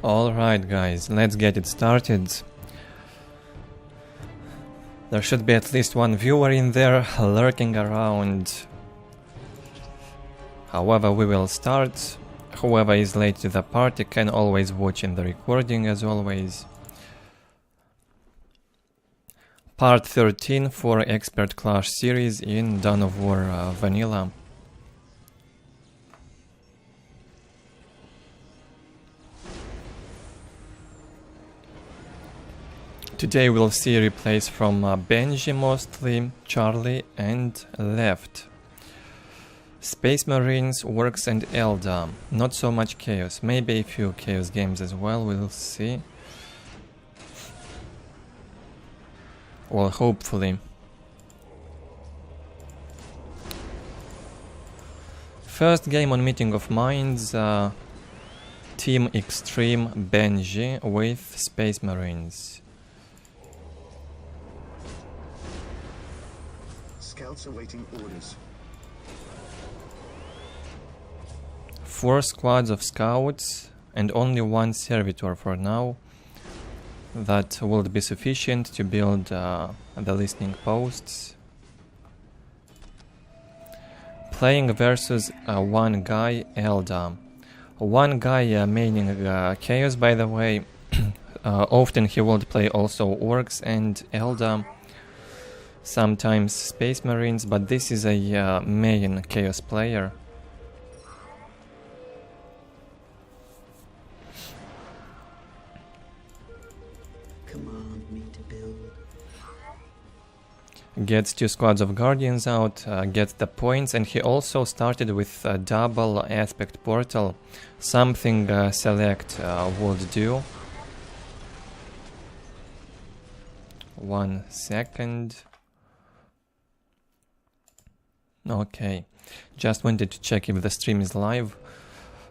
Alright guys, let's get it started. There should be at least one viewer in there lurking around. However, we will start. Whoever is late to the party can always watch in the recording as always. Part 13 for Expert Clash series in Dawn of War Vanilla. Today we'll see replays from Benji mostly, Charlie and Left. Space Marines, Orks and Eldar. Not so much Chaos, maybe a few Chaos games as well, we'll see. Well, hopefully. First game on Meeting of Minds, Team Extreme Benji with Space Marines. Scouts awaiting orders. 4 squads of scouts and only 1 servitor for now. That will be sufficient to build the listening posts. Playing versus one guy, Eldar. One guy maining Chaos, by the way. Often he will play also Orks and Eldar. Sometimes Space Marines, but this is a main Chaos player. Command me to build. Gets 2 squads of Guardians out, gets the points, and he also started with a double aspect portal. Something Select would do. 1 second. Okay, just wanted to check if the stream is live.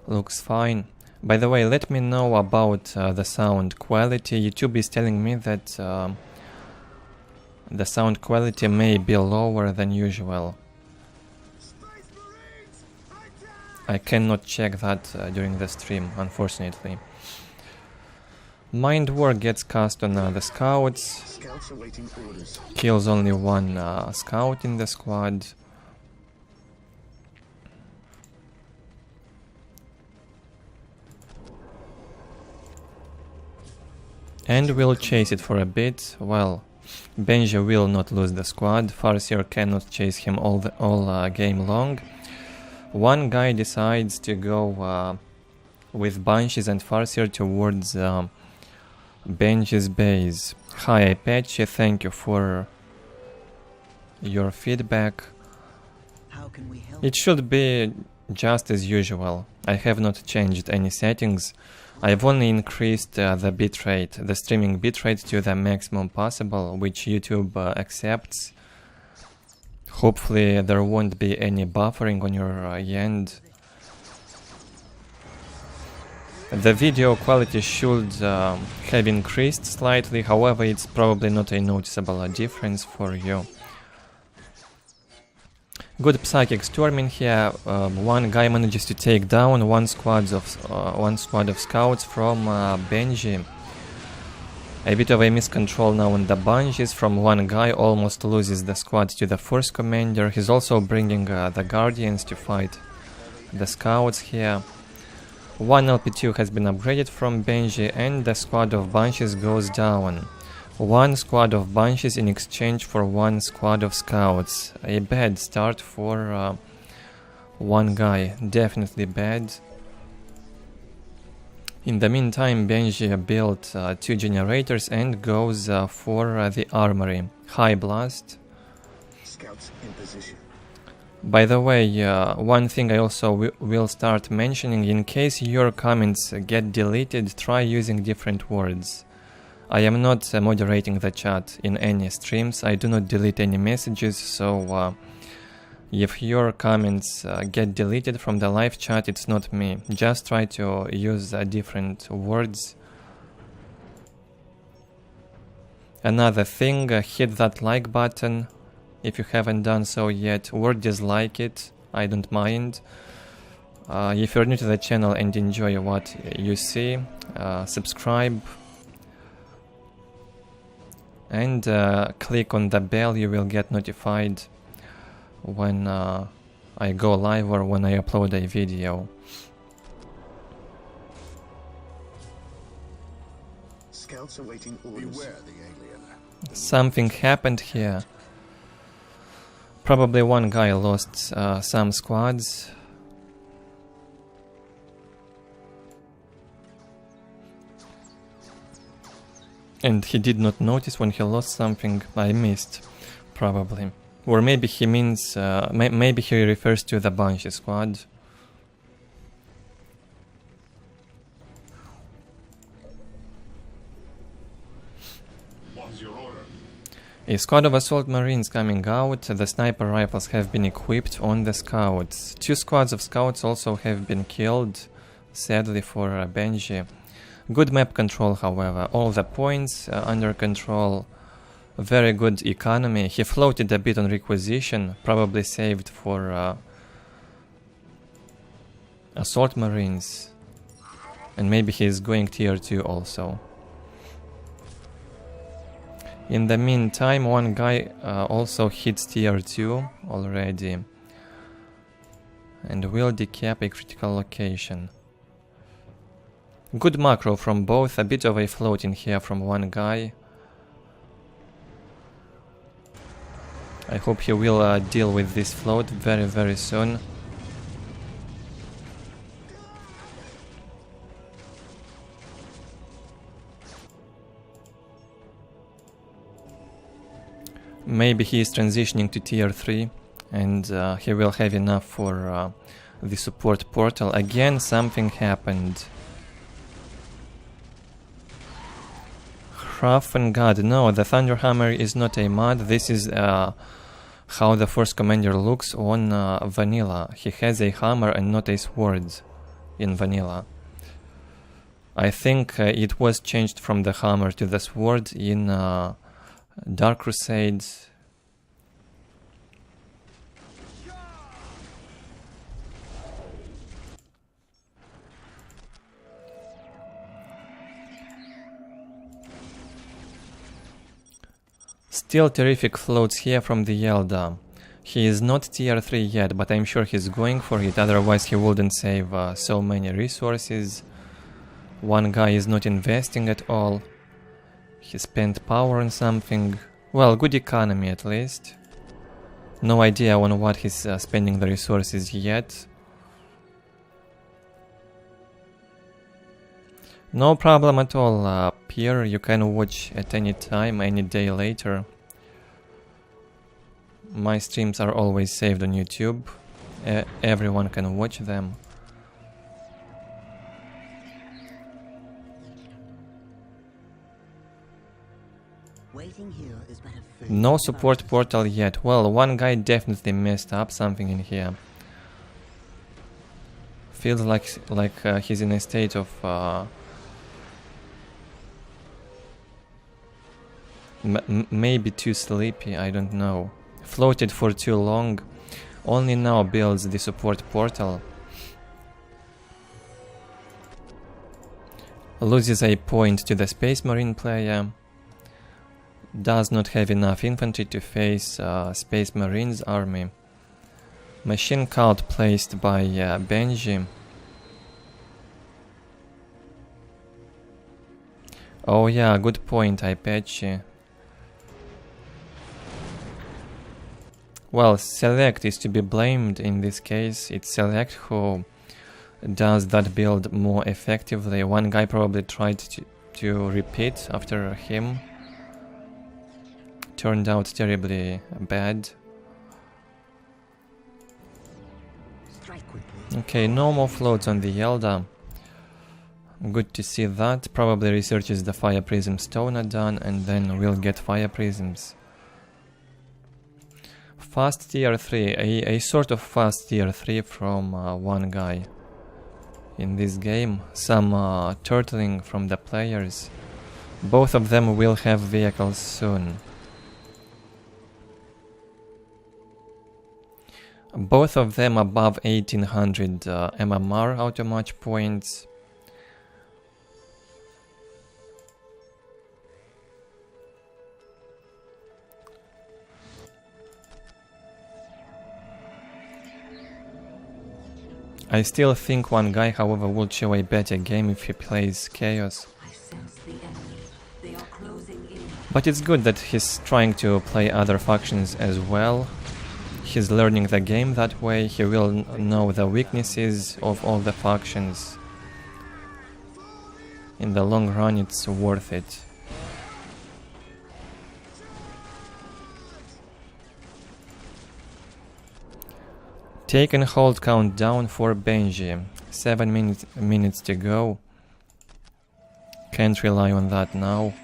Looks fine. By the way, let me know about the sound quality. YouTube is telling me that the sound quality may be lower than usual. I cannot check that during the stream, unfortunately. Mind War gets cast on the scouts. Scouts awaiting orders. Kills only 1 scout in the squad. And we'll chase it for a bit. Well, Benji will not lose the squad. Farseer cannot chase him all game long. One guy decides to go with Banshees and Farseer towards Benji's base. Hi Apache, thank you for your feedback. How can we help? It should be just as usual. I have not changed any settings. I've only increased the bitrate, the streaming bitrate to the maximum possible, which YouTube accepts. Hopefully there won't be any buffering on your end. The video quality should have increased slightly, however it's probably not a noticeable difference for you. Good psychic storming here. One guy manages to take down one squad of scouts from Benji. A bit of a miscontrol now on the Banshees from one guy, almost loses the squad to the first commander. He's also bringing the Guardians to fight the scouts here. 1 LP2 has been upgraded from Benji and the squad of Banshees goes down. 1 squad of Banshees in exchange for 1 squad of scouts. A bad start for one guy, definitely bad. In the meantime, Benji built 2 generators and goes for the armory. High blast. Scouts in position. By the way, one thing I also will start mentioning, in case your comments get deleted, try using different words. I am not moderating the chat in any streams, I do not delete any messages, so if your comments get deleted from the live chat, it's not me. Just try to use different words. Another thing, hit that like button if you haven't done so yet, or dislike it, I don't mind. If you're new to the channel and enjoy what you see, subscribe and click on the bell. You will get notified when I go live or when I upload a video. Scouts awaiting orders. Beware the alien. Something happened here. Probably one guy lost some squads. And he did not notice when he lost something. I missed, probably. Or maybe he means, maybe he refers to the Banshee squad. What's your order? A squad of assault marines coming out. The sniper rifles have been equipped on the scouts. 2 squads of scouts also have been killed, sadly for Benji. Good map control, however. All the points under control. Very good economy. He floated a bit on requisition, probably saved for assault marines. And maybe he is going tier 2 also. In the meantime, one guy also hits tier 2 already. And will decap a critical location. Good macro from both, a bit of a float in here from one guy. I hope he will deal with this float very soon. Maybe he is transitioning to tier 3 and he will have enough for the support portal. Again, something happened. God, no, the Thunderhammer is not a mod. This is how the Force Commander looks on vanilla. He has a hammer and not a sword in vanilla. I think it was changed from the hammer to the sword in Dark Crusades. Still terrific floats here from the Eldar. He is not tier 3 yet, but I'm sure he's going for it, otherwise he wouldn't save so many resources. One guy is not investing at all. He spent power on something. Well, good economy at least. No idea on what he's spending the resources yet. No problem at all, Pierre, you can watch at any time, any day later. My streams are always saved on YouTube. Everyone can watch them. Waiting here is but a phase. No support portal yet. Well, one guy definitely messed up something in here. Feels like he's in a state of maybe too sleepy, I don't know. Floated for too long. Only now builds the support portal. Loses a point to the Space Marine player. Does not have enough infantry to face Space Marines army. Machine cult placed by Benji. Oh yeah, good point, Apache. Well, Select is to be blamed in this case. It's Select who does that build more effectively. One guy probably tried to repeat after him. Turned out terribly bad. Strike quickly. Okay, no more floats on the Eldar. Good to see that. Probably researches the Fire Prism Stone are done, and then we'll get Fire Prisms. Fast tier 3, a sort of fast tier 3 from one guy in this game. Some turtling from the players. Both of them will have vehicles soon. Both of them above 1800 MMR auto match points. I still think one guy, however, will show a better game if he plays Chaos. I sense the enemy. They are closing in. But it's good that he's trying to play other factions as well. He's learning the game that way. He will know the weaknesses of all the factions. In the long run, it's worth it. Take and hold countdown for Benji. 7 minutes to go. Can't rely on that now.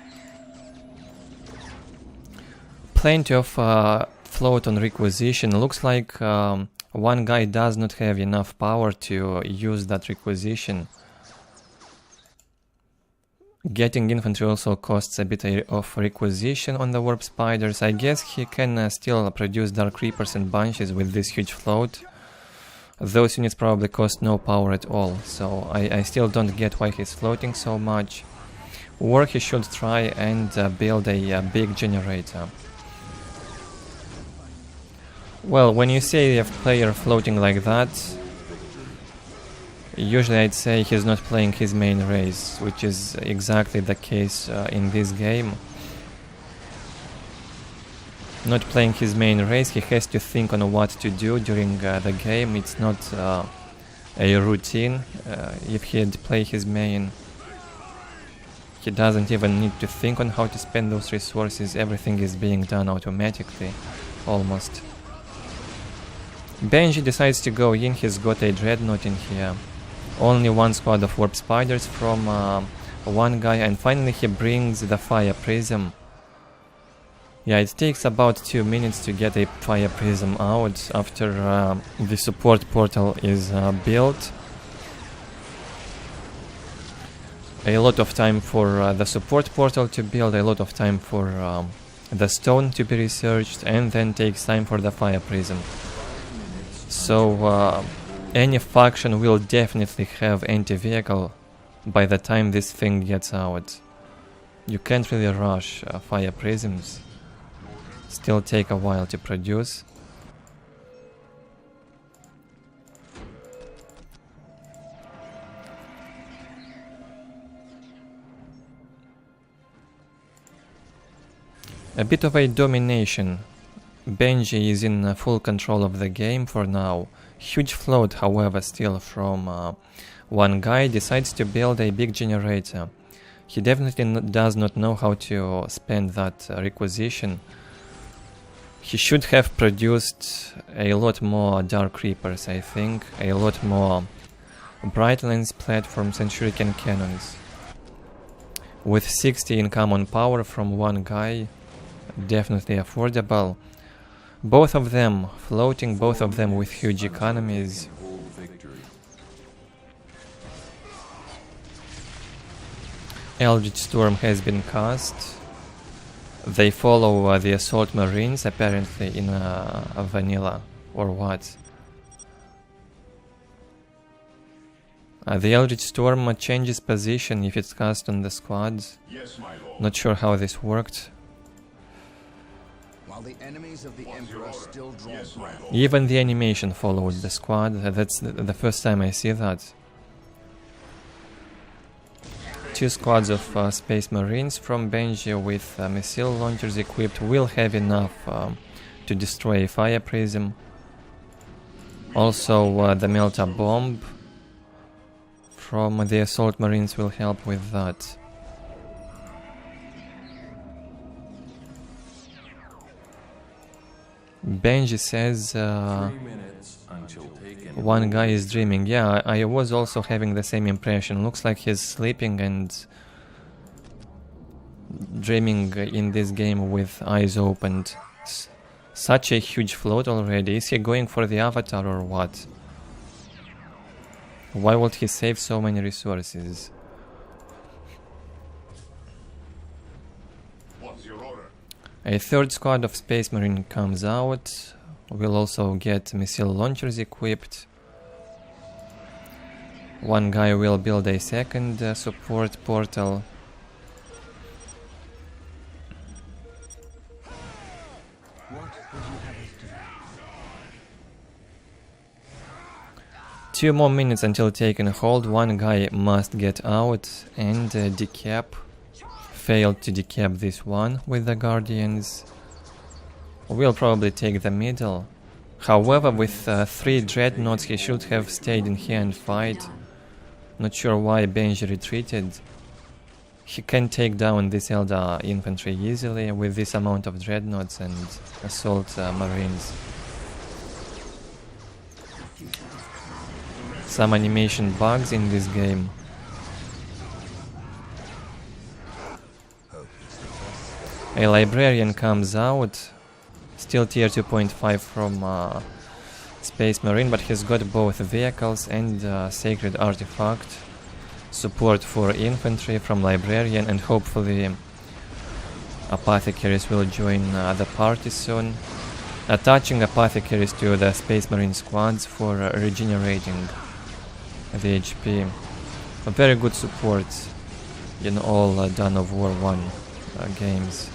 Plenty of float on requisition. Looks like one guy does not have enough power to use that requisition. Getting infantry also costs a bit of requisition on the warp spiders. I guess he can still produce dark creepers and banshees with this huge float. Those units probably cost no power at all, so I still don't get why he's floating so much. Or he should try and build a big generator. Well, when you see a player floating like that, usually I'd say he's not playing his main race, which is exactly the case in this game. Not playing his main race, he has to think on what to do during the game. It's not a routine. If he'd play his main, he doesn't even need to think on how to spend those resources. Everything is being done automatically, almost. Benji decides to go in. He's got a dreadnought in here. Only one squad of warp spiders from one guy, and finally he brings the fire prism. Yeah, it takes about 2 minutes to get a fire prism out after the support portal is built. A lot of time for the support portal to build, a lot of time for the stone to be researched, and then takes time for the fire prism. So any faction will definitely have anti-vehicle by the time this thing gets out. You can't really rush fire prisms. Still take a while to produce. A bit of a domination. Benji is in full control of the game for now. Huge float, however, still from one guy. Decides to build a big generator. He definitely does not know how to spend that requisition. He should have produced a lot more Dark Reapers, I think, a lot more Bright Lens platforms and Shuriken cannons. With 60 in common power from one guy, definitely affordable. Both of them floating, both of them with huge economies. Eldritch Storm has been cast. They follow the Assault Marines, apparently, in vanilla, or what? The Eldritch Storm changes position if it's cast on the squads. Yes, my lord. Not sure how this worked. While the enemies of the Emperor still draw breath. Even the animation followed the squad. That's the first time I see that. 2 squads of Space Marines from Benji with missile launchers equipped will have enough to destroy a fire prism. Also the Melta bomb from the Assault Marines will help with that. Benji says one guy is dreaming. Yeah, I was also having the same impression. Looks like he's sleeping and dreaming in this game with eyes opened. Such a huge float already. Is he going for the avatar or what? Why would he save so many resources? What's your order? A 3rd squad of Space Marine comes out. We'll also get missile launchers equipped. One guy will build a second support portal. What would you have us do? 2 more minutes until taking hold. One guy must get out and decap. Failed to decap this one with the Guardians. We'll probably take the middle. However, with 3 dreadnoughts he should have stayed in here and fight. Not sure why Benji retreated. He can take down this Eldar infantry easily with this amount of dreadnoughts and assault marines. Some animation bugs in this game. A librarian comes out, still tier 2.5 from Space Marine, but he's got both vehicles and sacred artifact. Support for infantry from librarian, and hopefully apothecaries will join the party soon. Attaching apothecaries to the Space Marine squads for regenerating the HP. A very good support in all Dawn of War 1 games.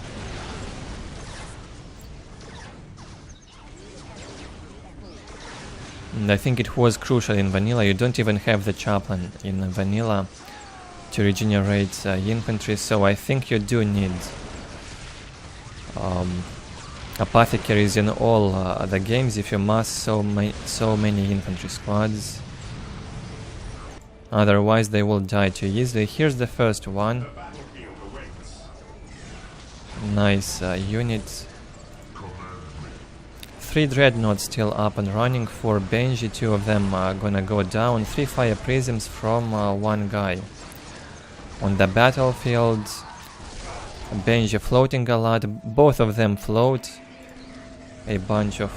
And I think it was crucial in vanilla. You don't even have the chaplain in vanilla to regenerate infantry, so I think you do need apothecaries in all the games if you mass so many infantry squads. Otherwise they will die too easily. Here's the first one. Nice unit. 3 dreadnoughts still up and running for Benji. 2 of them are gonna go down. 3 fire prisms from 1 guy. On the battlefield, Benji floating a lot. Both of them float a bunch of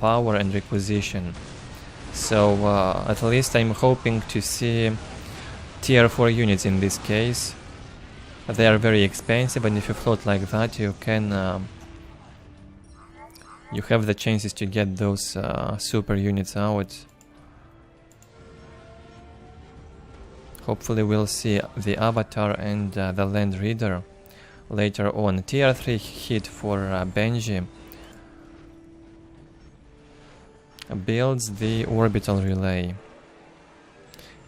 power and requisition. So at least I'm hoping to see tier 4 units in this case. They are very expensive, and if you float like that you can you have the chances to get those super units out. Hopefully we'll see the Avatar and the Land Reader later on. Tier 3 hit for Benji. Builds the orbital relay.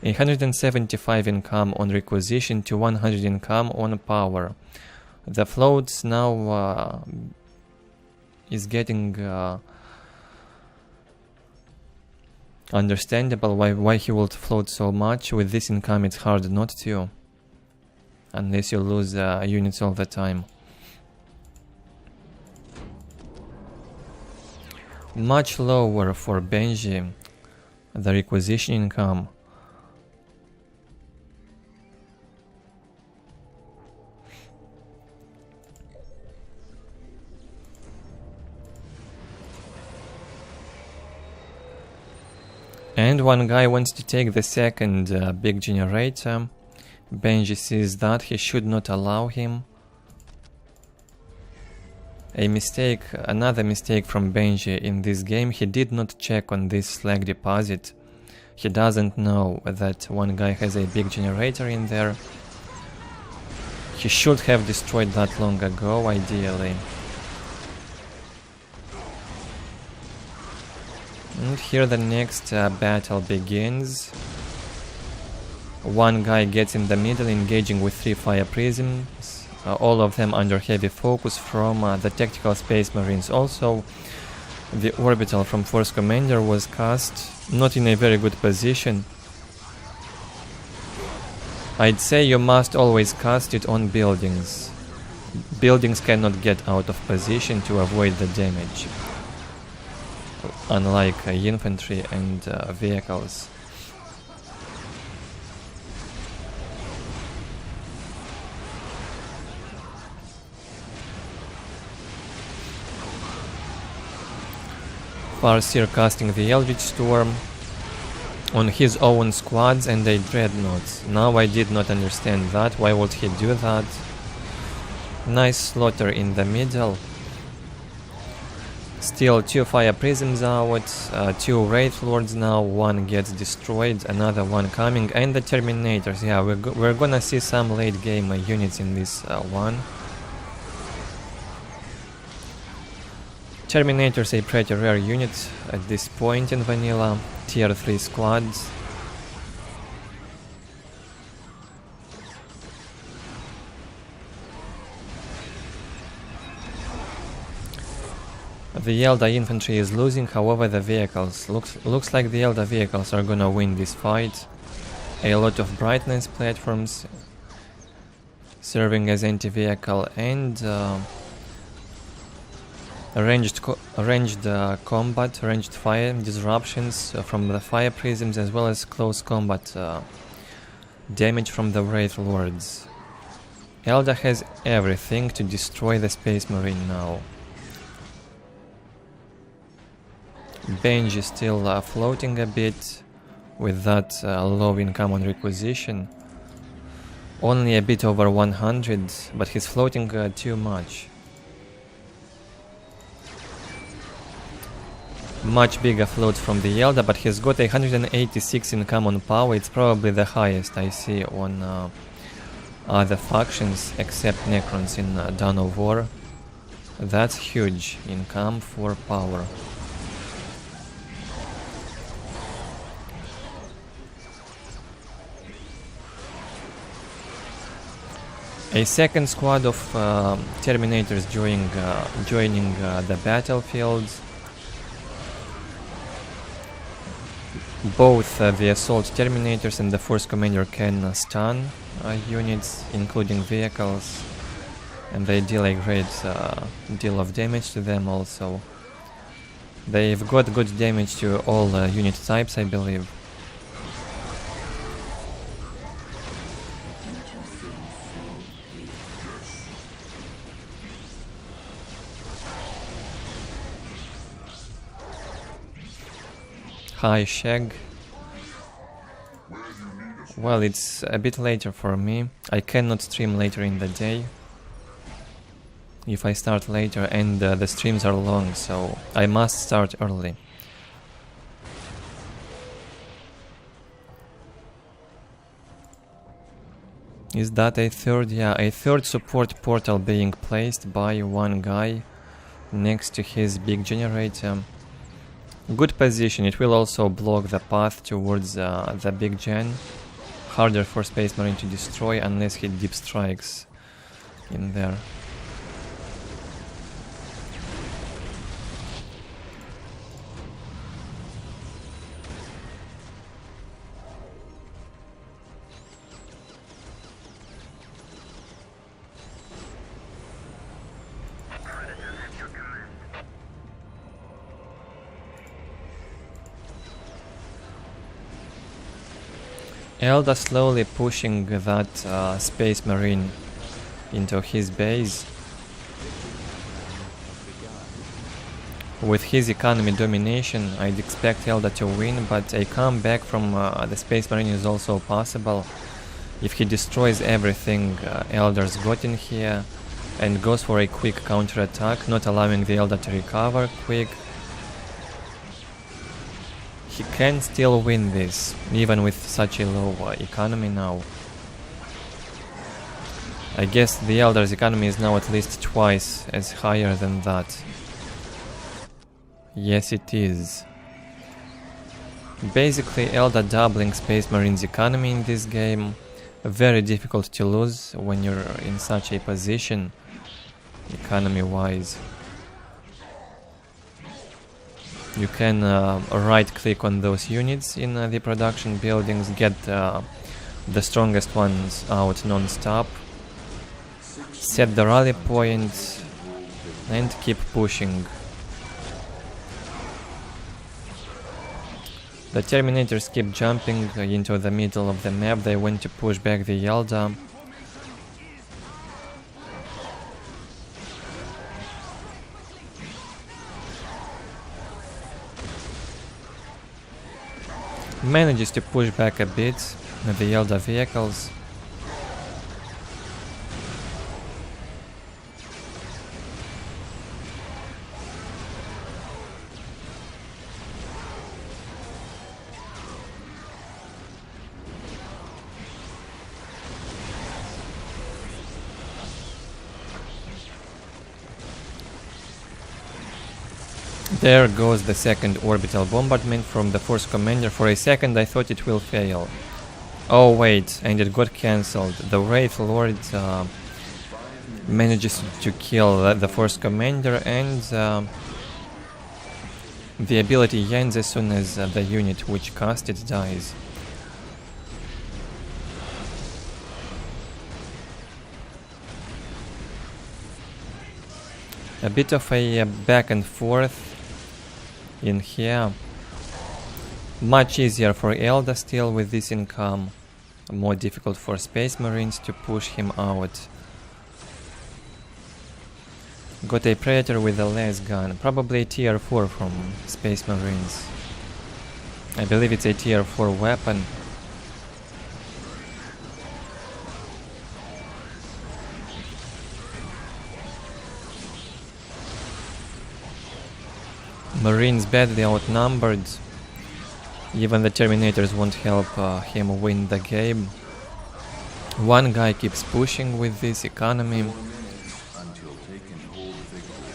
175 income on requisition to 100 income on power. The floats now is getting understandable why he will float so much. With this income it's hard not to, unless you lose units all the time. Much lower for Benji, the requisition income. And one guy wants to take the second big generator. Benji sees that, he should not allow him. A mistake, another mistake from Benji in this game. He did not check on this slag deposit. He doesn't know that one guy has a big generator in there. He should have destroyed that long ago, ideally. And here the next battle begins. One guy gets in the middle, engaging with 3 fire prisms. All of them under heavy focus from the tactical Space Marines. Also, the orbital from Force Commander was cast not in a very good position. I'd say you must always cast it on buildings. Buildings cannot get out of position to avoid the damage, unlike infantry and vehicles. Farseer casting the Eldritch Storm on his own squads and a dreadnoughts. Now I did not understand that. Why would he do that? Nice slaughter in the middle. Still 2 fire prisms out, 2 wraith lords now, 1 gets destroyed, another one coming, and the terminators. Yeah, we're gonna see some late game units in this one. Terminators a pretty rare unit at this point in vanilla, tier 3 squads. The Eldar infantry is losing, however the vehicles, looks like the Eldar vehicles are gonna win this fight. A lot of brightness platforms serving as anti-vehicle, and ranged combat, ranged fire disruptions from the fire prisms, as well as close combat damage from the Wraith Lords. Eldar has everything to destroy the Space Marine now. Bench is still floating a bit with that low income on requisition. Only a bit over 100, but he's floating too much. Much bigger float from the Eldar, but he's got 186 income on power. It's probably the highest I see on other factions except Necrons in Dawn of War. That's huge income for power. A second squad of Terminators joining the battlefield. Both the Assault Terminators and the Force Commander can stun units, including vehicles, and they deal a great deal of damage to them also. They've got good damage to all unit types, I believe. Hi Shag. Well, it's a bit later for me. I cannot stream later in the day if I start later, and the streams are long, so I must start early. Is that a third? Yeah, a third support portal being placed by one guy next to his big generator. Good position. It will also block the path towards the big gen. Harder for Space Marine to destroy unless he deep strikes in there. Eldar slowly pushing that Space Marine into his base. With his economy domination, I'd expect Eldar to win, but a comeback from the Space Marine is also possible if he destroys everything Eldar's got in here and goes for a quick counter-attack, not allowing the Eldar to recover quick. He can still win this, even with such a low economy now. I guess the Eldar's economy is now at least twice as higher than that. Yes, it is. Basically, Eldar doubling Space Marine's economy in this game. Very difficult to lose when you're in such a position, economy-wise. You can right-click on those units in the production buildings, get the strongest ones out non-stop, set the rally point, and keep pushing. The Terminators keep jumping into the middle of the map. They want to push back the Eldar. Manages to push back a bit the Eldar vehicles. There goes the second orbital bombardment from the Force Commander. For a second I thought it will fail. Oh wait, and it got cancelled. The Wraith Lord manages to kill the Force Commander, and the ability ends as soon as the unit which cast it dies. A bit of a back and forth in here. Much easier for Eldar still with this income. More difficult for Space Marines to push him out. Got a Predator with a less gun. Probably a tier 4 from Space Marines. I believe it's a tier 4 weapon. Marines badly outnumbered. Even the Terminators won't help him win the game. One guy keeps pushing with this economy.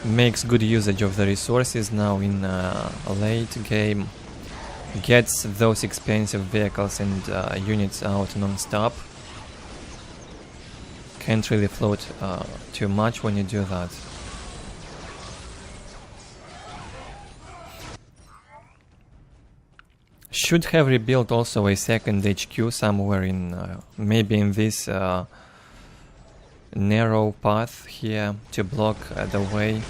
Makes good usage of the resources now in late game. Gets those expensive vehicles and units out non-stop. Can't really float too much when you do that. Should have rebuilt also a second HQ somewhere in, maybe in this narrow path here to block the way.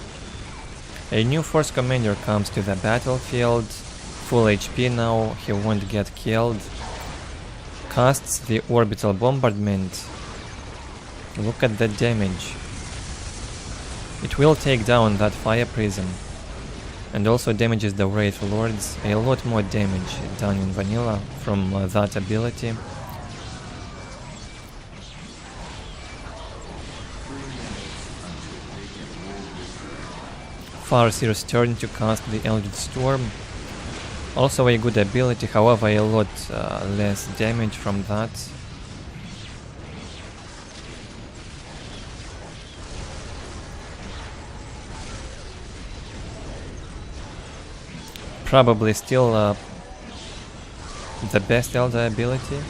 A new Force Commander comes to the battlefield, full HP now, he won't get killed. Casts the orbital bombardment. Look at the damage. It will take down that fire prism. And also damages the Wraith Lords. A lot more damage done in vanilla from that ability. Farseer's turn to cast the Eldritch Storm. Also a good ability, however a lot less damage from that. Probably still the best Eldar ability,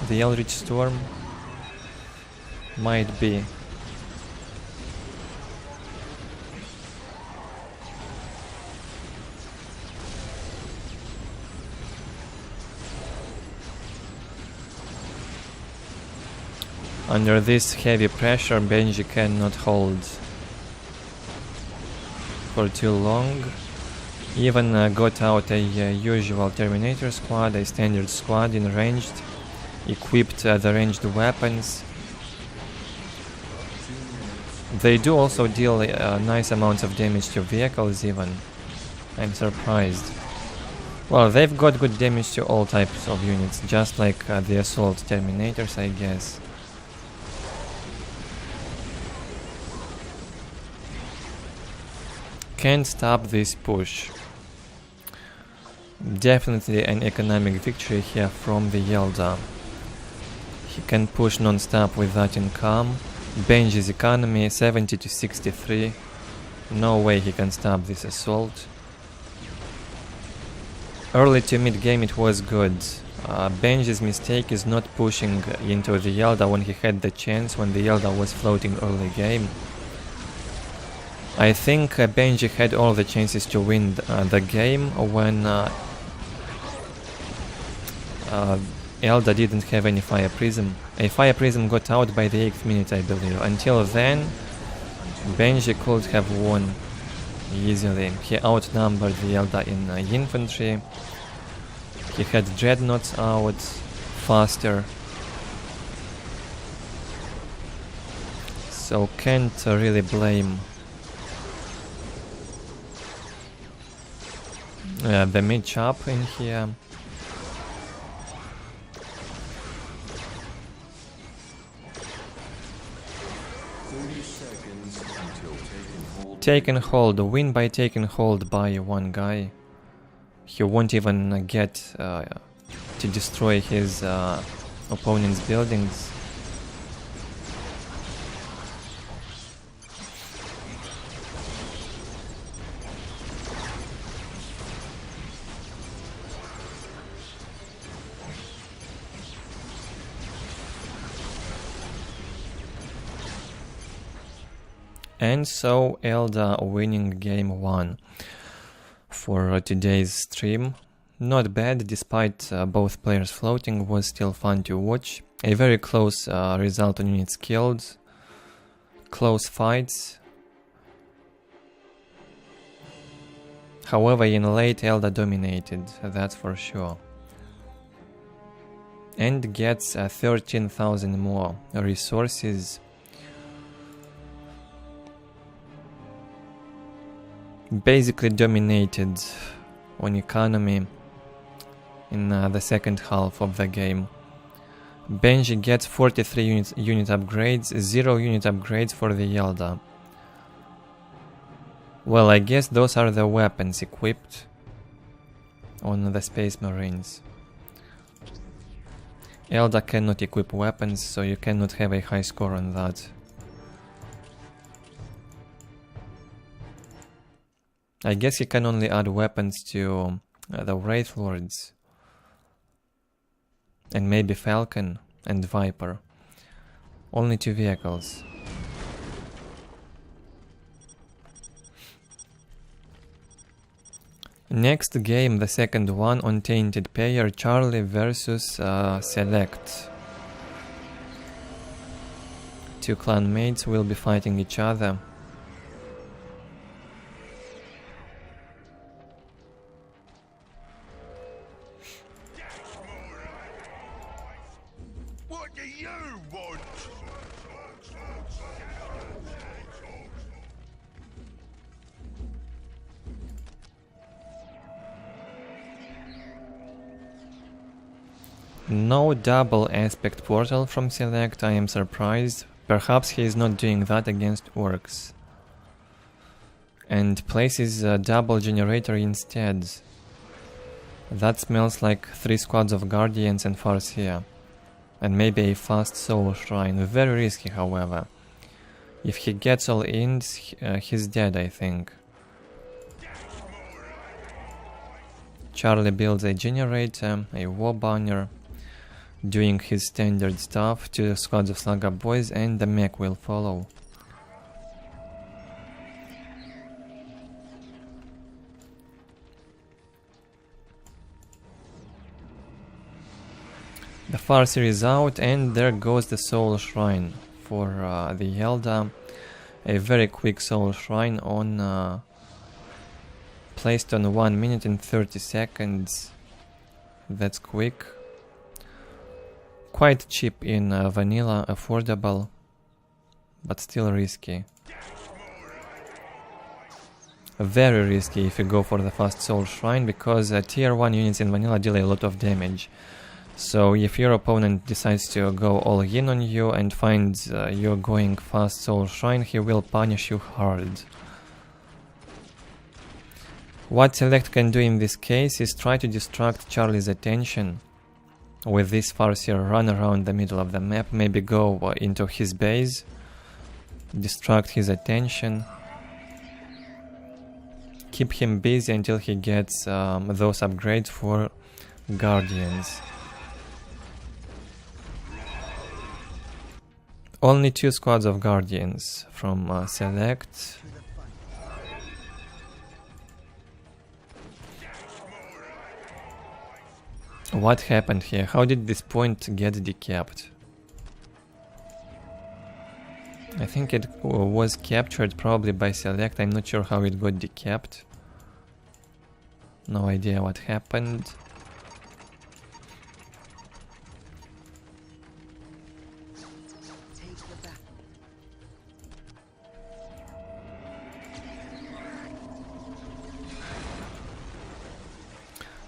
the Eldritch Storm, might be. Under this heavy pressure, Benji cannot hold for too long. Even got out a usual Terminator squad, a standard squad in ranged, equipped the ranged weapons. They do also deal nice amounts of damage to vehicles even. I'm surprised. Well, they've got good damage to all types of units, just like the assault Terminators, I guess. Can't stop this push. Definitely an economic victory here from the Yel'Zhul. He can push non-stop with that income. Benji's economy 70 to 63. No way he can stop this assault. Early to mid game it was good. Benji's mistake is not pushing into the Yel'Zhul when he had the chance, when the Yel'Zhul was floating early game. I think Benji had all the chances to win the game when Eldar didn't have any Fire Prism. A Fire Prism got out by the 8th minute, I believe. Until then, Benji could have won easily. He outnumbered the Eldar in infantry. He had Dreadnoughts out faster. So can't really blame the mid-chop in here. Taken hold, win by taking hold by one guy. He won't even get to destroy his opponent's buildings. And so Eldar winning game 1 for today's stream. Not bad, despite both players floating, was still fun to watch. A very close result on units killed, close fights. However, in late Eldar dominated, that's for sure. And gets 13,000 more resources. Basically dominated on economy in the second half of the game. Benji gets 43 unit upgrades, 0 unit upgrades for the Eldar. Well, I guess those are the weapons equipped on the Space Marines. Eldar cannot equip weapons, so you cannot have a high score on that. I guess you can only add weapons to the Wraith Lords. And maybe Falcon and Viper. Only 2 vehicles. Next game, the second one on Tainted pair, Charlie versus Select. 2 clan mates will be fighting each other. What do you want? No double aspect portal from Select, I am surprised. Perhaps he is not doing that against Orks. And places a double generator instead. That smells like 3 squads of Guardians and Farseer. And maybe a fast Soul Shrine. Very risky, however. If he gets all in, he's dead, I think. Charlie builds a generator, a war banner, doing his standard stuff, 2 squads of Slugger Boys, and the mech will follow. The Farseer is out, and there goes the Soul Shrine for the Eldar. A very quick Soul Shrine on placed on 1 minute and 30 seconds. That's quick. Quite cheap in vanilla, affordable, but still risky. Very risky if you go for the fast Soul Shrine, because tier 1 units in vanilla deal a lot of damage. So if your opponent decides to go all in on you and finds you're going fast Soul Shrine, he will punish you hard. What Select can do in this case is try to distract Charlie's attention with this Farseer, run around the middle of the map, maybe go into his base, distract his attention, keep him busy until he gets those upgrades for Guardians. Only 2 squads of Guardians from Select. What happened here? How did this point get decapped? I think it was captured probably by Select. I'm not sure how it got decapped. No idea what happened.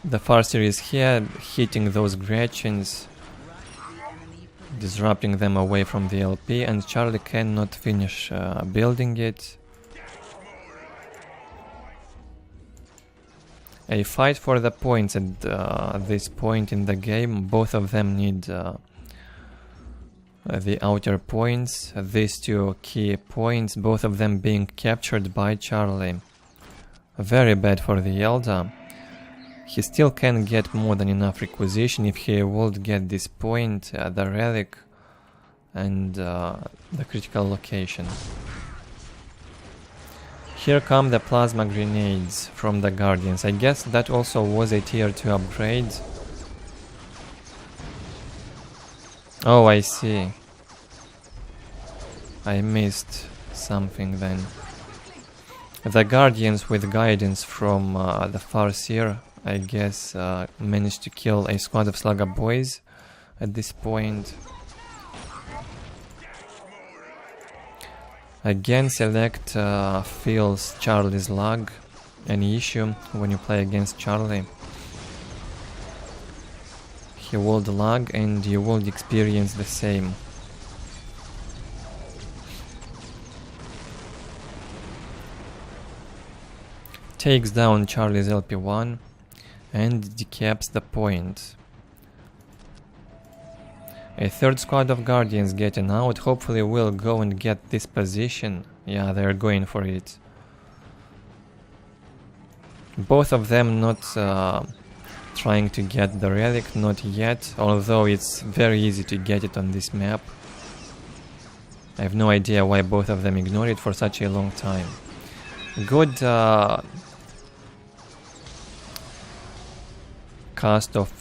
The Farseer is here, hitting those Gretchens, disrupting them away from the LP, and Charlie cannot finish building it. A fight for the points at this point in the game. Both of them need the outer points, these 2 key points, both of them being captured by Charlie. Very bad for the Eldar. He still can get more than enough requisition if he would get this point, the relic, and the critical location. Here come the plasma grenades from the Guardians. I guess that also was a tier 2 upgrade. Oh, I see. I missed something then. The Guardians with guidance from the Farseer, I guess, managed to kill a squad of Slugger boys at this point. Again, select feels Charlie's lag, any issue when you play against Charlie. He will lag and you will experience the same. Takes down Charlie's LP1 and decaps the point. A third squad of Guardians getting out. Hopefully we'll go and get this position. Yeah, they're going for it. Both of them not trying to get the relic, not yet, although it's very easy to get it on this map. I have no idea why both of them ignore it for such a long time. Good cast of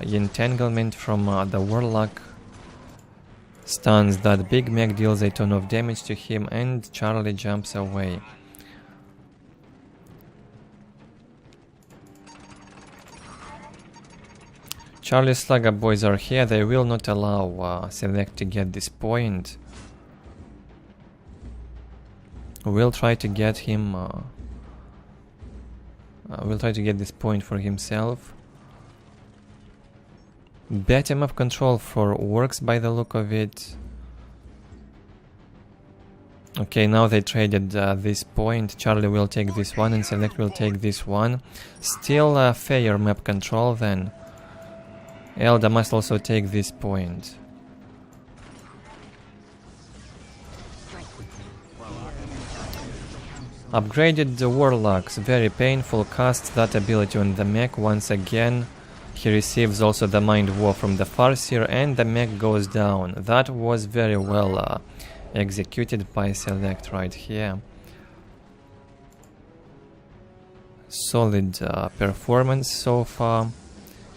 entanglement from the Warlock. Stuns that big mech, deals a ton of damage to him, and Charlie jumps away. Charlie's Slugger boys are here. They will not allow Select to get this point. We'll try to get him. We'll try to get this point for himself. Better map control for Orks by the look of it. Okay, now they traded this point. Charlie will take this one and Select will take this one. Still fair map control then. Eldar must also take this point. Upgraded the Warlocks. Very painful. Casts that ability on the mech once again. He receives also the Mind War from the Farseer and the mech goes down. That was very well executed by Select right here. Solid performance so far.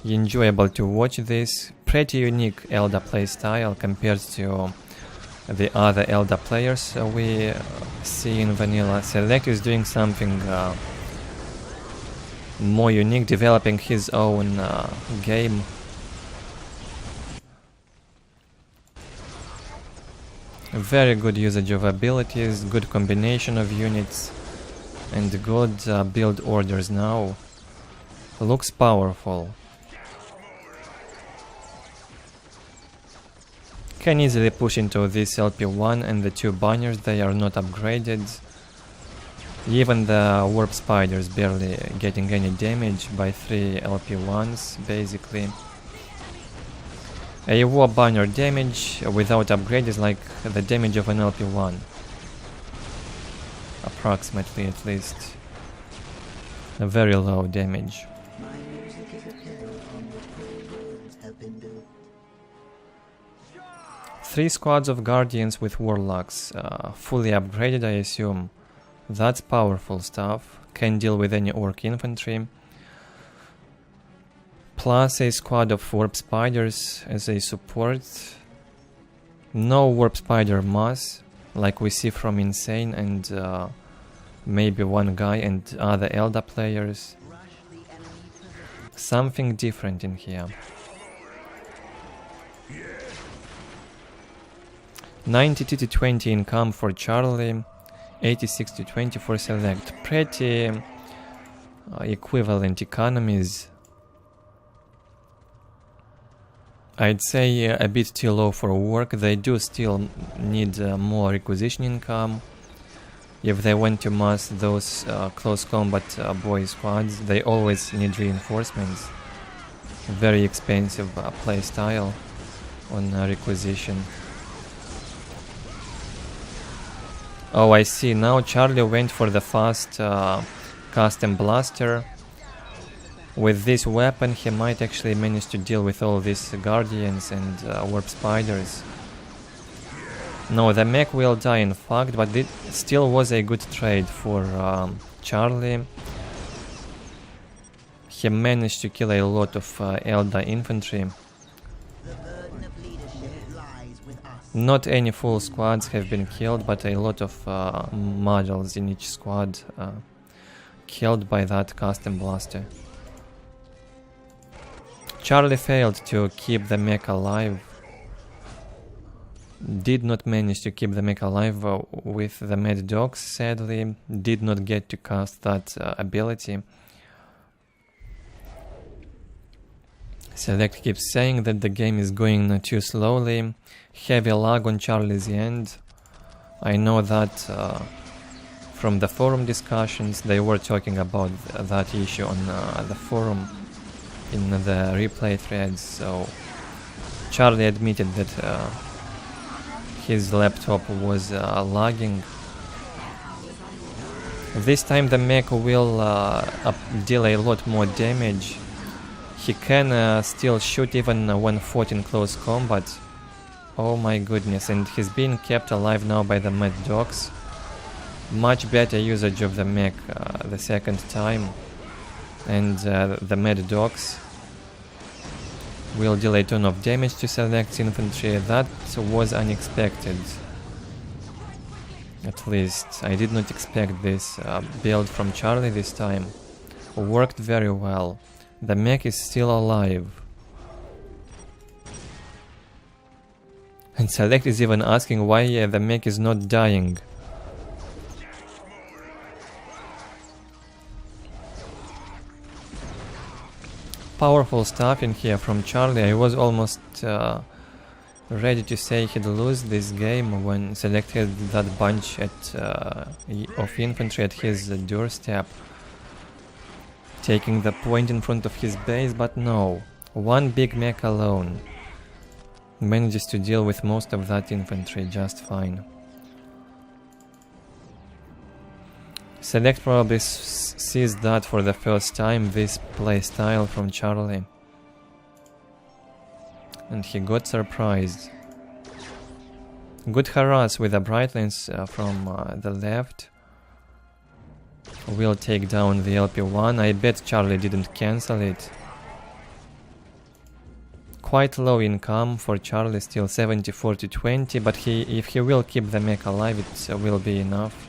Enjoyable to watch this. Pretty unique Eldar playstyle compared to the other Eldar players we see in vanilla. Select is doing something more unique, developing his own game. Very good usage of abilities, good combination of units, and good build orders now. Looks powerful. Can easily push into this LP1 and the two banners. They are not upgraded. Even the warp spiders barely getting any damage by 3 LP1s basically. A war banner damage without upgrade is like the damage of an LP1. Approximately, at least. A very low damage. My music is a tale on what great worlds have been built. 3 squads of Guardians with Warlocks, fully upgraded I assume. That's powerful stuff, can deal with any Orc infantry. Plus a squad of Warp Spiders as a support. No Warp Spider mass, like we see from Insane and maybe one guy and other Eldar players. Something different in here. 92 to 20 income for Charlie. 86 to 20 for Select. Pretty equivalent economies. I'd say a bit too low for work. They do still need more requisition income. If they want to mass those close combat boy squads, they always need reinforcements. Very expensive play style on requisition. Oh, I see. Now Charlie went for the fast custom blaster. With this weapon, he might actually manage to deal with all these Guardians and Warp Spiders. No, the mech will die in fact, but it still was a good trade for Charlie. He managed to kill a lot of Eldar infantry. The burden of leadership lies with us. Not any full squads have been killed, but a lot of models in each squad killed by that custom blaster. Charlie failed to keep the mech alive. Did not manage to keep the mech alive with the Mad Dogs, sadly. Did not get to cast that ability. Select keeps saying that the game is going too slowly. Heavy lag on Charlie's end. I know that from the forum discussions they were talking about that issue on the forum in the replay threads, so Charlie admitted that his laptop was lagging. This time the mech will deal a lot more damage. He can still shoot even when fought in close combat. Oh my goodness, and he's being kept alive now by the Mad Dogs. Much better usage of the mech the second time. And the Mad Dogs will deal a ton of damage to Select's infantry. That was unexpected. At least I did not expect this build from Charlie this time. Worked very well. The mech is still alive. And Select is even asking why the mech is not dying. Powerful stuff in here from Charlie. I was almost ready to say he'd lose this game when Select had that bunch of infantry at his doorstep, taking the point in front of his base, but no. One big mech alone manages to deal with most of that infantry just fine. Select probably sees that for the first time, this playstyle from Charlie. And he got surprised. Good harass with the Brightlings from the left. Will take down the LP1. I bet Charlie didn't cancel it. Quite low income for Charlie, still 74 to 20, but if he will keep the mech alive, it will be enough.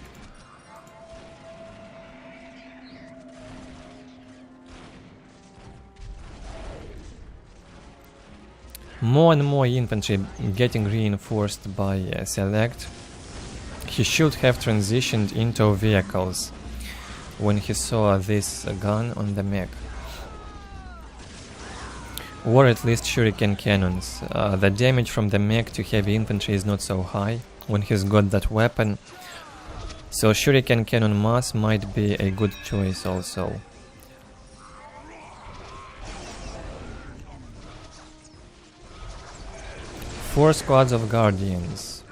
More and more infantry getting reinforced by Select. He should have transitioned into vehicles when he saw this gun on the mech. Or at least shuriken cannons. The damage from the mech to heavy infantry is not so high when he's got that weapon. So shuriken cannon mass might be a good choice also. Four squads of Guardians.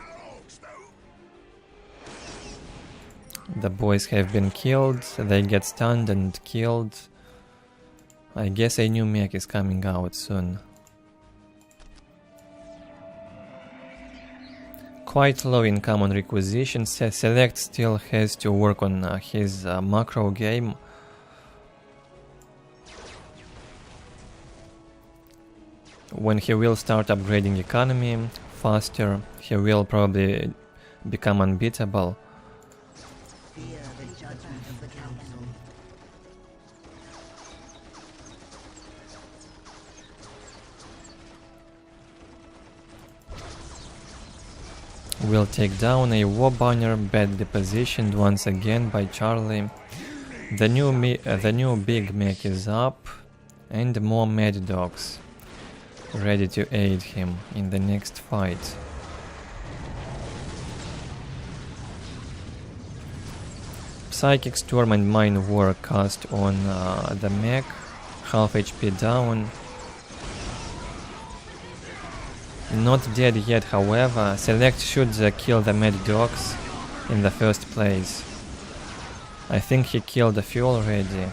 The boys have been killed, they get stunned and killed. I guess a new mech is coming out soon. Quite low income on requisition. Select still has to work on his macro game. When he will start upgrading economy faster, he will probably become unbeatable. Fear the judgment of the council. Will take down a war banner badly positioned once again by Charlie. The new big mech is up, and more Mad Dogs ready to aid him in the next fight. Psychic Storm and Mind War cast on the mech, half HP down. Not dead yet, however. Select should kill the Mad Dogs in the first place. I think he killed a few already.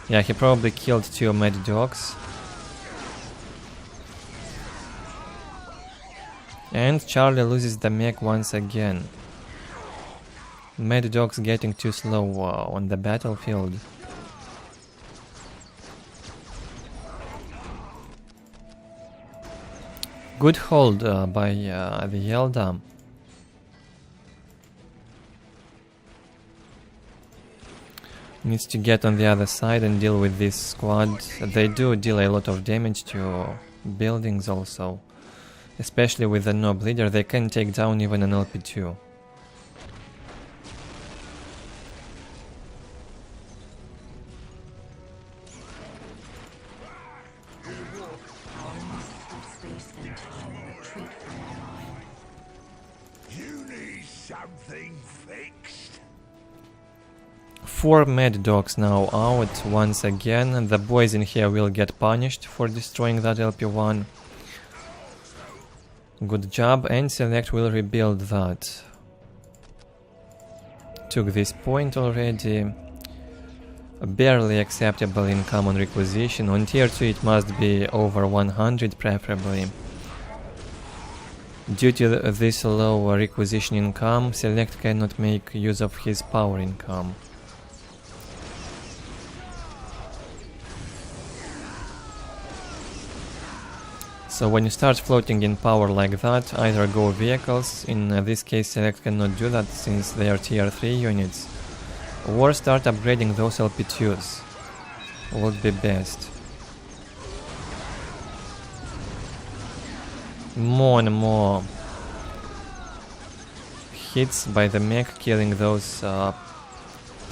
Yeah, he probably killed 2 Mad Dogs. And Charlie loses the mech once again. Mad Dog's getting too slow on the battlefield. Good hold by the Eldar. Needs to get on the other side and deal with this squad. They do deal a lot of damage to buildings also. Especially with the Nob Leader, they can take down even an LP2. You need something fixed. 4 Mad Dogs now out once again, and the boys in here will get punished for destroying that LP1. Good job, and Select will rebuild that. Took this point already. Barely acceptable income on requisition. On tier 2 it must be over 100 preferably. Due to this low requisition income, Select cannot make use of his power income. So when you start floating in power like that, either go vehicles, in this case Select cannot do that since they are tier 3 units, or start upgrading those LP2s, would be best. More and more hits by the mech, killing those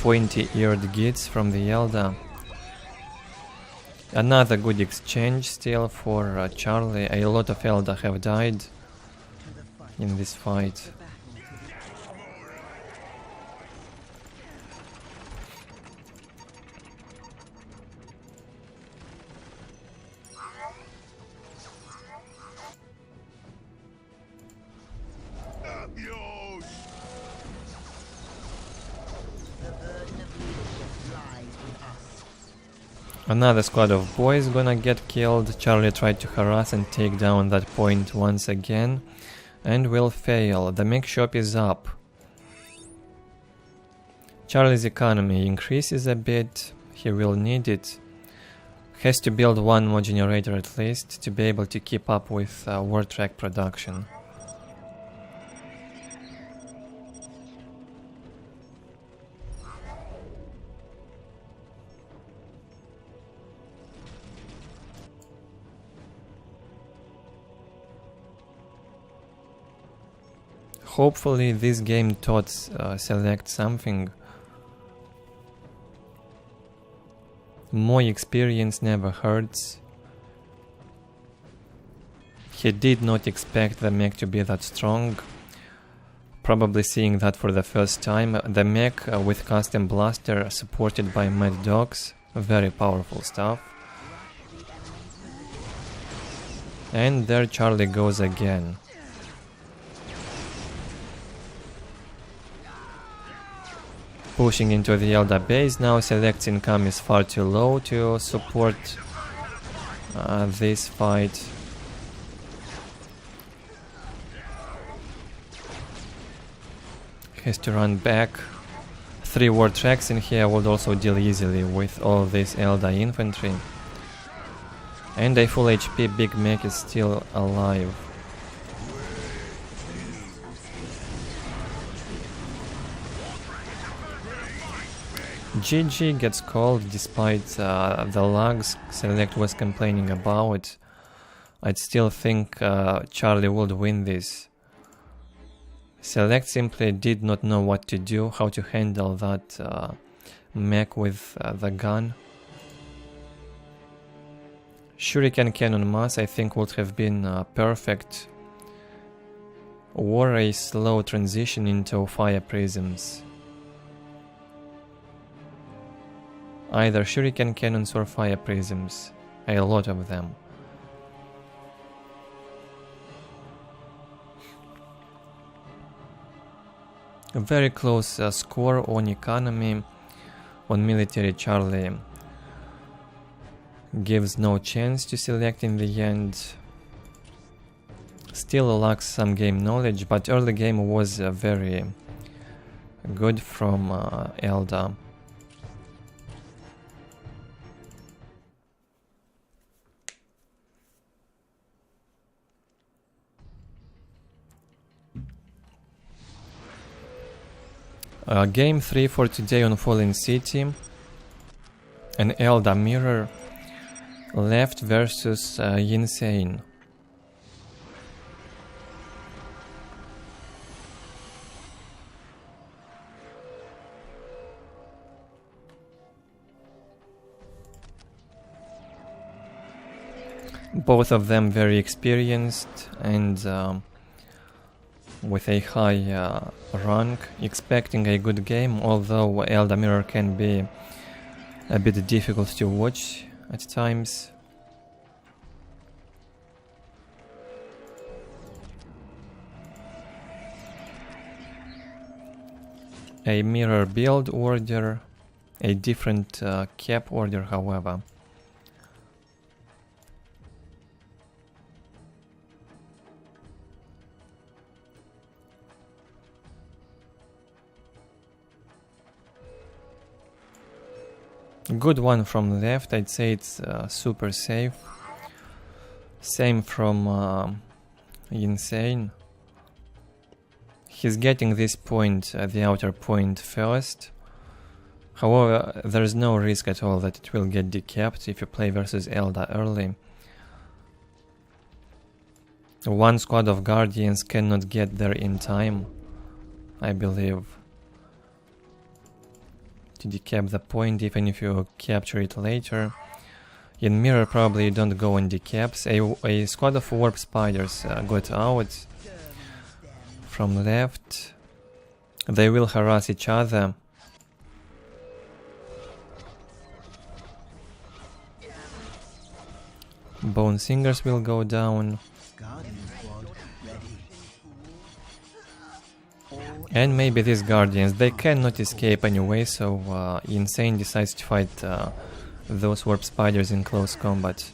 pointy-eared gits from the Eldar. Another good exchange still for Charlie. A lot of Eldar have died in this fight. I'm yours. The burden of leadership lies with us. Another squad of boys gonna get killed. Charlie tried to harass and take down that point once again, and will fail. The mech shop is up. Charlie's economy increases a bit. He will need it. Has to build one more generator at least to be able to keep up with war track production. Hopefully this game taught Select something. More experience never hurts. He did not expect the mech to be that strong. Probably seeing that for the first time. The mech with custom blaster supported by Mad Dogs. Very powerful stuff. And there Charlie goes again. Pushing into the Eldar base now. Select's income is far too low to support this fight. Has to run back. 3 war tracks in here would also deal easily with all this Eldar infantry. And a full HP big mech is still alive. GG gets called despite the lags Select was complaining about. I'd still think Charlie would win this. Select simply did not know what to do, how to handle that mech with the gun. Shuriken Cannon Mass I think would have been perfect, or a slow transition into Fire Prisms. Either Shuriken Cannons or Fire Prisms, a lot of them. A very close score on economy. On military, Charlie gives no chance to Select in the end. Still lacks some game knowledge, but early game was very good from Eldar. Game 3 for today on Fallen City. An Eldar mirror left versus Insane. Both of them very experienced and with a high rank, expecting a good game, although Eldar Mirror can be a bit difficult to watch at times. A mirror build order, a different cap order, however. Good one from left, I'd say it's super safe. Same from Insane. He's getting this point, the outer point first. However, there's no risk at all that it will get decapped if you play versus Eldar early. One squad of Guardians cannot get there in time, I believe, to decap the point, even if you capture it later. In mirror probably you don't go on decaps. A squad of warp spiders got out from left. They will harass each other. Bone Singers will go down. And maybe these Guardians, they cannot escape anyway, so Insane decides to fight those Warp Spiders in close combat.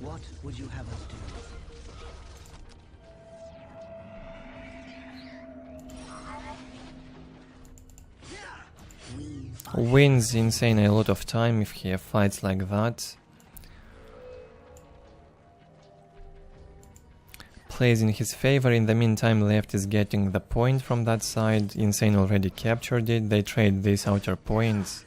What would you have us do? Wins Insane a lot of time if he fights like that. Plays in his favor. In the meantime, left is getting the point from that side. Insane already captured it. They trade these outer points.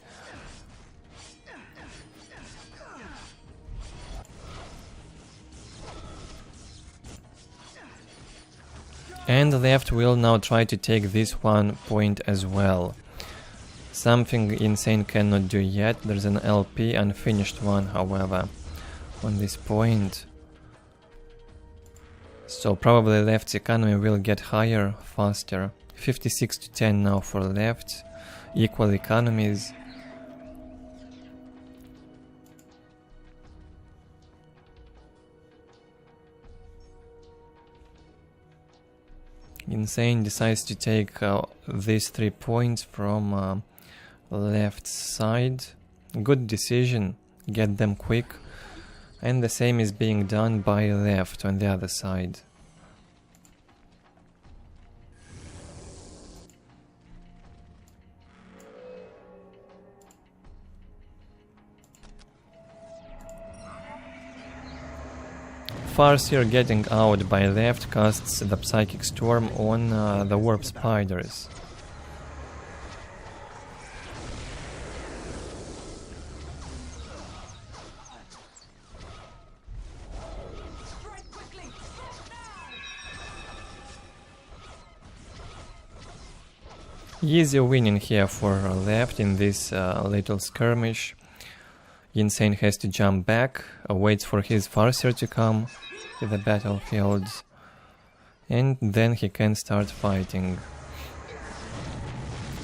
And left will now try to take this one point as well. Something Insane cannot do yet. There's an LP, unfinished one, however, on this point. So probably left's economy will get higher, faster. 56 to 10 now for left. Equal economies. Insane decides to take these 3 points from left side. Good decision. Get them quick. And the same is being done by left on the other side. Farseer getting out by left casts the Psychic Storm on the Warp Spiders. Easy winning here for left in this little skirmish. Insane has to jump back, waits for his Farseer to come to the battlefield, and then he can start fighting.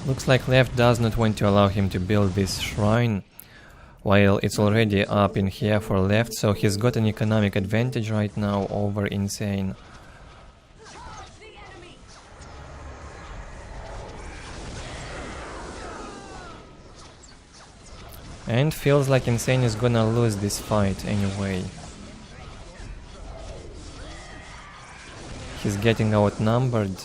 Looks like left does not want to allow him to build this shrine, while it's already up in here for left, so he's got an economic advantage right now over Insane. And feels like Insane is gonna lose this fight anyway. He's getting outnumbered.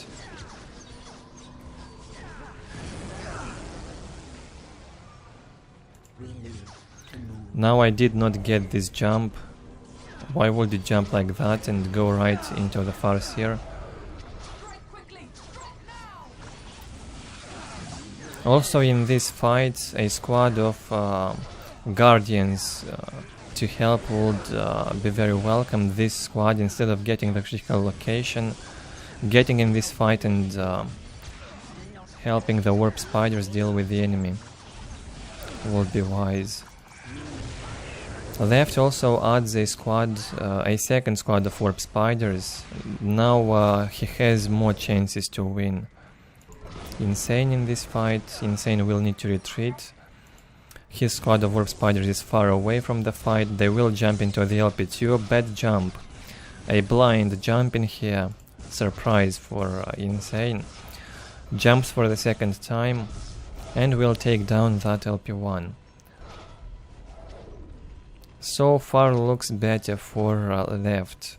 Now I did not get this jump. Why would you jump like that and go right into the Farseer? Also in this fight, a squad of Guardians to help would be very welcome. This squad, instead of getting the critical location, getting in this fight and helping the Warp Spiders deal with the enemy would be wise. Left also adds a squad, a second squad of Warp Spiders. Now he has more chances to win. Insane in this fight. Insane will need to retreat. His squad of Warp Spiders is far away from the fight. They will jump into the LP2. Bad jump. A blind jump in here. Surprise for Insane. Jumps for the second time and will take down that LP1. So far looks better for left.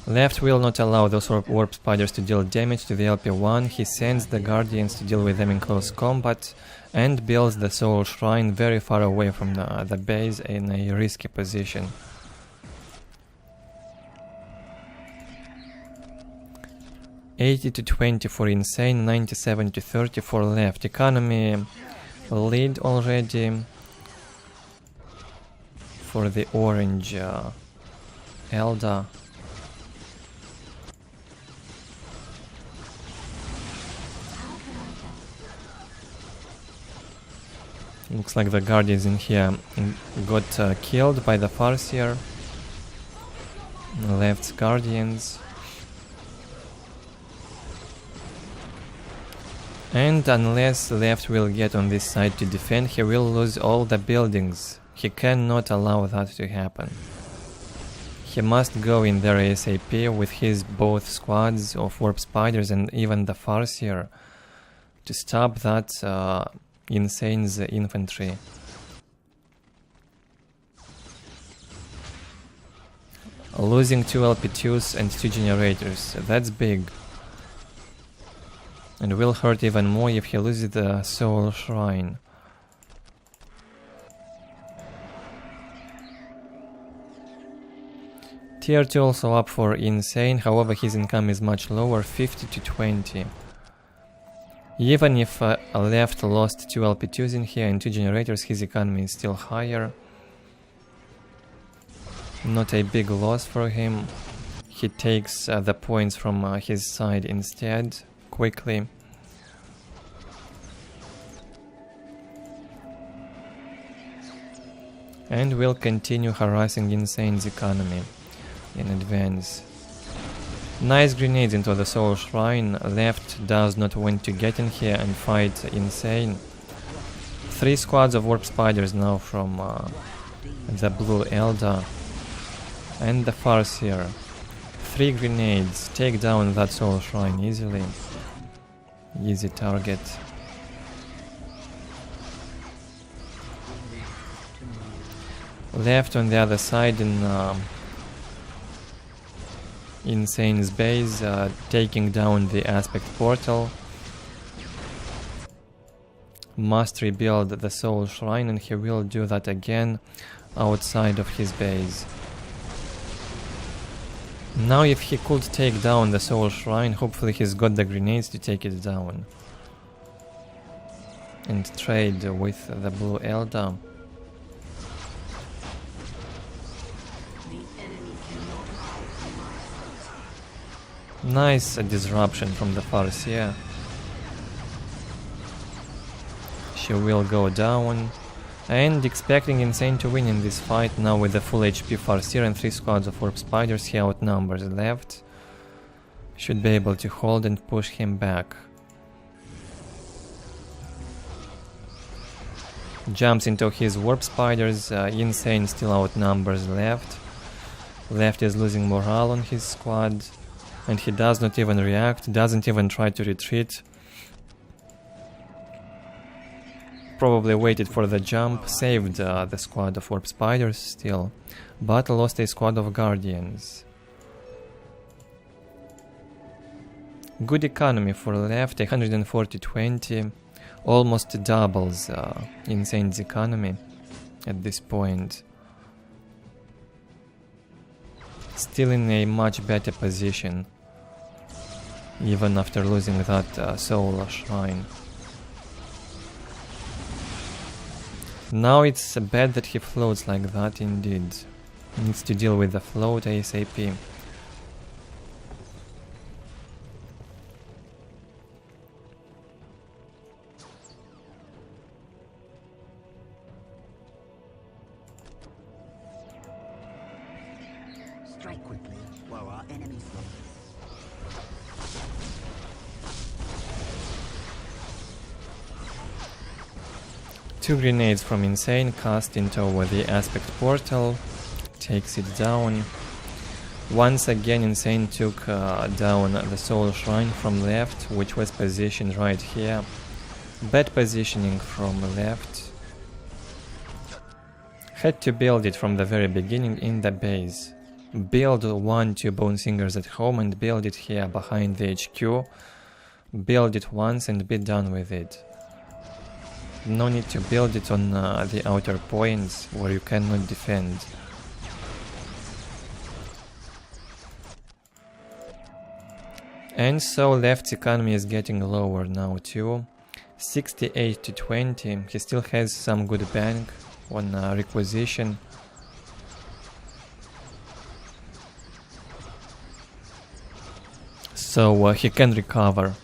Left will not allow those Warp Spiders to deal damage to the LP1. He sends the Guardians to deal with them in close combat and builds the Soul Shrine very far away from the base in a risky position. $80-20 for Insane, $97-30 for left. Economy lead already for the orange Eldar. Looks like the Guardians in here got killed by the Farseer. Left's Guardians. And unless left will get on this side to defend, he will lose all the buildings. He cannot allow that to happen. He must go in there ASAP with his both squads of Warp Spiders and even the Farseer to stop that Insane's infantry. Losing 2 LP2s and 2 generators, that's big. And will hurt even more if he loses the Soul Shrine. Tier 2 also up for Insane, however his income is much lower, 50-20. Even if left lost 2 LP2s in here and 2 generators, his economy is still higher. Not a big loss for him. He takes the points from his side instead, quickly. And will continue harassing Insane's economy in advance. Nice grenades into the Soul Shrine. Left does not want to get in here and fight Insane. 3 squads of Warp Spiders now from the blue Eldar. And the Farseer. 3 grenades. Take down that Soul Shrine easily. Easy target. Left on the other side in Insane's base, taking down the aspect portal. Must rebuild the Soul Shrine, and he will do that again outside of his base. Now if he could take down the Soul Shrine, hopefully he's got the grenades to take it down. And trade with the blue Eldar. Nice disruption from the Farseer. She will go down. And expecting Insane to win in this fight, now with the full HP Farseer and 3 squads of Warp Spiders, he outnumbers left. Should be able to hold and push him back. Jumps into his Warp Spiders, Insane still outnumbers left. Left is losing morale on his squad. And he does not even react, doesn't even try to retreat. probably waited for the jump, saved the squad of Warp Spiders still, but lost a squad of Guardians. Good economy for left, 140-20, almost doubles Insane's economy at this point. Still in a much better position, even after losing that Soul Shrine. Now it's bad that he floats like that indeed. Needs to deal with the float ASAP. Strike quickly while our enemies run. Two grenades from Insane cast into the Aspect Portal, takes it down. Once again Insane took down the Soul Shrine from left, which was positioned right here. Bad positioning from left. Had to build it from the very beginning in the base. Build 1-2 Bone Singers at home and build it here behind the HQ. Build it once and be done with it. No need to build it on the outer points where you cannot defend. And so left's economy is getting lower now too. 68-20, he still has some good bank on requisition. So he can recover.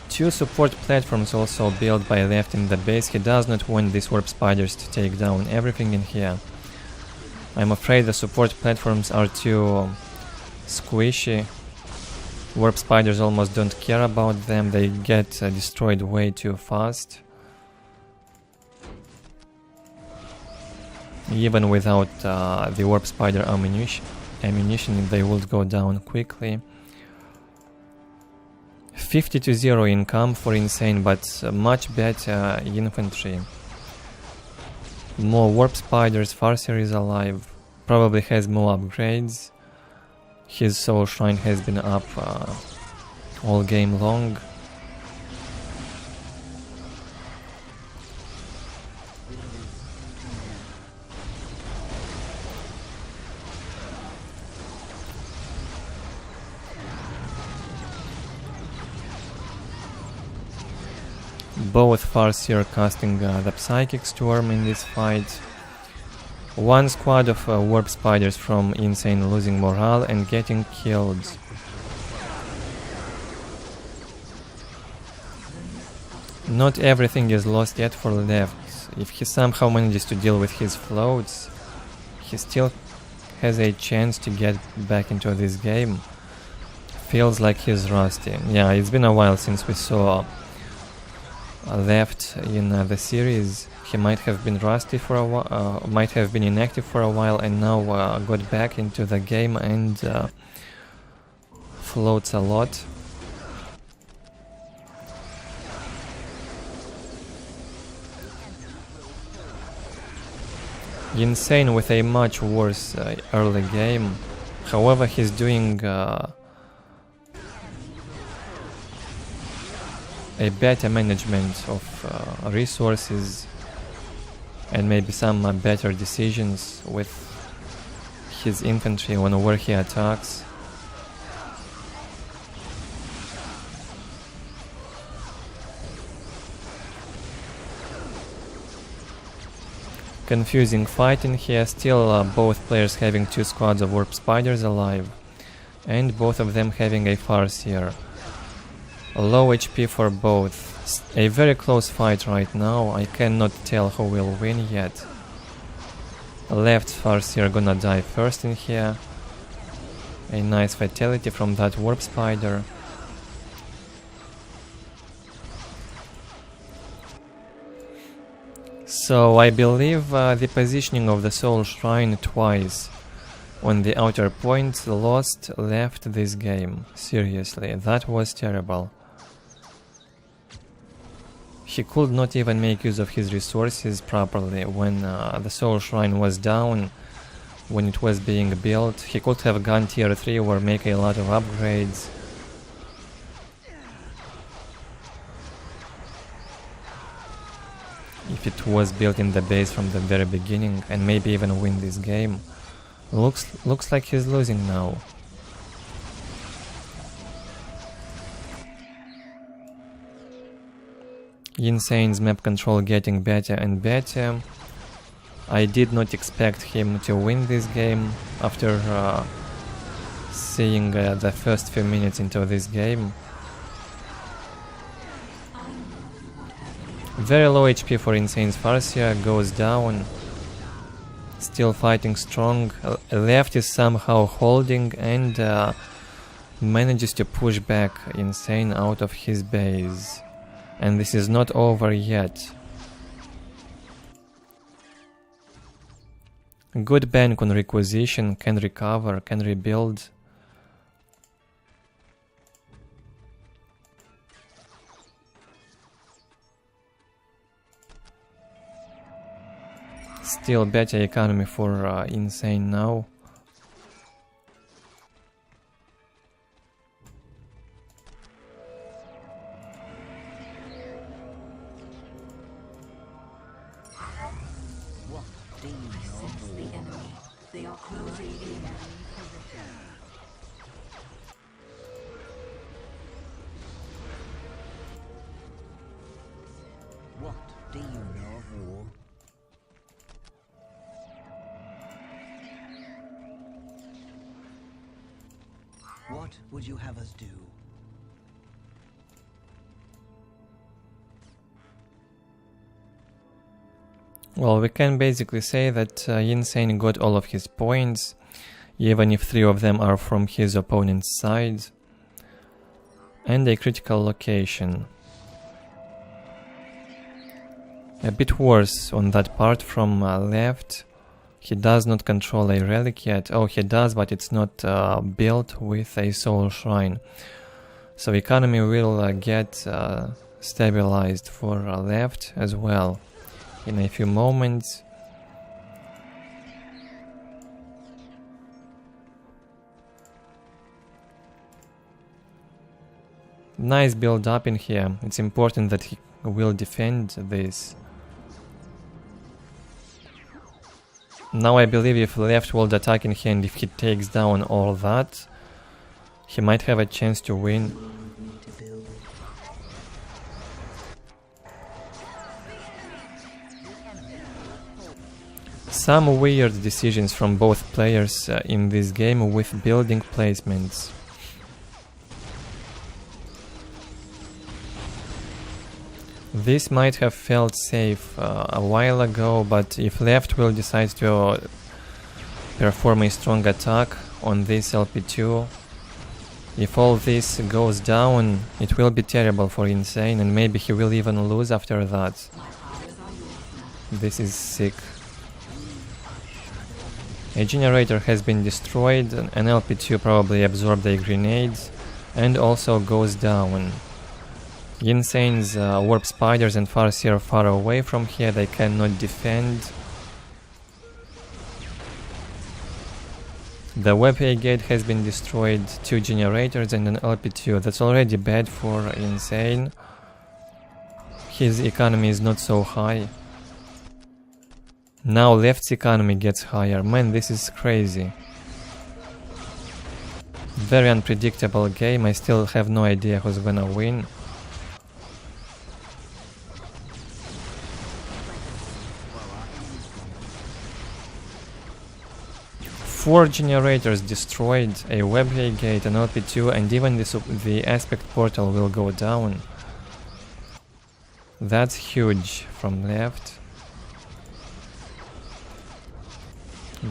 Two support platforms also built by left in the base. He does not want these Warp Spiders to take down everything in here. I'm afraid the support platforms are too squishy. Warp Spiders almost don't care about them, they get destroyed way too fast. Even without the Warp Spider ammunition, they would go down quickly. 50-0 income for Insane, but much better infantry. More Warp Spiders, Farseer is alive, probably has more upgrades. His Soul Shrine has been up all game long. Both Farseer casting the Psychic Storm in this fight. One squad of Warp Spiders from Insane losing morale and getting killed. Not everything is lost yet for left. If he somehow manages to deal with his floats, he still has a chance to get back into this game. Feels like he's rusty. Yeah, it's been a while since we saw left in the series. He might have been rusty for a while, might have been inactive for a while, and now got back into the game and floats a lot. Insane with a much worse early game. However, he's doing a better management of resources and maybe some better decisions with his infantry on where he attacks. Confusing fight in here, still both players having two squads of Warp Spiders alive and both of them having a Farseer. Low HP for both. A very close fight right now. I cannot tell who will win yet. Left Farseer gonna die first in here. A nice fatality from that Warp Spider. So I believe the positioning of the Soul Shrine twice on the outer point lost left this game. Seriously, that was terrible. He could not even make use of his resources properly when the soul shrine was down, when it was being built. He could have gone tier 3 or make a lot of upgrades. If it was built in the base from the very beginning, and maybe even win this game. Looks like he's losing now. Insane's map control getting better and better. I did not expect him to win this game after seeing the first few minutes into this game. Very low HP for Insane's Farseer, goes down. Still fighting strong. Left is somehow holding and manages to push back Insane out of his base. And this is not over yet. Good bank on requisition, can recover, can rebuild. Still better economy for Insane now. Sense the enemy. They are closing in. What do you know of war? What would you have us do? Well, we can basically say that Insane got all of his points, even if 3 of them are from his opponent's side. And a critical location. A bit worse on that part from left. He does not control a relic yet. Oh, he does, but it's not built with a soul shrine. So economy will get stabilized for left as well in a few moments. Nice build up in here. It's important that he will defend this. Now I believe if left will attack in here and if he takes down all that, he might have a chance to win. Some weird decisions from both players in this game with building placements. This might have felt safe a while ago, but if left will decide to perform a strong attack on this LP2, if all this goes down, it will be terrible for Insane, and maybe he will even lose after that. This is sick. A generator has been destroyed, an LP2 probably absorbed a grenade, and also goes down. Insane's warp spiders and Farseer are far away from here, they cannot defend. The web gate has been destroyed, 2 generators and an LP2. That's already bad for Insane. His economy is not so high. Now left's economy gets higher. Man, this is crazy. Very unpredictable game, I still have no idea who's gonna win. Four generators destroyed, a web gate, an LP2, and even the aspect portal will go down. That's huge from left.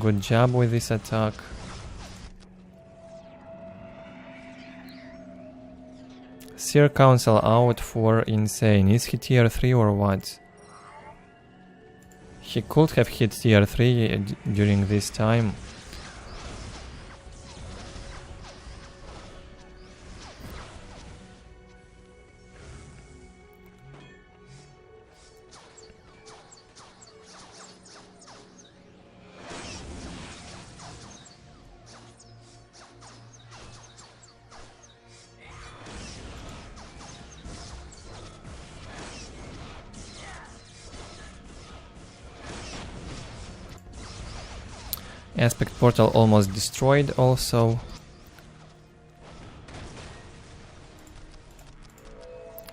Good job with this attack. Seer Council out for Insane. Is he tier 3 or what? He could have hit tier 3 during this time. Aspect portal almost destroyed also.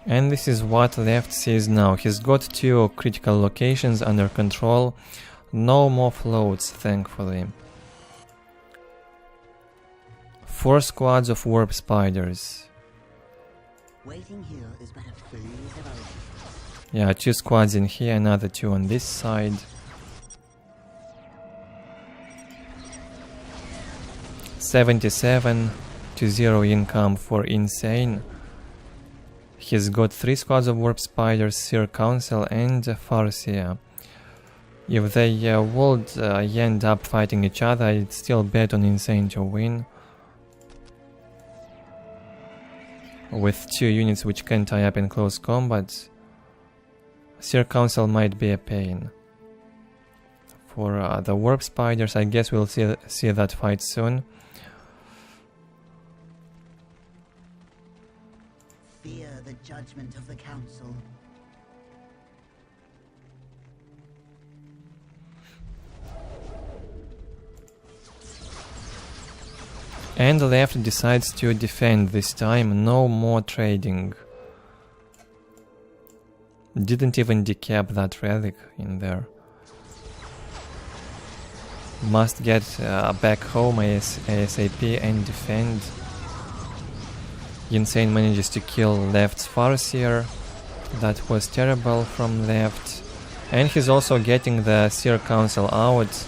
And this is what left sees now. He's got 2 critical locations under control. No more floats, thankfully. 4 squads of warp spiders. Waiting here is but a freeze of old. Yeah, 2 squads in here, another 2 on this side. 77 to 0 income for Insane. He's got 3 squads of warp spiders, Seer Council and Farseer. If they would end up fighting each other, I'd still bet on Insane to win. With 2 units which can tie up in close combat, Seer Council might be a pain. For the warp spiders, I guess we'll see that fight soon. Fear the judgment of the council. And left decides to defend this time, no more trading. Didn't even decap that relic in there. Must get back home ASAP and defend. Insane manages to kill left's Farseer. That was terrible from left. And he's also getting the Seer Council out.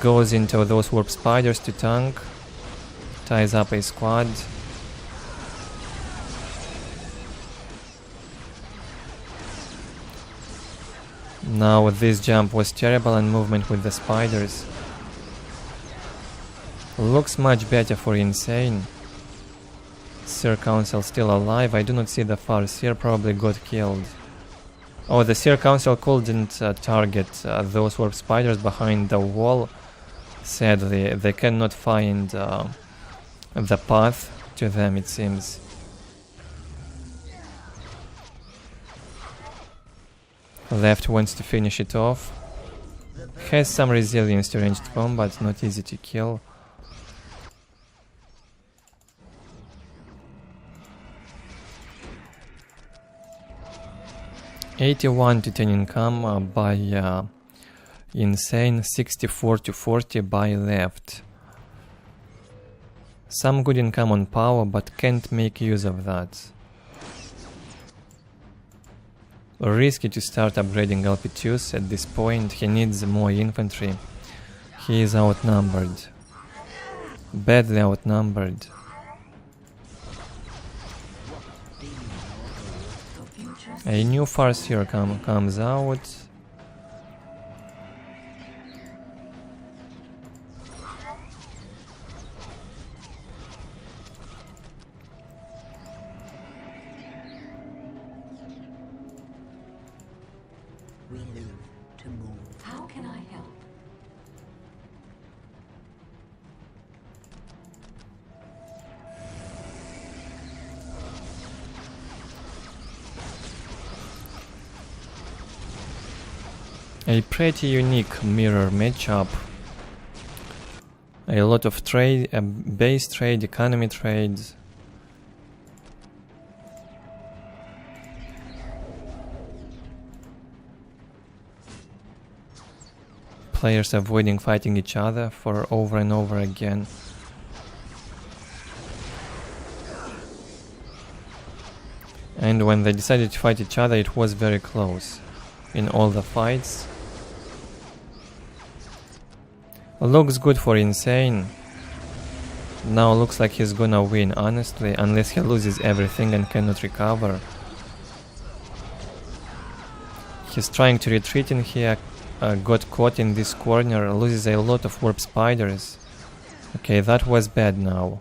Goes into those warp spiders to tank. Ties up a squad. Now this jump was terrible and movement with the spiders. Looks much better for Insane. Seer Council still alive. I do not see the Farseer, probably got killed. Oh, the Seer Council couldn't target those warp spiders behind the wall. Sadly, they cannot find the path to them, it seems. Left wants to finish it off. Has some resilience to ranged combat, not easy to kill. $81 to 10 income by Insane, 64 to 40 by left. Some good income on power, but can't make use of that. Risky to start upgrading LP2s at this point. He needs more infantry. He is outnumbered. Badly outnumbered. A new Farseer comes out. We live to move. How can I help? A pretty unique mirror matchup. A lot of trade, base trade, economy trades. Players avoiding fighting each other for over and over again. And when they decided to fight each other, it was very close in all the fights. Looks good for Insane. Now looks like he's gonna win, honestly, unless he loses everything and cannot recover. He's trying to retreat in here, got caught in this corner, loses a lot of warp spiders. Okay, that was bad now.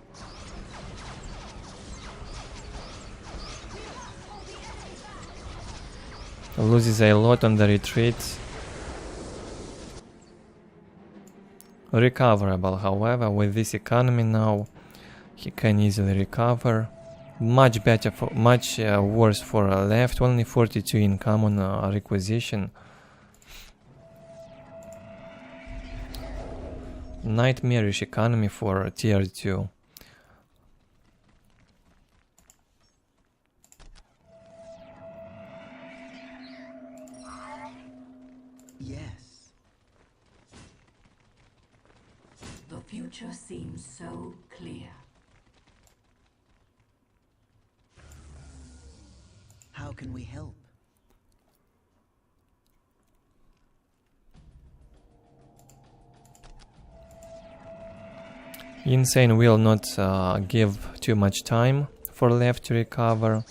Loses a lot on the retreat. Recoverable, however, with this economy now, he can easily recover. Much better, much worse for left. Only 42 income on requisition. nightmarish economy for tier 2. Yes. The future seems so clear. How can we help? Insane will not give too much time for left to recover.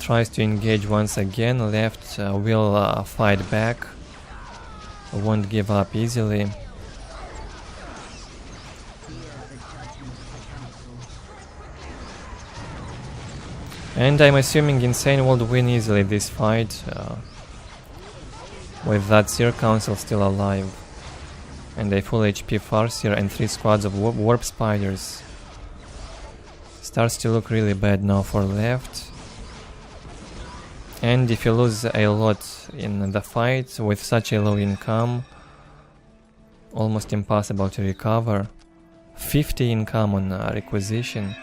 Tries to engage once again. Left will fight back. Won't give up easily. And I'm assuming Insane would win easily this fight, with that Seer Council still alive. And a full HP Farseer and 3 squads of Warp Spiders. Starts to look really bad now for left. And if you lose a lot in the fight with such a low income, almost impossible to recover. 50 income on requisition.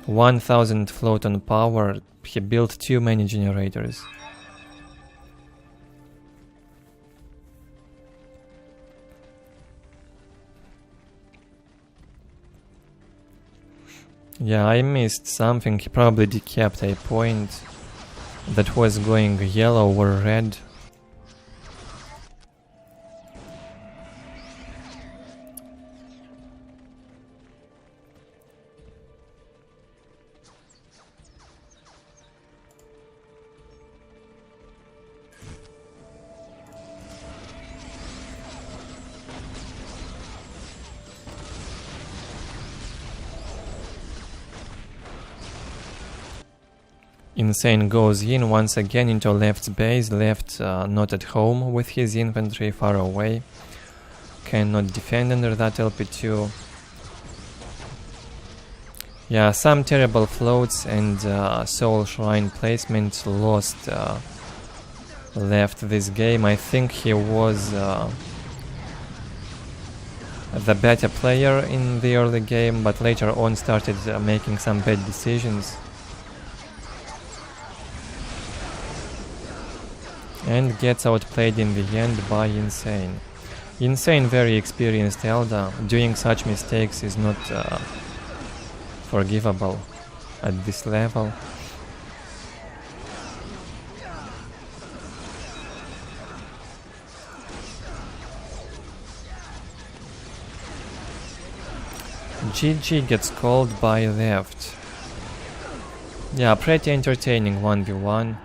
1000 float on power. He built too many generators. Yeah, I missed something. He probably decapped a point that was going yellow or red. Insane goes in once again into left's base. Left not at home with his infantry, far away. Cannot defend under that LP2. Yeah, some terrible floats and Soul Shrine placement lost left this game. I think he was the better player in the early game, but later on started making some bad decisions. And gets outplayed in the end by Insane. Insane, very experienced Eldar. Doing such mistakes is not forgivable at this level. GG gets called by left. Yeah, pretty entertaining 1v1.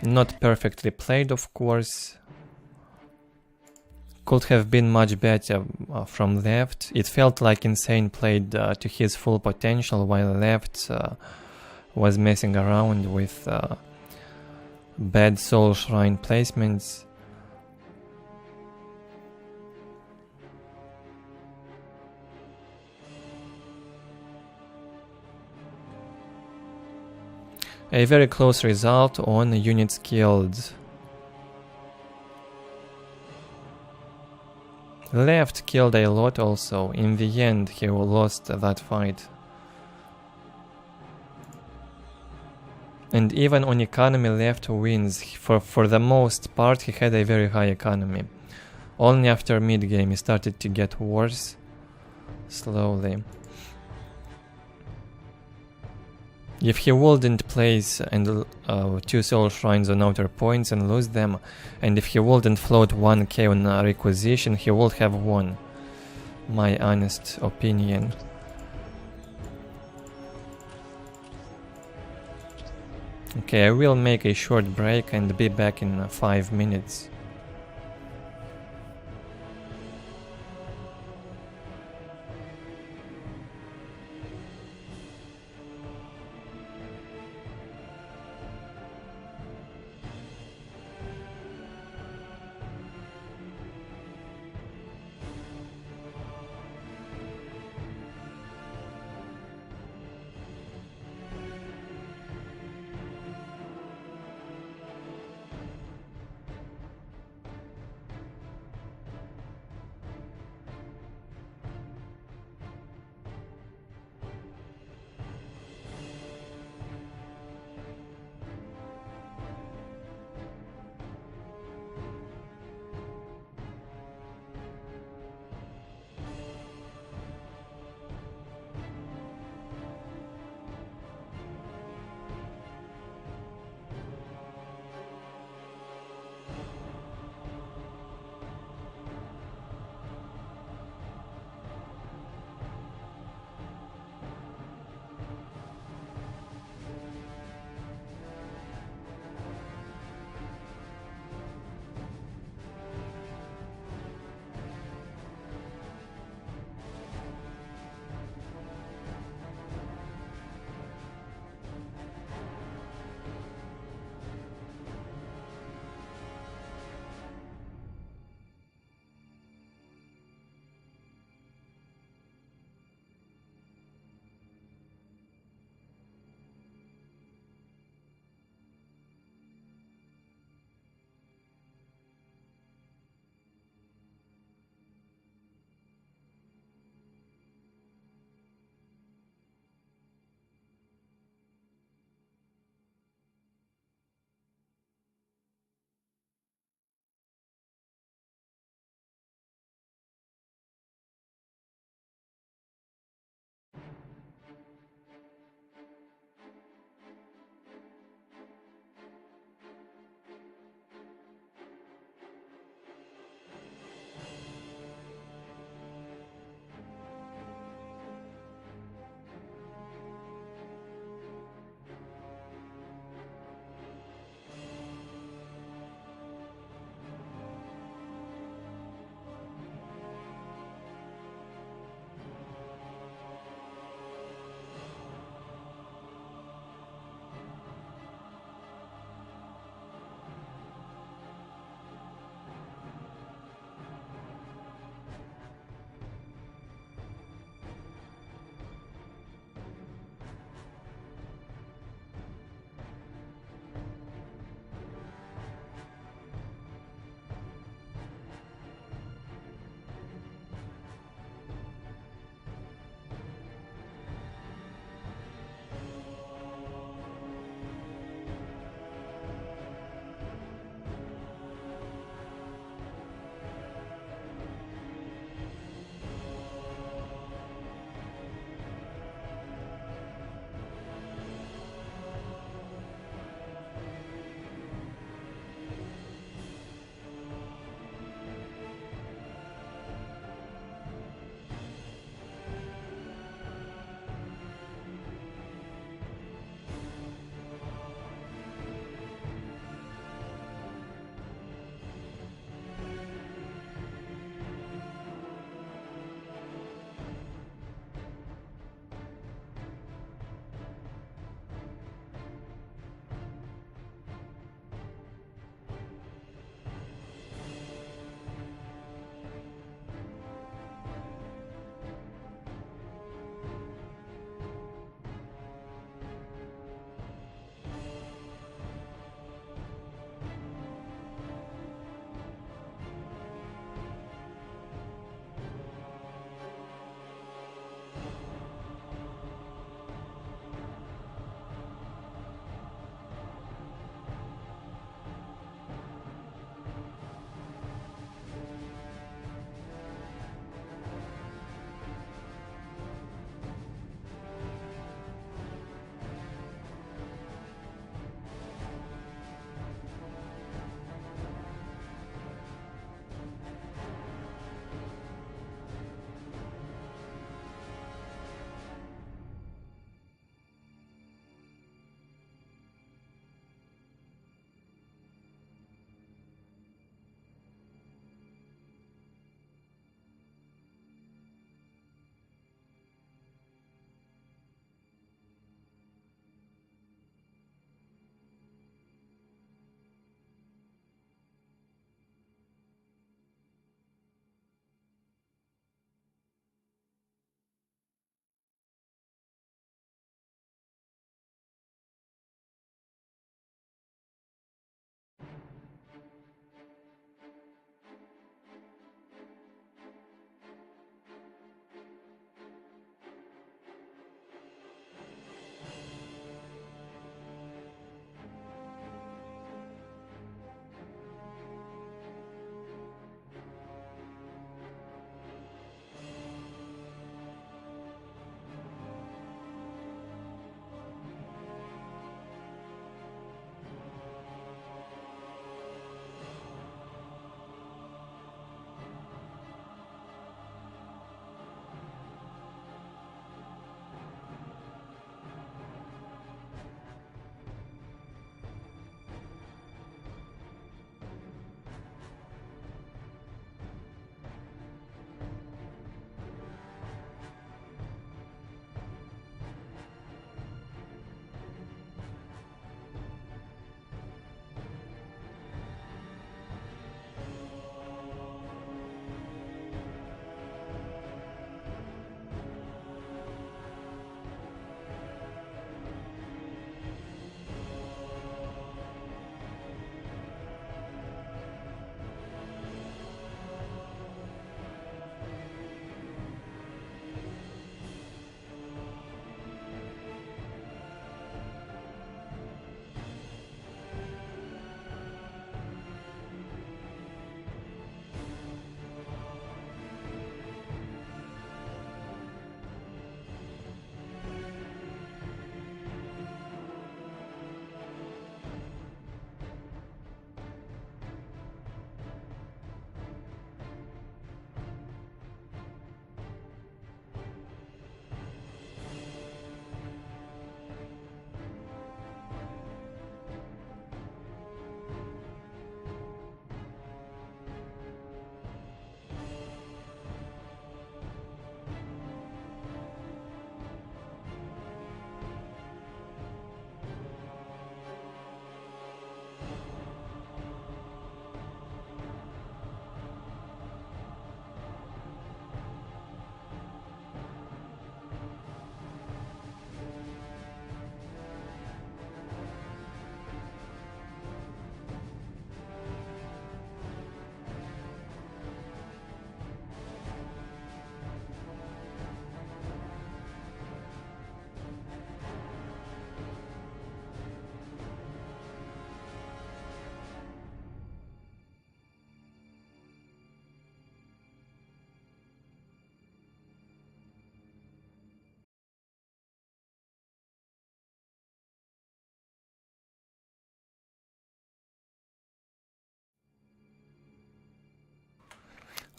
Not perfectly played, of course. Could have been much better from left. It felt like Insane played to his full potential, while left was messing around with bad Soul Shrine placements. A very close result on units killed. Left killed a lot also. In the end, he lost that fight. And even on economy, left wins. For the most part, he had a very high economy. Only after mid-game, he started to get worse. Slowly. If he wouldn't place and 2 Soul Shrines on outer points and lose them, and if he wouldn't float 1k on requisition, he would have won. My honest opinion. Okay, I will make a short break and be back in 5 minutes.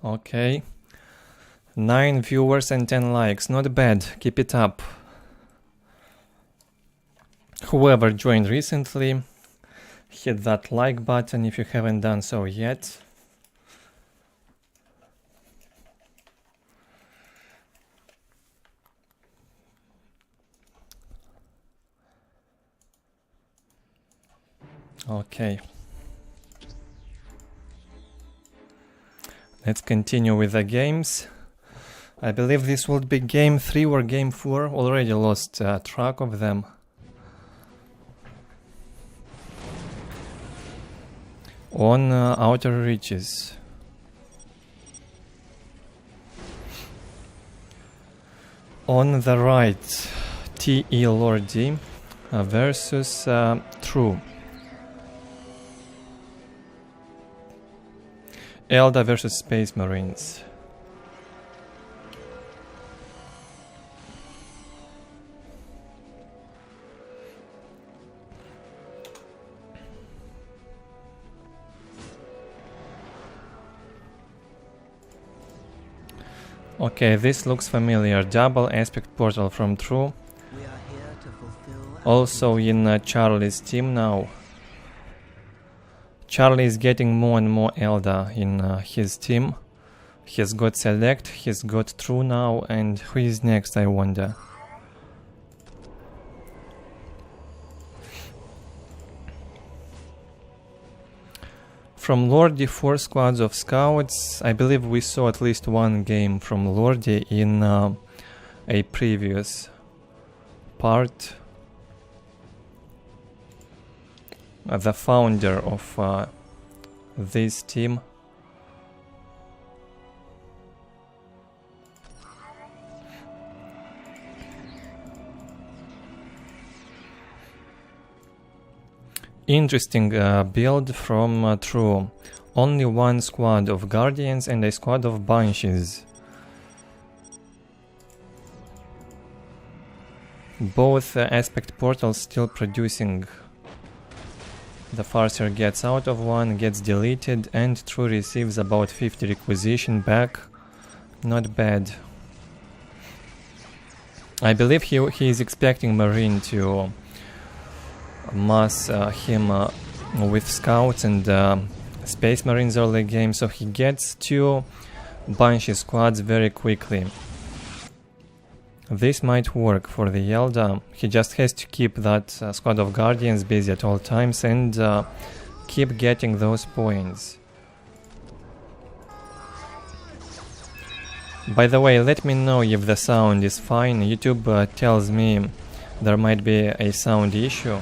Okay. 9 viewers and 10 likes. Not bad. Keep it up. Whoever joined recently, hit that like button if you haven't done so yet. Okay. Let's continue with the games. I believe this would be game 3 or game 4. Already lost track of them. On outer reaches. On the right, TE Lordy versus True. Eldar versus Space Marines. Okay, this looks familiar. Double aspect portal from True. We are here to fulfill Also in Charlie's team now. Charlie is getting more and more Eldar in his team. He's got Select, he's got True now, and who is next, I wonder? From Lordy, 4 squads of scouts. I believe we saw at least one game from Lordy in a previous part. The founder of this team. Interesting build from True. Only 1 squad of Guardians and a squad of Banshees. Both aspect portals still producing. The Farseer gets out of one, gets deleted, and True receives about 50 requisition back. Not bad. I believe he is expecting Marine to mass him with scouts and Space Marines early game, so he gets 2 Banshee squads very quickly. This might work for the Eldar. He just has to keep that squad of Guardians busy at all times and keep getting those points. By the way, let me know if the sound is fine. YouTube tells me there might be a sound issue.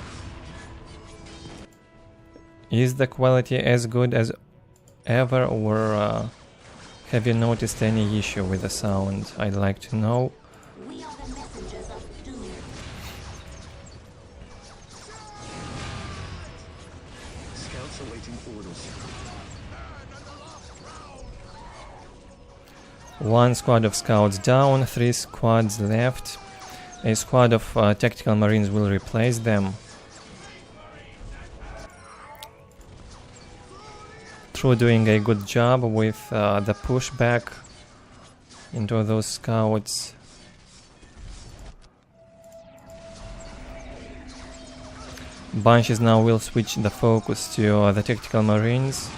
Is the quality as good as ever, or have you noticed any issue with the sound? I'd like to know. We are the messengers of doom. Scouts awaiting orders. 1 squad of scouts down, 3 squads left. A squad of tactical marines will replace them. True doing a good job with the pushback into those scouts. Banshees now will switch the focus to the tactical marines,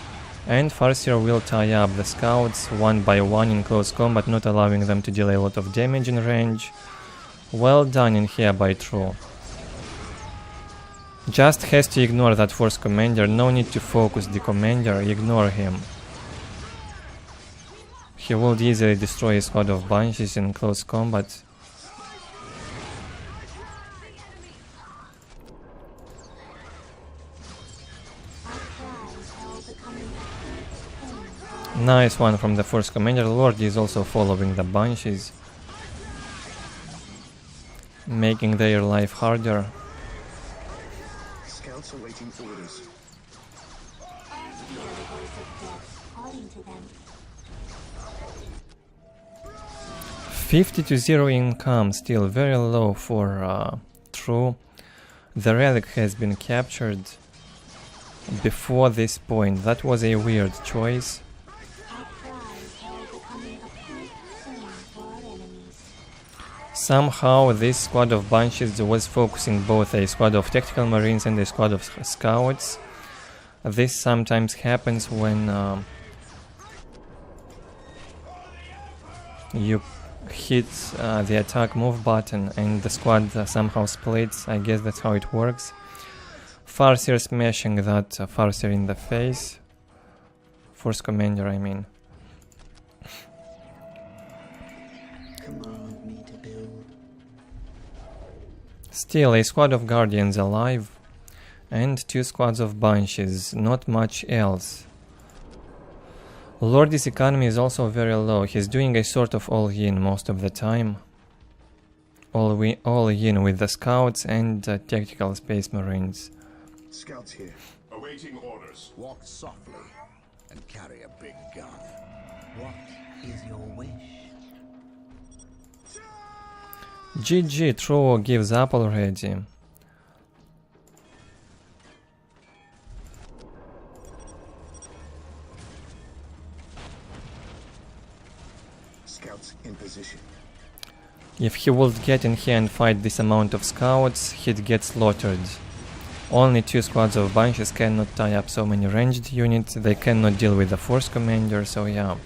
and Farseer will tie up the scouts one by one in close combat, not allowing them to deal a lot of damage in range. Well done in here by True. Just has to ignore that force commander, no need to focus the commander, ignore him. He will easily destroy a squad of Banshees in close combat. Nice one from the force commander. Lordy is also following the Banshees, making their life harder. Scouts awaiting orders. Hear the voice of death calling to them. 50-0 income, still very low for True. The relic has been captured before this point. That was a weird choice. Our prize held Somehow this squad of Banshees was focusing both a squad of tactical marines and a squad of scouts. This sometimes happens when you hit the attack move button and the squad somehow splits. I guess that's how it works. Farseer smashing that Farseer in the face. Force Commander, I mean. Command me to build. Still, a squad of Guardians alive. And 2 squads of Banshees, not much else. Lordy's economy is also very low. He's doing a sort of all-in most of the time. All-in with the scouts and tactical space marines. Scouts here. Awaiting orders. Walk softly and carry a big gun. What is your wish? GG, True gives up already. Scouts in position. If he would get in here and fight this amount of scouts, he'd get slaughtered. Only 2 squads of Banshees cannot tie up so many ranged units, they cannot deal with the Force Commander, so yeah.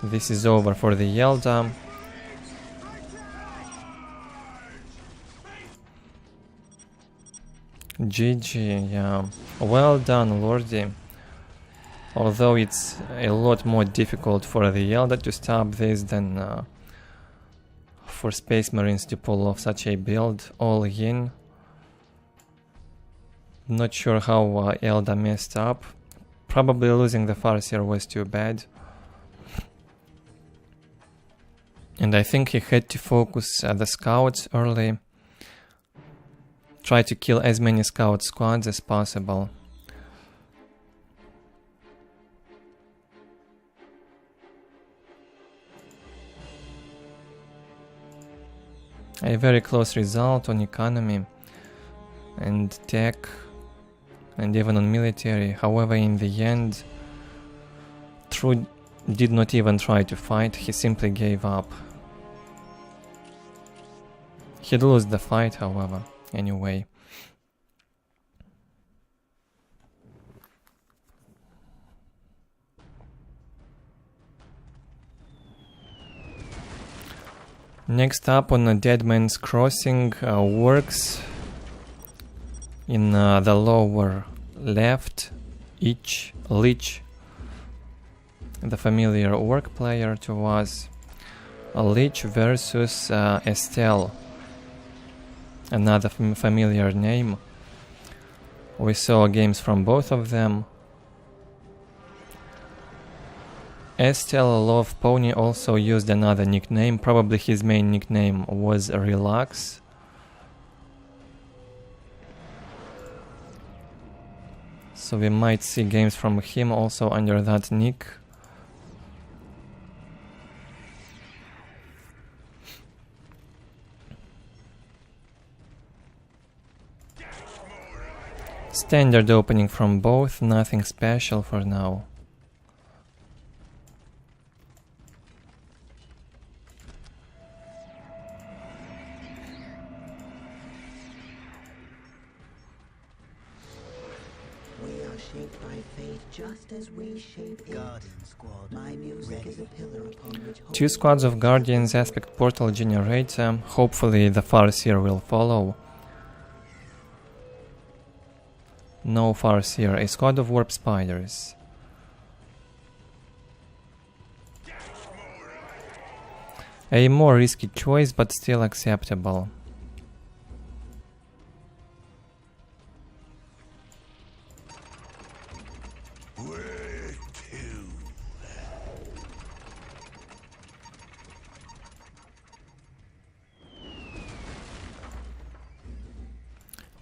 This is over for the Eldar. GG, yeah. Well done, Lordy. Although it's a lot more difficult for the Eldar to stop this than for Space Marines to pull off such a build all in. Not sure how Eldar messed up. Probably losing the Farseer was too bad. And I think he had to focus the scouts early. Try to kill as many scout squads as possible. A very close result on economy and tech and even on military. However, in the end, True did not even try to fight, he simply gave up. He'd lose the fight, however, anyway. Next up on Deadman's Crossing, Orks in the lower left, Lich, the familiar Ork player to us. Lich versus Estel, another familiar name. We saw games from both of them. EstelLovepony also used another nickname, probably his main nickname was Relax. So we might see games from him also under that nick. Standard opening from both, nothing special for now. Shaped by fate, just as we shape it. Guardian squad. My music is a pillar upon which 2 squads of Guardians aspect portal generator. Hopefully the Farseer will follow. No Farseer, a squad of warp spiders. A more risky choice, but still acceptable.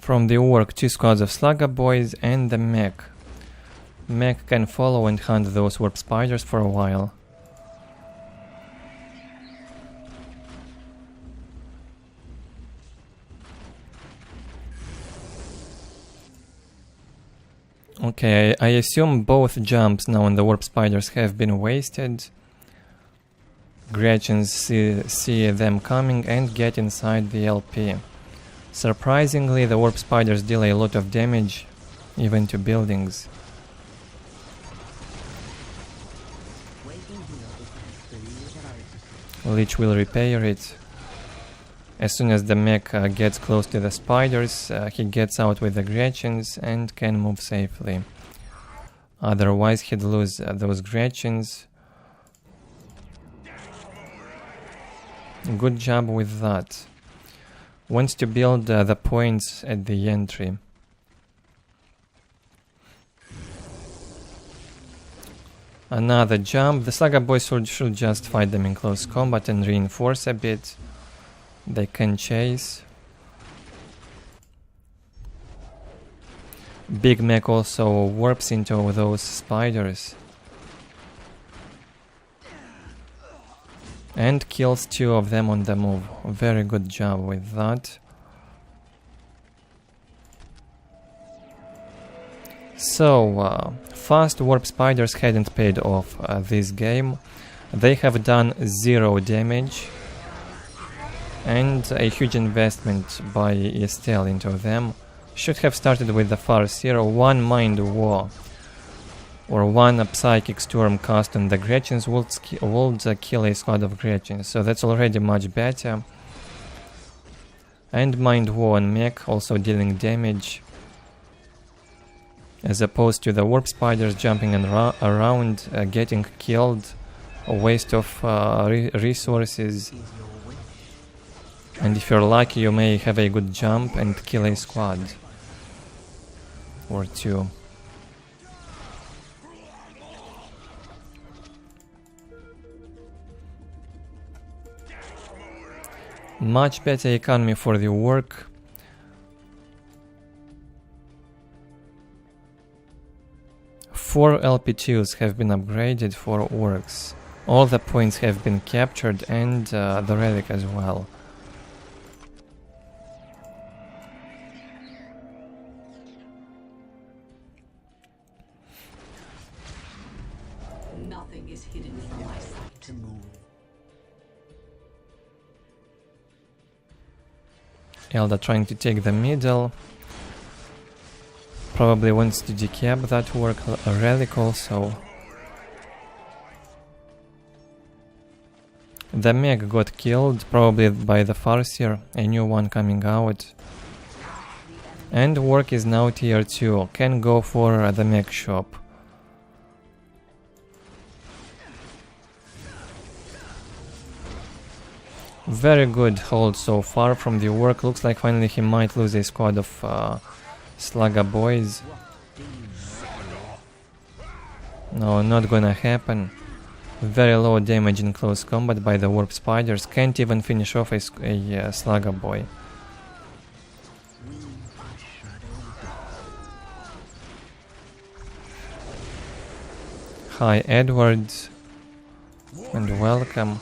From the Ork, 2 squads of Slugger Boys and the Mech. Mech can follow and hunt those warp spiders for a while. Okay, I assume both jumps now on the warp spiders have been wasted. Gretchens see them coming and get inside the LP. Surprisingly, the warp spiders deal a lot of damage, even to buildings. Lich will repair it. As soon as the mech gets close to the spiders, he gets out with the Gretchens and can move safely. Otherwise, he'd lose those Gretchens. Good job with that. Wants to build the points at the entry. Another jump. The Saga boys should just fight them in close combat and reinforce a bit. They can chase. Big mech also warps into those spiders. And kills 2 of them on the move. Very good job with that. So, fast warp spiders hadn't paid off this game. They have done 0 damage. And a huge investment by Estel into them. Should have started with the Farseer. 1 Mind War or 1 Psychic Storm cast on the Gretchens would kill a squad of Gretchens, so that's already much better. And Mind War on mech, also dealing damage, as opposed to the warp spiders jumping around, getting killed, a waste of resources. And if you're lucky, you may have a good jump and kill a squad or 2. Much better economy for the work. Four LP2s have been upgraded for Orks. All the points have been captured and the relic as well. Nothing is hidden from my sight. To move. Eldar trying to take the middle. Probably wants to decap that work relic also. The mech got killed, probably by the Farseer, a new one coming out. And work is now tier 2, can go for the mech shop. Very good hold so far from the work. Looks like finally he might lose a squad of Slugger boys. No, not gonna happen. Very low damage in close combat by the warp spiders. Can't even finish off a Slugger boy. Hi Edward, and welcome.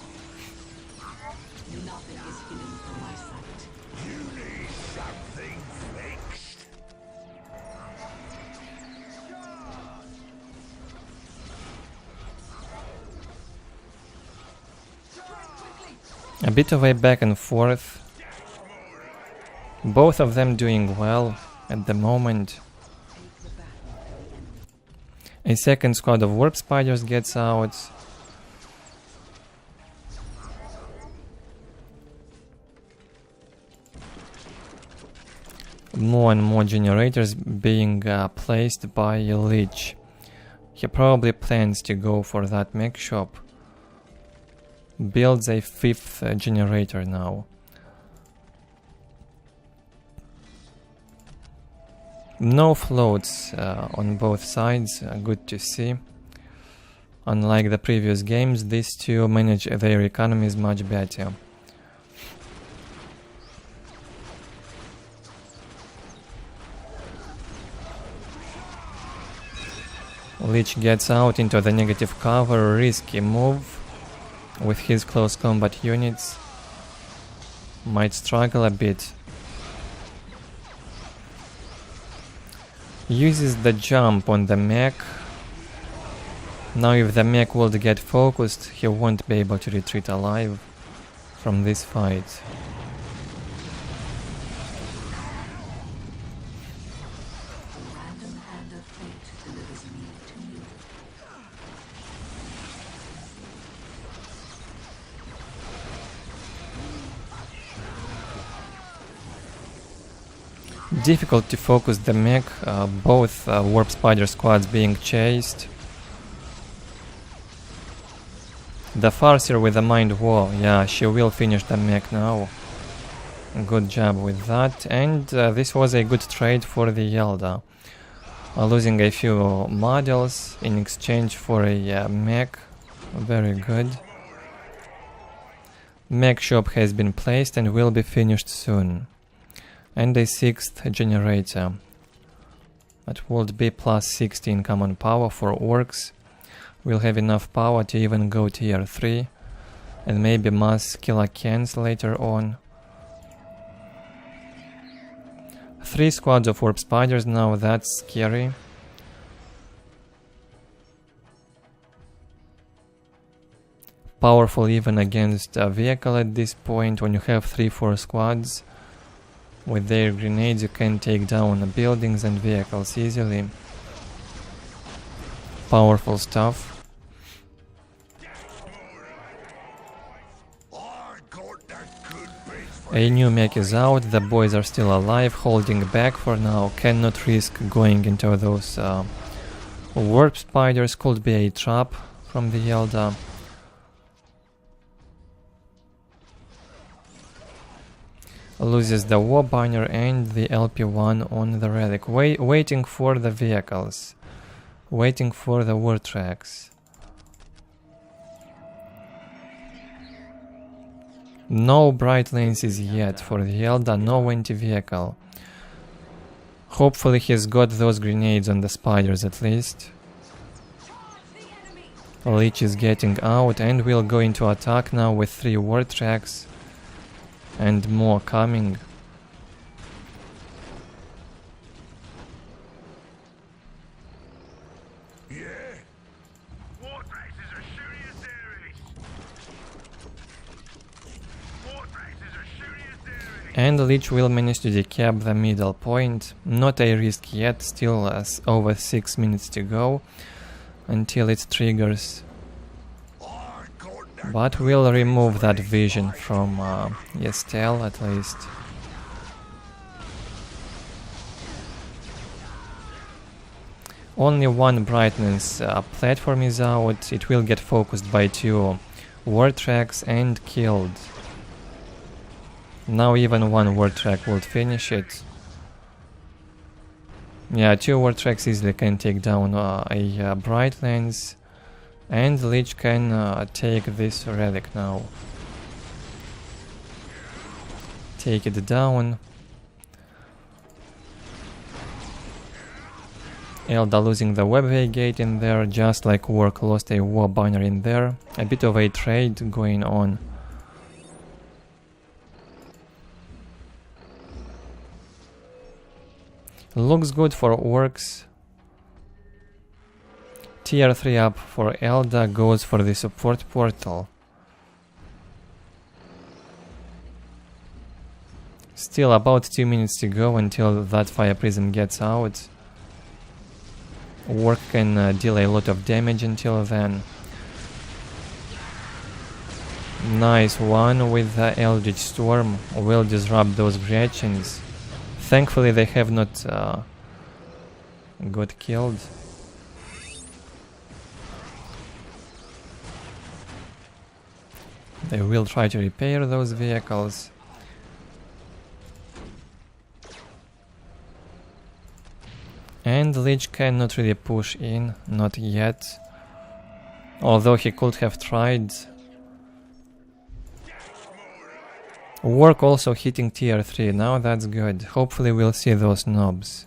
A bit of a back and forth. Both of them doing well at the moment. A second squad of warp spiders gets out. More and more generators being placed by Lich. He probably plans to go for that mech shop. Builds a 5th generator now. No floats on both sides, good to see. Unlike the previous games, these two manage their economies much better. Lich gets out into the negative cover, risky move. With his close combat units, might struggle a bit. Uses the jump on the mech. Now if the mech would get focused, he won't be able to retreat alive from this fight. Difficult to focus the mech, both warp spider squads being chased. The Farseer with the Mind War, yeah, she will finish the mech now. Good job with that, and this was a good trade for the Eldar. Losing a few models in exchange for a mech, very good. Mech shop has been placed and will be finished soon. And a 6th generator. That would be plus 16 common power for Orks. We'll have enough power to even go tier 3 and maybe mass killer cans later on. 3 squads of warp spiders now, that's scary. Powerful even against a vehicle at this point. When you have 3-4 squads with their grenades, you can take down buildings and vehicles easily. Powerful stuff. A new mech is out, the boys are still alive, holding back for now, cannot risk going into those warp spiders, could be a trap from the Eldar. Loses the war banner and the LP1 on the relic, waiting for the vehicles, waiting for the war tracks. No bright lenses yet for the Eldar, no anti-vehicle. Hopefully he's got those grenades on the spiders at least. Lich is getting out and will go into attack now with 3 war tracks. And more coming. Yeah. War tracers are shooting at theories. War tracers are shooting at theories. And Lich will manage to decap the middle point. Not a risk yet, still over 6 minutes to go until it triggers. But we'll remove that vision from Estel at least. Only 1 brightness platform is out, it will get focused by 2 war tracks and killed. Now even 1 war track will finish it. Yeah, 2 war tracks easily can take down a bright lens. And Lich can take this relic now. Take it down. Eldar losing the webway gate in there, just like Ork lost a war banner in there. A bit of a trade going on. Looks good for Orks. Tier 3 up for Eldar goes for the support portal. Still about 2 minutes to go until that fire prism gets out. Ork can deal a lot of damage until then. Nice one with the Eldritch Storm, will disrupt those Gretchens. Thankfully they have not got killed. They will try to repair those vehicles. And Lich cannot really push in, not yet. Although he could have tried. Ork also hitting tier 3, now that's good. Hopefully we'll see those knobs.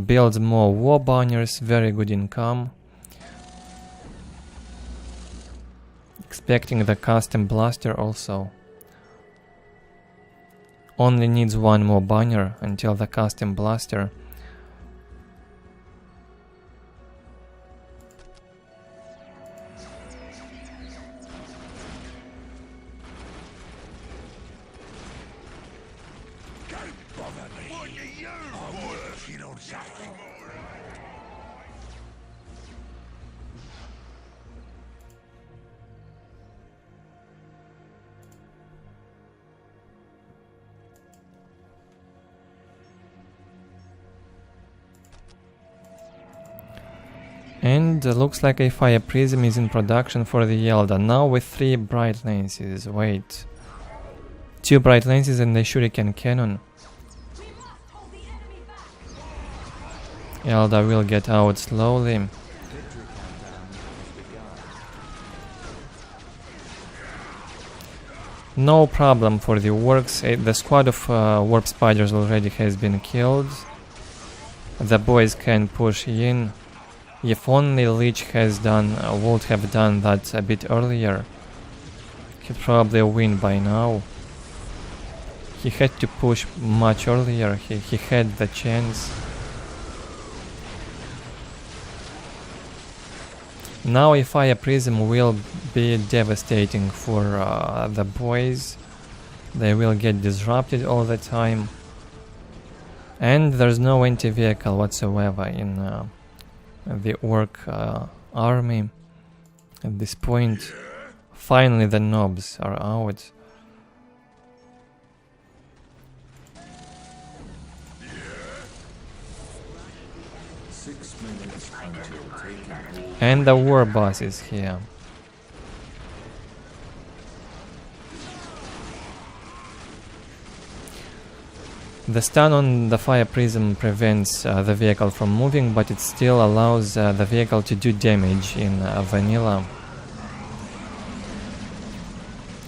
Builds more war banners, very good income. Expecting the custom blaster also. Only needs 1 more banner until the custom blaster. And looks like a fire prism is in production for the Eldar. Now with 3 bright lances. Wait. 2 bright lances and a shuriken cannon. Eldar will get out slowly. No problem for the Orks. The squad of warp spiders already has been killed. The boys can push in. If only Lich would have done that a bit earlier, he'd probably win by now. He had to push much earlier. He had the chance. Now a fire prism will be devastating for the boys. They will get disrupted all the time. And there's no anti-vehicle whatsoever in the Ork army at this point. Finally the knobs are out. And the war boss is here. The stun on the fire prism prevents the vehicle from moving, but it still allows the vehicle to do damage in vanilla.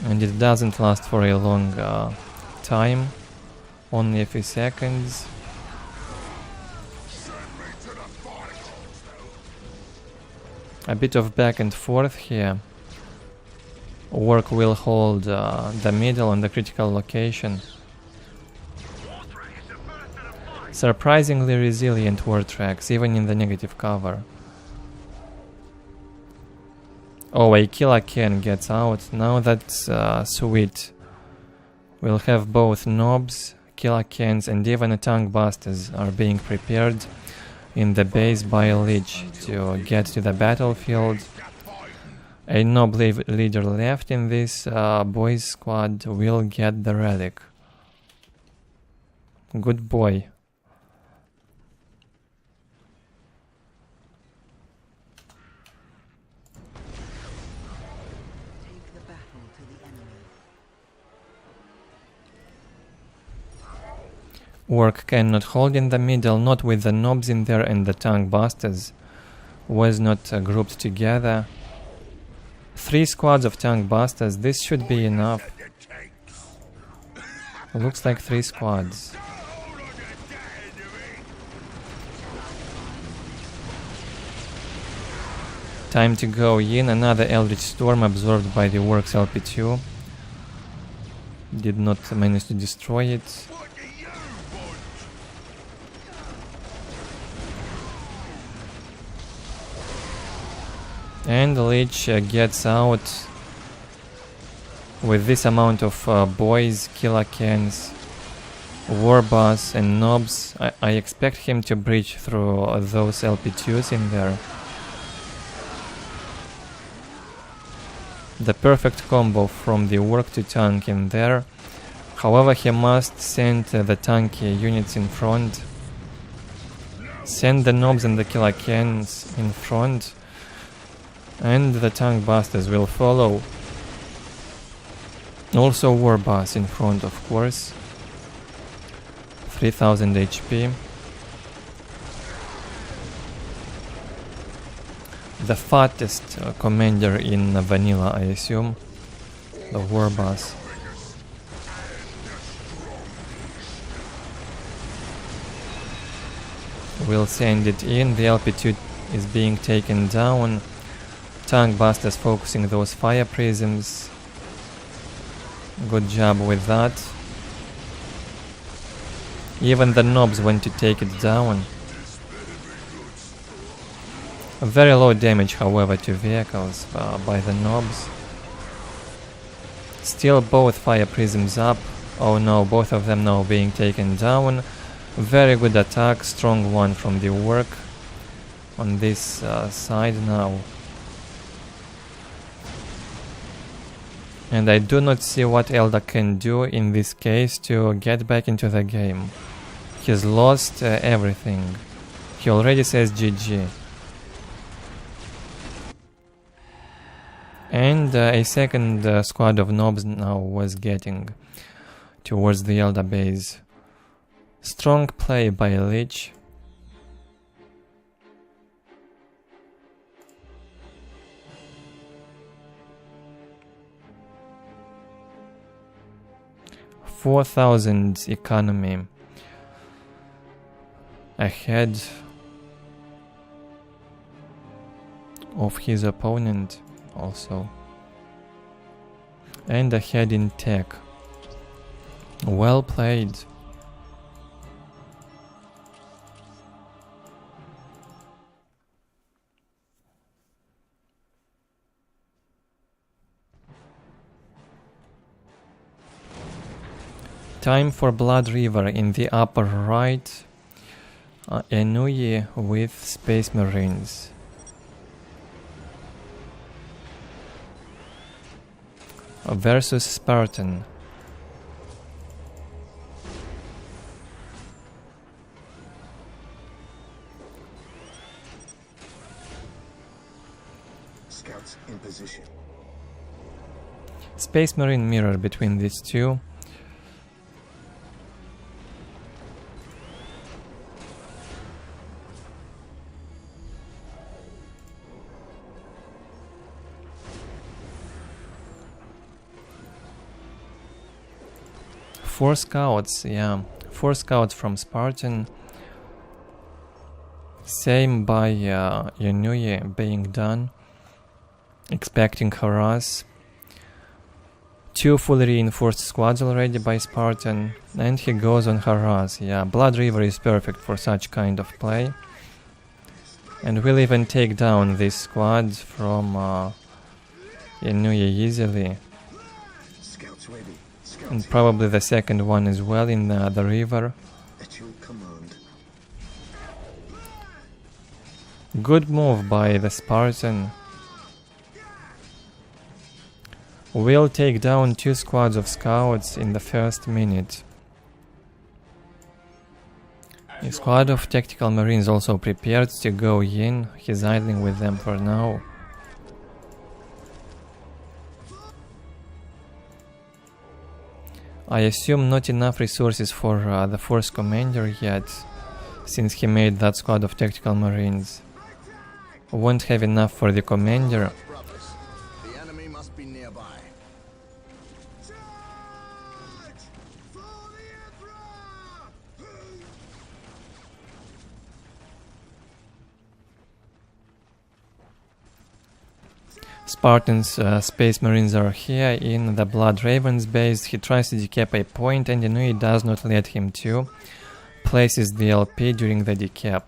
And it doesn't last for a long time, only a few seconds. A bit of back and forth here. Ork will hold the middle on the critical location. Surprisingly resilient war tracks, even in the negative cover. Oh, a killer can gets out. Now that's sweet. We'll have both knobs, killer cans, and even a tank busters are being prepared in the base by Lich to get to the battlefield. A knob leader left in this boys squad will get the relic. Good boy. Take the battle to the enemy. Ork cannot hold in the middle, not with the knobs in there, and the tank busters was not grouped together. 3 squads of tank busters, this should be enough. Looks like 3 squads. Time to go in. Another Eldritch Storm absorbed by the Orks LP2. Did not manage to destroy it. And Lich gets out with this amount of boys, killer cans, war boss and knobs. I expect him to breach through those LP2s in there. The perfect combo from the Ork to tank in there. However, he must send the tanky units in front. Send the knobs and the killer cans in front. And the tank busters will follow. Also war boss in front, of course. 3000 HP. The fattest commander in vanilla, I assume. The war boss. We'll send it in. The LP2 is being taken down. Tank busters focusing those fire prisms. Good job with that. Even the knobs went to take it down. Very low damage, however, to vehicles by the knobs. Still both fire prisms up. Oh no, both of them now being taken down. Very good attack, strong one from the Ork on this side now. And I do not see what Eldar can do in this case to get back into the game. He's lost everything. He already says GG. And a second squad of nobs now was getting towards the Eldar base. Strong play by Lich. $4,000 economy ahead of his opponent also, and ahead in tech. Well played. Time for Blood River in the upper right. oNEgUY with Space Marines. Versus SpartaN. Scouts in position. Space Marine mirror between these two. Four scouts, yeah. 4 scouts from SpartaN. Same by oNEgUY being done. Expecting harass. 2 fully reinforced squads already by SpartaN. And he goes on harass. Yeah, Blood River is perfect for such kind of play. And will even take down this squad from oNEgUY easily. Scouts ready. Scouts And probably the second one as well in the river. at your command. Good move by the SpartaN. Will take down 2 squads of scouts in the first minute. A squad of tactical marines also prepared to go in. He's idling with them for now. I assume not enough resources for the force commander yet, since he made that squad of tactical marines. Won't have enough for the commander. Brothers, the enemy must be nearby. SpartaN's Space Marines are here in the Blood Raven's base. He tries to decap a point and oNEgUY does not let him to. Places the LP during the decap.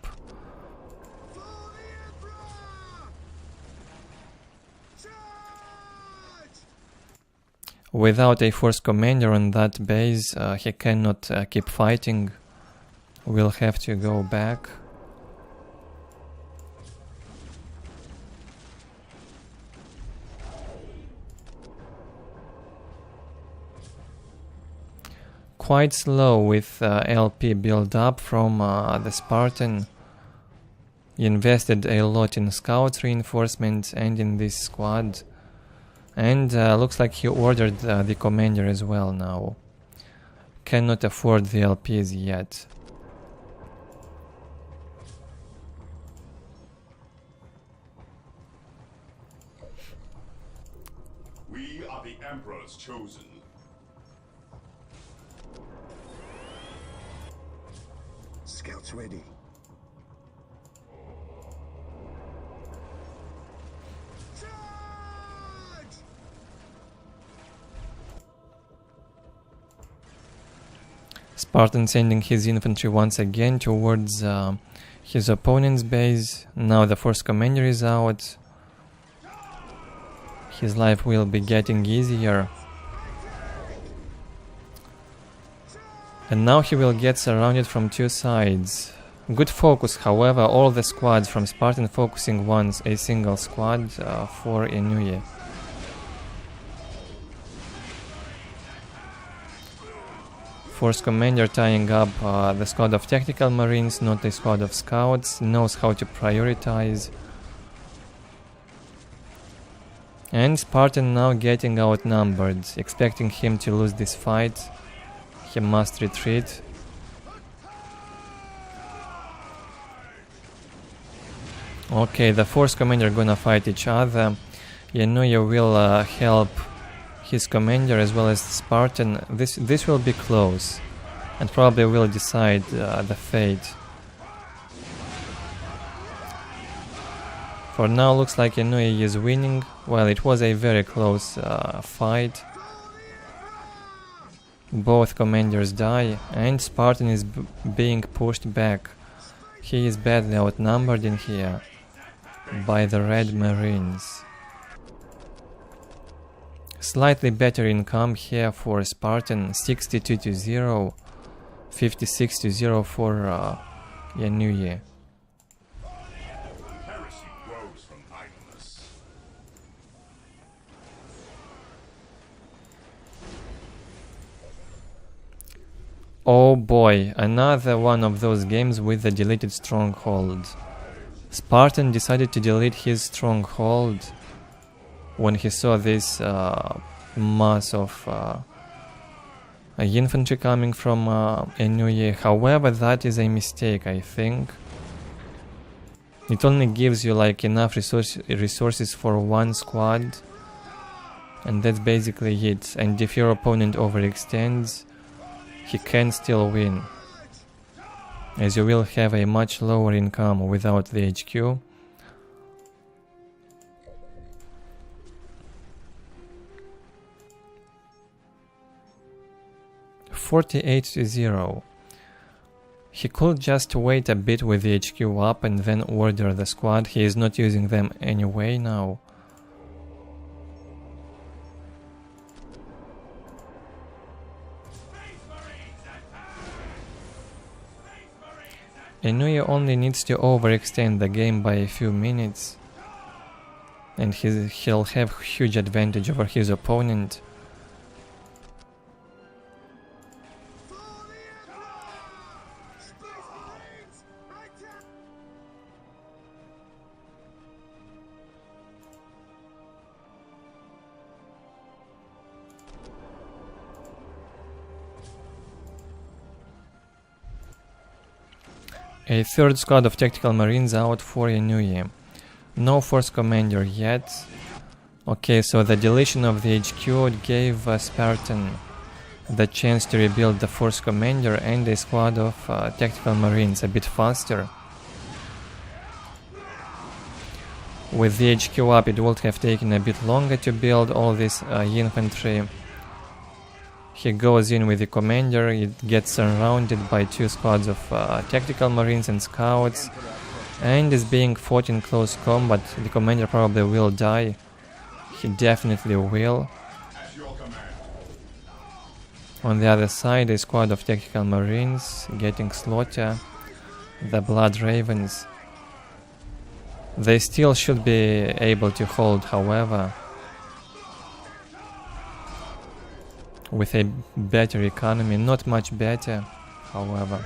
Without a force commander on that base, he cannot keep fighting. Will have to go back. Quite slow with LP build up from the SpartaN. He invested a lot in scout reinforcement and in this squad. And looks like he ordered the commander as well now. Cannot afford the LPs yet. We are the Emperor's chosen. Scouts ready. SpartaN sending his infantry once again towards his opponent's base. Now the force commander is out. His life will be getting easier. And now he will get surrounded from 2 sides. Good focus, however, all the squads from SpartaN focusing once a single squad for oNEgUY. Force commander tying up the squad of tactical marines, not a squad of scouts, knows how to prioritize. And SpartaN now getting outnumbered. Expecting him to lose this fight, he must retreat. Okay, the Force Commander gonna fight each other. oNEgUY will help his commander as well as SpartaN. This will be close and probably will decide the fate. For now looks like oNEgUY is winning. Well, it was a very close fight. Both commanders die and SpartaN is being pushed back. He is badly outnumbered in here by the Red Marines. Slightly better income here for SpartaN, 62-0, 56-0 for oNEgUY. Heresy grows from idleness. Oh boy, another one of those games with the deleted stronghold. SpartaN decided to delete his stronghold when he saw this mass of infantry coming from oNEgUY. However, that is a mistake, I think. It only gives you like enough resources for one squad, and that's basically it. And if your opponent overextends, he can still win, as you will have a much lower income without the HQ. $48-0. He could just wait a bit with the HQ up and then order the squad. He is not using them anyway now. oNEgUY only needs to overextend the game by a few minutes, and he'll have huge advantage over his opponent. A third squad of tactical marines out for oNEgUY. No force commander yet. Okay, so the deletion of the HQ gave SpartaN the chance to rebuild the force commander and a squad of tactical marines a bit faster. With the HQ up, it would have taken a bit longer to build all this infantry. He goes in with the commander, it gets surrounded by two squads of tactical marines and scouts, and is being fought in close combat. The commander probably will die. He definitely will. On the other side, a squad of tactical marines getting slaughtered. The Blood Ravens. They still should be able to hold, however, with a better economy, not much better, however.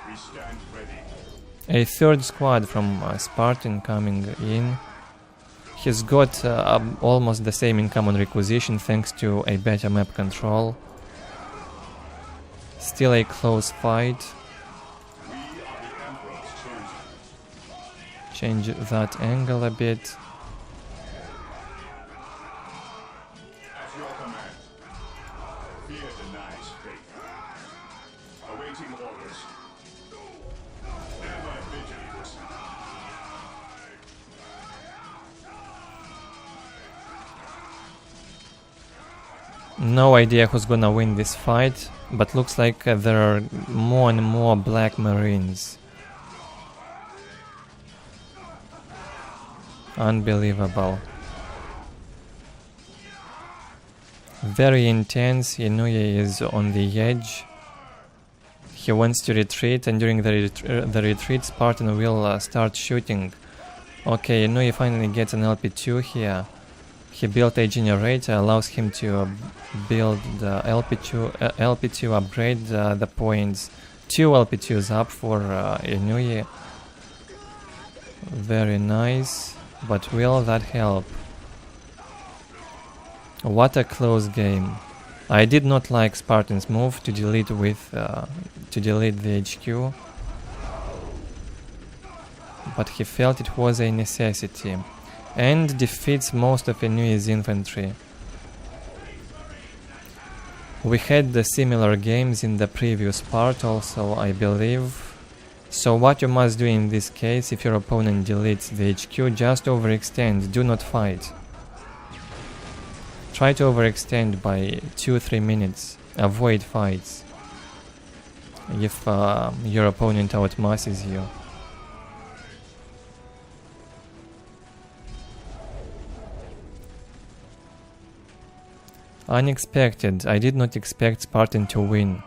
We stand ready. A third squad from SpartaN coming in. He's got almost the same income on requisition thanks to a better map control. Still a close fight. Change that angle a bit. No idea who's gonna win this fight, but looks like there are more and more Black Marines. Unbelievable. Very intense. oNEgUY is on the edge. He wants to retreat, and during the retreat, SpartaN will start shooting. Okay, oNEgUY finally gets an LP2 here. He built a generator, allows him to build the LP2, upgrade the points. 2 LP2s up for oNEgUY. Very nice, but will that help? What a close game. I did not like SpartaN's move to delete the HQ, but he felt it was a necessity, and defeats most of oNEgUY's infantry. We had the similar games in the previous part also, I believe. So what you must do in this case, if your opponent deletes the HQ, just overextend, do not fight. Try to overextend by 2-3 minutes, avoid fights if your opponent outmasses you. Unexpected. I did not expect SpartaN to win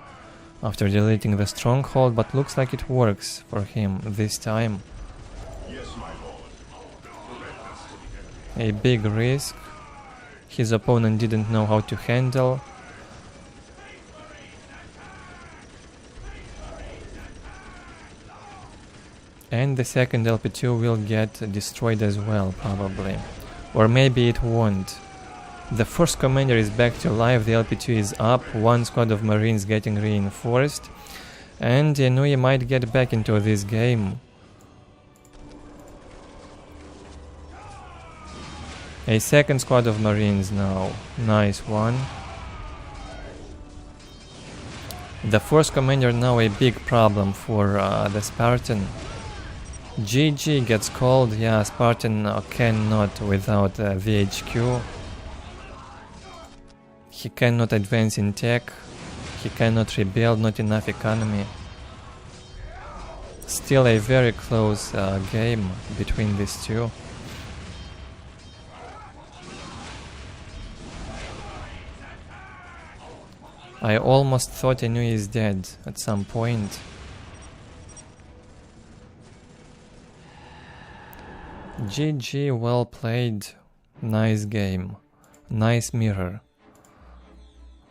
after deleting the stronghold, but looks like it works for him this time. A big risk. His opponent didn't know how to handle. And the second LP2 will get destroyed as well, probably. Or maybe it won't. The first commander is back to life, the LP2 is up, one squad of marines getting reinforced, and oNEgUY might get back into this game. A second squad of marines now, nice one. The first commander now a big problem for the SpartaN. GG gets called, yeah, SpartaN cannot without the HQ. He cannot advance in tech, he cannot rebuild, not enough economy. Still a very close game between these two. I almost thought oNEgUY is dead at some point. GG, well played, nice game, nice mirror.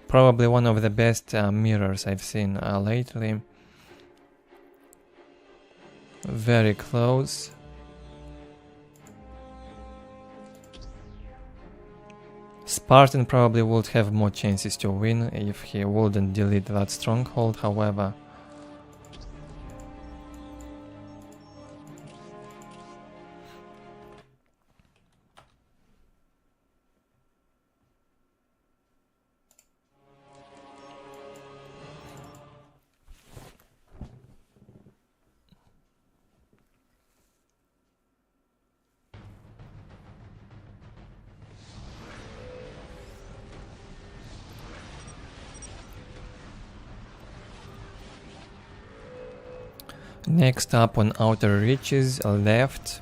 Probably one of the best mirrors I've seen lately. Very close. SpartaN probably would have more chances to win if he wouldn't delete that stronghold, however. Next up on outer reaches, left,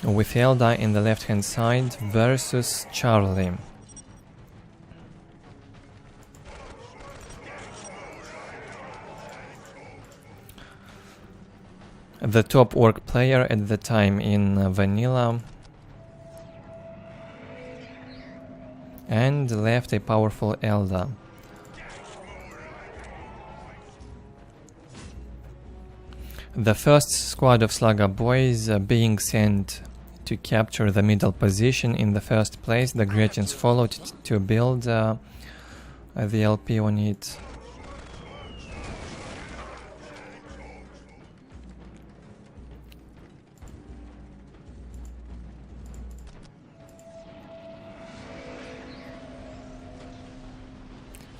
with Eldar in the left hand side versus Charlie. The top orc player at the time in vanilla, and left a powerful Eldar. The first squad of Slugger boys being sent to capture the middle position in the first place. The Gretchens followed to build the LP on it.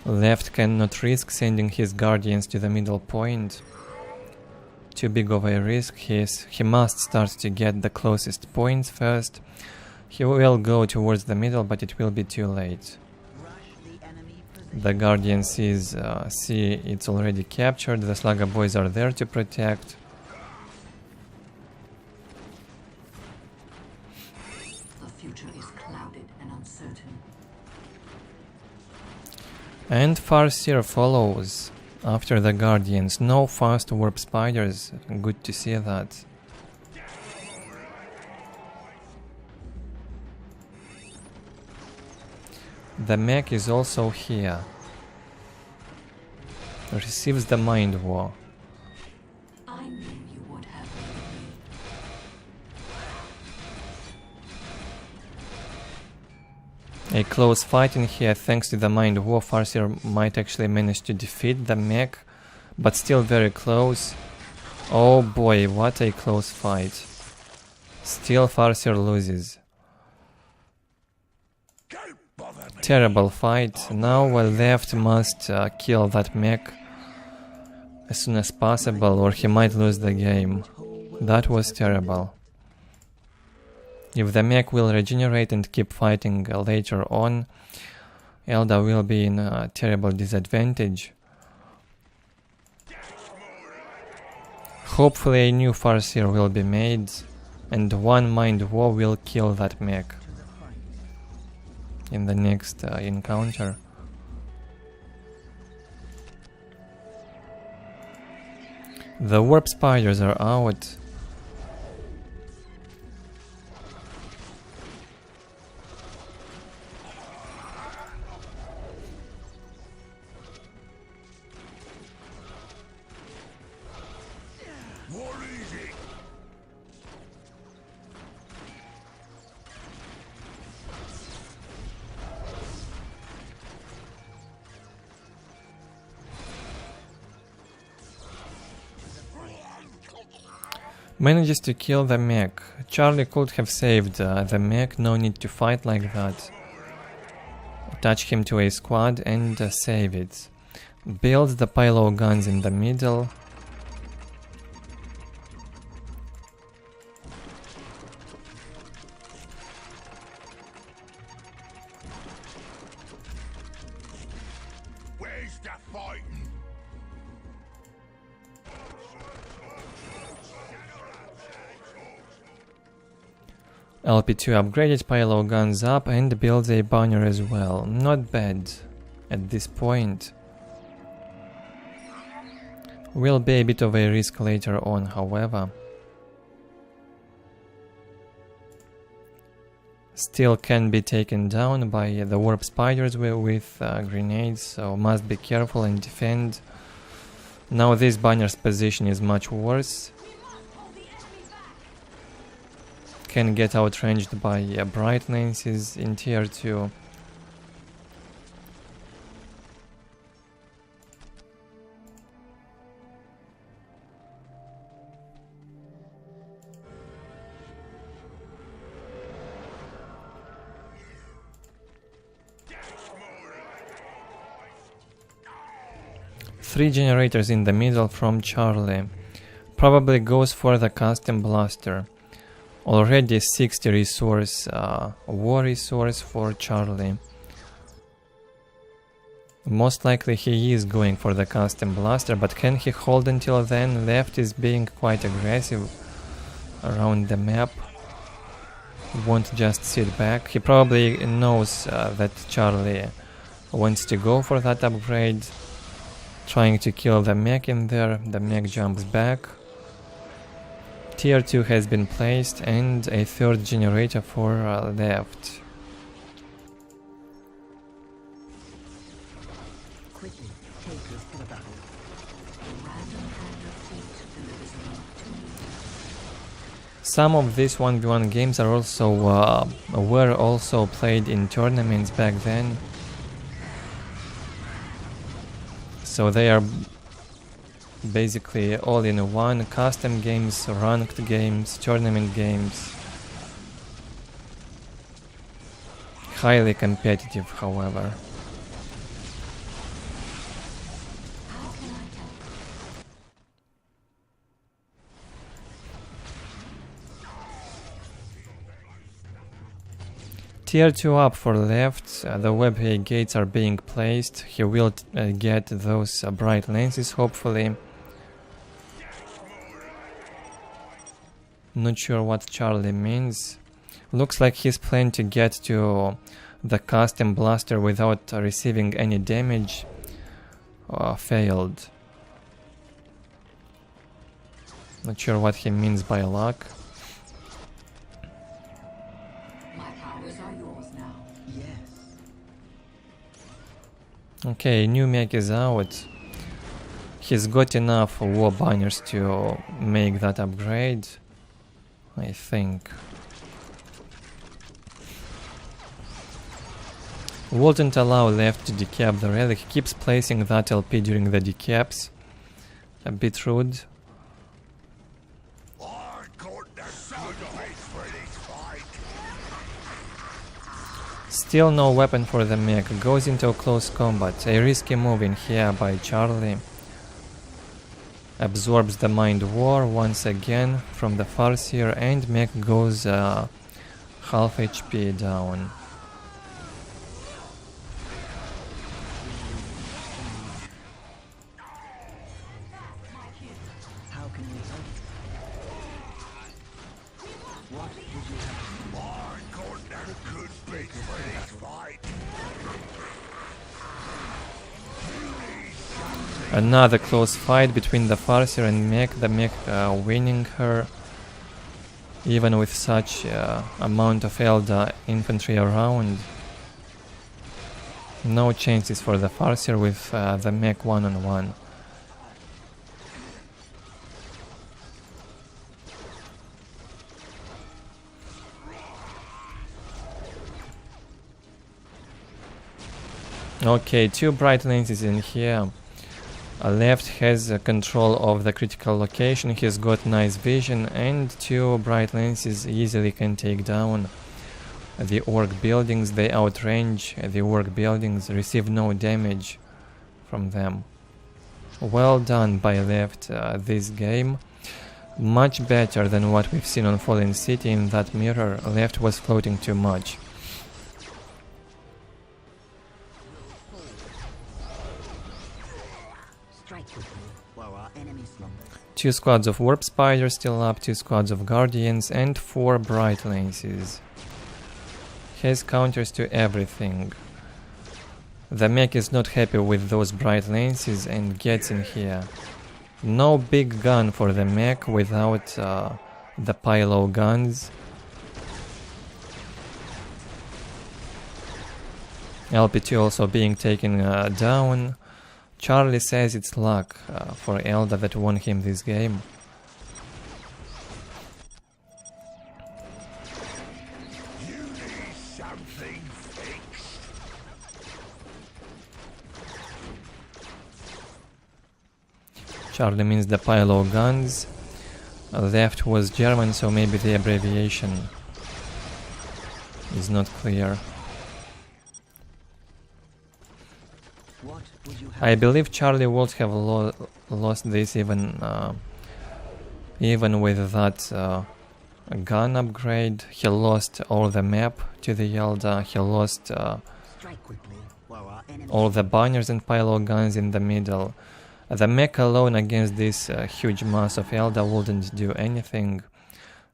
Left cannot risk sending his guardians to the middle point. Too big of a risk. He must start to get the closest points first. He will go towards the middle, but it will be too late. The Guardian see it's already captured. The Slugger boys are there to protect. The future is clouded and uncertain. And Farseer follows after the Guardians. No fast warp spiders. Good to see that. The mech is also here. Receives the Mind War. I knew you would have. A close fight in here, thanks to the Mind War. Farseer might actually manage to defeat the mech, but still very close. Oh boy, what a close fight. Still Farseer loses. Terrible fight. Now Left must kill that mech as soon as possible, or he might lose the game. That was terrible. If the mech will regenerate and keep fighting later on, Eldar will be in a terrible disadvantage. Hopefully a new Farseer will be made, and one Mind War will kill that mech in the next encounter. The warp spiders are out. Manages to kill the mech. Charlie could have saved the mech, no need to fight like that. Attach him to a squad and save it. Builds the payload guns in the middle. Where's the fighting? LP2 upgraded payload guns up and builds a banner as well. Not bad at this point. Will be a bit of a risk later on, however. Still can be taken down by the warp spiders with grenades, so must be careful and defend. Now this banner's position is much worse. Can get outranged by bright lances in tier 2. Three generators in the middle from Charlie. Probably goes for the custom blaster. Already 60 resource, war resource for Charlie. Most likely he is going for the custom blaster, but can he hold until then? Left is being quite aggressive around the map. Won't just sit back. He probably knows that Charlie wants to go for that upgrade. Trying to kill the mech in there. The mech jumps back. Tier 2 has been placed and a third generator for Left. Quickly, take us to the battle. Some of these 1v1 games are also were also played in tournaments back then. So they are basically all in one. Custom games, ranked games, tournament games. Highly competitive, however. Tier 2 up for Left, the web gates are being placed. He will get those bright lenses, hopefully. Not sure what Charlie means. Looks like he's planning to get to the custom blaster without receiving any damage. Failed. Not sure what he means by luck. My powers are yours now. Yes. Okay, new mech is out. He's got enough war banners to make that upgrade, I think. Wouldn't allow left to decap the relic. He keeps placing that LP during the decaps. A bit rude. Still no weapon for the mech. Goes into close combat. A risky move in here by Charlie. Absorbs the Mind War once again from the Farseer, and mech goes half HP down. How can we help? What would you have? Another close fight between the Farseer and mech. The mech winning her, even with such amount of Eldar infantry around. No chances for the Farseer with the mech one-on-one. Okay, 2 bright lenses in here. Left has control of the critical location. He's got nice vision, and 2 bright lenses easily can take down the Ork buildings. They outrange the Ork buildings, receive no damage from them. Well done by left this game. Much better than what we've seen on Fallen City. In that mirror, left was floating too much. While our enemy slumbers. 2 squads of warp spiders still up, 2 squads of guardians, and 4 bright lenses. Has counters to everything. The mech is not happy with those bright lenses and gets in here. No big gun for the mech without the pylo guns. LP2 also being taken down. Charlie says it's luck for Eldar that won him this game. You need something fixed. Charlie means the pylo guns. Left was German, so maybe the abbreviation is not clear. What would you have? I believe Charlie would have lost this even with that gun upgrade. He lost all the map to the Eldar. He lost Strike quickly while our enemy. all the banners and pylo guns in the middle. The mech alone against this huge mass of Eldar wouldn't do anything.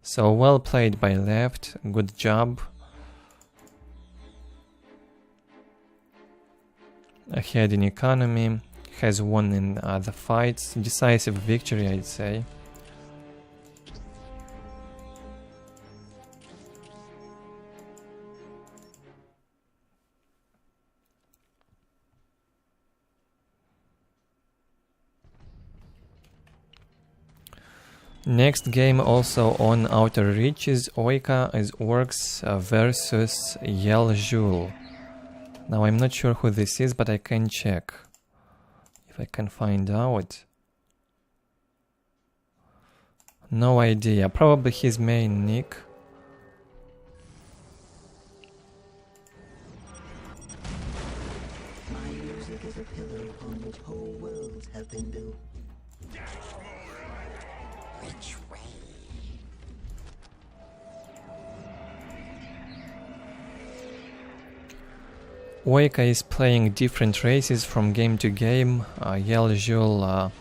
So well played by left. Good job. Ahead in economy, has won in the fights. Decisive victory, I'd say. Next game also on Outer Reaches. OjKa is Orks versus Yel'Zhul. Now I'm not sure who this is, but I can check if I can find out. No idea. Probably his main nick. My music is a pillar upon which whole worlds have been built. Which way? OjKa is playing different races from game to game. Yel'Zhul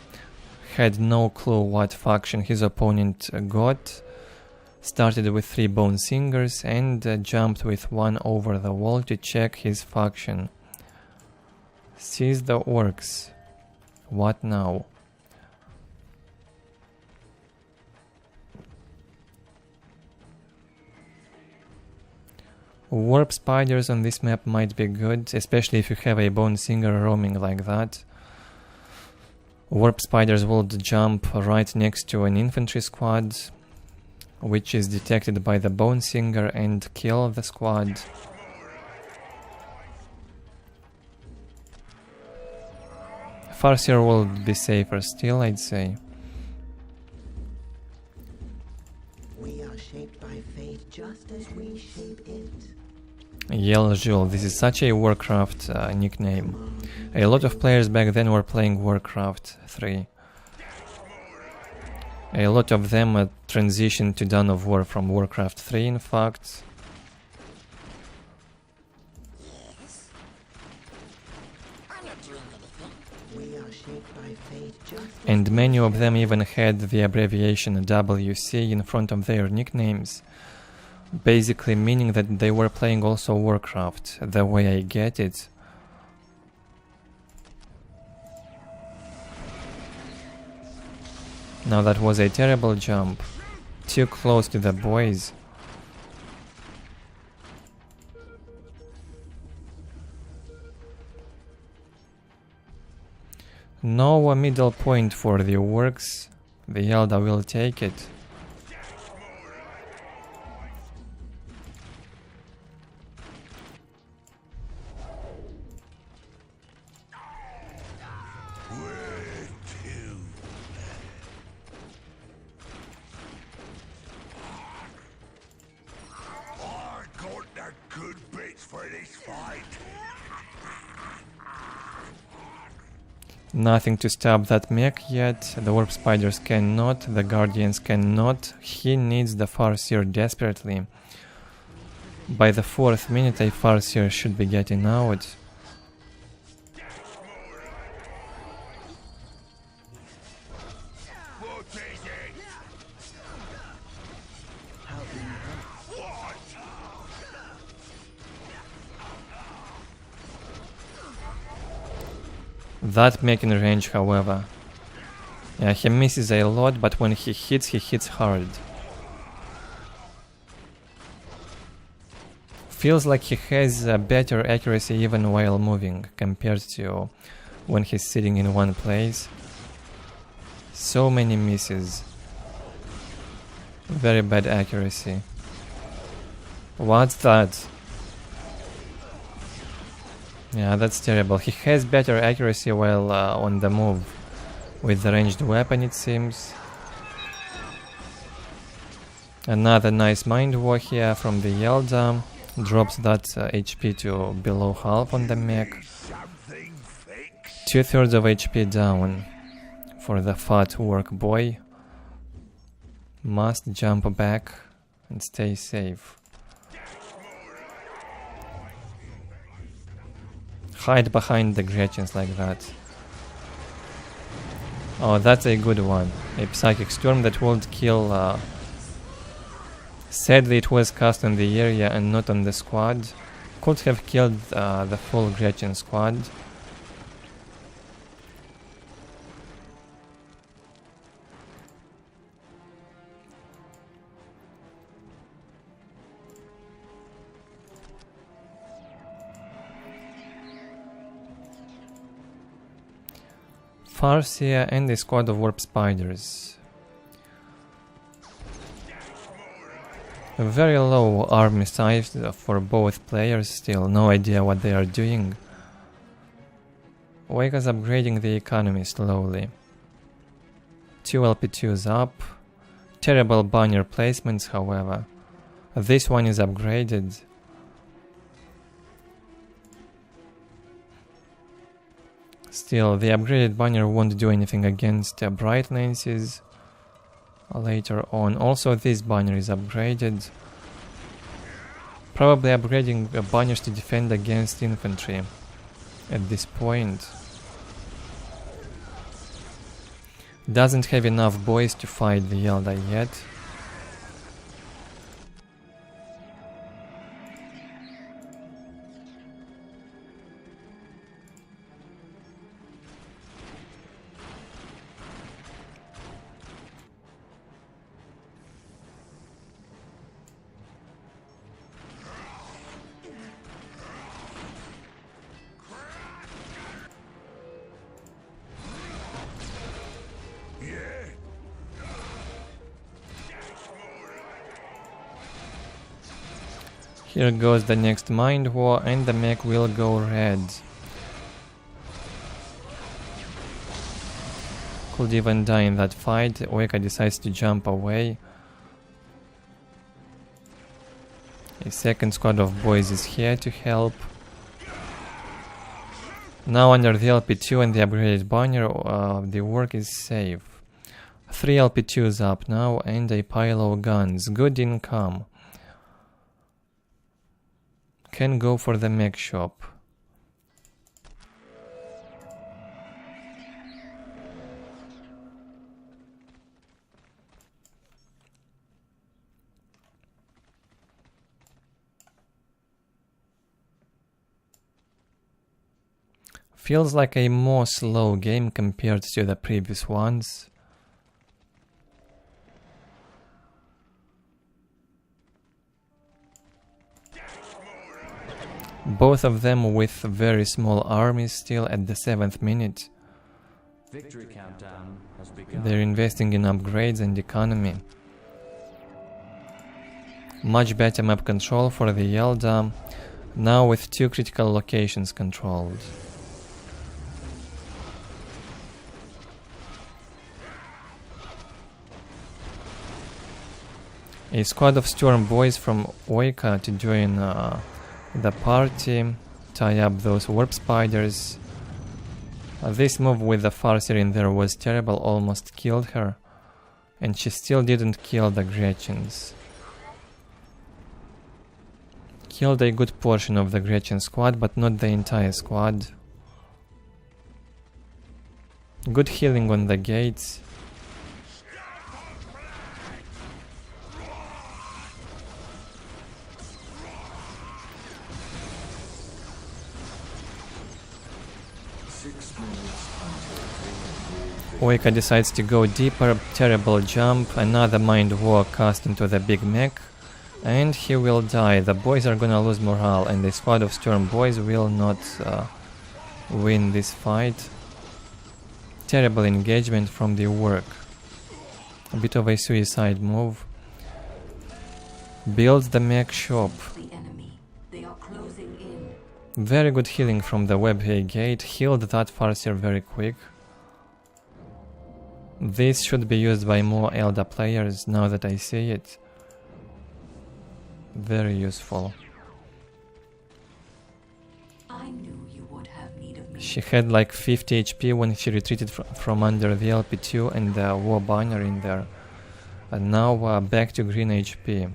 had no clue what faction his opponent got. Started with 3 Bone Singers and jumped with 1 over the wall to check his faction. Sees the Orks. What now? Warp spiders on this map might be good, especially if you have a Bone Singer roaming like that. Warp spiders will jump right next to an infantry squad, which is detected by the Bone Singer and kill the squad. Farseer will be safer still, I'd say. We are shaped by fate just as we shape it. Yel'Zhul, this is such a Warcraft nickname. A lot of players back then were playing Warcraft 3. A lot of them transitioned to Dawn of War from Warcraft 3, in fact. And many of them even had the abbreviation WC in front of their nicknames, basically meaning that they were playing also Warcraft, the way I get it. Now that was a terrible jump, too close to the boys. No middle point for the Orks. The Eldar will take it. Nothing to stop that mech yet. The warp spiders cannot, the guardians cannot. He needs the Farseer desperately. By the 4th minute a Farseer should be getting out. That mech in range, however. Yeah, he misses a lot, but when he hits hard. Feels like he has better accuracy even while moving, compared to when he's sitting in one place. So many misses. Very bad accuracy. What's that? Yeah, that's terrible. He has better accuracy while on the move. With the ranged weapon, it seems. Another nice Mind War here from the Eldar. Drops that HP to below half on the mech. 2/3 of HP down for the fat work boy. Must jump back and stay safe. Hide behind the Gretchens like that. Oh, that's a good one. A Psychic Storm that won't kill... Sadly, it was cast on the area and not on the squad. Could have killed the full Gretchen squad. Farseer and a squad of warp spiders. A very low army size for both players still, no idea what they are doing. OjKa's upgrading the economy slowly. 2 LP2s up. Terrible banner placements, however. This one is upgraded. Still, the upgraded banner won't do anything against Bright Lances later on. Also, this banner is upgraded. Probably upgrading banners to defend against infantry at this point. Doesn't have enough boys to fight the Eldar yet. Here goes the next Mind War and the mech will go red. could even die in that fight. OjKa decides to jump away. A second squad of boys is here to help. Now under the LP2 and the upgraded banner, the work is safe. 3 LP2s up now and a pile of guns. Good income. Can go for the mech shop. Feels like a more slow game compared to the previous ones. Both of them with very small armies still at the 7th minute. Victory countdown has begun. They're investing in upgrades and economy. Much better map control for the Eldar, now with 2 critical locations controlled. A squad of storm boys from OjKa to join the party, tie up those warp spiders. This move with the Farseer in there was terrible, almost killed her, and she still didn't kill the Gretchens. Killed a good portion of the Gretchen squad, but not the entire squad. Good healing on the gates. OjKa decides to go deeper, terrible jump, another mind war cast into the big mech, and he will die. The boys are gonna lose morale, and the squad of storm boys will not win this fight. Terrible engagement from the work. A bit of a suicide move. Builds the mech shop. The enemy. They are closing in. Very good healing from the webhay gate. Healed that Farseer very quick. This should be used by more Eldar players now that I see it. Very useful. I knew you would have need of me. She had like 50 HP when she retreated from under the LP2 and the war banner in there. And now back to green HP.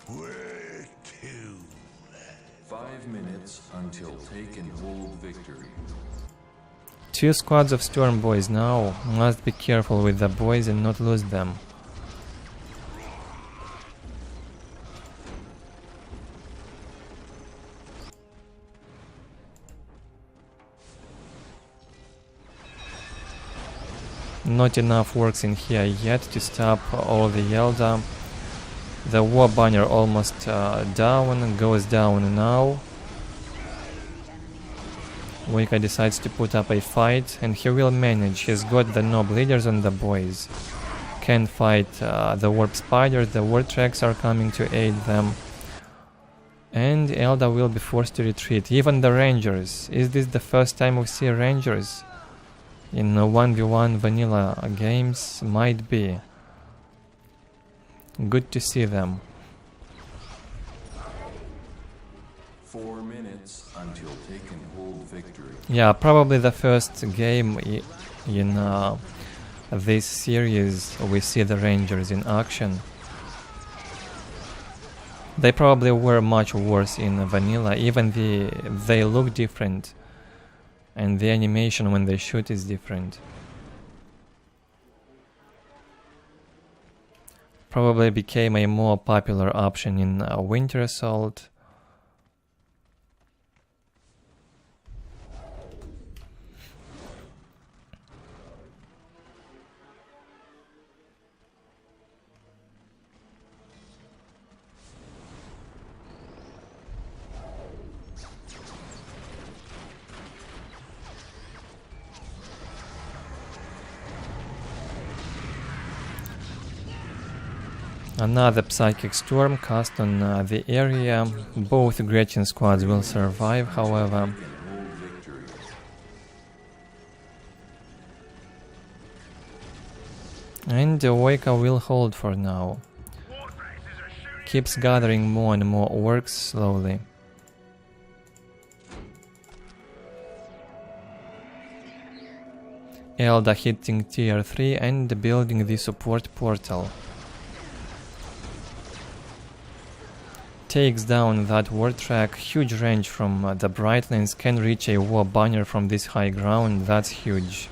We're killed. 5 minutes until take and hold victory. 2 squads of storm boys now. Must be careful with the boys and not lose them. Not enough works in here yet to stop all the Eldar. The war banner almost down, goes down now. OjKa decides to put up a fight, and he will manage. He's got the nob leaders on the boys. Can fight the warp spiders, the war tracks are coming to aid them. And Eldar will be forced to retreat. Even the rangers. Is this the first time we see rangers in 1v1 vanilla games? Might be. Good to see them. 4 minutes until take and hold victory. Yeah, probably the first game in this series we see the rangers in action. They probably were much worse in vanilla, even they look different, and the animation when they shoot is different. Probably became a more popular option in Winter Assault. Another Psychic Storm cast on the area. Both Gretchen squads will survive, however. And OjKa will hold for now. Keeps gathering more and more orcs slowly. Eldar hitting tier 3 and building the support portal. Takes down that war track, huge range from the Brightlands, can reach a war banner from this high ground, that's huge.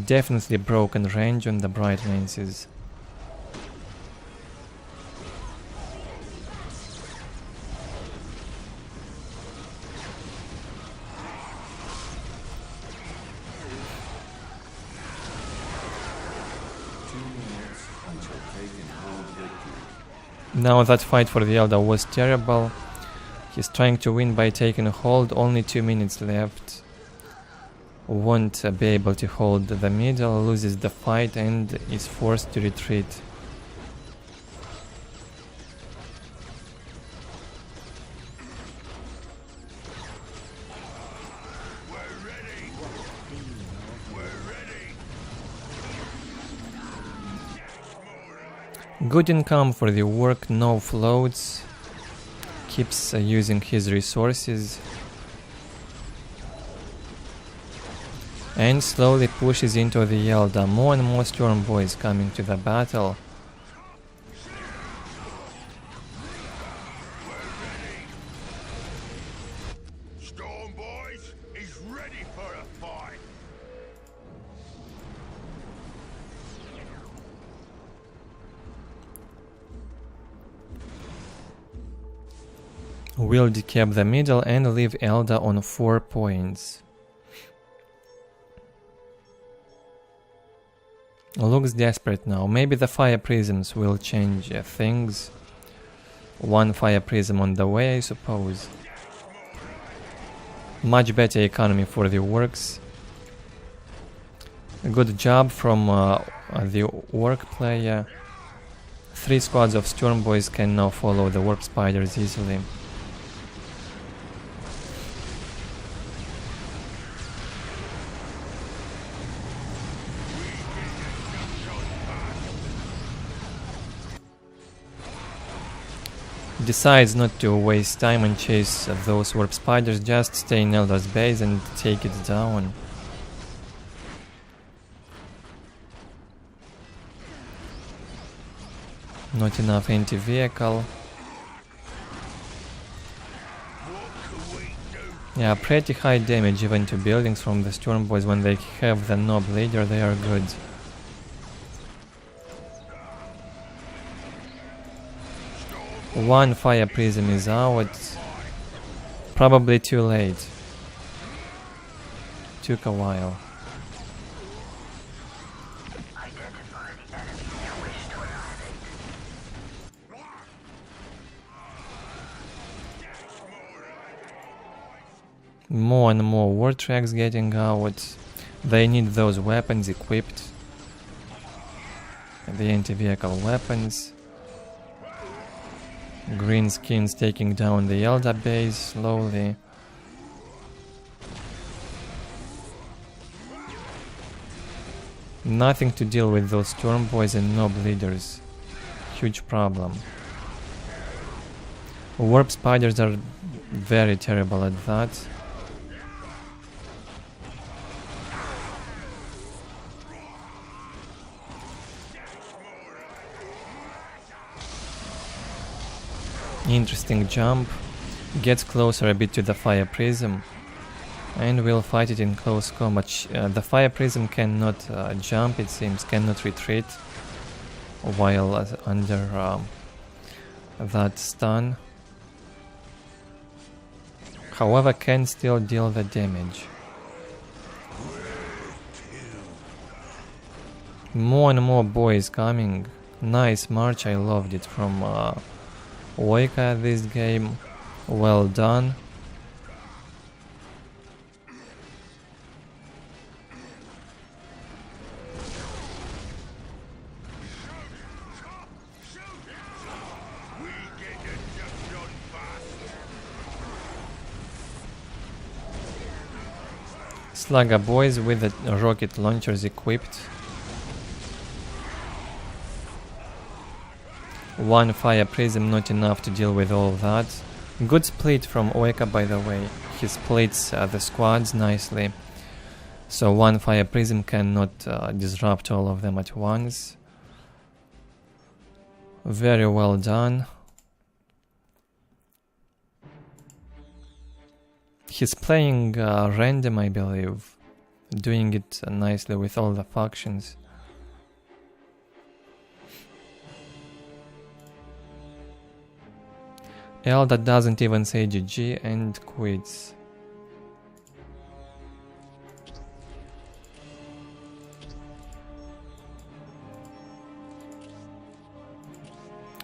Definitely broken range on the Brightlands. Now that fight for the Eldar was terrible. He's trying to win by taking a hold, only 2 minutes left. Won't be able to hold the middle, loses the fight and is forced to retreat. Good income for the work, no floats. Keeps using his resources. And slowly pushes into the Eldar. More and more Storm Boys coming to the battle. Storm Boys is ready for a fight. Will decap the middle and leave Eldar on 4 points. Looks desperate now. Maybe the fire prisms will change things. 1 fire prism on the way, I suppose. Much better economy for the orcs. Good job from the orc player. 3 squads of Storm Boys can now follow the warp spiders easily. Decides not to waste time and chase those warp spiders, just stay in Eldar's base and take it down. Not enough anti-vehicle. Yeah, pretty high damage even to buildings from the Storm Boys. When they have the Nob leader, they are good. One fire prism is out. Probably too late. Took a while. More and more war tracks getting out. They need those weapons equipped. The anti-vehicle weapons. Green skins taking down the Eldar base slowly. Nothing to deal with those Storm Boys and Nob leaders. Huge problem. Warp spiders are very terrible at that. Interesting jump. Gets closer a bit to the fire prism. And we'll fight it in close combat. The fire prism cannot jump, it seems, cannot retreat while under that stun. However, can still deal the damage. More and more boys coming. Nice march, I loved it from OjKa this game. Well done. Slugger boys with the rocket launchers equipped. One fire prism, not enough to deal with all that. Good split from OjKa, by the way. He splits the squads nicely. So one fire prism cannot disrupt all of them at once. Very well done. He's playing random, I believe. Doing it nicely with all the factions. Eldar doesn't even say GG and quits.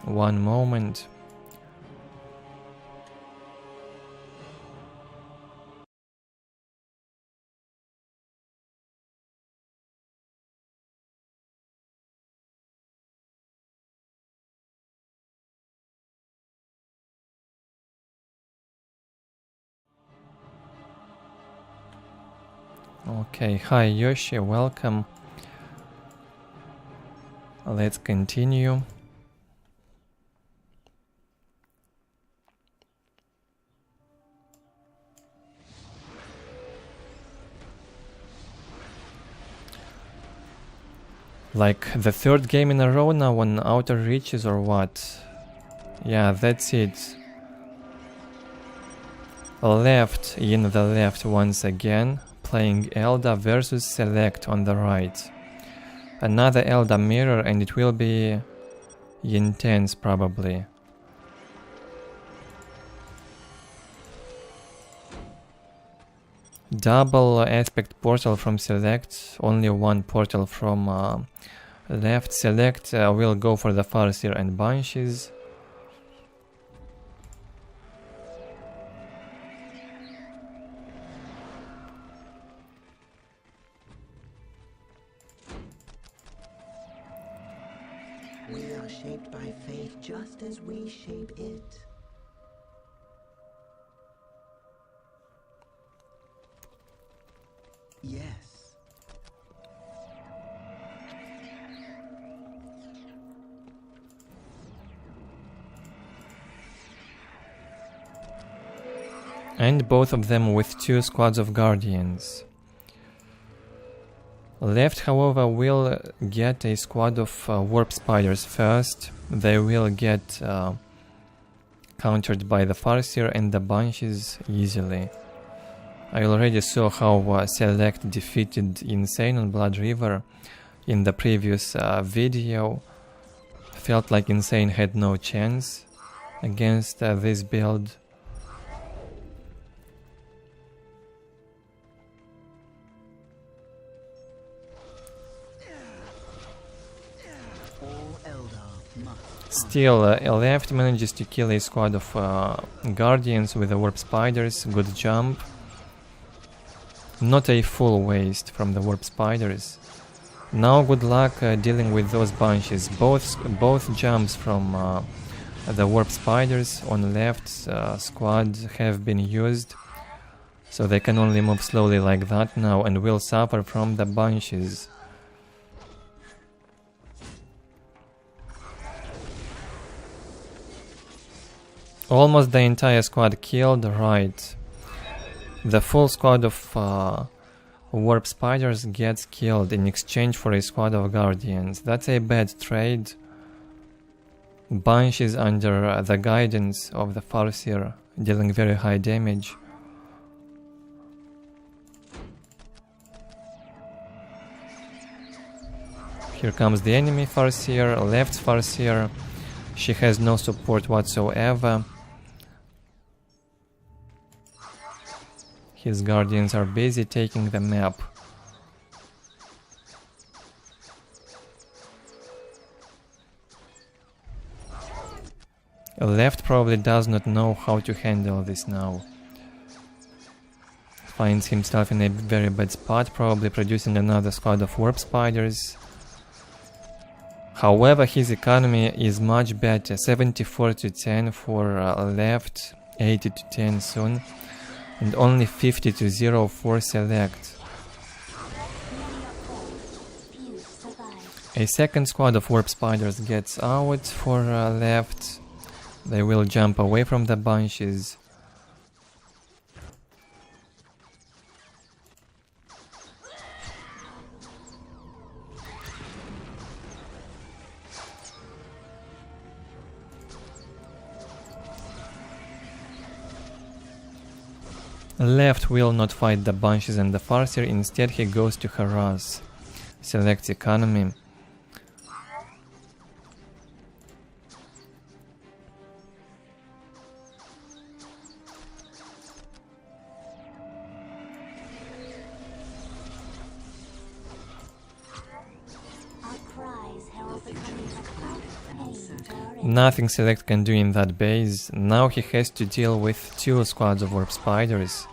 One moment. Okay, hi Yoshi, welcome. Let's continue. Like the third game in a row now on Outer Reaches or what? Yeah, that's it. Left in the left once again, playing Eldar versus Select on the right. Another Eldar mirror and it will be intense probably. Double aspect portal from Select, only one portal from left. Select will go for the Farseer and Banshees. We are shaped by fate just as we shape it. Yes. And both of them with 2 squads of Guardians. Left, however, will get a squad of Warp Spiders first. They will get countered by the Farseer and the Banshees easily. I already saw how Select defeated Insane on Blood River in the previous video. Felt like Insane had no chance against this build. Still, Left manages to kill a squad of Guardians with the Warp Spiders. Good jump. Not a full waste from the Warp Spiders. Now good luck dealing with those Banshees. Both jumps from the Warp Spiders on Left squad have been used. So they can only move slowly like that now and will suffer from the Banshees. Almost the entire squad killed, right. The full squad of Warp Spiders gets killed in exchange for a squad of Guardians. That's a bad trade. Banshees under the guidance of the Farseer, dealing very high damage. Here comes the enemy Farseer, Left Farseer. She has no support whatsoever. His Guardians are busy taking the map. Left probably does not know how to handle this now. Finds himself in a very bad spot, probably producing another squad of Warp Spiders. However, his economy is much better, 74 to 10 for Left, 80 to 10 soon, and only 50 to 0 for Select. A second squad of warp spiders gets out for left. They will jump away from the bunches. Left will not fight the bunches and the Farseer, instead he goes to harass. Select economy. Nothing Select can do in that base. Now he has to deal with 2 squads of warp spiders.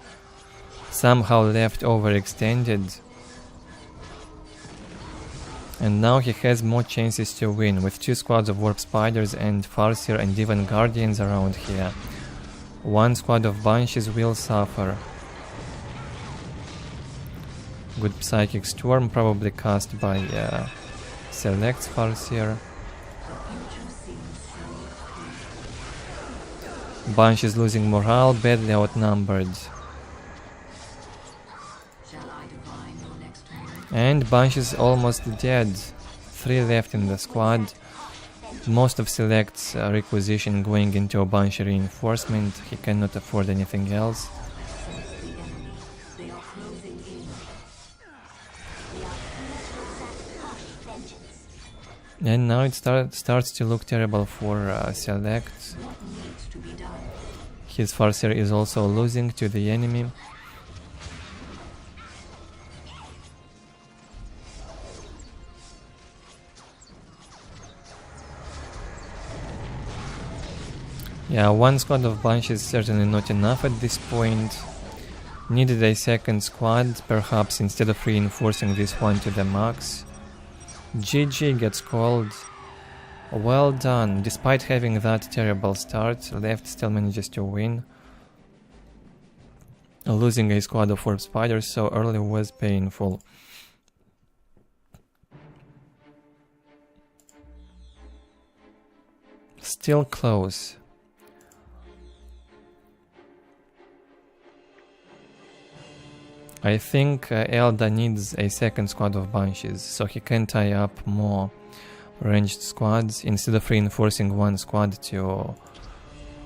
Somehow left overextended. And now he has more chances to win with 2 squads of warp spiders and Farseer and even guardians around here. 1 squad of bunches will suffer. Good psychic storm, probably cast by Select's Farseer. Bunch is losing morale, badly outnumbered. And Bunch is almost dead. 3 left in the squad. Most of Select's requisition going into a Bunch reinforcement. He cannot afford anything else. And now it starts to look terrible for Select. His Farseer is also losing to the enemy. Yeah, 1 squad of bunch is certainly not enough at this point. Needed a second squad, perhaps instead of reinforcing this one to the max. GG gets called. Well done. Despite having that terrible start, left still manages to win. Losing a squad of warp spiders so early was painful. Still close. I think Eldar needs a second squad of bunches, so he can tie up more ranged squads instead of reinforcing 1 squad to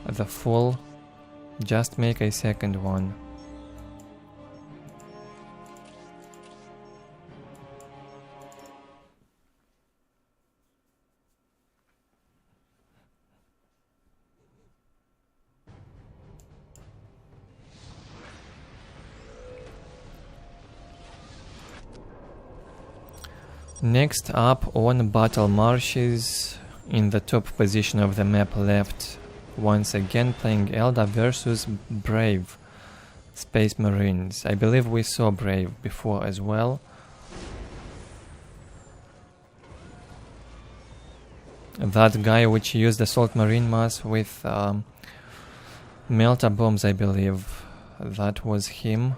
the full. Just make a second one. Next up on Battle Marshes, in the top position of the map left, once again playing Eldar versus Brave Space Marines. I believe we saw Brave before as well. That guy which used Assault Marine Mass with Melta bombs, I believe. That was him.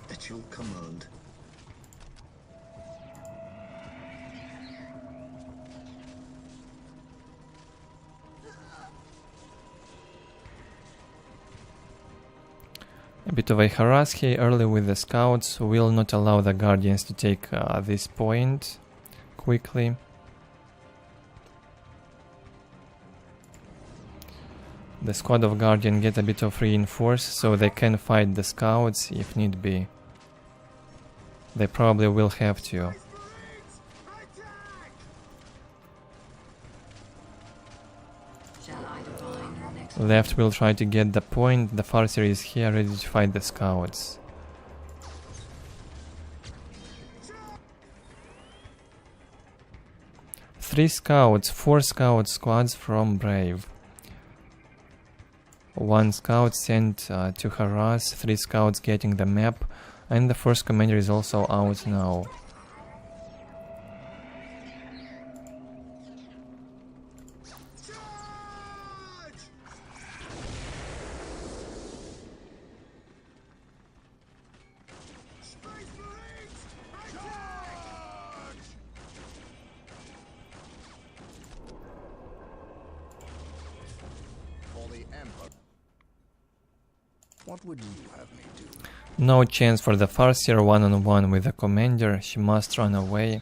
At your command. A bit of a harass here early with the scouts, will not allow the guardians to take this point quickly. The squad of guardian get a bit of reinforce, so they can fight the scouts if need be. They probably will have to. Left will try to get the point. The Farseer is here ready to fight the scouts. Four scout squads from Brave. 1 scout sent to harass, 3 scouts getting the map, and the first commander is also out now. What would you have me do? No chance for the Farseer one-on-one with the commander. She must run away.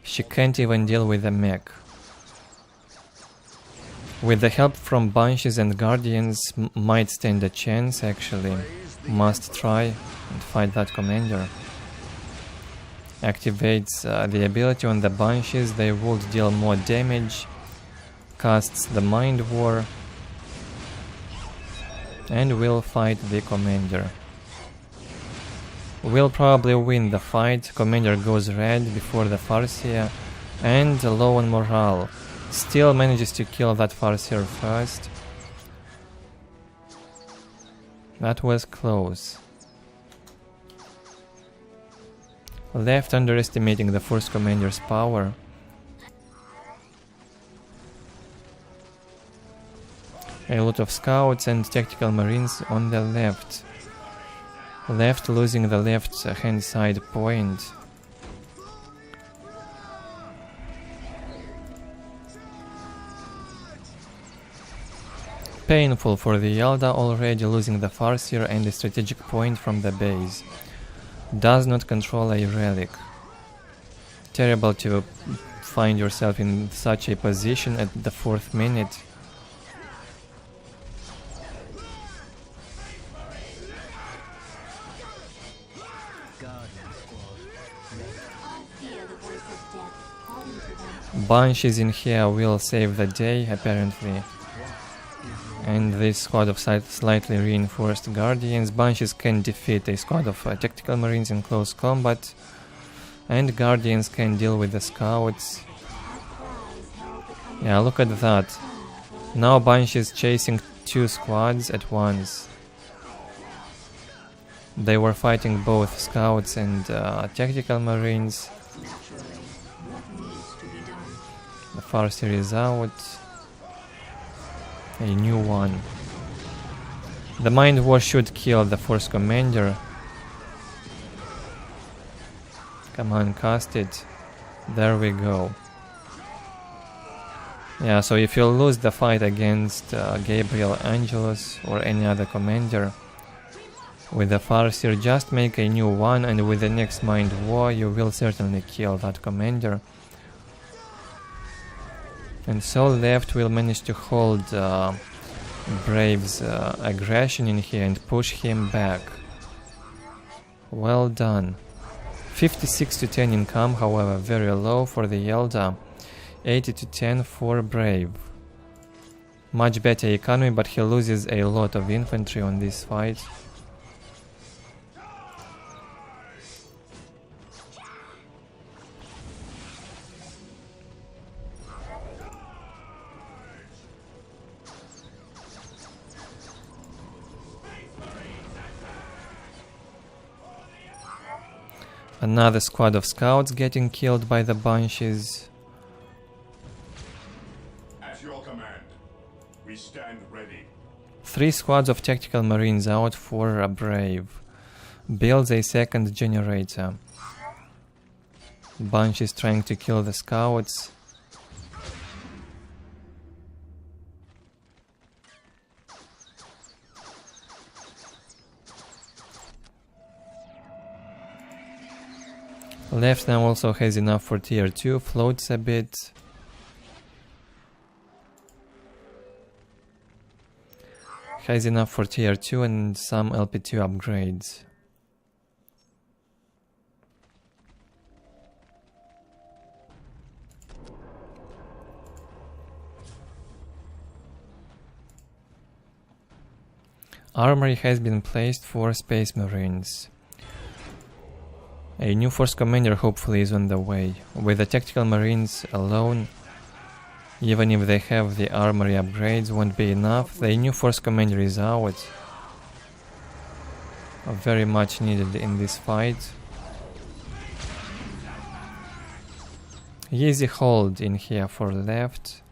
She can't even deal with the mech. With the help from Banshees and Guardians, might stand a chance actually. Must try and fight that commander. Activates the ability on the Banshees, they would deal more damage. Casts the Mind War. And will fight the commander. Will probably win the fight. Commander goes red before the Farseer. And low on morale. Still manages to kill that Farseer first. That was close. Left underestimating the Force Commander's power. A lot of scouts and tactical marines on the left. Left losing the left hand side point. Painful for the Eldar, already losing the Farseer and a strategic point from the base. Does not control a relic. Terrible to find yourself in such a position at the 4th minute. Banshees in here will save the day, apparently. And this squad of slightly reinforced Guardians. Banshees can defeat a squad of tactical marines in close combat. And Guardians can deal with the scouts. Yeah, look at that. Now Banshees chasing 2 squads at once. They were fighting both scouts and tactical marines. The Farseer is out. A new one. The Mind War should kill the Force Commander. Come on, cast it. There we go. Yeah, so if you lose the fight against Gabriel Angelus or any other commander with the Farseer, just make a new one, and with the next Mind War you will certainly kill that commander. And so left will manage to hold Brave's aggression in here and push him back. Well done. 56 to 10 income, however, very low for the Eldar. 80 to 10 for Brave. Much better economy, but he loses a lot of infantry on this fight. Another squad of scouts getting killed by the Banshees. At your command, we stand ready. 3 squads of tactical marines out for a Brave. Builds a second generator. Banshees trying to kill the scouts. Left now also has enough for tier 2, floats a bit. Has enough for tier 2 and some LP2 upgrades. Armory has been placed for Space Marines. A new Force Commander hopefully is on the way. With the Tactical Marines alone, even if they have the armory upgrades, won't be enough. The new Force Commander is out. Very much needed in this fight. Easy hold in here for left.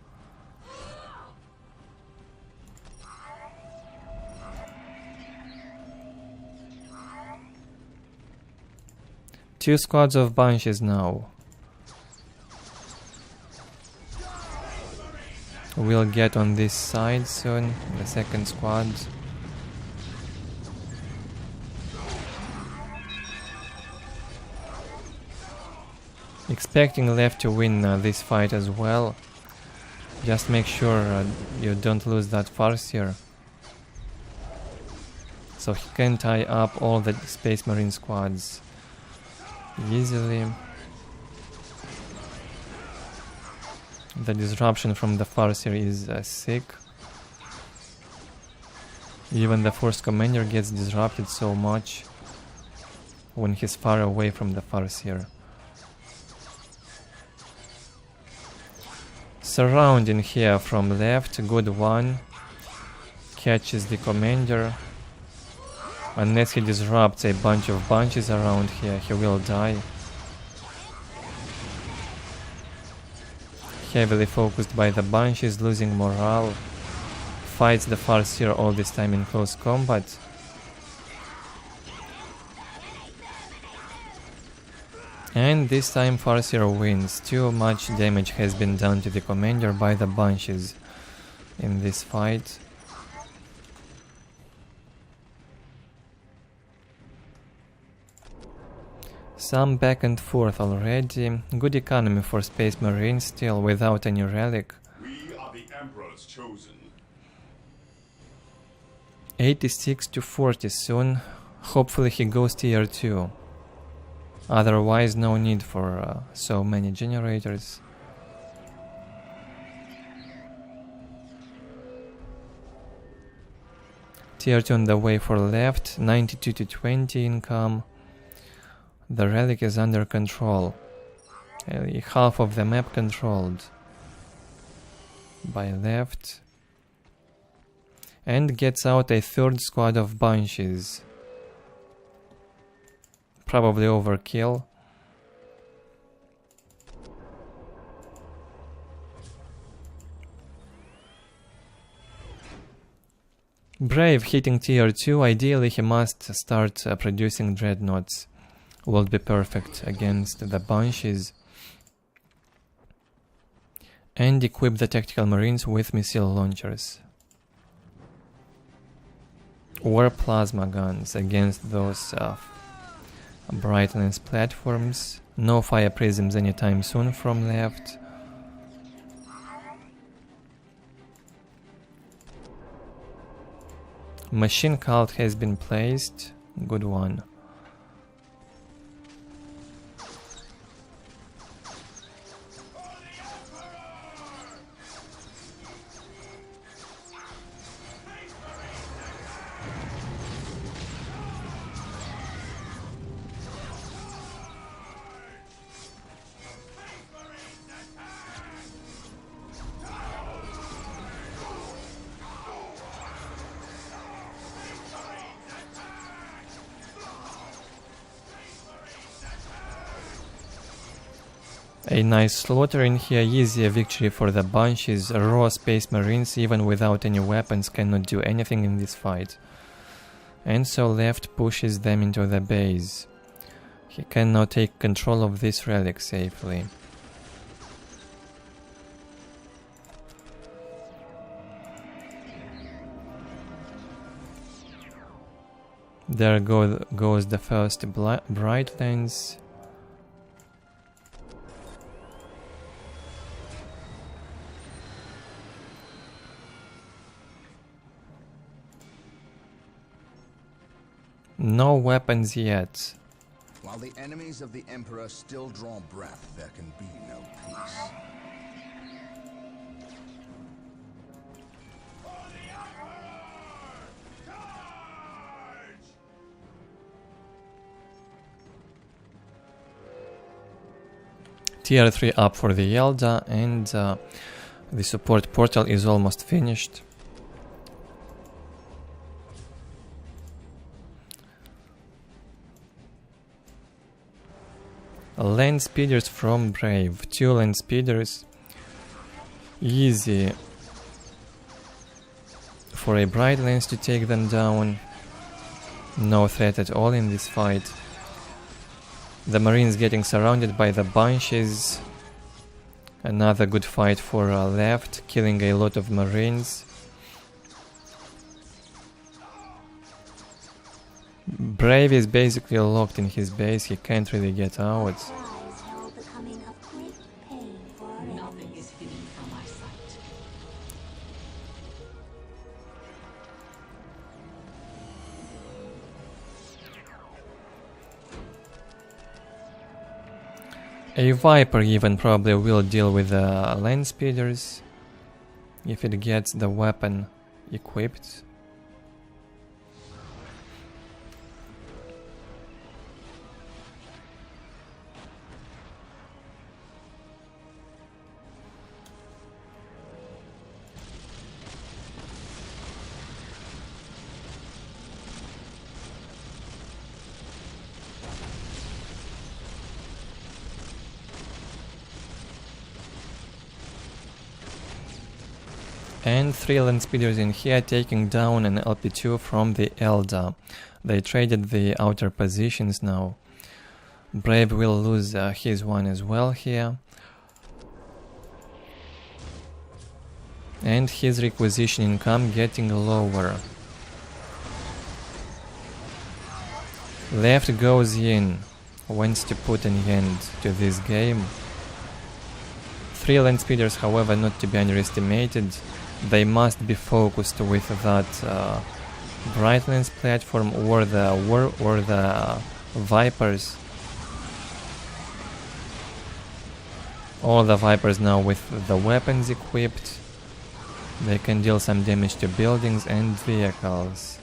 Two squads of Banshees now. We'll get on this side soon, the second squad. Expecting left to win this fight as well. Just make sure you don't lose that Farseer. So he can tie up all the Space Marine squads easily. The disruption from the Farseer is sick. Even the Force Commander gets disrupted so much when he's far away from the Farseer. Surrounding here from left, good one. Catches the Commander. Unless he disrupts a bunch of bunches around here, he will die. Heavily focused by the bunches, losing morale. Fights the Farseer all this time in close combat. And this time Farseer wins. Too much damage has been done to the Commander by the bunches in this fight. Some back and forth already. Good economy for Space Marines still without any relic. We are the Emperor's chosen. 86 to 40 soon. Hopefully he goes tier 2. Otherwise no need for so many generators. Tier 2 on the way for left. 92 to 20 income. The relic is under control. Half of the map controlled by left. And gets out a third squad of bunches. Probably overkill. Brave hitting tier 2. Ideally he must start producing dreadnoughts. Will be perfect against the bunches. And equip the tactical marines with missile launchers. Or plasma guns against those Brightlands platforms. No fire prisms anytime soon from left. Machine cult has been placed. Good one. A nice slaughter in here, easy victory for the bunches. Raw Space Marines, even without any weapons, cannot do anything in this fight. And so left pushes them into the base. He can now take control of this relic safely. There goes the first Brightlands. No weapons yet. While the enemies of the Emperor still draw breath, there can be no peace. Tier 3 up for the Eldar, and the support portal is almost finished. Land speeders from Brave. 2 land speeders. Easy for a Brightlands to take them down. No threat at all in this fight. The Marines getting surrounded by the bunches. Another good fight for left, killing a lot of Marines. Brave is basically locked in his base, he can't really get out. Rise hold the coming A Viper even probably will deal with the land speeders if it gets the weapon equipped. And 3 land speeders in here taking down an LP2 from the Eldar. They traded the outer positions now. Brave will lose his one as well here. And his requisition income getting lower. Left goes in, wants to put an end to this game. 3 land speeders, however, not to be underestimated. They must be focused with that Brightlands platform or the Vipers. All the Vipers now with the weapons equipped. They can deal some damage to buildings and vehicles.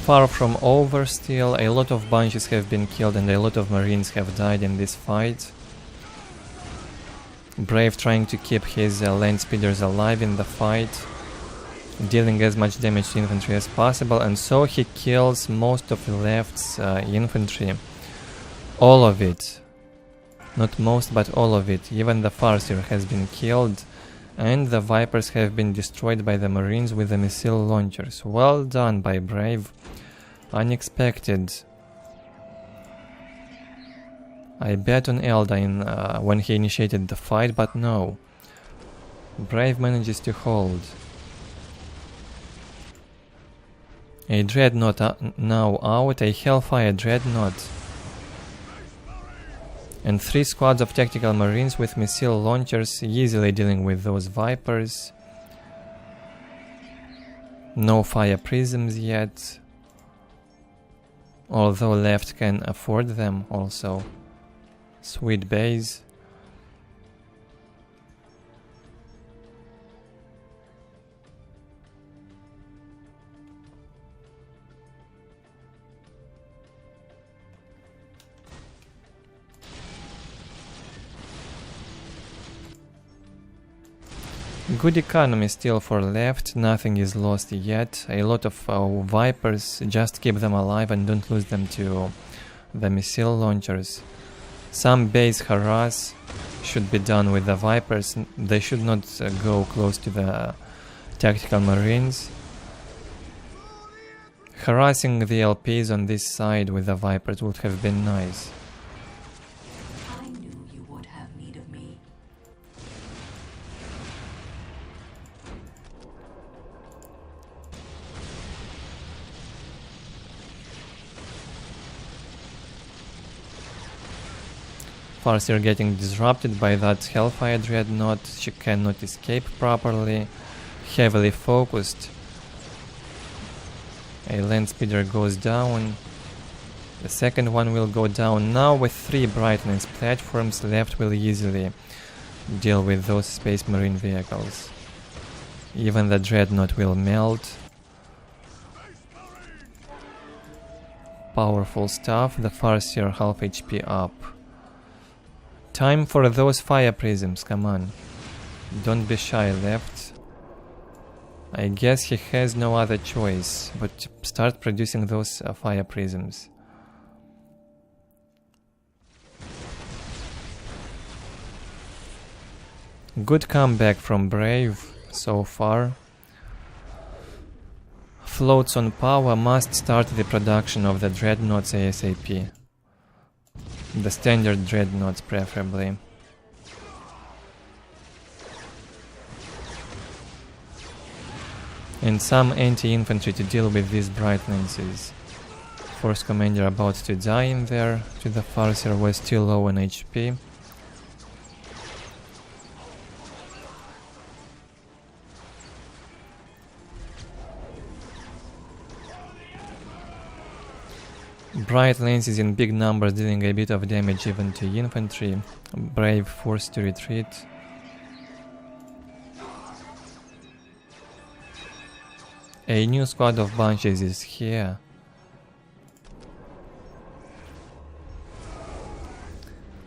Far from over still, a lot of bunches have been killed and a lot of marines have died in this fight. Brave trying to keep his land speeders alive in the fight, dealing as much damage to infantry as possible, and so he kills most of the left's infantry. All of it. Not most, but all of it. Even the Farseer has been killed, and the Vipers have been destroyed by the marines with the missile launchers. Well done by Brave. Unexpected. I bet on Eldar when he initiated the fight, but no. Brave manages to hold. A Dreadnought now out, a Hellfire Dreadnought. And 3 squads of tactical marines with missile launchers easily dealing with those Vipers. No fire prisms yet. Although left can afford them also. Sweet base. Good economy still for left, nothing is lost yet. A lot of Vipers, just keep them alive and don't lose them to the missile launchers. Some base harass should be done with the Vipers. They should not go close to the tactical marines. Harassing the LPs on this side with the Vipers would have been nice. I knew you would have need of me. Farseer getting disrupted by that Hellfire Dreadnought. She cannot escape properly. Heavily focused. A land speeder goes down. The second one will go down. Now with 3 Brightlands platforms, left will easily deal with those Space Marine vehicles. Even the Dreadnought will melt. Powerful stuff. The Farseer half HP up. Time for those fire prisms, come on. Don't be shy, left. I guess he has no other choice but to start producing those fire prisms. Good comeback from Brave so far. Floats on power, must start the production of the Dreadnoughts ASAP. The standard Dreadnoughts preferably. and some anti-infantry to deal with these bright lances. Force commander about to die in there, to the Farseer was still low on HP. Bright lances in big numbers dealing a bit of damage even to infantry. Brave forced to retreat. A new squad of bunches is here.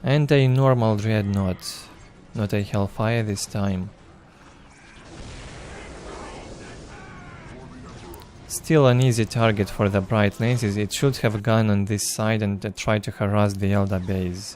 And a normal dreadnought, not a Hellfire this time. Still an easy target for the bright lances. It should have gone on this side and try to harass the Eldar base.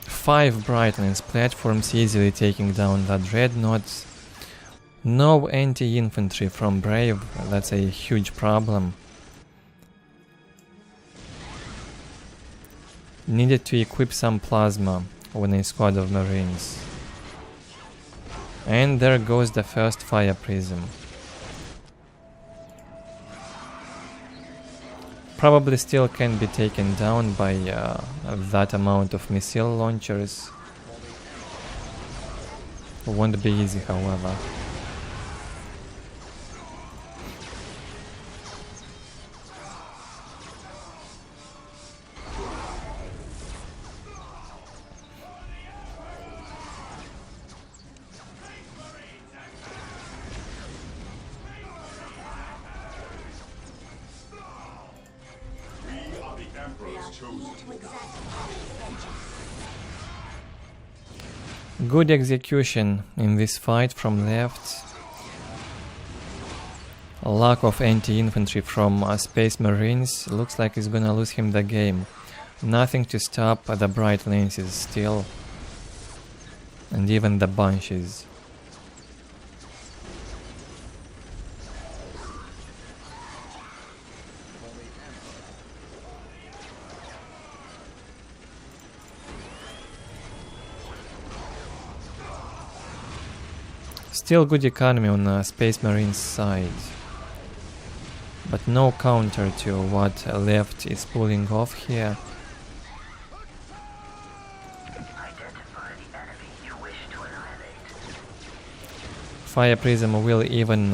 Five Brightlands platforms easily taking down the dreadnoughts. No anti-infantry from Brave, that's a huge problem. Needed to equip some plasma on a squad of marines. And there goes the first fire prism. Probably still can be taken down by that amount of missile launchers. Won't be easy, however. Good execution in this fight from left. A lack of anti-infantry from Space Marines. Looks like he's gonna lose him the game. Nothing to stop the bright lances still. And even the bunches. Still good economy on Space Marines side, but no counter to what left is pulling off here. Fire Prism will even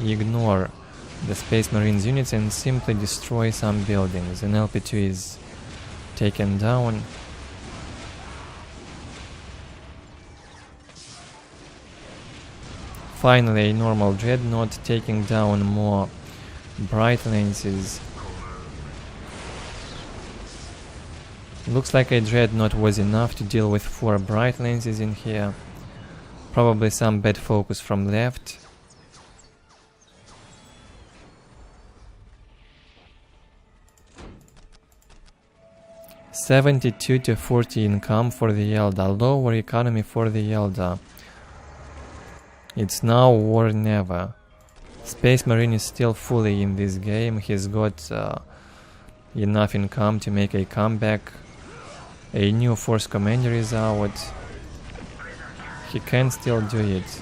ignore the Space Marines units and simply destroy some buildings, and LP2 is taken down. Finally, a normal dreadnought taking down more bright lances. Looks like a dreadnought was enough to deal with 4 bright lances in here. Probably some bad focus from left. $72 to $40 income for the Eldar. Lower economy for the Eldar. It's now or never. Space Marine is still fully in this game. He's got enough income to make a comeback. A new Force Commander is out. He can still do it.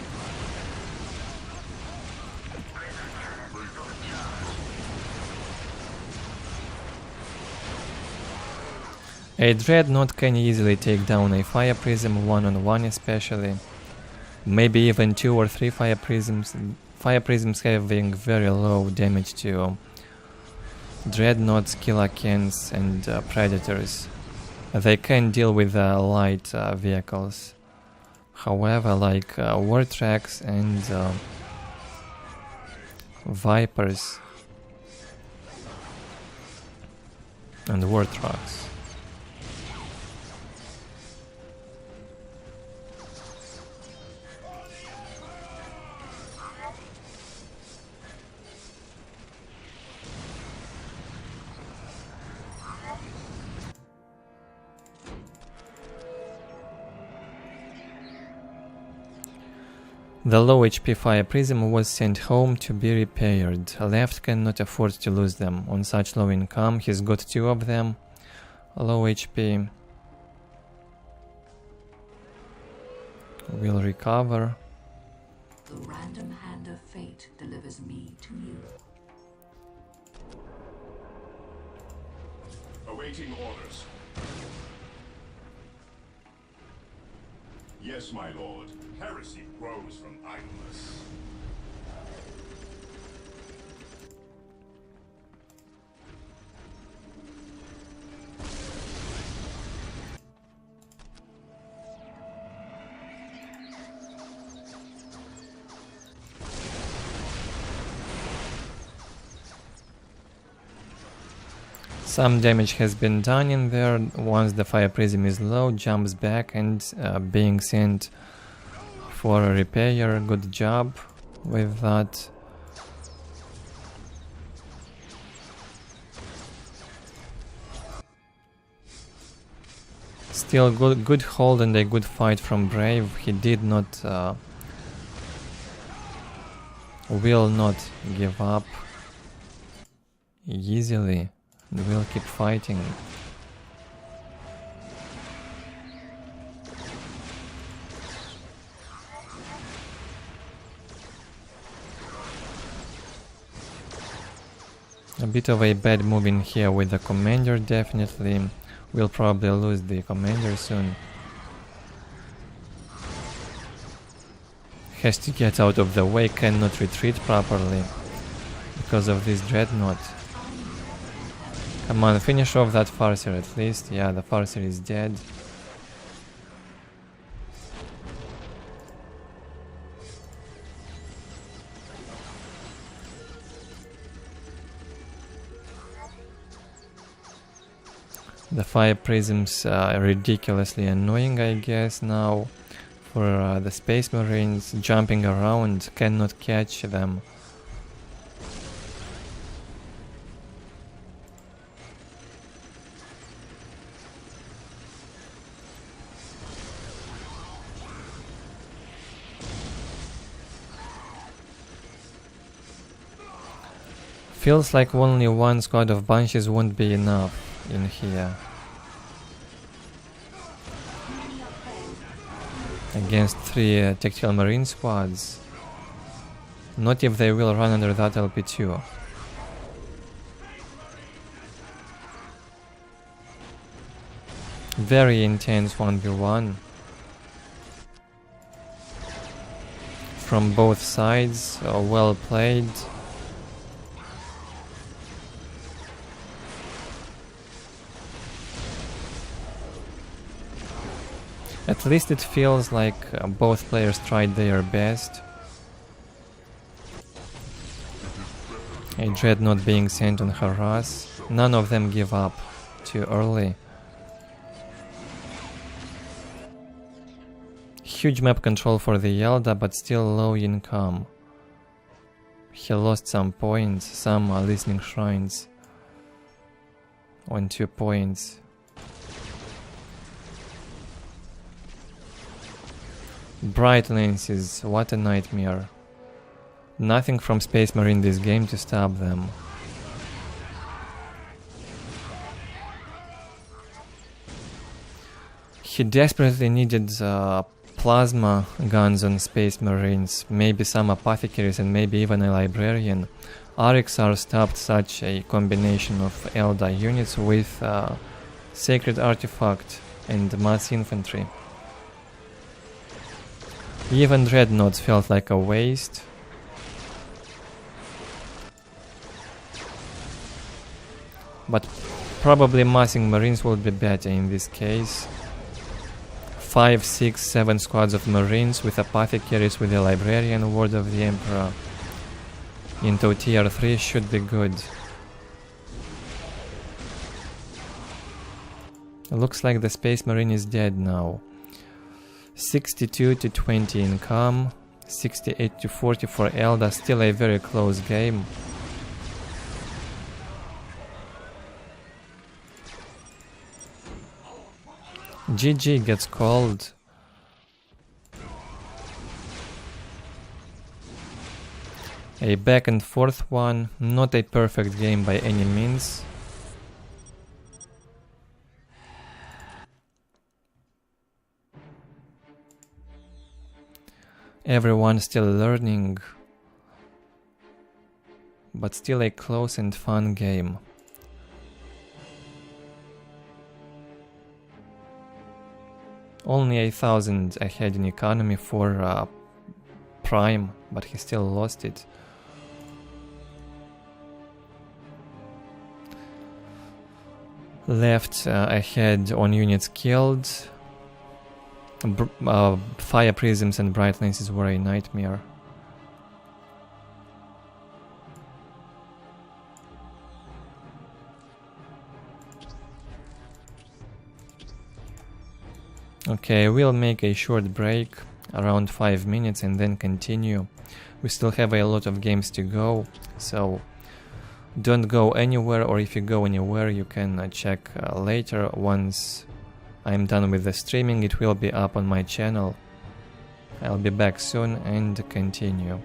A Dreadnought can easily take down a Fire Prism, one-on-one especially. Maybe even 2 or 3 Fire Prisms. Fire Prisms having very low damage to Dreadnoughts, Killer Cans and Predators. They can deal with light vehicles. However, like War Tracks and Vipers and War Trucks. The low HP Fire Prism was sent home to be repaired. Left cannot afford to lose them. On such low income, he's got 2 of them. Low HP. Will recover. The random hand of fate delivers me to you. Awaiting orders. Yes, my lord. Heresy grows from idleness. Some damage has been done in there. Once the Fire Prism is low, jumps back and being sent for a repair. Good job with that. Still good hold and a good fight from Brave. He did not will not give up easily. We'll keep fighting. A bit of a bad move in here with the commander, definitely. We'll probably lose the commander soon. Has to get out of the way, cannot retreat properly because of this dreadnought. Come on, finish off that Farseer at least. Yeah, the Farseer is dead. The Fire Prisms are ridiculously annoying, I guess, now. For the Space Marines, jumping around, cannot catch them. Feels like only 1 squad of Banshees won't be enough in here. Against 3 Tactical Marine squads. Not if they will run under that LP2. Very intense 1v1. From both sides, well played. At least it feels like both players tried their best. A dreadnought being sent on harass. None of them give up too early. Huge map control for the Eldar, but still low income. He lost some points, some listening shrines on 2 points. Bright Lances, what a nightmare. Nothing from Space Marine this game to stop them. He desperately needed plasma guns on Space Marines, maybe some apothecaries and maybe even a librarian. Orks stopped such a combination of Eldar units with Sacred Artifact and Mass Infantry. Even Dreadnoughts felt like a waste. But probably Massing Marines would be better in this case. 5, 6, 7 squads of Marines with Apothecaries with the Librarian, Word of the Emperor. Into tier 3 should be good. Looks like the Space Marine is dead now. 62 to 20 income, 68 to 40 for Eldar, still a very close game. GG gets called. A back and forth one, not a perfect game by any means. Everyone still learning, but still a close and fun game. Only 1,000 ahead in economy for Prime, but he still lost it. Left ahead on units killed. Fire prisms and bright lances were a nightmare. Okay, we'll make a short break, around 5 minutes, and then continue. We still have a lot of games to go, so don't go anywhere, or if you go anywhere you can check later. Once I'm done with the streaming, it will be up on my channel. I'll be back soon and continue.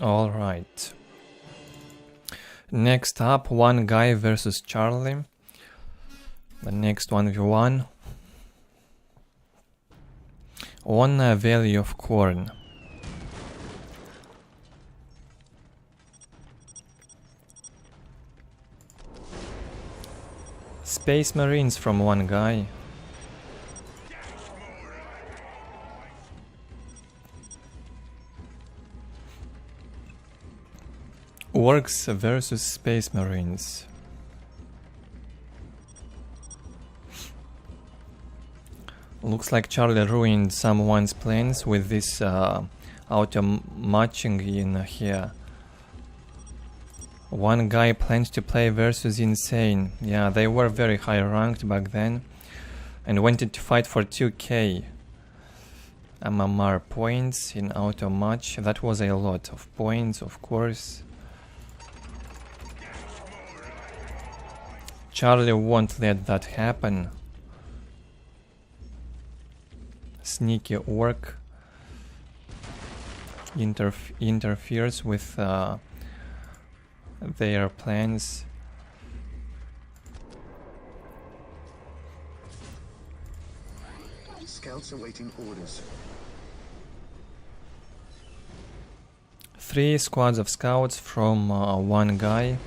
Alright. Next up, oNEgUY versus Charlie. The next 1v1. On Valley of Khorne. Space Marines from oNEgUY. Orks versus Space Marines. Looks like Charlie ruined someone's plans with this auto-matching in here. oNEgUY plans to play versus Insane. Yeah, they were very high ranked back then and wanted to fight for 2k MMR points in auto-match. That was a lot of points, of course. Charlie won't let that happen. Sneaky orc interferes with their plans. Scouts awaiting orders. 3 squads of scouts from oNEgUY.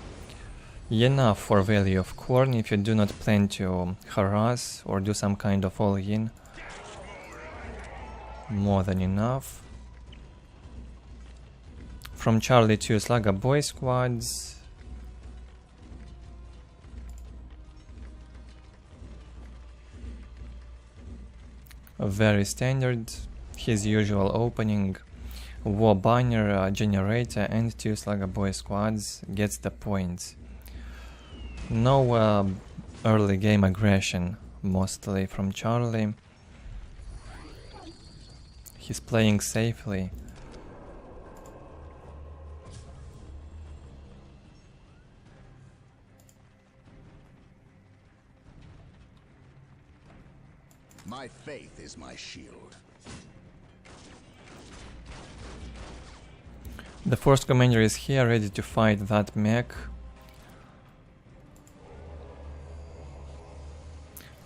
Enough for Valley of Khorne if you do not plan to harass or do some kind of all-in. More than enough. From Charlie 2 Slugger Boy squads. Very standard. His usual opening. War banner, generator and 2 Slugger Boy squads gets the points. No early game aggression, mostly from Charlie. He's playing safely. My faith is my shield. The first commander is here, ready to fight that mech.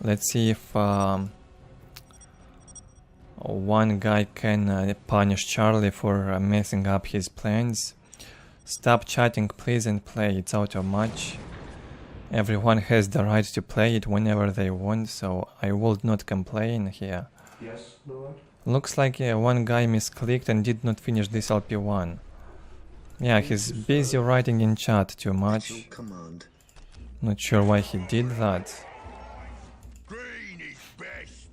Let's see if oNEgUY can punish Charlie for messing up his plans. Stop chatting please and play, it's auto-match. Everyone has the right to play it whenever they want, so I would not complain here. Yes, Lord? Looks like oNEgUY misclicked and did not finish this LP1. Yeah, he's busy writing in chat too much. Command. Not sure why he did that. Green is best.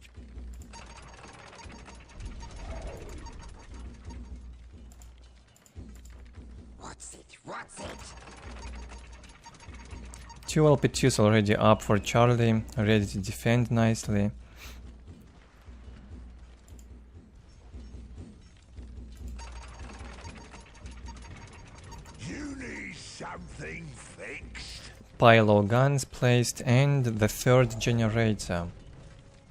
What's it? What's it? 2 LP2s already up for Charlie, ready to defend nicely. You need something fixed. Pile guns placed and the 3rd generator.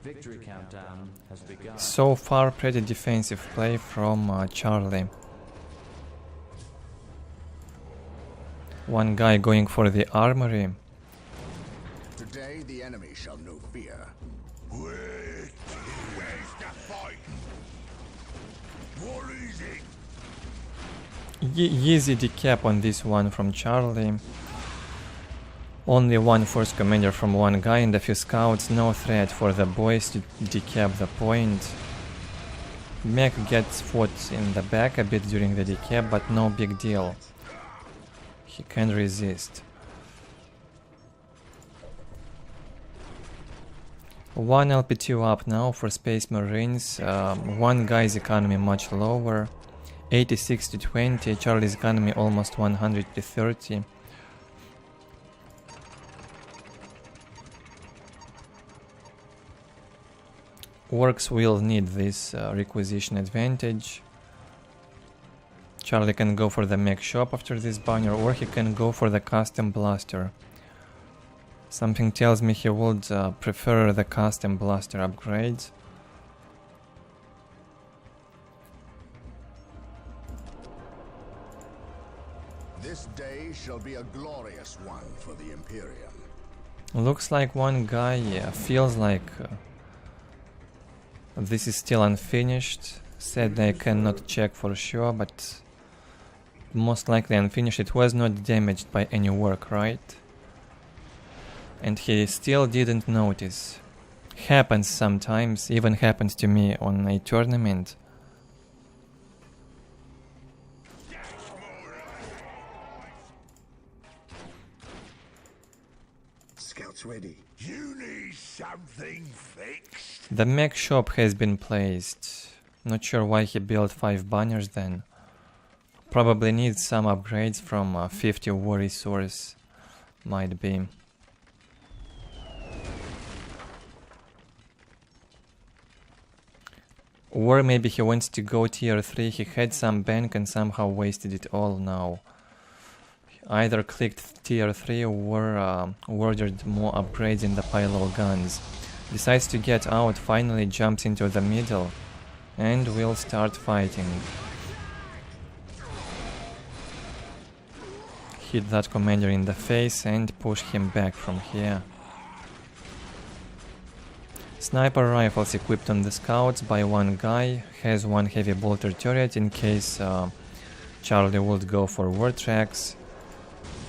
Victory countdown has begun. So far pretty defensive play from Charlie. oNEgUY going for the armory. Today the enemy shall know fear. Where's the fight? What is it? Easy decap on this one from Charlie. Only one first commander from oNEgUY and a few scouts, no threat for the boys to decap the point. Mech gets fought in the back a bit during the decap, but no big deal. He can resist. 1 LP2 up now for Space Marines. oNEgUY's economy much lower. 86 to 20, Charlie's economy almost 100 to 30. Orks will need this requisition advantage. Charlie can go for the mech shop after this banner, or he can go for the custom blaster. Something tells me he would prefer the custom blaster upgrade. shall be a glorious one for the Imperium. Looks like one guy feels like this is still unfinished. Said I cannot check for sure, but most likely unfinished. It was not damaged by any work, right? And he still didn't notice. Happens sometimes, even happens to me on a tournament. Scouts ready. You need something fixed? The mech shop has been placed. Not sure why he built 5 banners then. Probably needs some upgrades from 50 war resource. Might be. Or maybe he wants to go tier 3, he had some bank and somehow wasted it all now. Either clicked tier 3 or ordered more upgrades in the pile of guns. Decides to get out, finally jumps into the middle and will start fighting. Hit that commander in the face and push him back from here. Sniper rifles equipped on the scouts by one guy, has one heavy bolter turret in case Charlie would go for war tracks.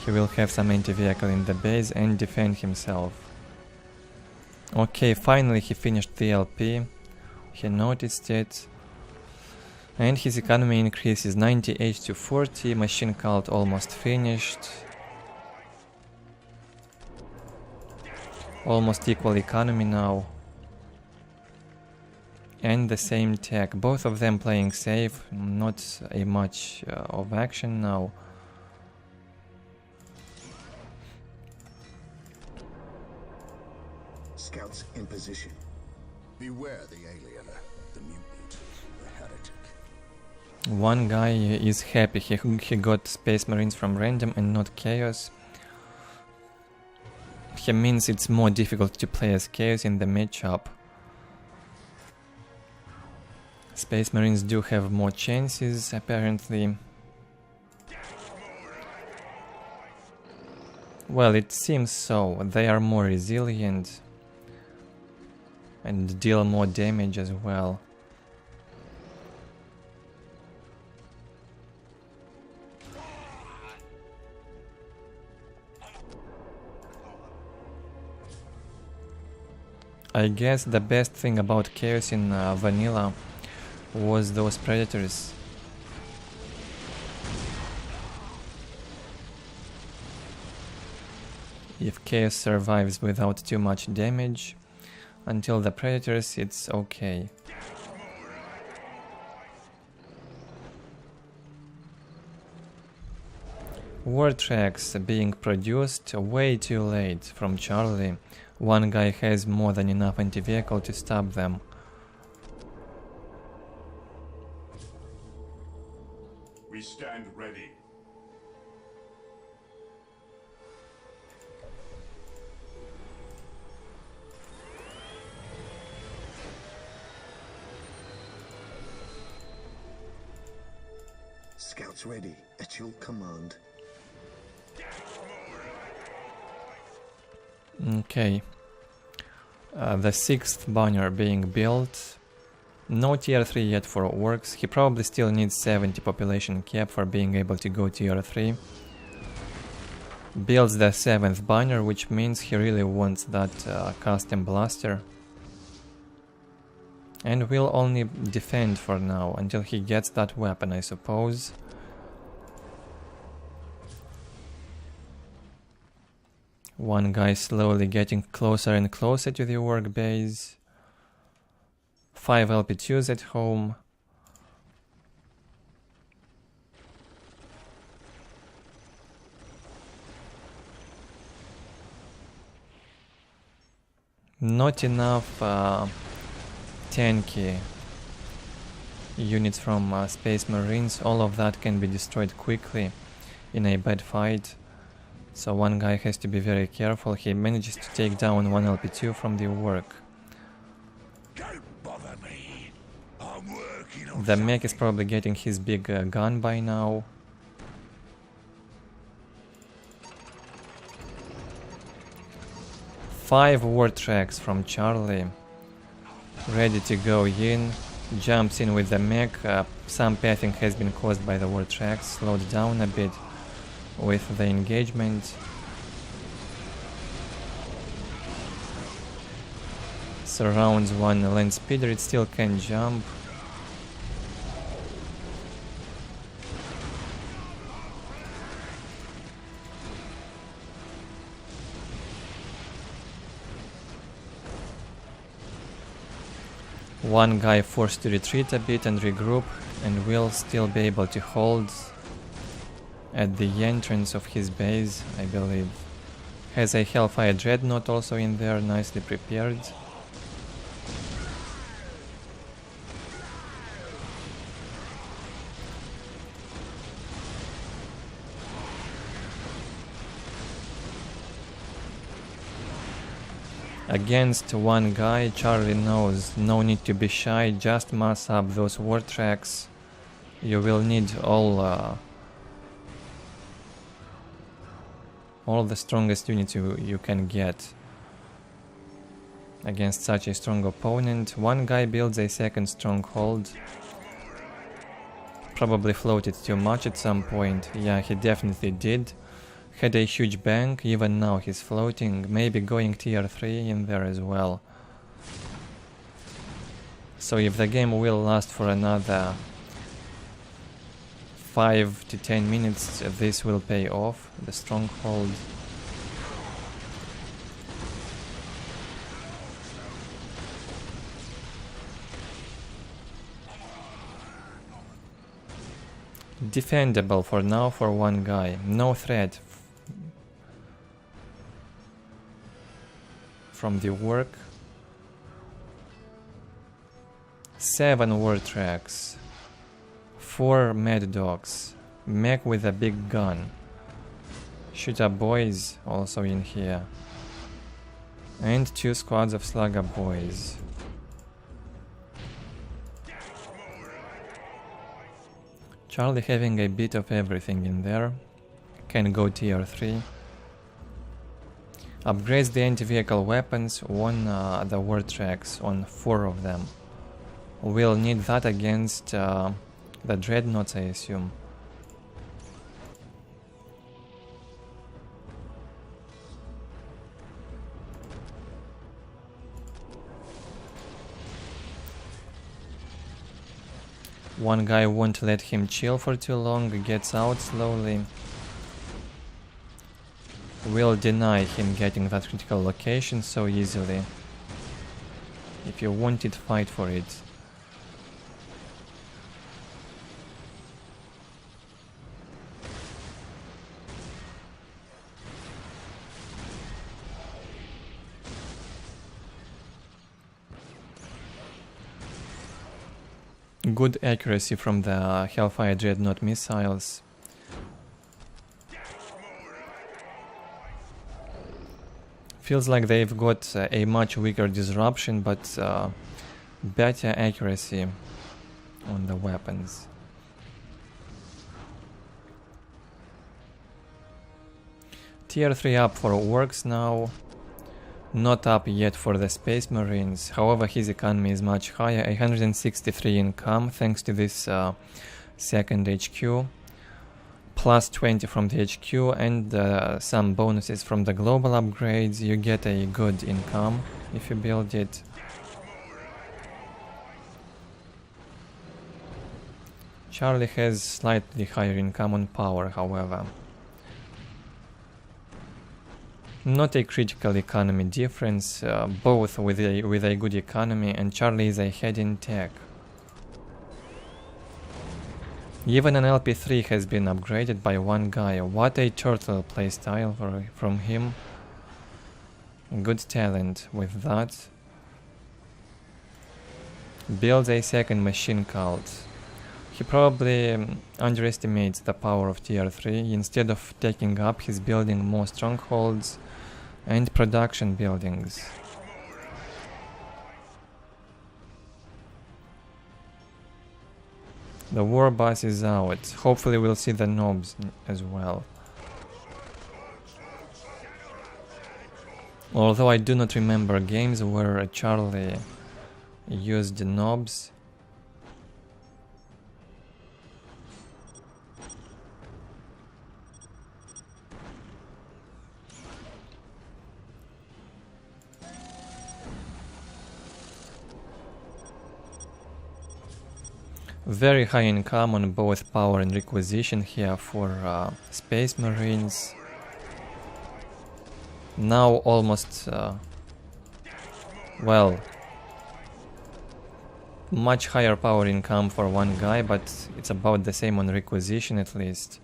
He will have some anti-vehicle in the base and defend himself. Okay, finally he finished the LP. He noticed it. And his economy increases 98 to 40, machine cult almost finished. Almost equal economy now. And the same tech, both of them playing safe, not a much of action now. Scouts in position. Beware the alien, the mutant, the heretic. One guy is happy, he got Space Marines from random and not Chaos. He means it's more difficult to play as Chaos in the matchup. Space Marines do have more chances, apparently. Well, it seems so. They are more resilient and deal more damage as well. I guess the best thing about Chaos in vanilla was those predators. If Chaos survives without too much damage, until the predators it's okay. War tracks being produced way too late from Charlie. One guy has more than enough anti-vehicle to stop them. We stand ready. Scouts ready. At your command. Okay. The 6th banner being built. No tier 3 yet for Orks. He probably still needs 70 population cap for being able to go tier 3. Builds the 7th banner, which means he really wants that custom blaster. And will only defend for now, until he gets that weapon, I suppose. One guy slowly getting closer and closer to the work base. 5 LP2s at home. Not enough tanky units from Space Marines. All of that can be destroyed quickly in a bad fight. So one guy has to be very careful. He manages to take down 1 LP2 from the work. Don't bother me. I'm working on The mech is probably getting his big gun by now. 5 war tracks from Charlie. Ready to go in. Jumps in with the mech. Some pathing has been caused by the war tracks. Slowed down a bit with the engagement. Surrounds one land speeder. It still can jump. One guy forced to retreat a bit and regroup, and will still be able to hold at the entrance of his base, I believe. Has a Hellfire Dreadnought also in there, nicely prepared. Against one guy, Charlie knows no need to be shy, just mass up those war tracks. You will need all the strongest units you can get against such a strong opponent. One guy builds a second stronghold. Probably floated too much at some point. Yeah, he definitely did. Had a huge bank, even now he's floating, maybe going tier 3 in there as well. So if the game will last for another 5 to 10 minutes, this will pay off, the stronghold. Defendable for now for one guy, no threat from the work. 7 war tracks, 4 mad dogs, mech with a big gun, shooter boys also in here, and 2 squads of slugger boys. Charlie having a bit of everything in there, can go tier 3. Upgrades the anti-vehicle weapons on the war tracks, on 4 of them. We'll need that against the dreadnoughts, I assume. One guy won't let him chill for too long, gets out slowly. Will deny him getting that critical location so easily. If you want it, fight for it. Good accuracy from the Hellfire Dreadnought missiles. Feels like they've got a much weaker disruption, but better accuracy on the weapons. Tier 3 up for Orks now. Not up yet for the Space Marines, however his economy is much higher, 163 income thanks to this second HQ, plus 20 from the HQ and some bonuses from the global upgrades. You get a good income if you build it. Charlie has slightly higher income on power, however. Not a critical economy difference, both with a good economy, and Charlie is ahead in tech. Even an LP3 has been upgraded by one guy. What a turtle playstyle from him. Good talent with that. Builds a second machine cult. He probably underestimates the power of tier 3. Instead of taking up, he's building more strongholds and production buildings. The war bus is out. Hopefully we'll see the knobs as well. Although I do not remember games where Charlie used the knobs. Very high income on both power and requisition here for Space Marines. Now almost, well, much higher power income for one guy, but it's about the same on requisition at least.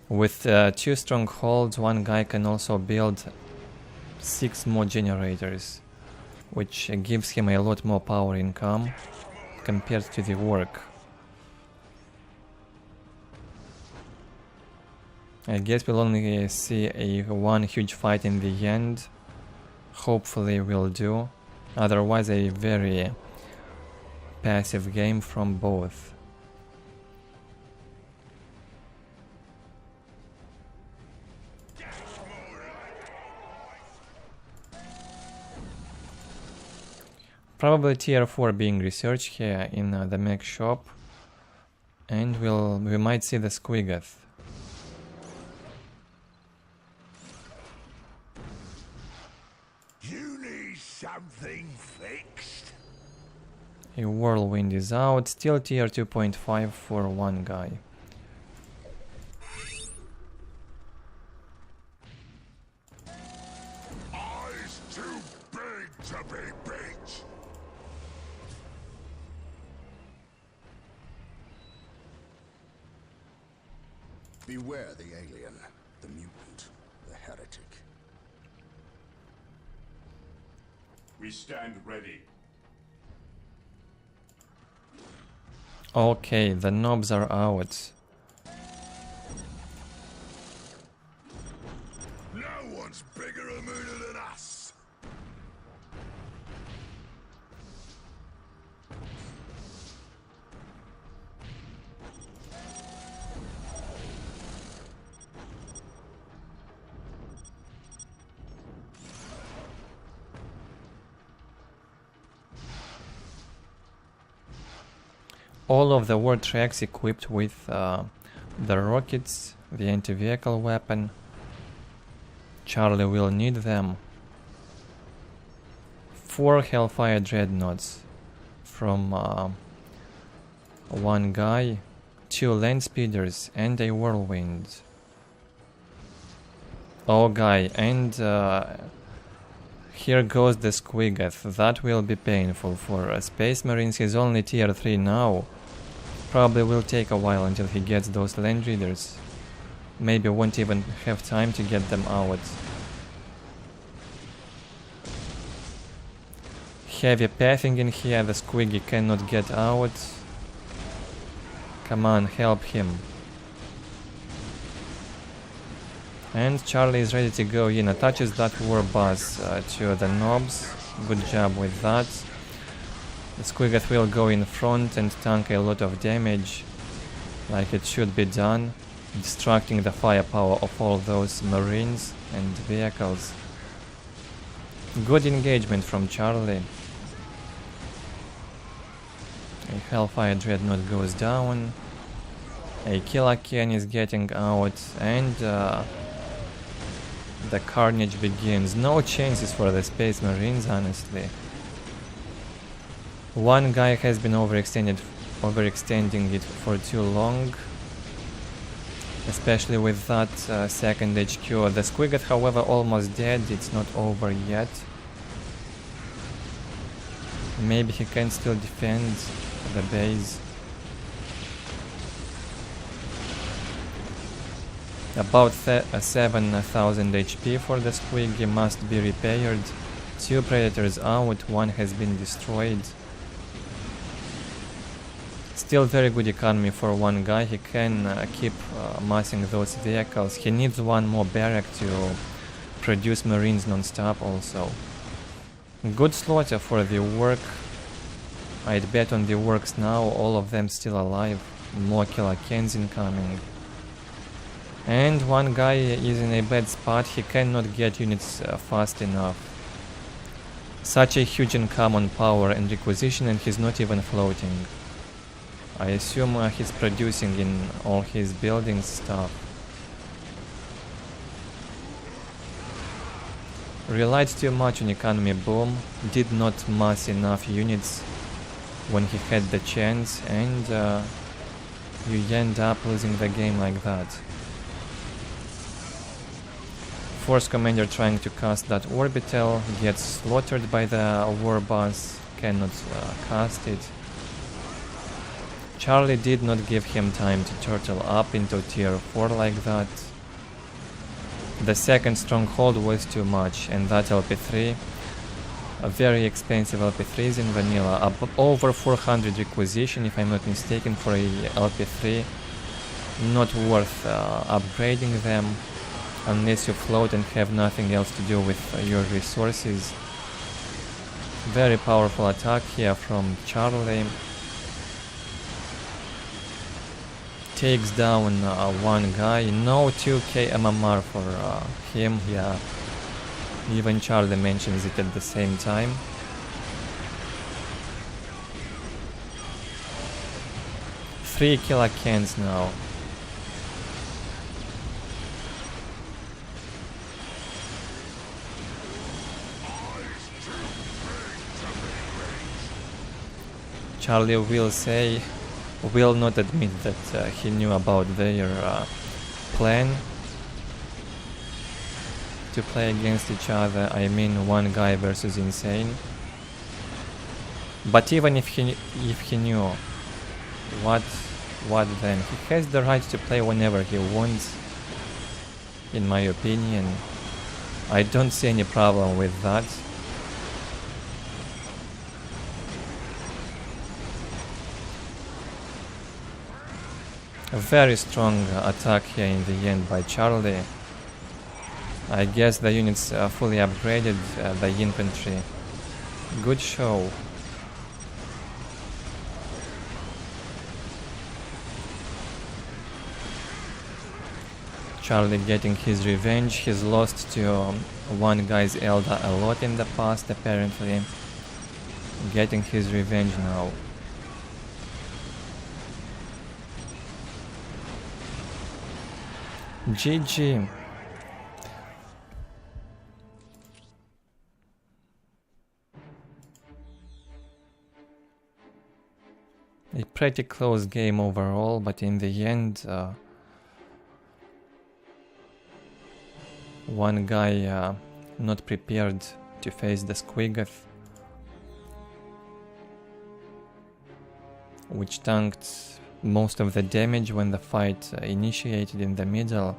With 2 strongholds, one guy can also build 6 more generators, which gives him a lot more power income compared to the work. I guess we'll only see one huge fight in the end. Hopefully we'll do. Otherwise a very passive game from both. Probably tier 4 being researched here in the mech shop, and we might see the Squigath. You need something fixed? A whirlwind is out, still tier 2.5 for one guy. Eyes too big to be beat. Beware the alien, the mutant, the heretic. We stand ready. Okay, the knobs are out. No one's bigger a mooner than us. All of the war tracks equipped with the rockets, the anti-vehicle weapon. Charlie will need them. 4 Hellfire Dreadnoughts from one guy, 2 land speeders and a whirlwind. Oh guy, and here goes the Squigath. That will be painful for Space Marines. He's only tier 3 now. Probably will take a while until he gets those land readers. Maybe won't even have time to get them out. Heavy pathing in here, the Squiggy cannot get out. Come on, help him. And Charlie is ready to go in. Attaches that war bus to the knobs. Good job with that. The Squigath will go in front and tank a lot of damage, like it should be done, distracting the firepower of all those marines and vehicles. Good engagement from Charlie. A Hellfire Dreadnought goes down. A Killer Can is getting out, and the carnage begins. No chances for the Space Marines, honestly. One guy has been overextending it for too long, especially with that second HQ. The Squigath, however, almost dead. It's not over yet. Maybe he can still defend the base. About 7,000 HP for the Squiggy, must be repaired. 2 Predators out, 1 has been destroyed. Still very good economy for one guy. He can keep massing those vehicles. He needs 1 more barrack to produce Marines non-stop also. Good slaughter for the work. I'd bet on the works now, all of them still alive. More Killer Cans incoming. And one guy is in a bad spot, he cannot get units fast enough. Such a huge income on power and requisition, and he's not even floating. I assume he's producing in all his building stuff. Relied too much on economy boom, did not mass enough units when he had the chance, and you end up losing the game like that. Force commander trying to cast that orbital gets slaughtered by the war boss, cannot cast it. Charlie did not give him time to turtle up into tier 4 like that. The second stronghold was too much, and that LP3, a very expensive LP3s in vanilla, over 400 requisition if I'm not mistaken for a LP3, not worth upgrading them unless you float and have nothing else to do with your resources. Very powerful attack here from Charlie. Takes down one guy, no 2k MMR for him, yeah. Even Charlie mentions it at the same time. Three killer cans now. Charlie will not admit that he knew about their plan to play against each other. I mean, one guy versus insane. But even if he knew, what then? He has the right to play whenever he wants, in my opinion. I don't see any problem with that. A very strong attack here in the end by Charlie. I guess the units fully upgraded the infantry. Good show. Charlie getting his revenge. He's lost to one guy's Eldar a lot in the past apparently. Getting his revenge now. GG. A pretty close game overall, but in the end, one guy not prepared to face the Squiggoth, which tanked most of the damage when the fight initiated in the middle.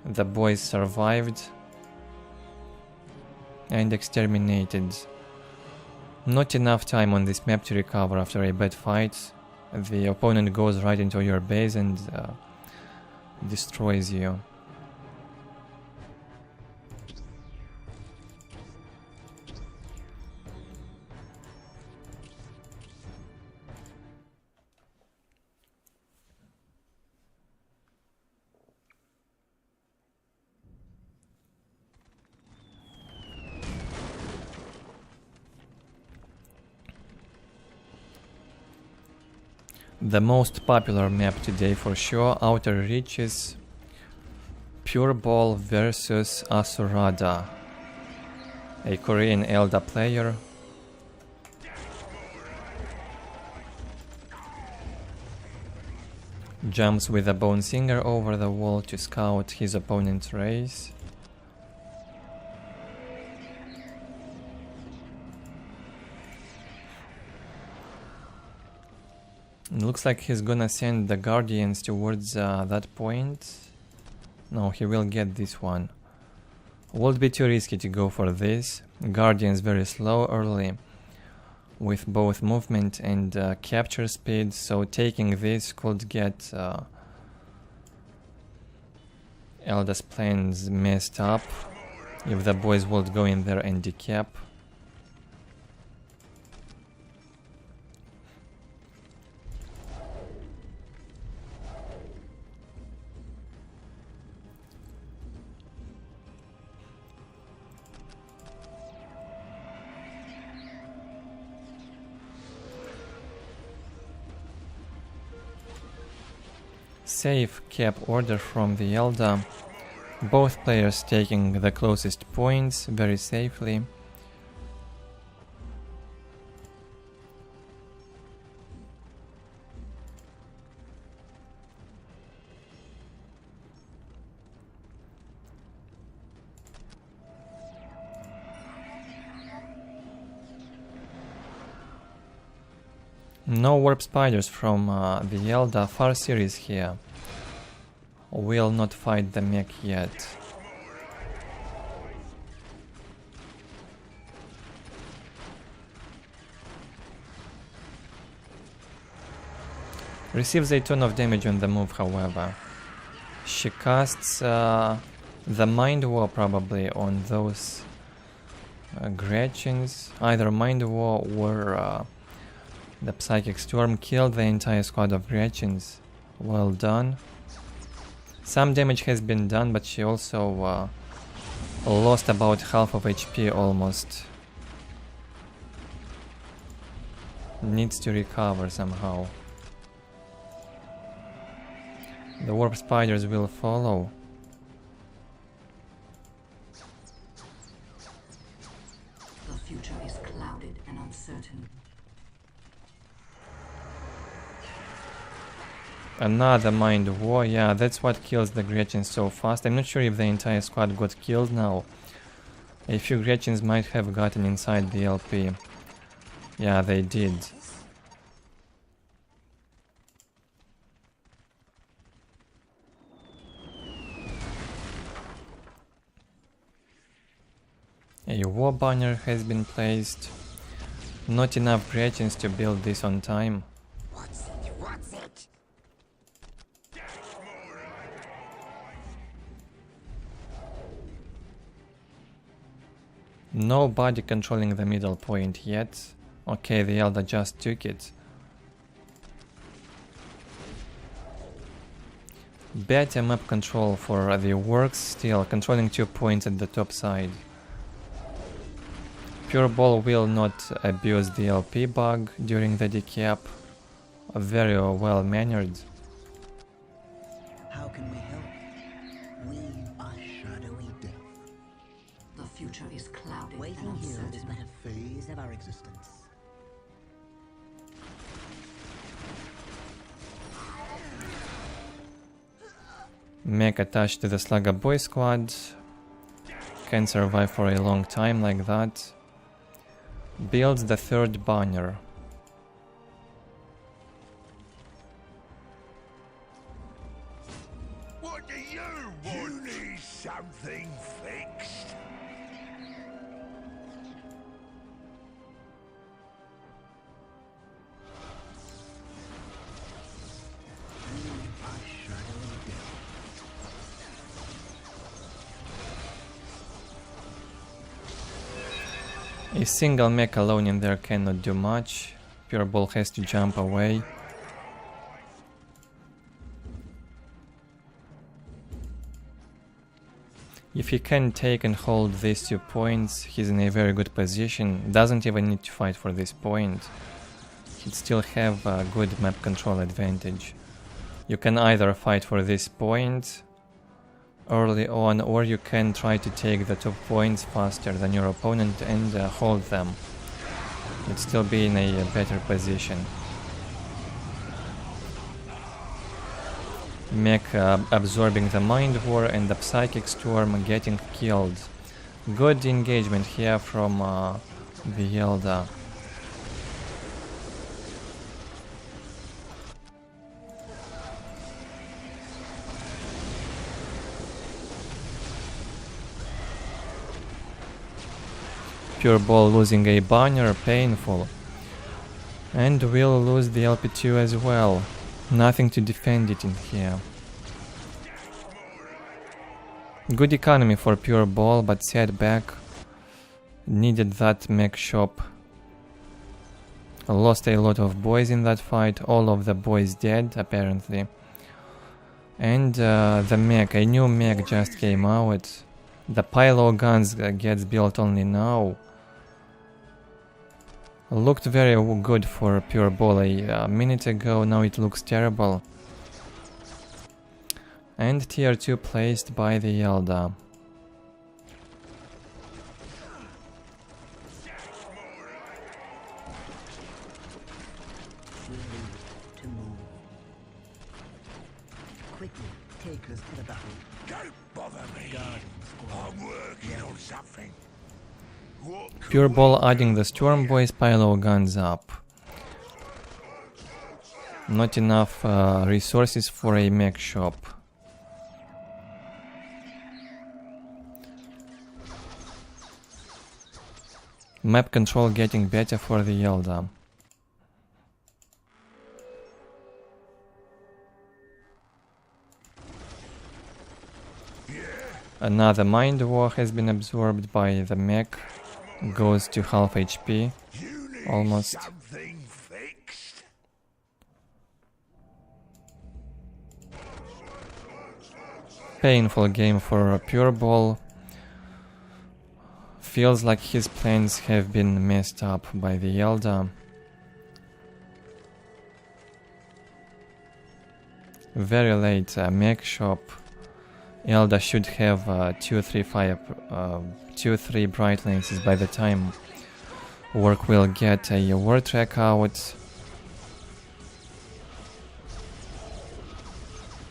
The boys survived and exterminated. Not enough time on this map to recover after a bad fight. The opponent goes right into your base and destroys you. The most popular map today for sure, Outer Reaches, PuReBall versus ASURADA, a Korean Eldar player. Jumps with a Bone Singer over the wall to scout his opponent's race. Looks like he's gonna send the Guardians towards that point. No, he will get this one. Would be too risky to go for this. Guardians very slow early, with both movement and capture speed, so taking this could get Eldar's plans messed up if the boys would go in there and decap. Safe cap order from the Eldar. Both players taking the closest points very safely. No warp spiders from the Eldar Far series here. Will not fight the mech yet. Receives a ton of damage on the move, however. She casts the Mind War probably on those Gretchens. Either Mind War or the Psychic Storm killed the entire squad of Gretchens. Well done. Some damage has been done, but she also lost about half of HP almost. Needs to recover somehow. The warp spiders will follow. The future is clouded and uncertain. Another Mind War, yeah, that's what kills the Gretchens so fast. I'm not sure if the entire squad got killed now. A few Gretchens might have gotten inside the LP. Yeah, they did. A war banner has been placed. Not enough Gretchens to build this on time. What's it? What's it? Nobody controlling the middle point yet. Okay, the Eldar just took it. Better map control for the Orks still, controlling 2 points at the top side. PuReBall will not abuse the LP bug during the decap. Very well mannered. How can we help? We are shadowy death. The future is clouded Waiting and here is uncertain. but a phase of our existence. Mech attached to the Slugger Boy squad. Can survive for a long time like that. Builds the third banner. What do you want? You need something fixed. We are shadowy death. A single mech alone in there cannot do much. PuReBall has to jump away. If he can take and hold these 2 points, he's in a very good position. Doesn't even need to fight for this point. He'd still have a good map control advantage. You can either fight for this point early on, or you can try to take the 2 points faster than your opponent and hold them. You'd still be in a better position. Mech absorbing the Mind War and the Psychic Storm getting killed. Good engagement here from the Eldar. PuReBall losing a banner, painful. And will lose the LP2 as well. Nothing to defend it in here. Good economy for PuReBall, but setback. Needed that mech shop. Lost a lot of boys in that fight. All of the boys dead, apparently. And the mech, a new mech just came out. The Pylo guns gets built only now. Looked very good for PuReBall a minute ago, now it looks terrible. And tier 2 placed by the Eldar. To move. Quickly, take us to the battle. Don't bother me. I'm working on something. What PuReBall adding the Storm Boys payload guns up. Not enough resources for a mech shop. Map control getting better for the Eldar. Another Mind War has been absorbed by the mech. Goes to half HP. you need Almost. something fixed? Painful game for PuReBall. Feels like his plans have been messed up by the Eldar. Very late mech shop. Eldar should have 2-3 bright lances by the time Ork will get a war track out.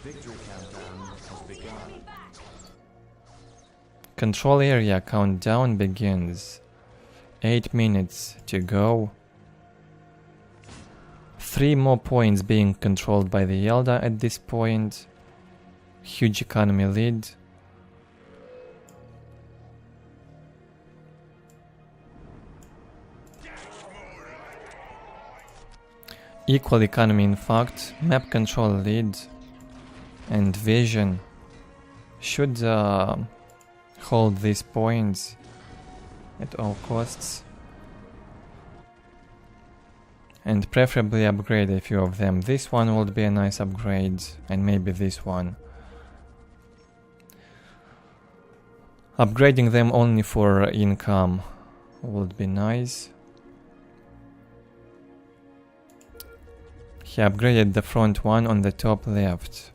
Victory countdown has begun. Control area countdown begins. 8 minutes to go. 3 more points being controlled by the Eldar at this point. Huge economy lead. Equal economy in fact, map control lead and vision should hold these points at all costs. And preferably upgrade a few of them. This one would be a nice upgrade, and maybe this one. Upgrading them only for income would be nice. He upgraded the front one on the top left.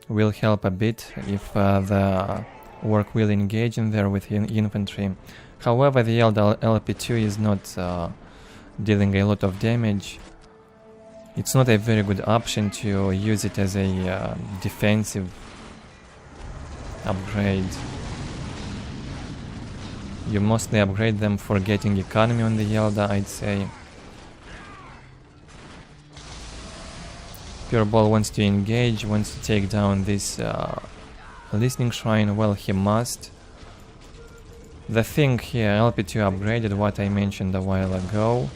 Will help a bit if the Ork will engage in there with infantry. However, the Eldar LP2 is not dealing a lot of damage. It's not a very good option to use it as a defensive upgrade. You mostly upgrade them for getting economy on the Eldar, I'd say. PuReBall wants to engage, wants to take down this listening shrine. Well, he must. The thing here, LP2 upgraded, what I mentioned a while ago.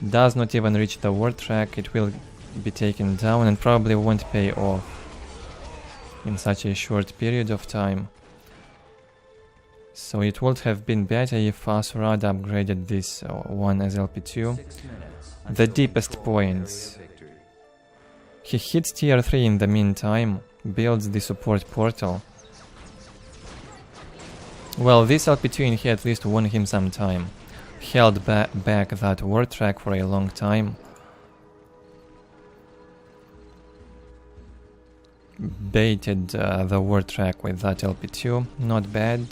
Does not even reach the war track. It will be taken down and probably won't pay off in such a short period of time. So it would have been better if ASURADA upgraded this one as LP2. The deepest points. He hits tier 3 in the meantime, builds the support portal. Well, this LP2 in here at least won him some time. Held back that war track for a long time. Baited the war track with that LP2, not bad.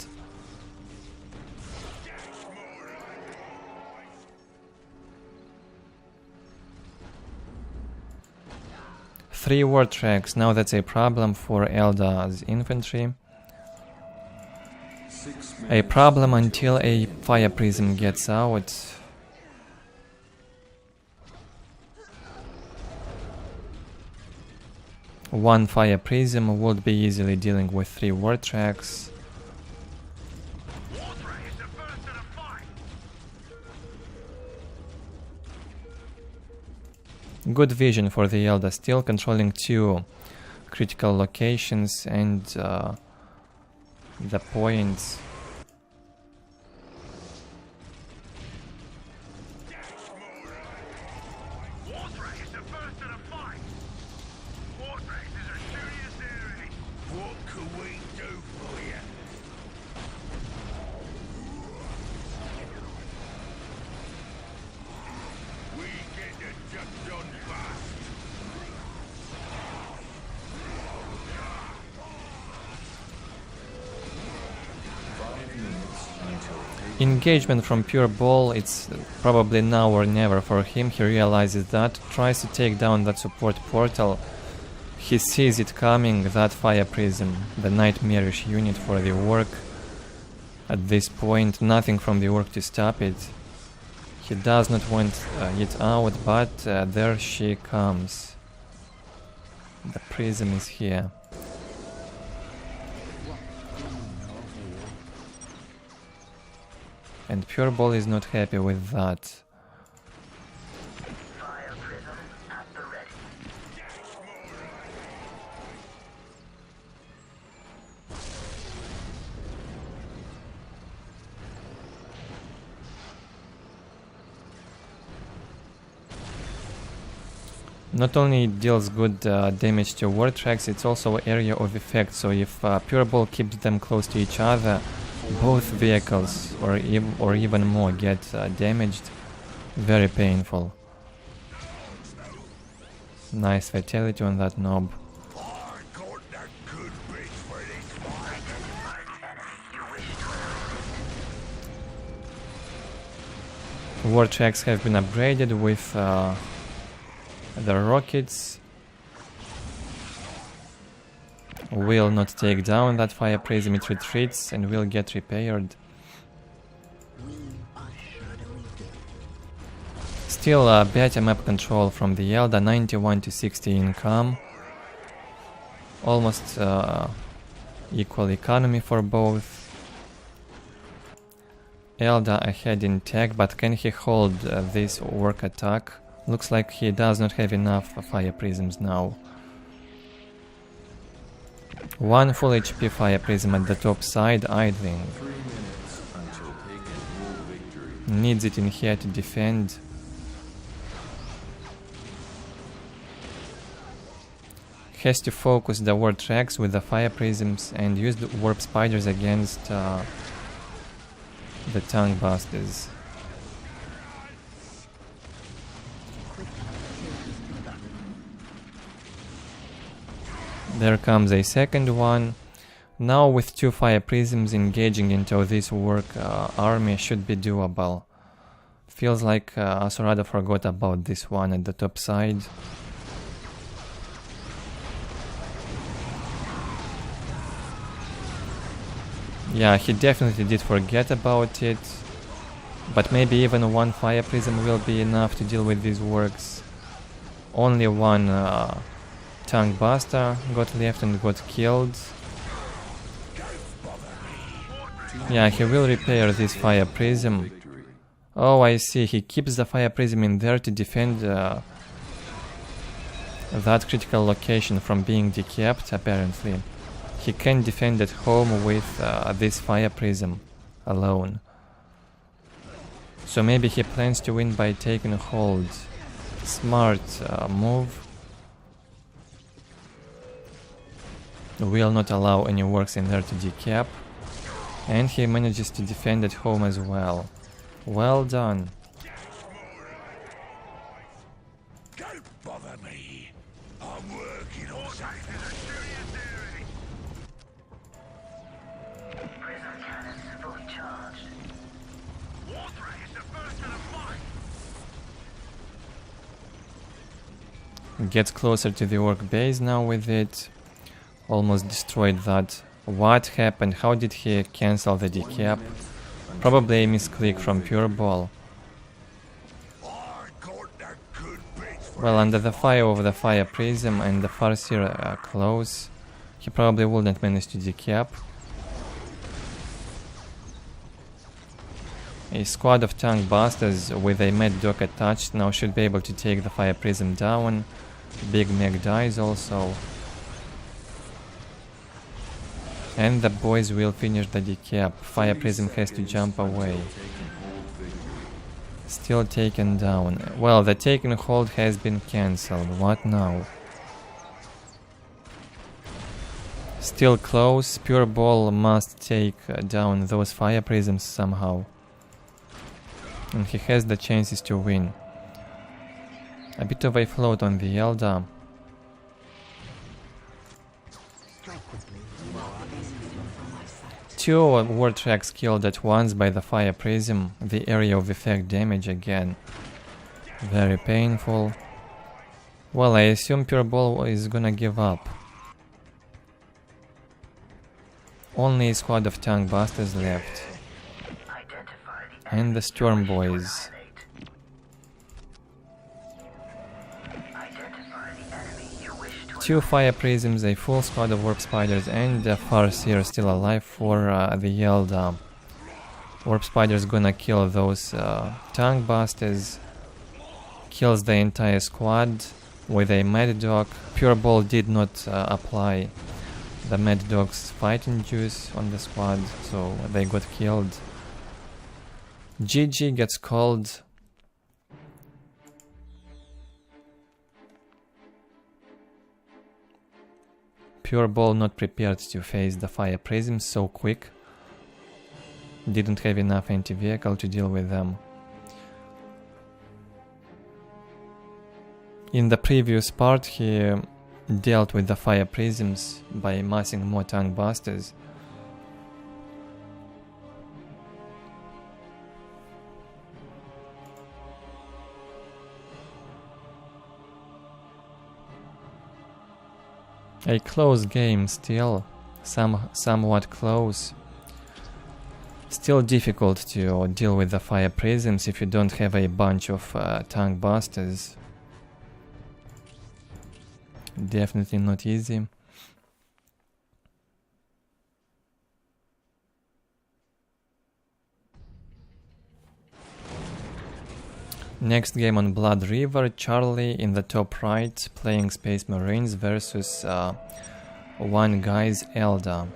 Three war tracks, now that's a problem for Eldar's infantry. A problem until a fire prism gets out. One fire prism would be easily dealing with 3 war tracks. Good vision for the Eldar, still controlling 2 critical locations and the points. Engagement from PuReBall, it's probably now or never for him. He realizes that, tries to take down that support portal. He sees it coming, that Fire Prism, the nightmarish unit for the Ork. At this point, nothing from the Ork to stop it. He does not want it out, but there she comes. The Prism is here. And PuReBall is not happy with that. Not only it deals good damage to war tracks, it's also area of effect, so if PuReBall keeps them close to each other, both vehicles or even more get damaged. Very painful. Nice fatality on that knob. War tracks have been upgraded with the rockets. Will not take down that Fire Prism, it retreats and will get repaired. Still better map control from the Eldar, 91 to 60 income. Almost equal economy for both. Eldar ahead in tech, but can he hold this Ork attack? Looks like he does not have enough Fire Prisms now. One full HP Fire Prism at the top side, idling. Needs it in here to defend. Has to focus the war tracks with the Fire Prisms and use the Warp Spiders against the Tank Busters. There comes a second one. Now with two Fire Prisms engaging into this Ork army should be doable. Feels like ASURADA forgot about this one at the top side. Yeah, he definitely did forget about it. But maybe even one Fire Prism will be enough to deal with these Orks. Only one Tank Buster got left and got killed. Yeah, he will repair this Fire Prism. Oh, I see, he keeps the Fire Prism in there to defend that critical location from being decapped, apparently. He can defend at home with this Fire Prism alone. So maybe he plans to win by taking hold. Smart move. Will not allow any Orks in there to decap. And he manages to defend at home as well. Well done. Don't bother me. I'm working on something. Prism cannons fully charged. Water is the first to the fight. Gets closer to the Ork base now with it. Almost destroyed that. What happened? How did he cancel the decap? Probably a misclick from PuReBall. Well, under the fire of the Fire Prism and the Farseer are close, he probably wouldn't manage to decap. A squad of Tank Busters with a Mad Dog attached now should be able to take the Fire Prism down. Big Meg dies also. And the boys will finish the decap. Fire Prism has to jump away. Still taken down. Well, the taken hold has been cancelled. What now? Still close. PuReBall must take down those Fire Prisms somehow. And he has the chances to win. A bit of a float on the Eldar. 2 war tracks killed at once by the fire prism. The area of effect damage again. Very painful. Well, I assume PuReBall is gonna give up. Only a squad of tank busters left. And the Storm Boys. Two fire prisms, a full squad of warp spiders, and a Farseer still alive for the Eldar. Warp spiders gonna kill those tank busters. Kills the entire squad with a Mad Dog. PuReBall did not apply the Mad Dog's fighting juice on the squad, so they got killed. GG gets called. PuReBall not prepared to face the fire prisms so quick. Didn't have enough anti-vehicle to deal with them. In the previous part he dealt with the fire prisms by massing more tank busters. A close game still, somewhat close. Still difficult to deal with the fire prisms if you don't have a bunch of tank busters. Definitely not easy. Next game on Blood River, Charlie in the top right playing Space Marines versus oNEgUY's Eldar.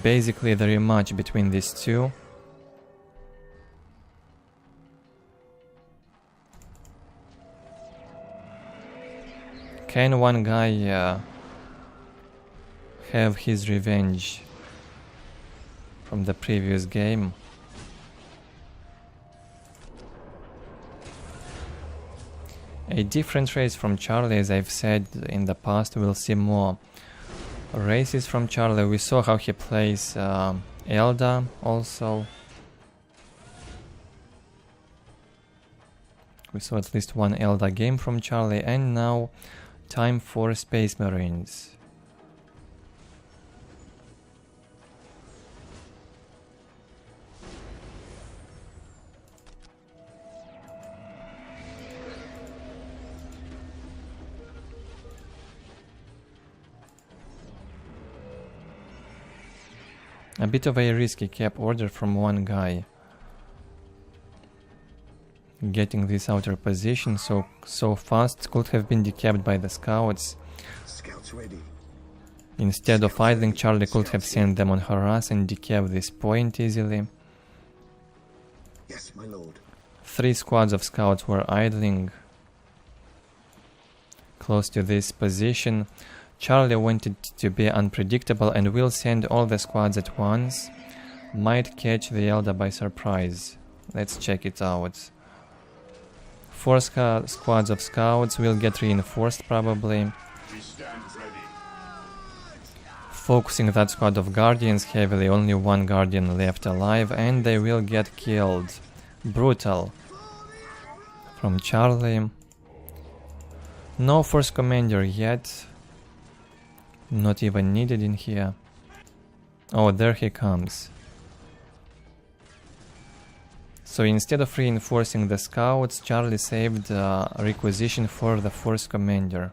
Basically the rematch between these two. Can oNEgUY have his revenge from the previous game? A different race from Charlie, as I've said in the past. We'll see more races from Charlie. We saw how he plays Eldar also. We saw at least one Eldar game from Charlie, and now time for Space Marines. A bit of a risky cap order from oNEgUY. Getting this outer position so fast could have been decapped by the scouts. Scouts ready. Instead of idling, Charlie could have sent them on harass and decap this point easily. Yes, my lord. 3 squads of scouts were idling close to this position. Charlie wanted to be unpredictable and will send all the squads at once. Might catch the Eldar by surprise. Let's check it out. 4 squads of scouts will get reinforced probably. Focusing that squad of guardians heavily, only 1 guardian left alive, and they will get killed. Brutal. From Charlie. No force commander yet. Not even needed in here. Oh, there he comes. So instead of reinforcing the scouts, Charlie saved requisition for the force commander.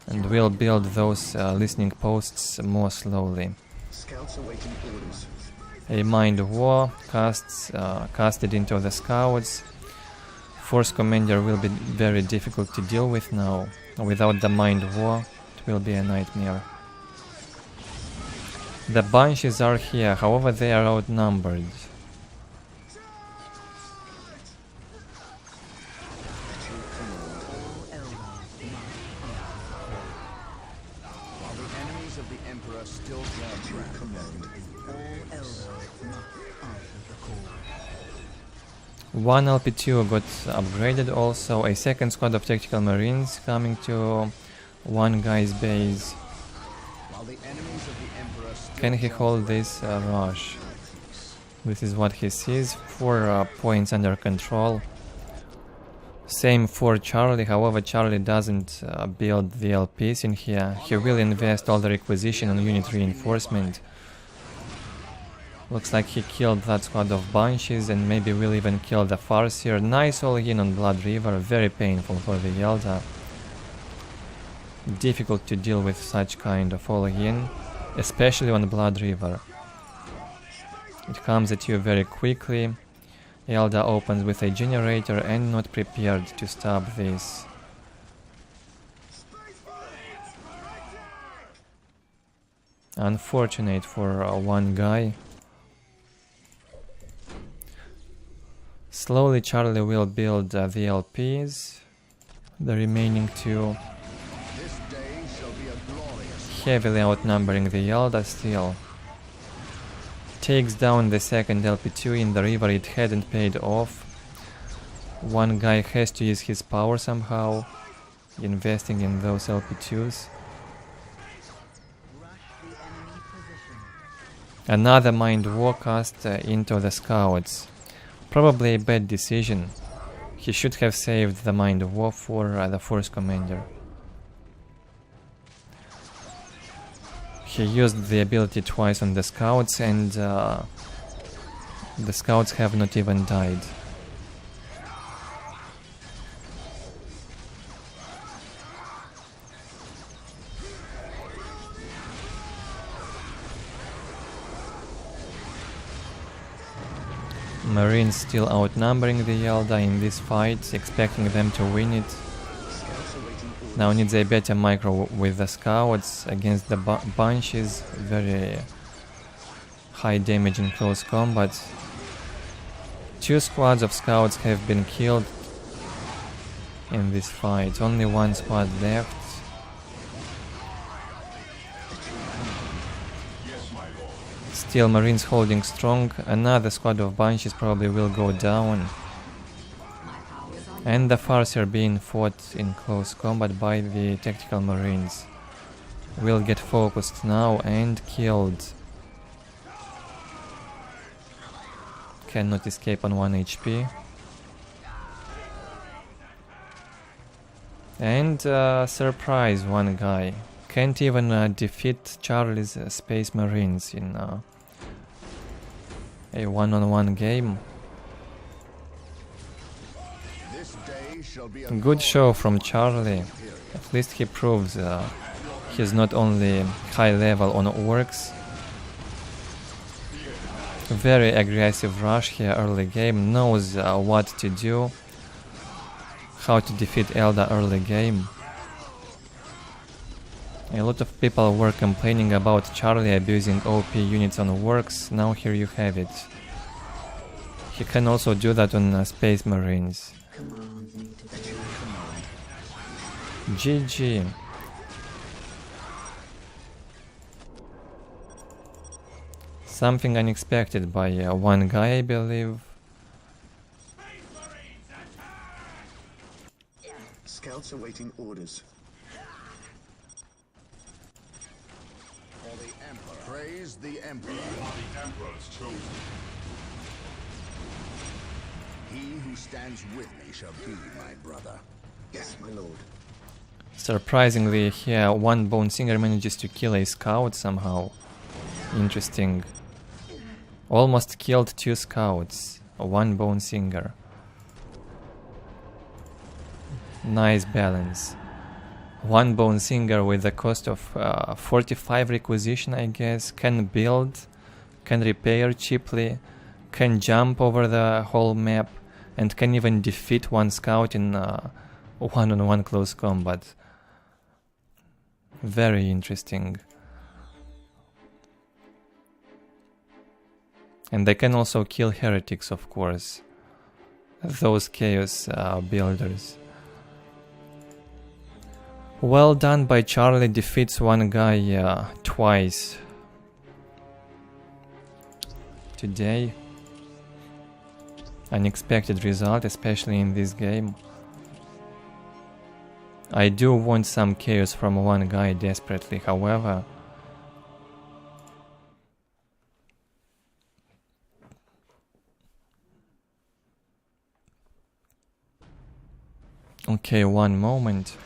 And will build those listening posts more slowly. Scouts awaiting orders. A Mind War casted into the scouts. Force commander will be very difficult to deal with now. Without the Mind War, it will be a nightmare. The Banshees are here, however they are outnumbered. While the enemies of the Emperor still draw breath, Command. All Eldar must answer the call. One LP2 got upgraded also. A second squad of tactical marines coming to one guy's base. While the enemies of the Emperor still Can he draw hold breath, this rush? This is what he sees. 4 points under control. Same for Charlie, however Charlie doesn't build the LPs in here. He will invest all the requisition on unit reinforcement. Looks like he killed that squad of Banshees and maybe will even kill the Farseer. Nice all-in on Blood River, very painful for the Eldar. Difficult to deal with such kind of all-in, especially on Blood River. It comes at you very quickly. Eldar opens with a generator and not prepared to stop this. Unfortunate for one guy. Slowly Charlie will build the LPs. The remaining 2 this day shall be a glorious heavily outnumbering the Eldar still. Takes down the second LP2 in the river. It hadn't paid off. One guy has to use his power somehow, investing in those LP2s. Another Mind War cast into the scouts. Probably a bad decision. He should have saved the Mind War for the Force Commander. He used the ability twice on the scouts and the scouts have not even died. Marines still outnumbering the Eldar in this fight, expecting them to win it. Now needs a better micro with the scouts against the Banshees. Very high damage in close combat. 2 squads of scouts have been killed in this fight. Only 1 squad left. Still Marines holding strong. Another squad of Banshees probably will go down. And the Farseer being fought in close combat by the tactical marines. Will get focused now and killed. Cannot escape on 1 HP. And surprise, one guy. Can't even defeat Charlie's Space Marines in a one-on-one game. Good show from Charlie. At least he proves he's not only high level on Orks. Very aggressive rush here early game. Knows what to do. How to defeat Eldar early game. A lot of people were complaining about Charlie abusing OP units on Orks. Now here you have it. He can also do that on Space Marines. GG. Something unexpected by one guy, I believe. Scouts awaiting orders. for the Emperor. Praise the Emperor. The Emperor's chosen. He who stands with me shall be my brother. Yes, my lord. Surprisingly, here one Bone Singer manages to kill a scout somehow. Interesting. Almost killed 2 scouts. One Bone Singer. Nice balance. One Bone Singer with the cost of 45 requisition, I guess, can build, can repair cheaply, can jump over the whole map, and can even defeat one scout in one-on-one close combat. Very interesting. And they can also kill heretics, of course. Those chaos builders. Well done by Charlie, defeats one guy twice today. unexpected result, especially in this game. I do want some chaos from one guy desperately, however. Okay, one moment.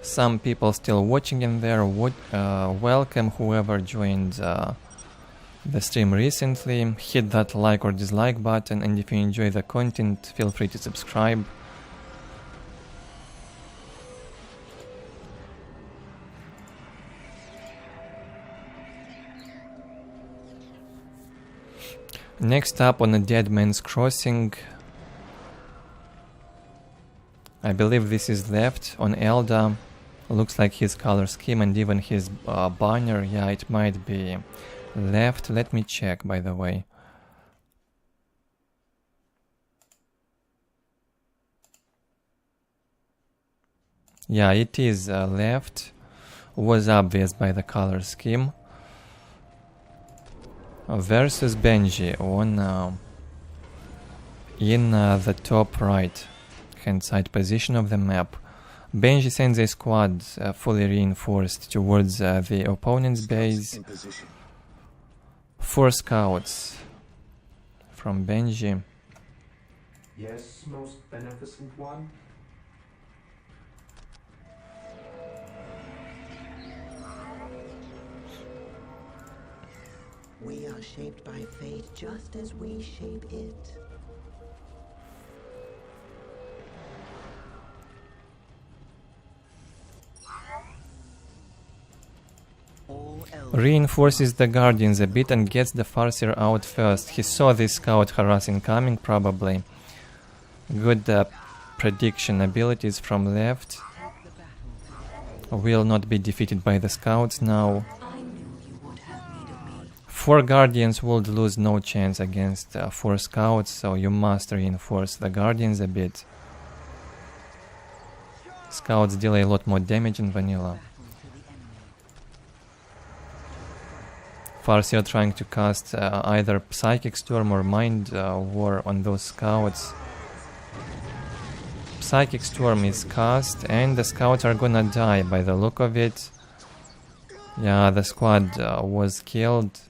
Some people still watching in there. Welcome whoever joined the stream recently. Hit that like or dislike button, and if you enjoy the content, feel free to subscribe. Next up on the Deadman's Crossing, I believe this is left on Eldar. Looks like his color scheme and even his banner. Yeah, it might be left. Let me check, by the way. Yeah, it is left. Was obvious by the color scheme. Versus Benji on in the top right hand side position of the map. Benji sends a squad fully reinforced towards the opponent's base. 4 scouts from Benji. Yes, most beneficent one. We are shaped by fate just as we shape it. Reinforces the Guardians a bit and gets the Farseer out first. He saw this scout harassing coming, probably. Good prediction abilities from left. Will not be defeated by the scouts now. 4 Guardians would lose no chance against 4 scouts, so you must reinforce the Guardians a bit. Scouts deal a lot more damage in vanilla. Farseer trying to cast either Psychic Storm or Mind War on those scouts. Psychic Storm is cast and the scouts are gonna die by the look of it. Yeah, the squad was killed.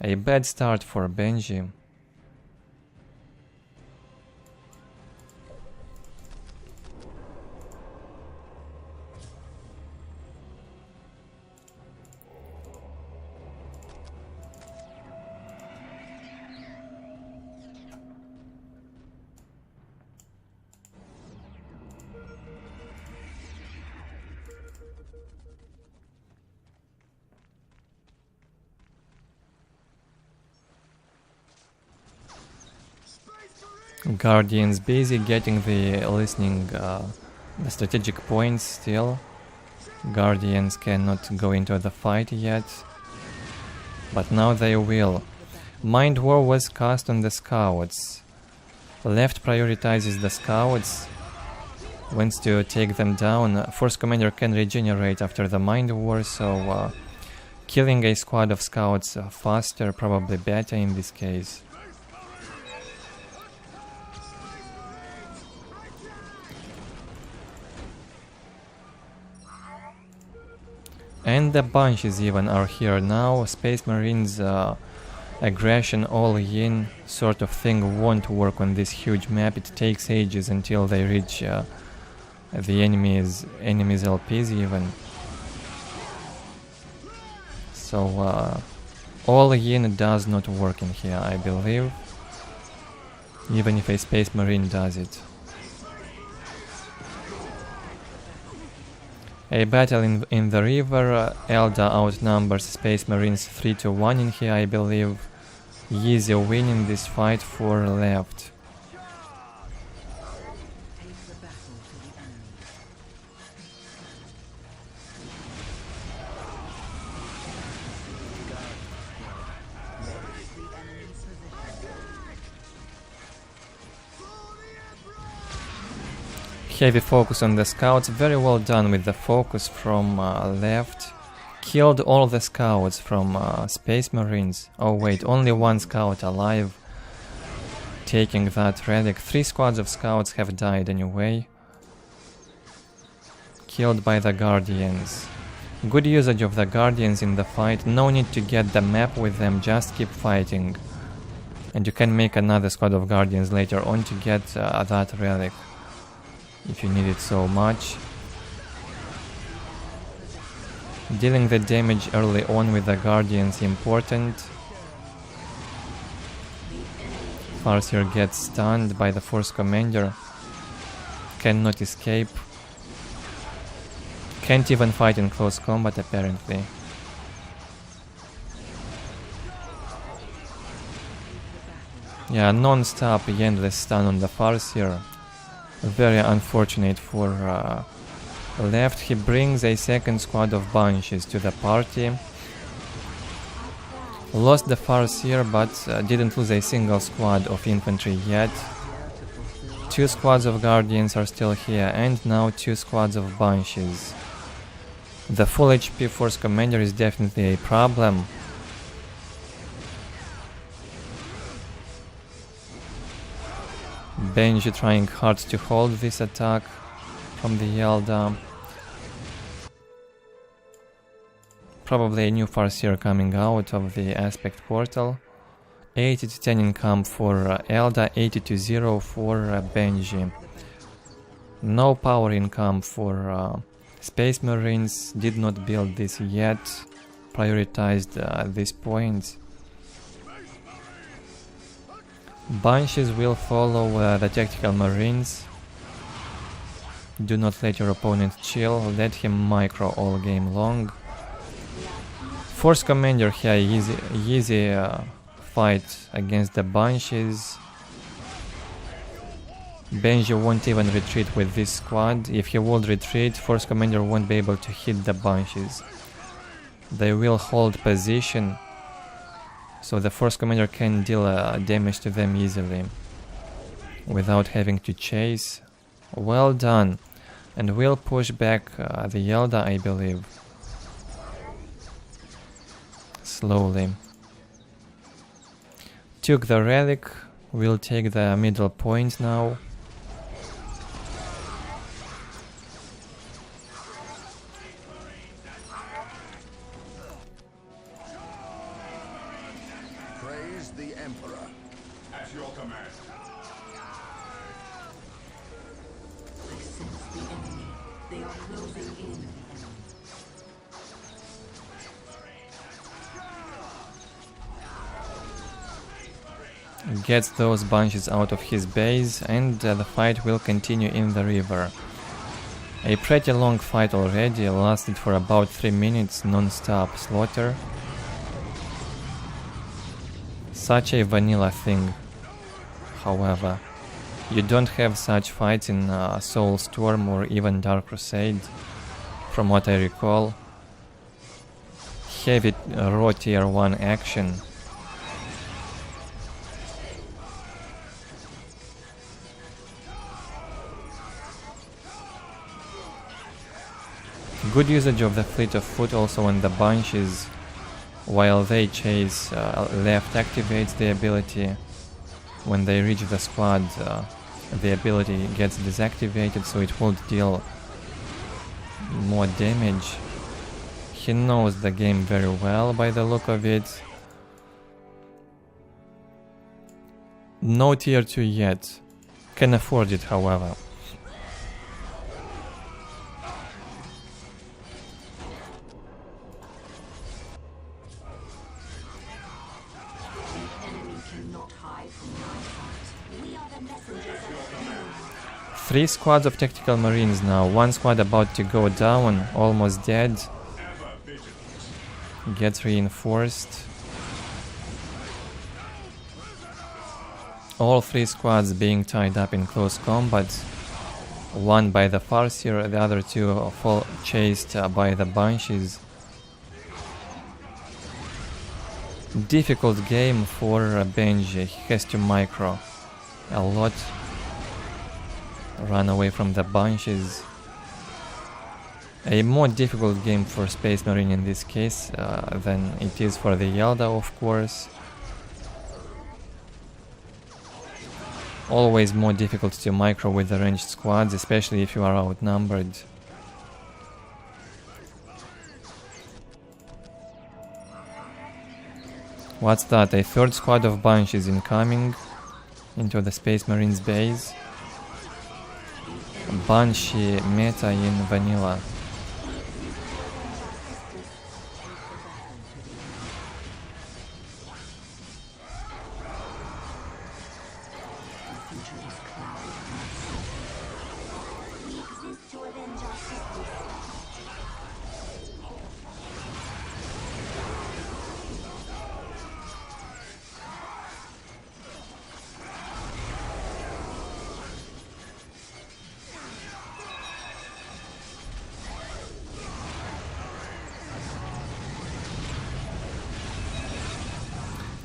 A bad start for Benji. Guardians busy getting the listening, the strategic points still. Guardians cannot go into the fight yet, but now they will. Mind War was cast on the scouts. Left prioritizes the scouts, wants to take them down. Force Commander can regenerate after the Mind War, so killing a squad of scouts faster, probably better in this case. And the bunches even are here now. Space Marines aggression all in sort of thing won't work on this huge map. It takes ages until they reach the enemy's LPs even. So all in does not work in here, I believe. Even if a Space Marine does it. A battle in the river. Eldar outnumbers Space Marines 3-1 in here, I believe. Easy win in this fight for left. Heavy focus on the scouts, very well done with the focus from left. Killed all the scouts from Space Marines. Oh wait, only one scout alive. Taking that relic. 3 squads of scouts have died anyway. Killed by the Guardians. Good usage of the Guardians in the fight. No need to get the map with them, just keep fighting. And you can make another squad of Guardians later on to get that relic, if you need it so much. Dealing the damage early on with the Guardians important. Farseer gets stunned by the Force Commander. Cannot escape. Can't even fight in close combat apparently. Yeah, non-stop endless stun on the Farseer. Very unfortunate for left. He brings a second squad of Banshees to the party. Lost the Farseer, but didn't lose a single squad of infantry yet. 2 squads of Guardians are still here, and now 2 squads of Banshees. The full HP Force Commander is definitely a problem. Benji trying hard to hold this attack from the Eldar. Probably a new Farseer coming out of the Aspect Portal. 80 to 10 income for Eldar, 80 to 0 for Benji. No power income for Space Marines. Did not build this yet. Prioritized this point. Banshees will follow the Tactical Marines. Do not let your opponent chill, let him micro all game long. Force Commander here, easy fight against the Banshees. Benji won't even retreat with this squad. If he would retreat, Force Commander won't be able to hit the Banshees. They will hold position, so the Force Commander can deal damage to them easily without having to chase. Well done. And we'll push back the Eldar, I believe. Slowly. Took the relic. We'll take the middle point now. Praise the Emperor. At your command. I sense the enemy. They are closing in. Gets those bunches out of his base, and the fight will continue in the river. A pretty long fight already, lasted for about 3 minutes, non-stop slaughter. Such a vanilla thing. However, you don't have such fights in Soulstorm or even Dark Crusade, from what I recall. Heavy raw tier 1 action. Good usage of the Fleet of Foot also on the Banshees. While they chase, left activates the ability. When they reach the squad, the ability gets deactivated, so it will deal more damage. He knows the game very well by the look of it. No tier 2 yet. Can afford it, however. Three squads of Tactical Marines now. One squad about to go down, almost dead. Gets reinforced. All 3 squads being tied up in close combat. One by the Farseer, the other 2 fall chased by the Banshees. Difficult game for Benji. He has to micro a lot. Run away from the bunches. A more difficult game for Space Marine in this case than it is for the Eldar, of course. Always more difficult to micro with the ranged squads, especially if you are outnumbered. What's that? A third squad of bunches incoming into the Space Marines base. Banshee meta in vanilla.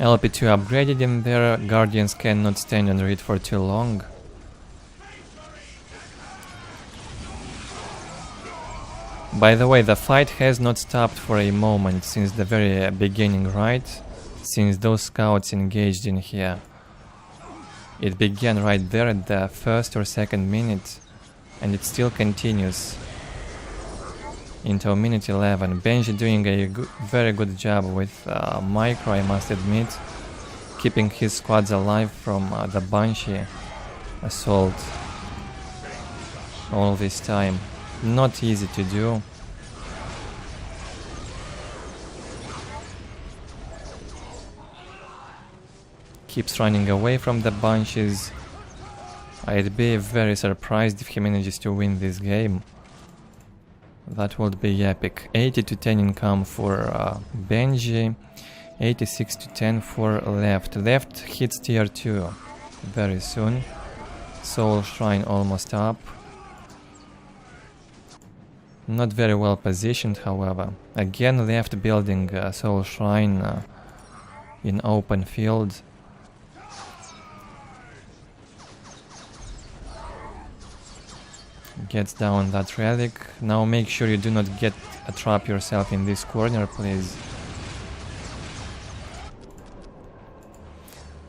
LP2 upgraded in there, Guardians cannot stand under it for too long. By the way, the fight has not stopped for a moment since the very beginning, right? Since those scouts engaged in here. It began right there at the first or second minute, and it still continues into minute 11. Benji doing a very good job with micro, I must admit, keeping his squads alive from the Banshee assault all this time. Not easy to do. Keeps running away from the Banshees. I'd be very surprised if he manages to win this game. That would be epic. 80 to 10 income for Benji, 86 to 10 for left. Left hits tier 2 very soon. Soul Shrine almost up. Not very well positioned, however. Again, left building Soul Shrine in open field. Gets down that relic. Now make sure you do not trap yourself in this corner, please.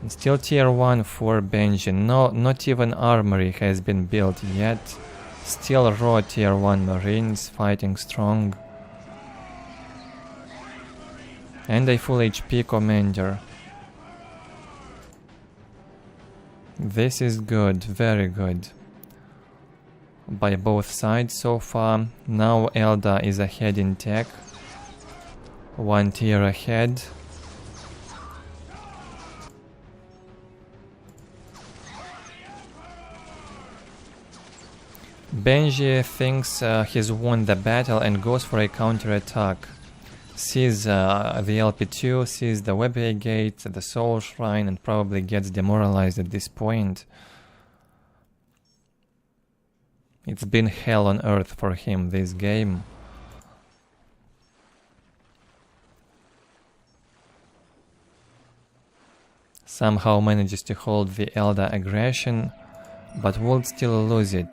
And still tier 1 for Benji. No, not even armory has been built yet. Still raw tier 1 marines fighting strong. And a full HP commander. This is good, very good. By both sides so far. Now Eldar is ahead in tech. One tier ahead. Benji thinks he's won the battle and goes for a counter-attack. Sees the LP2, sees the Webway Gate, the Soul Shrine, and probably gets demoralized at this point. It's been hell on earth for him, this game. Somehow manages to hold the Eldar aggression, but would still lose it,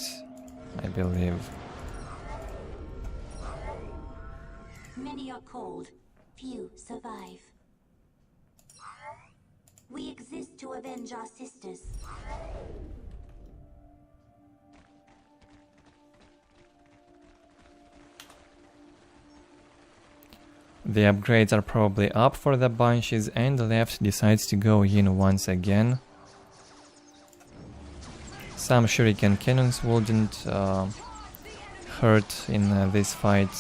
I believe. Many are called, few survive. We exist to avenge our sisters. The upgrades are probably up for the Banshees, and left decides to go in once again. Some shuriken cannons wouldn't hurt in this fight.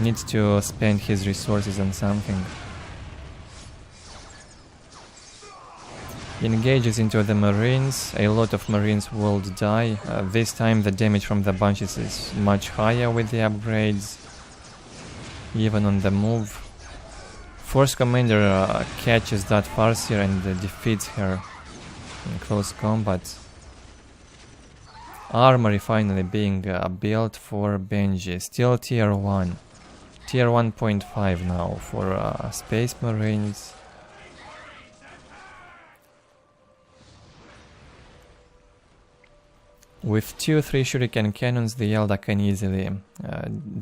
Needs to spend his resources on something. Engages into the Marines. A lot of Marines will die. This time the damage from the Banshees is much higher with the upgrades. Even on the move. Force Commander catches that Farseer and defeats her in close combat. Armory finally being built for Benji. Still tier 1. Tier 1.5 now for Space Marines. With 2-3 shuriken cannons, the Eldar can easily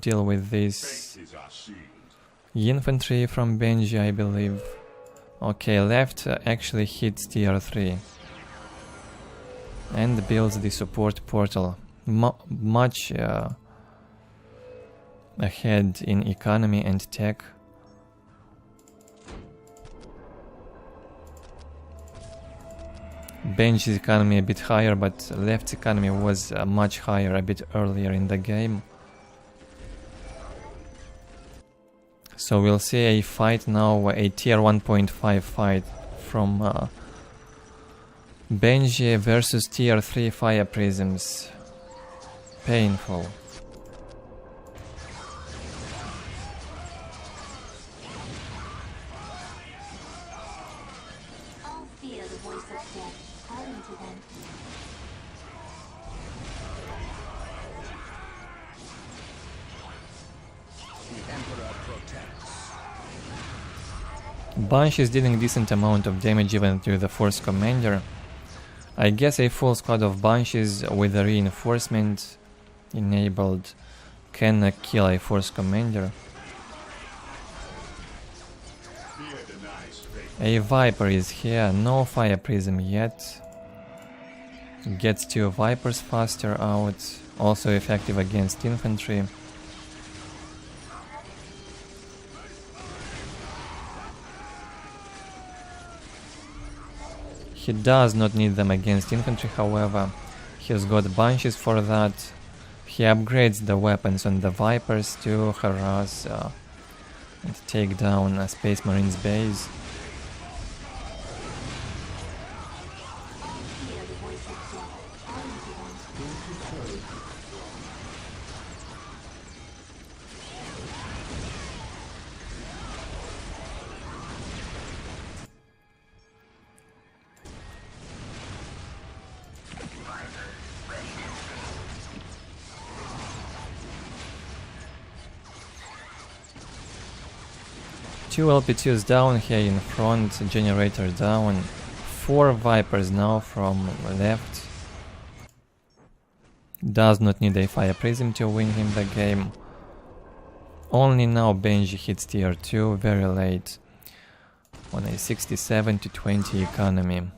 deal with this infantry from Benji, I believe. Okay, left actually hits tier 3 and builds the support portal. Much ahead in economy and tech. Benji's economy a bit higher, but left's economy was much higher a bit earlier in the game. So we'll see a fight now, a tier 1.5 fight from Benji versus tier 3 fire prisms. Painful. All fear the voice of death calling to them. The Emperor protects. Bunch is dealing decent amount of damage even to the force commander. I guess a full squad of bunches with a reinforcement enabled can kill a force commander. A Viper is here, no fire prism yet. Gets 2 Vipers faster out, also effective against infantry. He does not need them against infantry, however. He's got bunches for that. He upgrades the weapons on the Vipers to harass and take down a Space Marine's base. Fear the voice of death calling to them. Two LP2s down here in front, generator down. 4 Vipers now from left. Does not need a fire prism to win him the game. Only now Benji hits tier 2 very late on a 67 to 20 economy.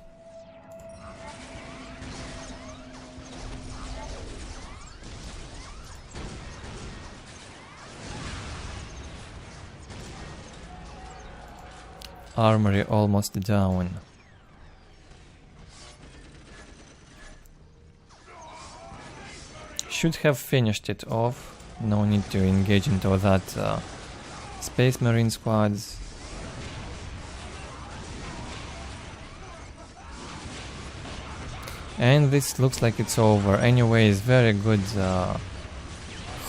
Armory almost down. Should have finished it off. No need to engage into that Space Marine squads. And this looks like it's over. Anyways, very good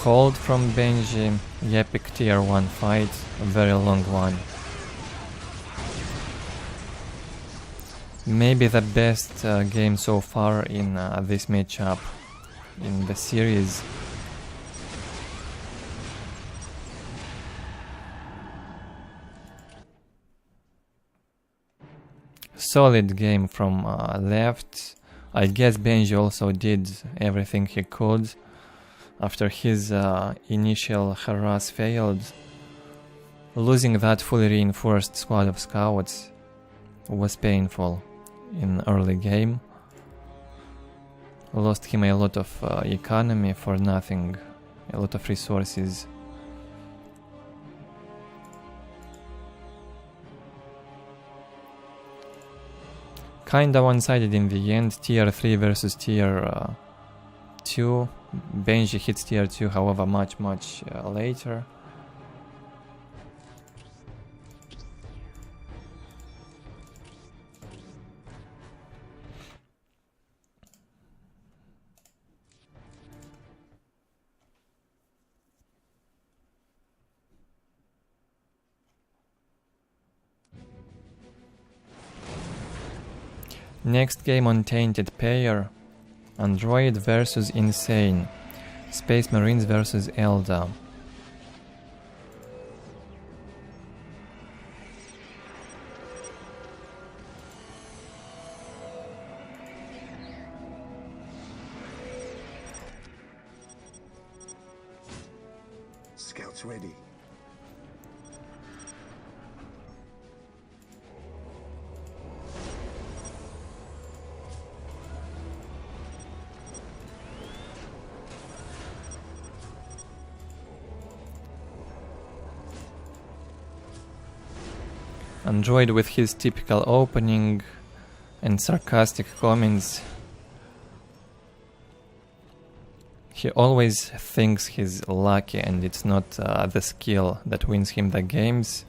hold from Benji. Epic tier 1 fight, a very long one. Maybe the best game so far in this matchup in the series. Solid game from left. I guess Benji also did everything he could after his initial harass failed. Losing that fully reinforced squad of scouts was painful in early game. Lost him a lot of economy for nothing, a lot of resources. Kinda one-sided in the end, tier 3 versus tier 2. Benji hits tier 2, however, much later. Next game on Tainted pair. Android versus Insane. Space Marines versus Eldar. Scouts ready. Android with his typical opening and sarcastic comments. He always thinks he's lucky and it's not the skill that wins him the games.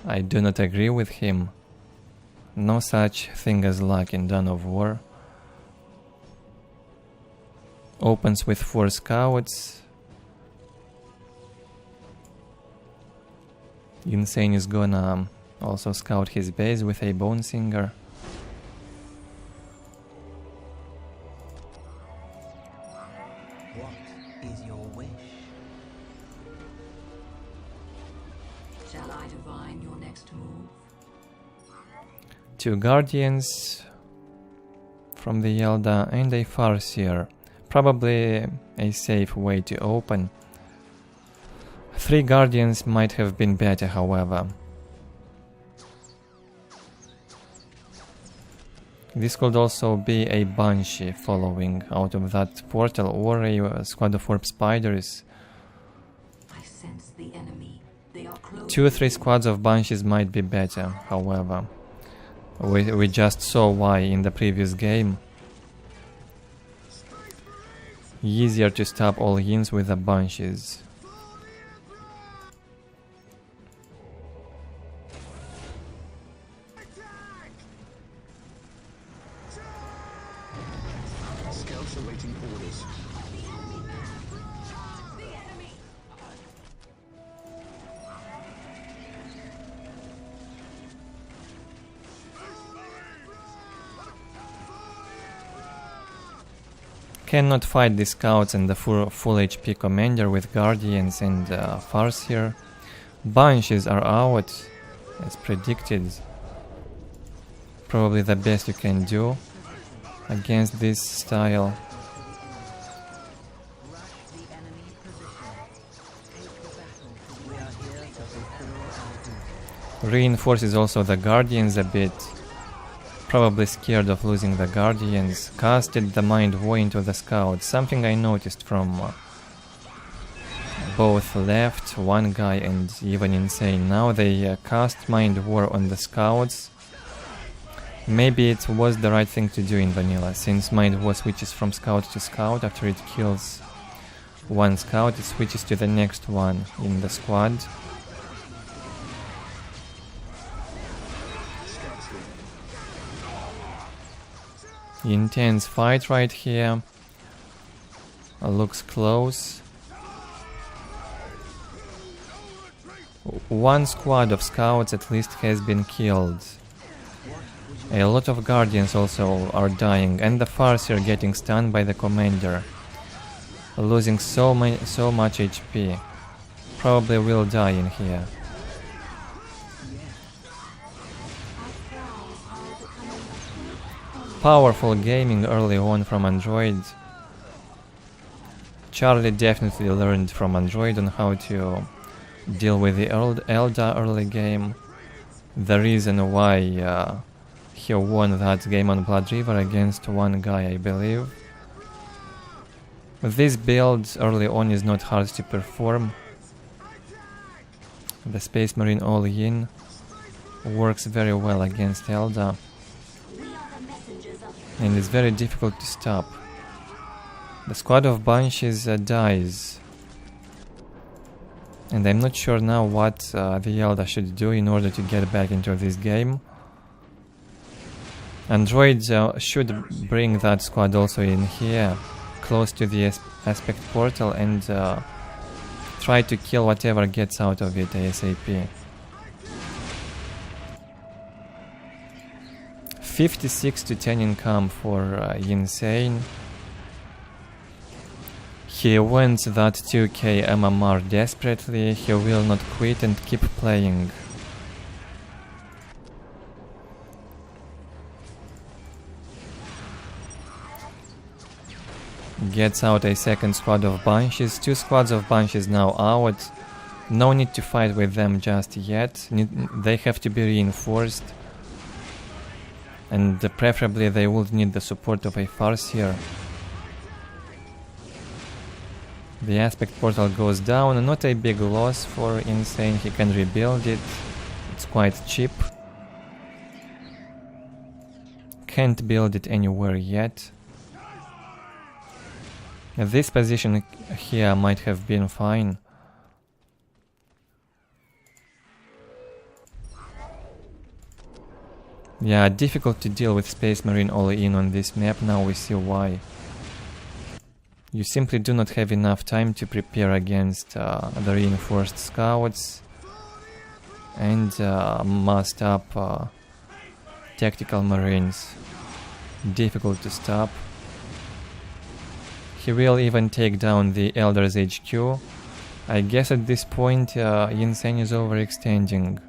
I do not agree with him. No such thing as luck in Dawn of War. Opens with 4 scouts. Insane is gonna also scout his base with a Bone Singer. What is your wish? Shall I divine your next move? 2 Guardians from the Eldar and a Farseer. Probably a safe way to open. 3 Guardians might have been better, however. This could also be a Banshee following out of that portal, or a squad of Orb Spiders. I sense the enemy. They are close. 2 or 3 squads of Banshees might be better, however. We just saw why in the previous game. Easier to stop all Yins with the Banshees. Scouts awaiting orders. Cannot fight the scouts and the full HP commander with Guardians and Farseer. Banshees are out, as predicted. Probably the best you can do against this style. Reinforces also the Guardians a bit. Probably scared of losing the Guardians. Casted the Mind War into the Scouts. Something I noticed from both left, one guy and even Insane. Now they cast Mind War on the Scouts. Maybe it was the right thing to do in vanilla, since Mind War switches from Scout to Scout. After it kills one Scout, it switches to the next one in the squad. Intense fight right here. Looks close. One squad of scouts at least has been killed. A lot of Guardians also are dying, and the Farseer getting stunned by the commander. Losing so much HP. Probably will die in here. Powerful gaming early on from Android. Charlie definitely learned from Android on how to deal with the Eldar early game. The reason why he won that game on Blood River against one guy, I believe. This build early on is not hard to perform. The Space Marine all-in works very well against Eldar. And it's very difficult to stop. The squad of Banshees dies. And I'm not sure now what the Eldar should do in order to get back into this game. Android should bring that squad also in here, close to the aspect portal, and try to kill whatever gets out of it ASAP. 56 to 10 income for Insane. He wants that 2k MMR desperately. He will not quit and keep playing. Gets out a second squad of Banshees. 2 squads of Banshees now out. No need to fight with them just yet. They have to be reinforced. And preferably they would need the support of a Farseer. The aspect portal goes down. Not a big loss for Insane. He can rebuild it. It's quite cheap. Can't build it anywhere yet. This position here might have been fine. Yeah, difficult to deal with Space Marine all in on this map. Now we see why. You simply do not have enough time to prepare against the reinforced scouts and massed up tactical marines. Difficult to stop. He will even take down the Eldar's HQ. I guess at this point Insane is overextending.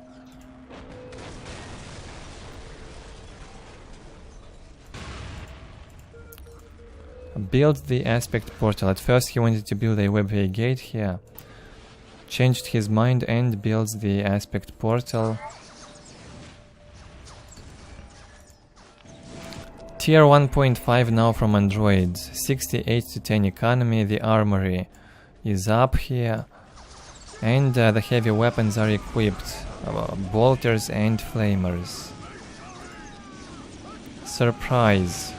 Build the aspect portal. At first he wanted to build a webway gate here. Changed his mind and builds the aspect portal. Tier 1.5 now from androids. 68 to 10 economy. The armory is up here. And the heavy weapons are equipped. Bolters and flamers. Surprise.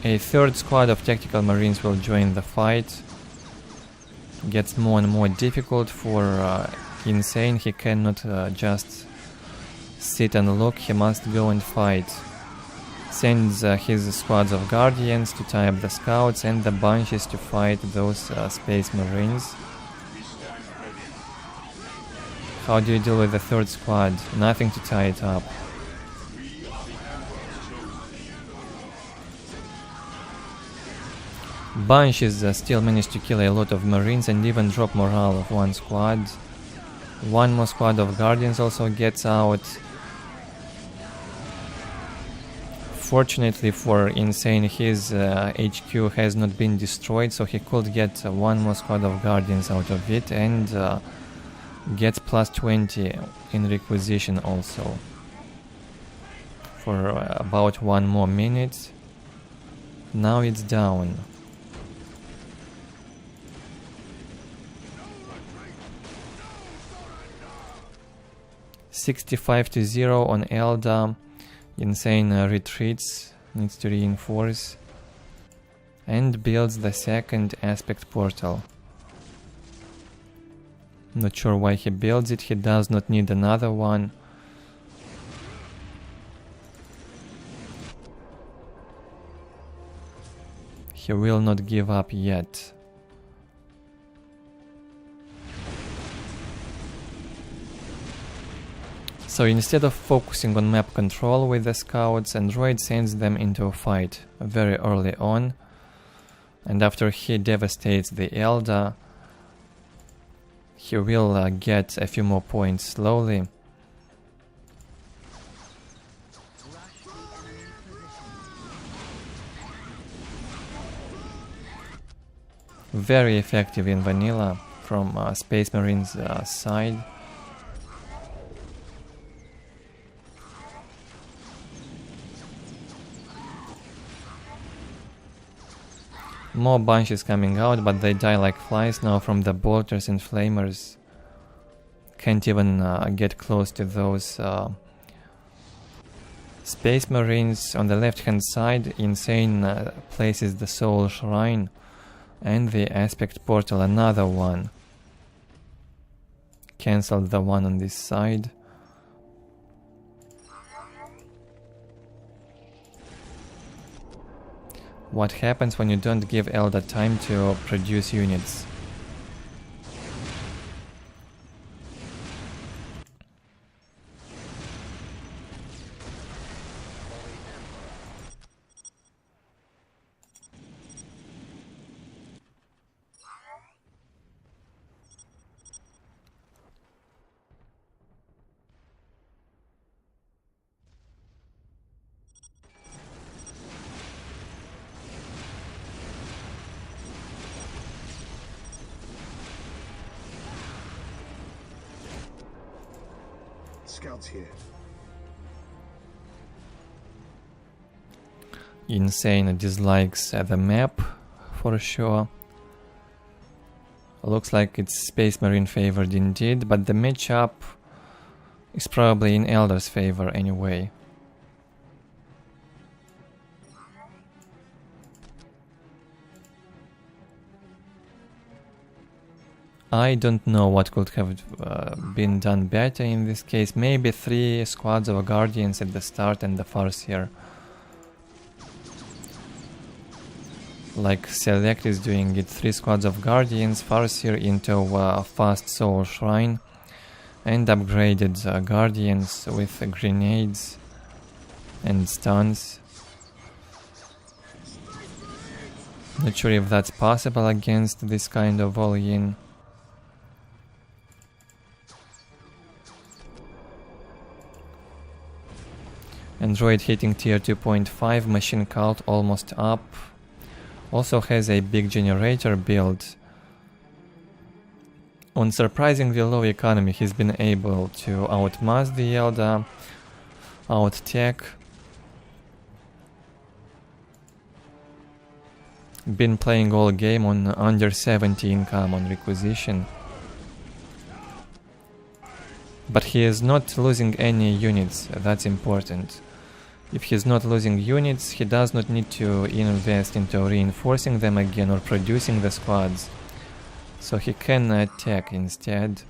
A third squad of tactical marines will join the fight. Gets more and more difficult for Insane. He cannot just sit and look, he must go and fight. Sends his squads of guardians to tie up the scouts and the Banshees to fight those space marines. How do you deal with the third squad? Nothing to tie it up. Banshees still managed to kill a lot of marines and even drop morale of one squad. One more squad of guardians also gets out. Fortunately for Insane, his HQ has not been destroyed, so he could get one more squad of guardians out of it and gets plus 20 in requisition also. For about 1 more minute. Now it's down. 65 to 0 on Eldar. Insane retreats, needs to reinforce and builds the second aspect portal. Not sure why he builds it, he does not need another one. He will not give up yet. So instead of focusing on map control with the scouts, Android sends them into a fight very early on. And after he devastates the Eldar, he will get a few more points slowly. Very effective in vanilla from Space Marines' side. More Banshees coming out, but they die like flies now from the bolters and flamers. Can't even get close to those Space Marines. On the left hand side, Insane places the Soul Shrine and the Aspect Portal, another one. Cancelled the one on this side. What happens when you don't give Eldar time to produce units? scouts here. Insane dislikes the map for sure. Looks like it's Space Marine favored indeed, but the matchup is probably in Eldar's favor anyway. I don't know what could have been done better in this case. Maybe 3 squads of Guardians at the start and the Farseer. Like Select is doing it, 3 squads of Guardians, Farseer into a fast Soul Shrine, and upgraded Guardians with grenades and stuns. Not sure if that's possible against this kind of all-in. Android hitting tier 2.5, Machine Cult almost up. Also has a big generator build. On surprisingly low economy, he's been able to outmass the Eldar, out-tech. Been playing all game on under 70 income on requisition. But he is not losing any units, that's important. If he's not losing units, he does not need to invest into reinforcing them again or producing the squads. So he can attack instead,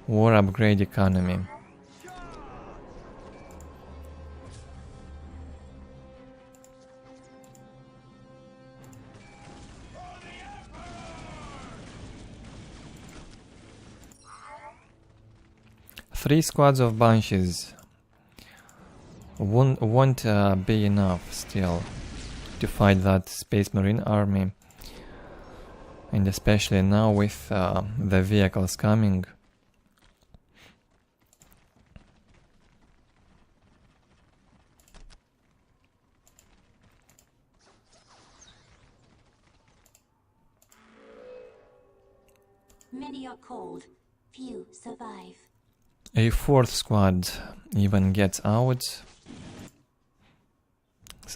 or upgrade economy. Three squads of Banshees won't be enough still to fight that Space Marine army, and especially now with the vehicles coming. Many are called, few survive. A 4th squad even gets out,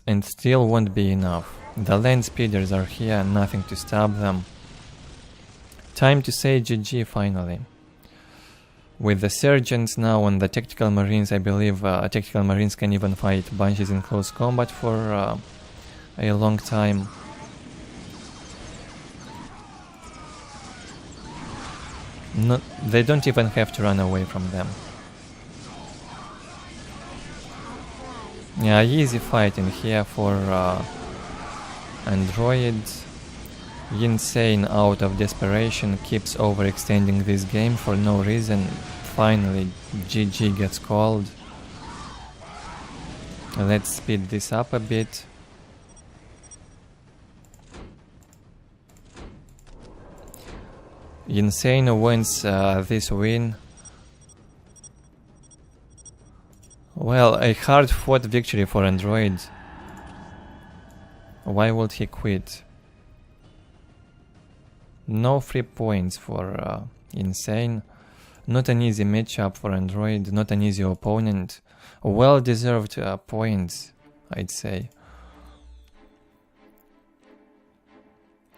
and still won't be enough. The land speeders are here, nothing to stop them. Time to say GG finally. With the sergeants now on the tactical marines, I believe tactical marines can even fight Banshees in close combat for a long time. They don't even have to run away from them. Yeah, easy fighting here for Android. Insane out of desperation keeps overextending this game for no reason. Finally, GG gets called. Let's speed this up a bit. Insane wins this win. Well, a hard-fought victory for Android. Why would he quit? No free points for Insane. Not an easy matchup for Android, not an easy opponent. Well-deserved points, I'd say.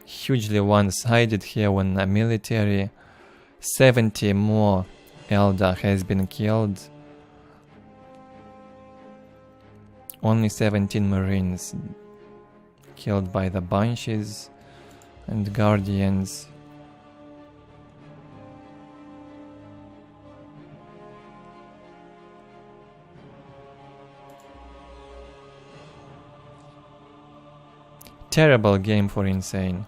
Hugely one-sided here when a military. 70 more Eldar has been killed. Only 17 Marines killed by the Banshees and Guardians. Terrible game for Insane.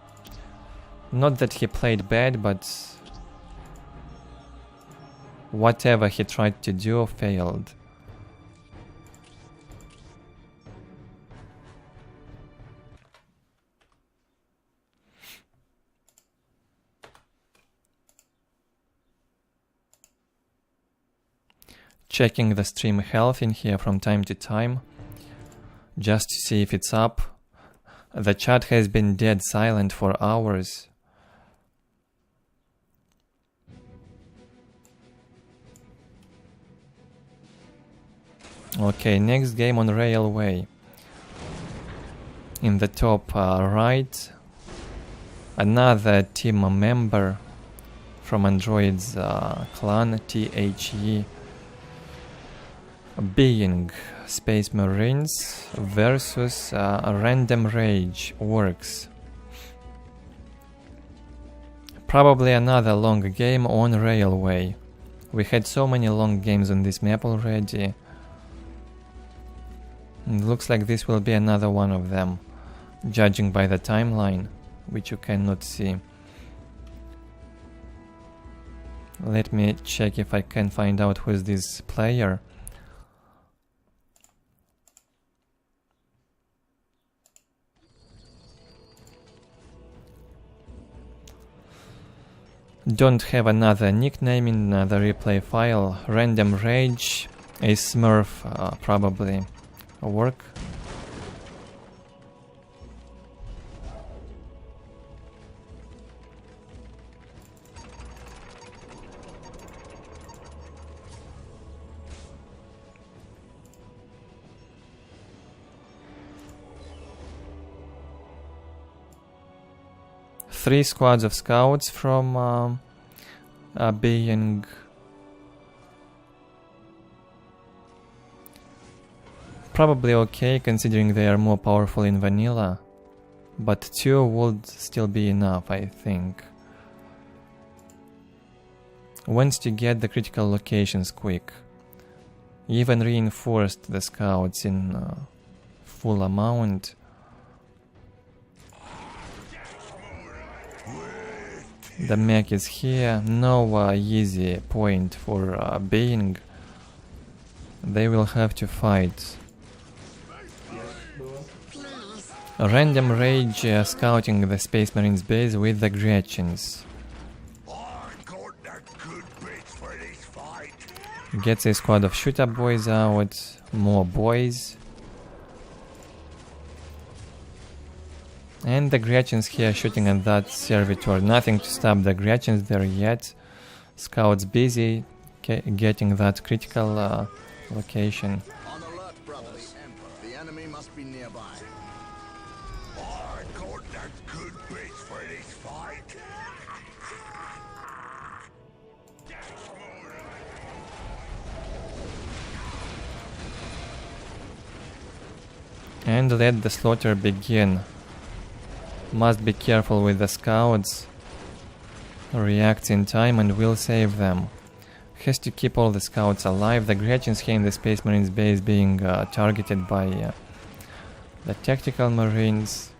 Not that he played bad, but whatever he tried to do failed. Checking the stream health in here from time to time, just to see if it's up. The chat has been dead silent for hours. Okay, next game on Railway. In the top right, another team member from Android's clan, THE, being Space Marines versus Random Rage Orks. Probably another long game on Railway. We had so many long games on this map already. It looks like this will be another one of them, judging by the timeline, which you cannot see. Let me check if I can find out who is this player. Don't have another nickname in the replay file. Random Rage, a Smurf, probably work. Three squads of scouts from being probably okay, considering they are more powerful in vanilla, but 2 would still be enough, I think. Once you get the critical locations quick, even reinforced the scouts in full amount. The mech is here, no easy point for being. They will have to fight. Random Rage scouting the Space Marines base with the Gretchens. Gets a squad of shooter boys out, more boys. And the Gretchens here shooting at that servitor. Nothing to stop the Gretchens there yet. Scouts busy getting that critical location. On alert, brothers. The enemy must be nearby. I got that good bits for this fight. And let the slaughter begin. Must be careful with the scouts. Reacts in time and will save them. Has to keep all the scouts alive. The Gretchens here in the Space Marines base being targeted by the tactical marines.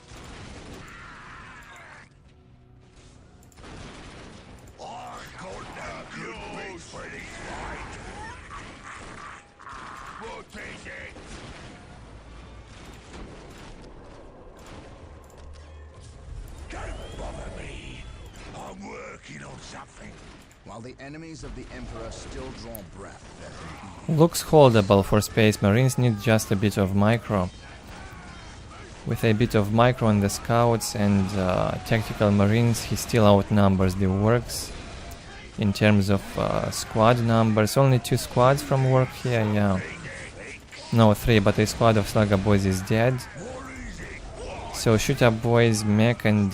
While the enemies of the Emperor still draw breath, there can be Looks holdable for Space Marines, need just a bit of micro. With a bit of micro on the scouts and tactical marines, he still outnumbers the Orks. In terms of squad numbers, only 2 squads from Ork here, yeah. No, 3, but a squad of Slugger boys is dead. So shooter boys, mech and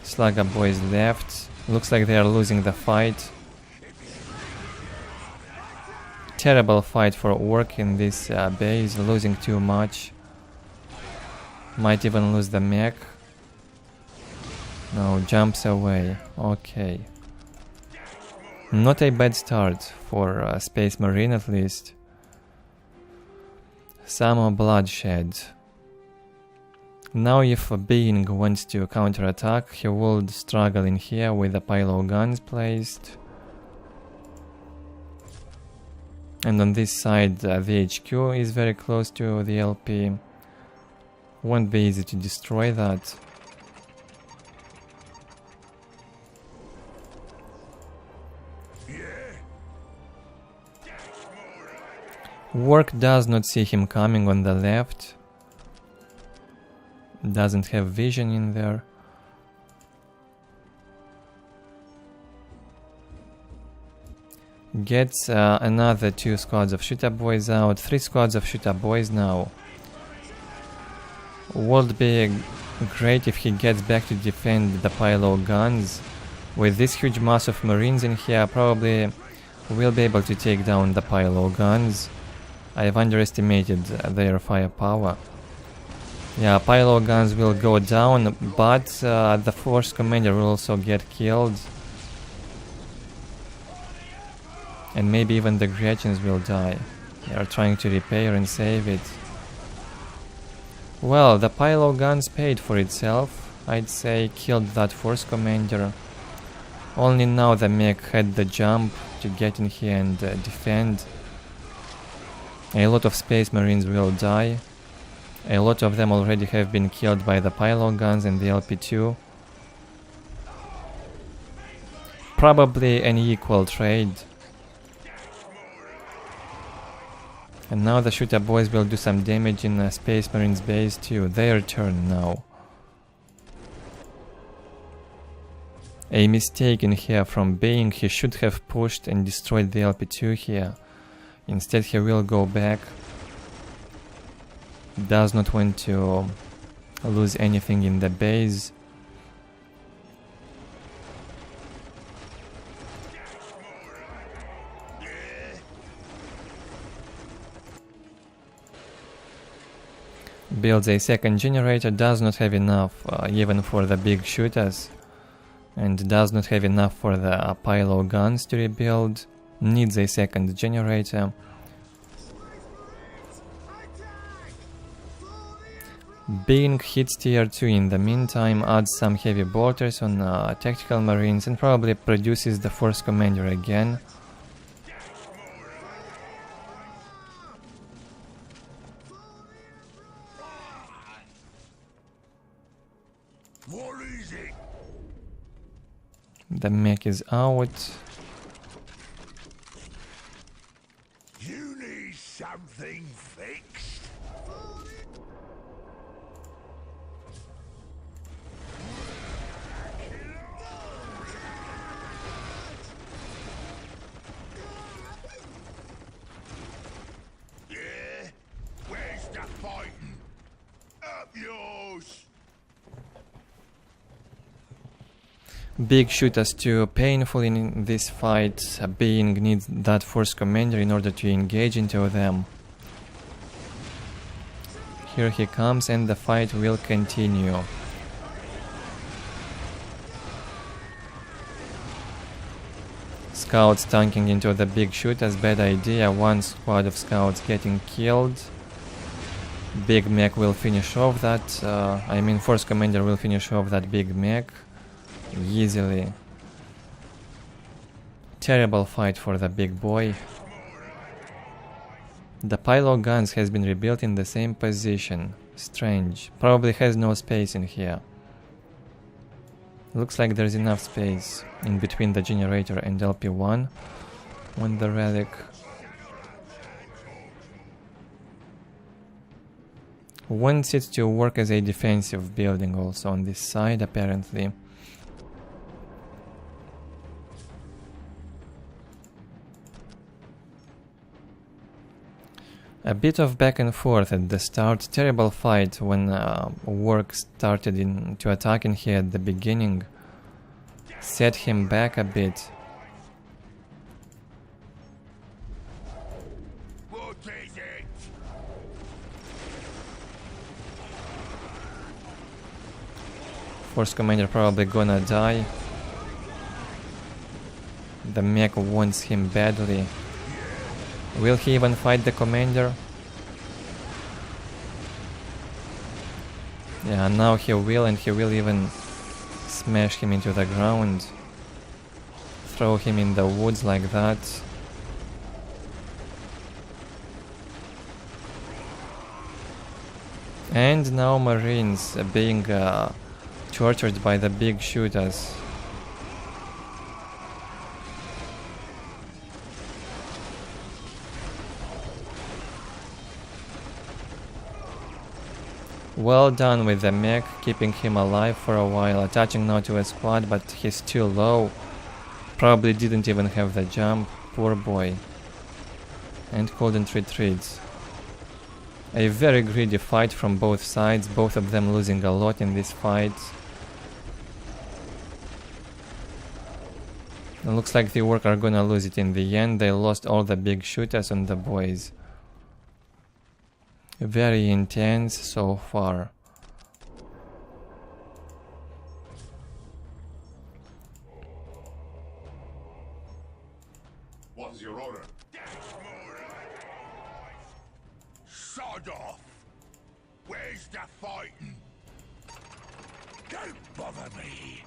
Slugger boys left. Looks like they are losing the fight. Terrible fight for Ork in this base, losing too much. Might even lose the mech. No, jumps away. Okay. Not a bad start for Space Marine at least. Some more bloodshed. Now if a being wants to counterattack, he would struggle in here with the pile of guns placed. And on this side the HQ is very close to the LP. Won't be easy to destroy that. Ork does not see him coming on the left. Doesn't have vision in there. Gets another 2 squads of shooter boys out, 3 squads of shooter boys now. Would be great if he gets back to defend the payload guns. With this huge mass of marines in here, probably will be able to take down the payload guns. I've underestimated their firepower. Yeah, payload guns will go down, but the force commander will also get killed. And maybe even the Gretchens will die. They are trying to repair and save it. Well, the payload guns paid for itself. I'd say killed that force commander. Only now the mech had the jump to get in here and defend. A lot of space marines will die. A lot of them already have been killed by the payload guns and the LP2. Probably an equal trade. And now the shooter boys will do some damage in Space Marines base too. Their turn now. A mistake in here from Bing. He should have pushed and destroyed the LP2 here. Instead he will go back. Does not want to lose anything in the base. Builds a second generator, does not have enough even for the big shooters. And does not have enough for the payload guns to rebuild. Needs a second generator. Bing hits tier 2 in the meantime, adds some heavy bolters on tactical marines and probably produces the force commander again. What is it? The mech is out. You need something fixed? Yeah? Where's the fighting? Up yours! Big shooters too painful in this fight. Bing needs that force commander in order to engage into them. Here he comes and the fight will continue. Scouts tanking into the big shooters, bad idea. One squad of scouts getting killed. Big mech will finish off that, force commander will finish off that big mech easily. Terrible fight for the big boy. The payload guns has been rebuilt in the same position. Strange. Probably has no space in here. Looks like there's enough space in between the generator and LP1 on the relic. Wants it to work as a defensive building also on this side apparently. A bit of back and forth at the start. Terrible fight when Orks started to attack in here at the beginning. Set him back a bit. What is it? Force commander probably gonna die. The mech wants him badly. Will he even fight the commander? Yeah, now he will, and he will even smash him into the ground. Throw him in the woods like that. And now Marines being tortured by the big shooters. Well done with the mech, keeping him alive for a while, attaching now to a squad, but he's too low. Probably didn't even have the jump. poor boy. And couldn't retreat. A very greedy fight from both sides, both of them losing a lot in this fight. It looks like the Orcs are gonna lose it in the end. They lost all the big shooters on the boys. Very intense so far. What's your order? Sod off! Where's the fighting? Don't bother me.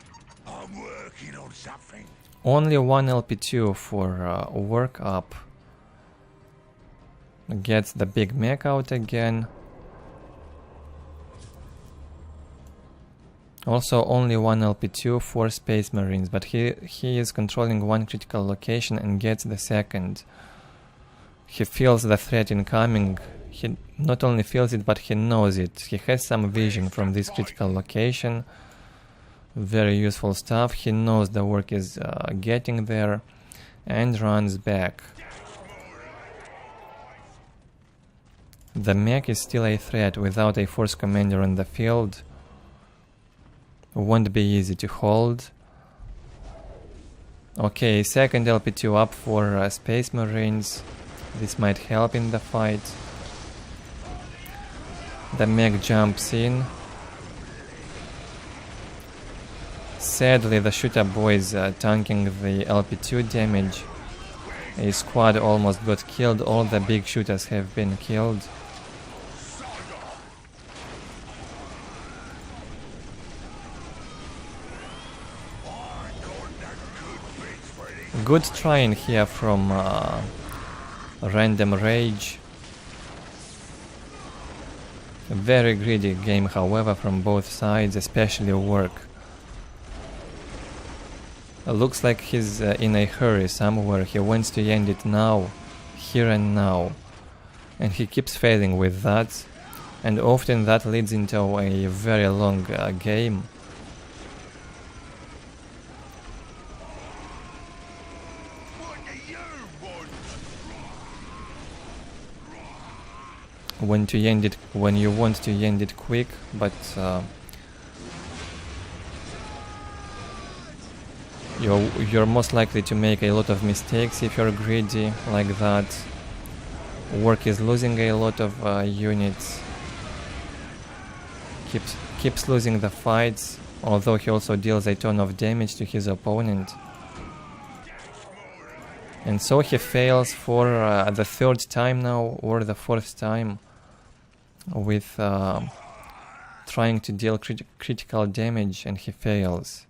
I'm working on something. Only one LP2 for work up. Gets the big mech out again. Also only one LP2 for Space Marines, but he is controlling one critical location and gets the second. He feels the threat incoming. He not only feels it, but he knows it. He has some vision from this critical location. Very useful stuff. He knows the work is getting there and runs back. The mech is still a threat. Without a force commander on the field, won't be easy to hold. Okay, second LP2 up for Space Marines. This might help in the fight. The mech jumps in. Sadly, the shooter boys tanking the LP2 damage. A squad almost got killed. All the big shooters have been killed. Good trying here from Random Rage. A very greedy game, however, from both sides, especially Work. Looks like he's in a hurry somewhere. He wants to end it now, here and now. And he keeps failing with that. And often that leads into a very long game. When you want to end it quick, but you're most likely to make a lot of mistakes if you're greedy like that. Work is losing a lot of units. Keeps losing the fights, although he also deals a ton of damage to his opponent. And so he fails for the third time now, or the fourth time, with trying to deal critical damage, and he fails.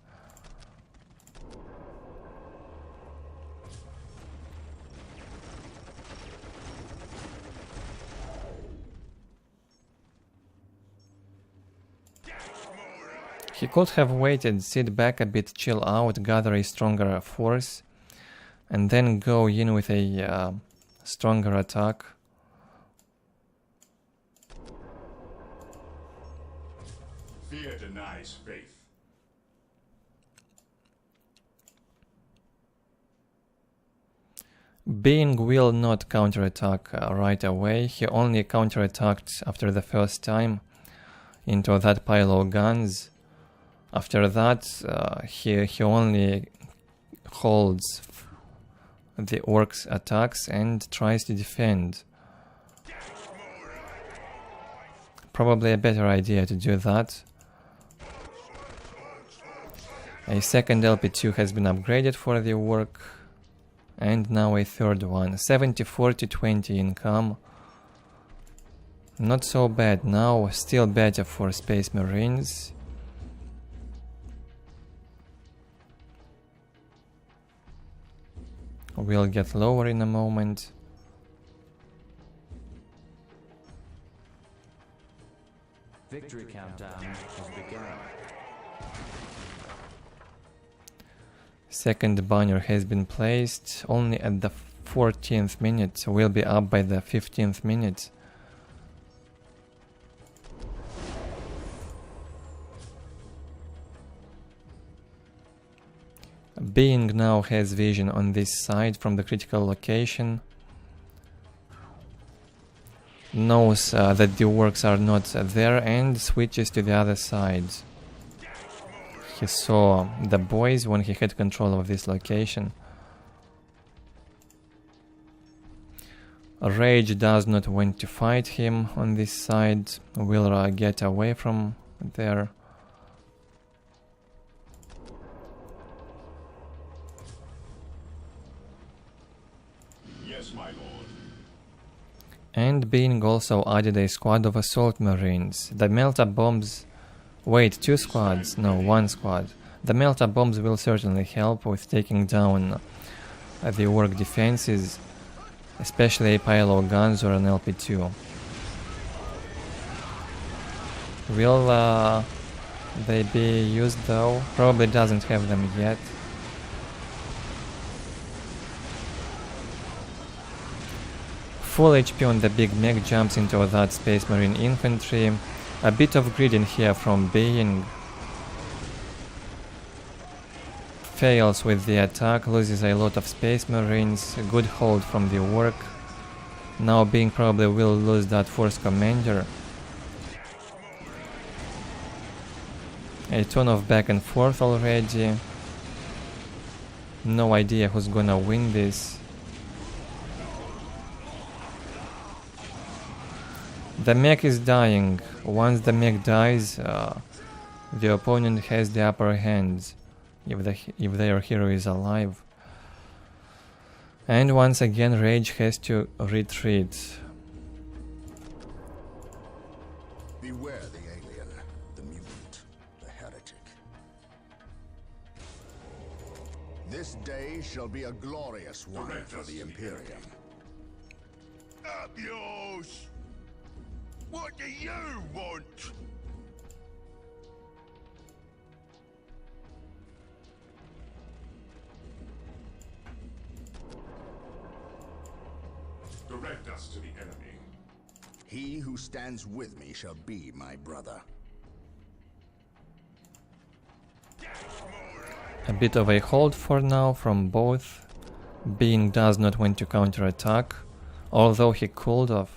He could have waited, sit back a bit, chill out, gather a stronger force, and then go in with a stronger attack. Fear denies faith. Being will not counterattack right away. He only counterattacked after the first time into that pile of guns. After that, he only holds the Orcs' attacks and tries to defend. Probably a better idea to do that. A second LP2 has been upgraded for the work, and now a third one. 74 to 20 income. Not so bad now, still better for Space Marines. We'll get lower in a moment. Victory countdown has begun. Second banner has been placed only at the 14th minute, so we'll be up by the 15th minute. Being now has vision on this side from the critical location. Knows that the Orks are not there and switches to the other side. He saw the boys when he had control of this location. Rage does not want to fight him on this side. Will get away from there. Yes, my lord. And Being also added a squad of assault marines. The melta bombs... Wait, 2 squads? No, 1 squad. The melta bombs will certainly help with taking down the Ork defenses, especially a pile of guns or an LP2. Will they be used though? Probably doesn't have them yet. Full HP on the big mech jumps into that Space Marine infantry. A bit of greed in here from Being. Fails with the attack, loses a lot of Space Marines. A good hold from the Ork. Now Being probably will lose that Force Commander. A ton of back and forth already. No idea who's gonna win this. The mech is dying. Once the mech dies, the opponent has the upper hand if their hero is alive. And once again Rage has to retreat. Beware the alien, the mutant, the heretic. This day shall be a glorious one for the Imperium. Up yours! What do you want? Direct us to the enemy. He who stands with me shall be my brother. A bit of a hold for now from both. Being does not want to counterattack, although he could have.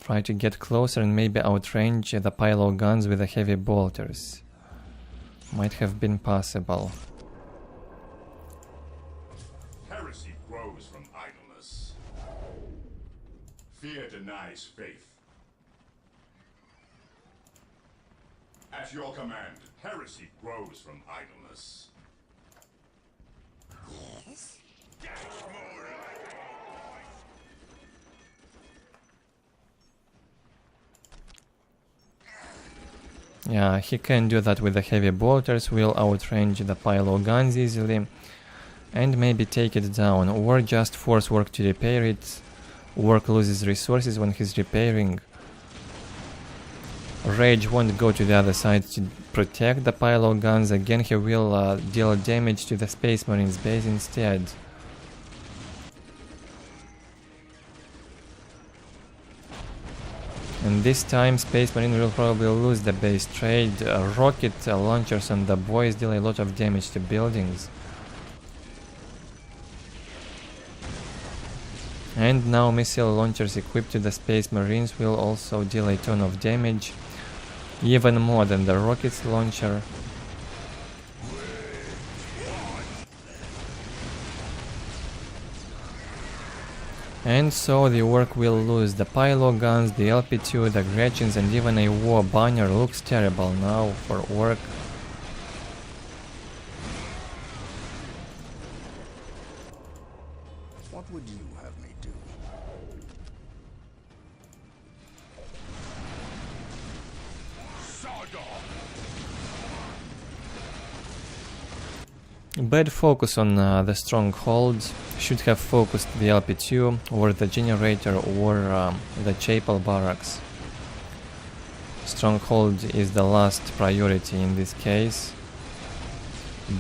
Try to get closer and maybe outrange the pile of guns with the heavy bolters. Might have been possible. Heresy grows from idleness. Fear denies faith. At your command, heresy grows from idleness. Yes? Yeah, he can do that with the heavy bolters, will outrange the pile of guns easily and maybe take it down, or just force Ork to repair it. Ork loses resources when he's repairing. Rage won't go to the other side to protect the pile of guns. Again, he will deal damage to the Space Marines base instead. And this time Space Marine will probably lose the base trade. Rocket launchers on the boys deal a lot of damage to buildings. And now missile launchers equipped to the Space Marines will also deal a ton of damage. Even more than the rockets launcher. And so the Ork will lose the pile guns, the LP2, the Gretchens, and even a war banner. Looks terrible now for Ork. What would you have me do? Bad focus on the stronghold. Should have focused the LP2 or the generator or the chapel barracks. Stronghold is the last priority in this case.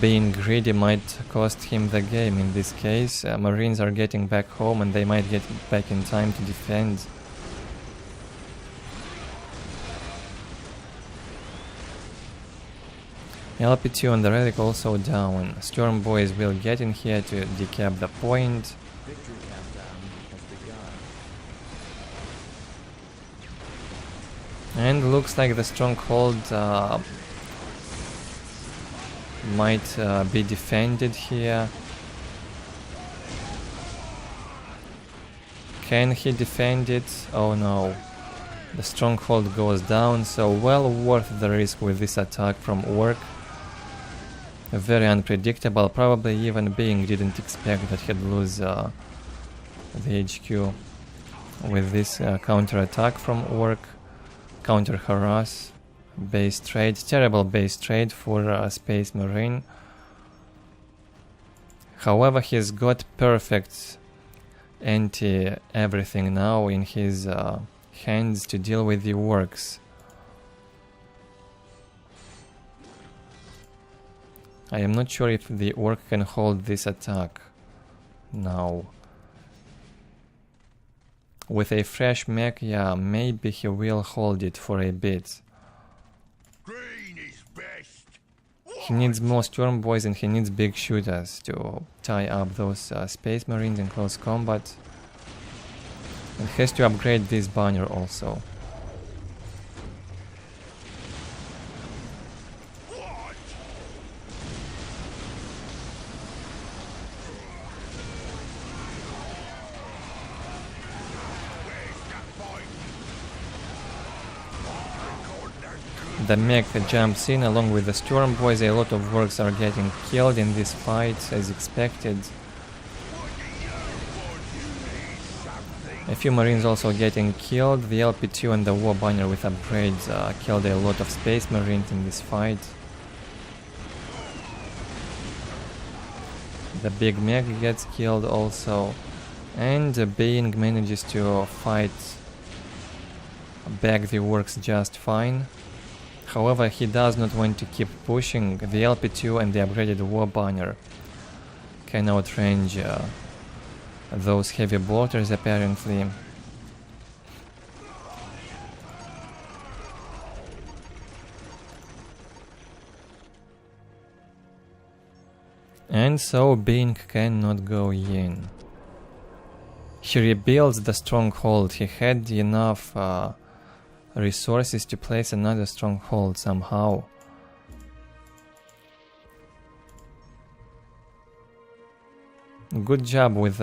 Being greedy might cost him the game in this case. Marines are getting back home and they might get back in time to defend. LP2 on the relic also down. Storm boys will get in here to decap the point. Victory countdown has begun. And looks like the stronghold might be defended here. Can he defend it? Oh no. The stronghold goes down, so well worth the risk with this attack from Orc. Very unpredictable, probably even Being didn't expect that he'd lose the HQ with this counter attack from Orc. Counter harass, base trade, terrible base trade for Space Marine. However, he's got perfect anti-everything now in his hands to deal with the Orks. I am not sure if the Orc can hold this attack now. With a fresh mech, yeah, maybe he will hold it for a bit. Green is best. He needs more Storm Boys and he needs big shooters to tie up those Space Marines in close combat. And has to upgrade this banner also. The mech jumps in along with the Storm Boys. A lot of Orks are getting killed in this fight as expected. A few Marines also getting killed. The LP2 and the War Banner with upgrades killed a lot of Space Marines in this fight. The big mech gets killed also. And Being manages to fight back the Orks just fine. However, he does not want to keep pushing. The LP2 and the upgraded War Banner can outrange those heavy bolters apparently. And so Being cannot go in. He rebuilds the stronghold. He had enough resources to place another stronghold somehow. Good job with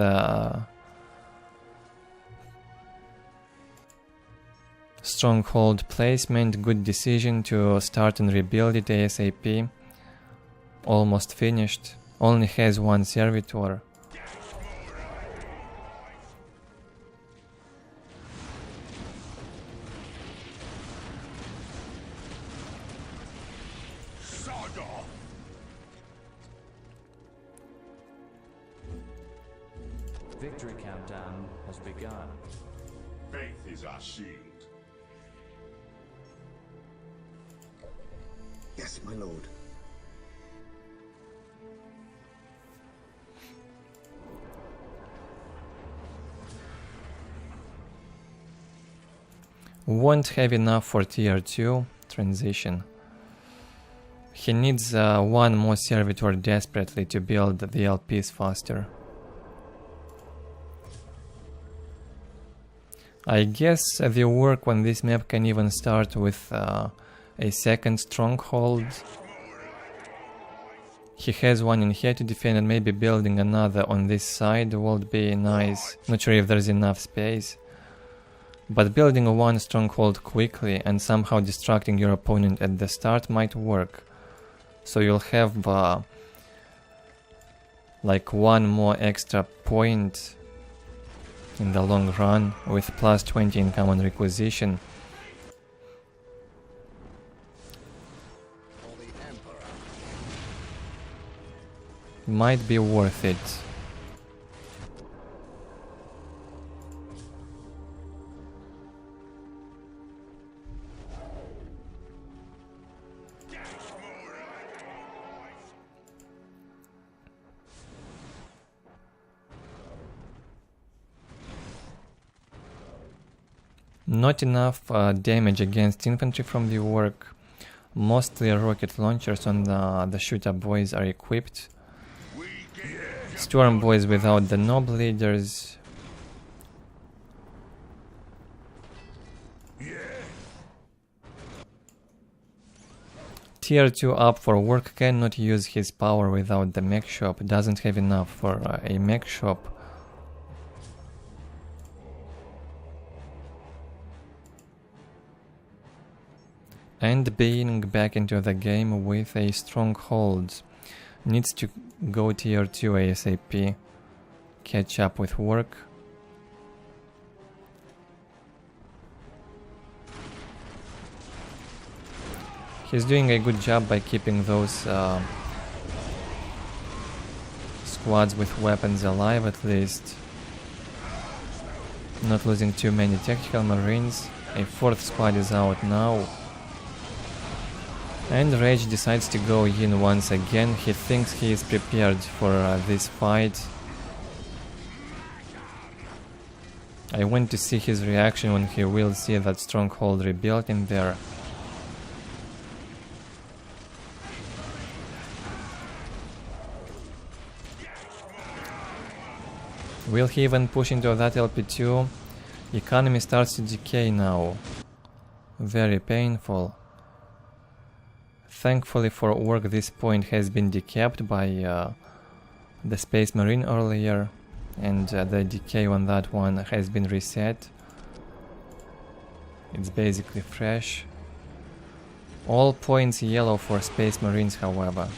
stronghold placement, good decision to start and rebuild it ASAP. Almost finished, only has one servitor. Victory countdown has begun. Faith is our shield. Yes, my lord. Won't have enough for tier 2 transition. He needs one more servitor desperately to build the LPs faster. I guess the work on this map can even start with a second stronghold. He has one in here to defend, and maybe building another on this side would be nice. Not sure if there's enough space. But building one stronghold quickly and somehow distracting your opponent at the start might work. So you'll have like one more extra point in the long run with plus 20 in common requisition. Might be worth it. Not enough damage against infantry from the Orc. Mostly rocket launchers on the shooter boys are equipped. Storm boys without the nob leaders. Tier 2 up for work cannot use his power without the mech shop, doesn't have enough for a mech shop. And being back into the game with a stronghold. Needs to go tier 2 ASAP. Catch up with work. He's doing a good job by keeping those squads with weapons alive at least. Not losing too many tactical marines. A 4th squad is out now. And Rage decides to go in once again. He thinks he is prepared for this fight. I want to see his reaction when he will see that stronghold rebuilt in there. Will he even push into that LP2? Economy starts to decay now. Very painful. Thankfully for work, this point has been decapped by the Space Marine earlier, and the decay on that one has been reset. It's basically fresh. All points yellow for Space Marines, however.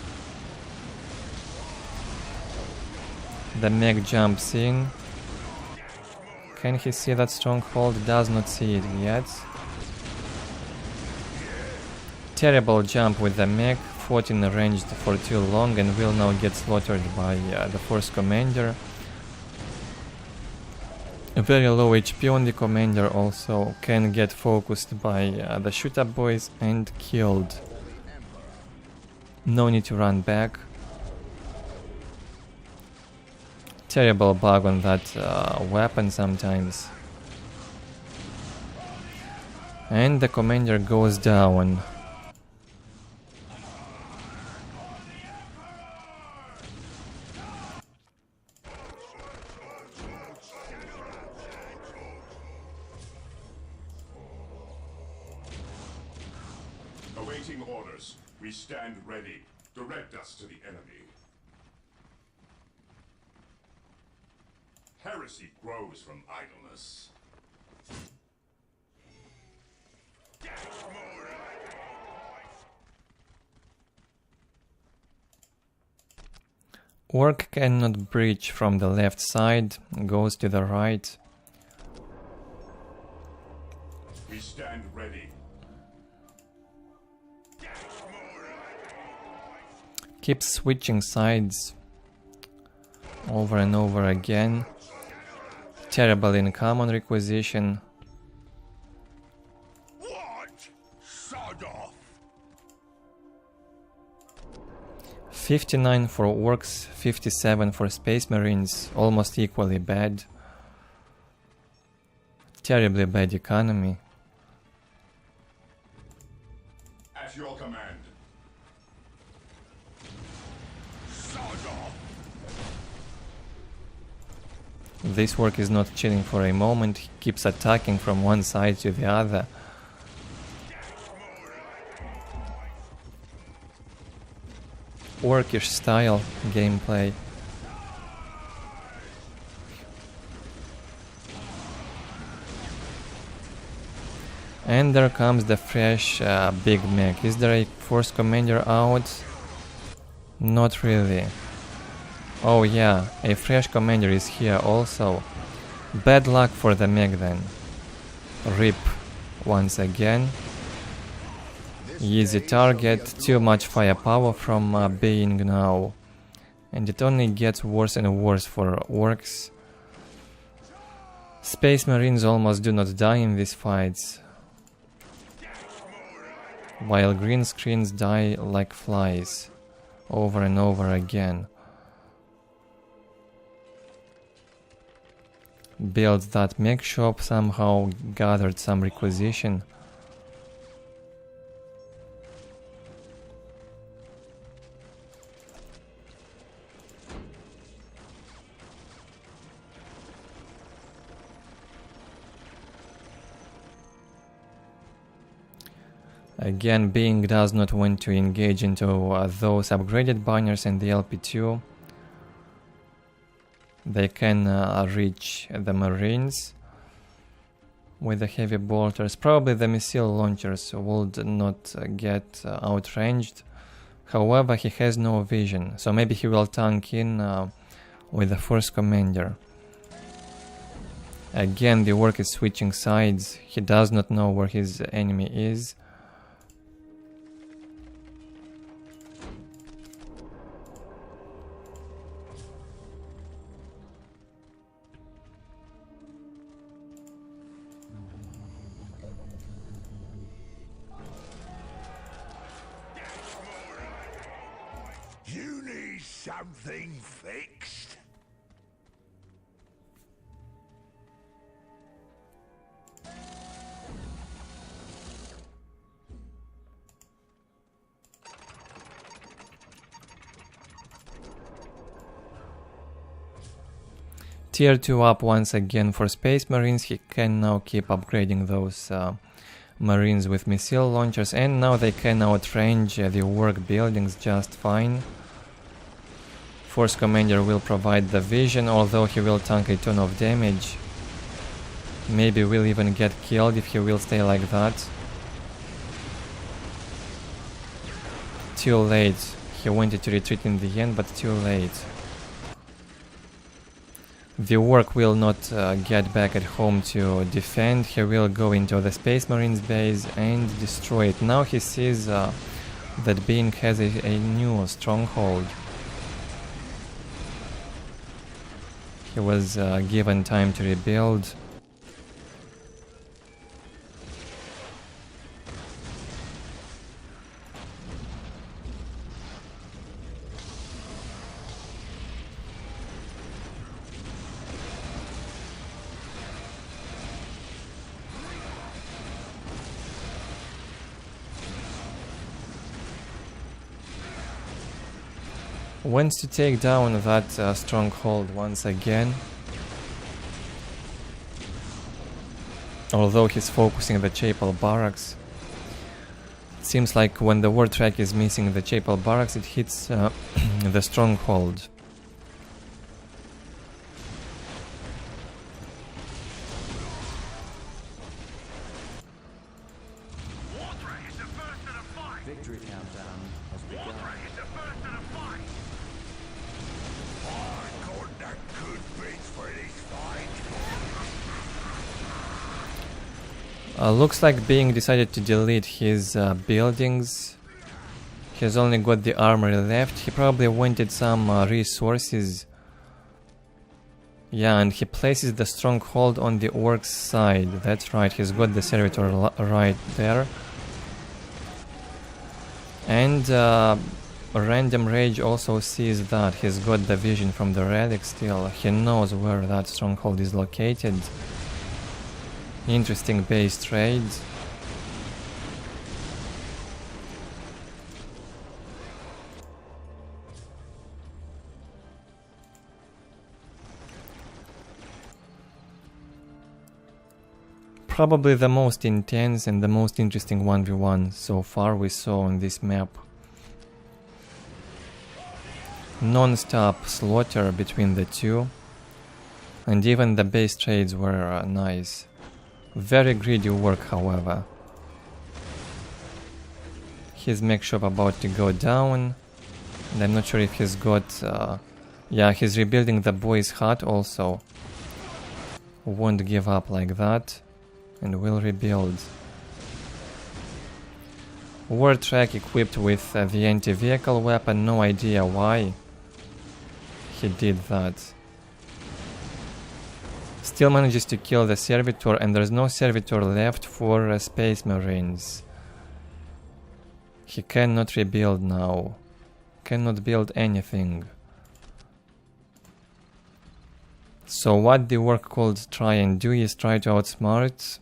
The mech jumps in. Can he see that stronghold? Does not see it yet. Terrible jump with the mech, fought in ranged for too long and will now get slaughtered by the force commander. A very low HP on the commander also can get focused by the shooter boys and killed. No need to run back. Terrible bug on that weapon sometimes. And the commander goes down. Awaiting orders. We stand ready. Direct us to the enemy. Heresy grows from idleness. Ork cannot breach from the left side, goes to the right. We stand ready. Keeps switching sides over and over again. Terrible income on requisition. What? Sod off. 59 for Orks, 57 for Space Marines, almost equally bad. Terribly bad economy. At your command. Sod off. This work is not chilling for a moment, he keeps attacking from one side to the other. Orkish style gameplay. And there comes the fresh big mech. Is there a force commander out? Not really. Oh yeah, a fresh commander is here also. Bad luck for the mech then. RIP once again. Easy target, too much firepower from being now. And it only gets worse and worse for Orks. Space Marines almost do not die in these fights, while green screens die like flies, over and over again. Built that mech shop, somehow gathered some requisition. Again, Being does not want to engage into those upgraded banners and the LP2. They can reach the Marines with the heavy bolters. Probably the missile launchers would not get outranged. However, he has no vision, so maybe he will tank in with the first commander. Again, the Orc is switching sides. He does not know where his enemy is. You need something fixed? Tier 2 up once again for Space Marines. He can now keep upgrading those Marines with missile launchers, and now they can outrange the Orc buildings just fine. Force Commander will provide the vision, although he will tank a ton of damage. Maybe will even get killed if he will stay like that. Too late. He wanted to retreat in the end, but too late. The Orc will not get back at home to defend. He will go into the Space Marines base and destroy it. Now he sees that Being has a new stronghold. He was given time to rebuild. Wants to take down that stronghold once again. Although he's focusing the Chapel Barracks. It seems like when the war track is missing the Chapel Barracks, it hits the stronghold. Victory countdown has begun. Looks like Being decided to delete his buildings. He's only got the armory left. He probably wanted some resources. Yeah, and he places the stronghold on the Orcs side. That's right, he's got the servitor right there. And Random Rage also sees that. He's got the vision from the relic still. He knows where that stronghold is located. Interesting base trade. Probably the most intense and the most interesting 1v1 so far we saw on this map. Non-stop slaughter between the two, and even the base trades were nice. Very greedy work, however. His mech shop about to go down, and I'm not sure if he's got... yeah, he's rebuilding the boy's hut also. Won't give up like that, and will rebuild. War track equipped with the anti-vehicle weapon, no idea why he did that. Still manages to kill the servitor, and there's no servitor left for Space Marines. He cannot rebuild now. Cannot build anything. So what the Orc could try and do is try to outsmart,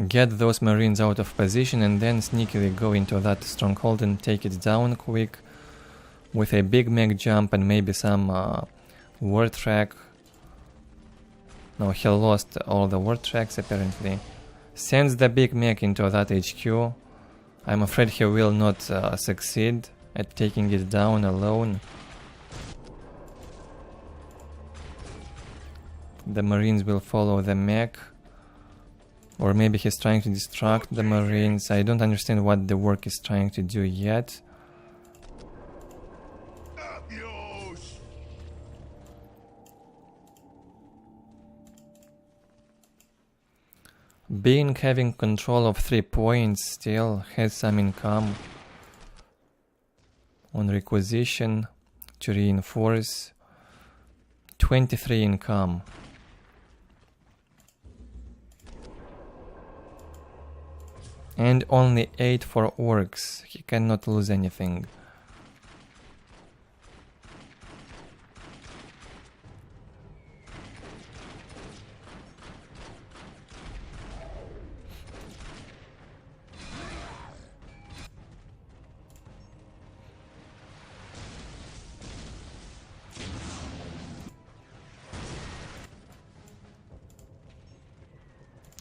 get those Marines out of position, and then sneakily go into that stronghold and take it down quick with a big mech jump and maybe some war track. No, he lost all the war tracks apparently. Sends the big mech into that HQ. I'm afraid he will not succeed at taking it down alone. The Marines will follow the mech. Or maybe he's trying to distract the Marines. I don't understand what the work is trying to do yet. Being having control of 3 points still has some income on requisition to reinforce. 23 income. And only 8 for Orks. He cannot lose anything.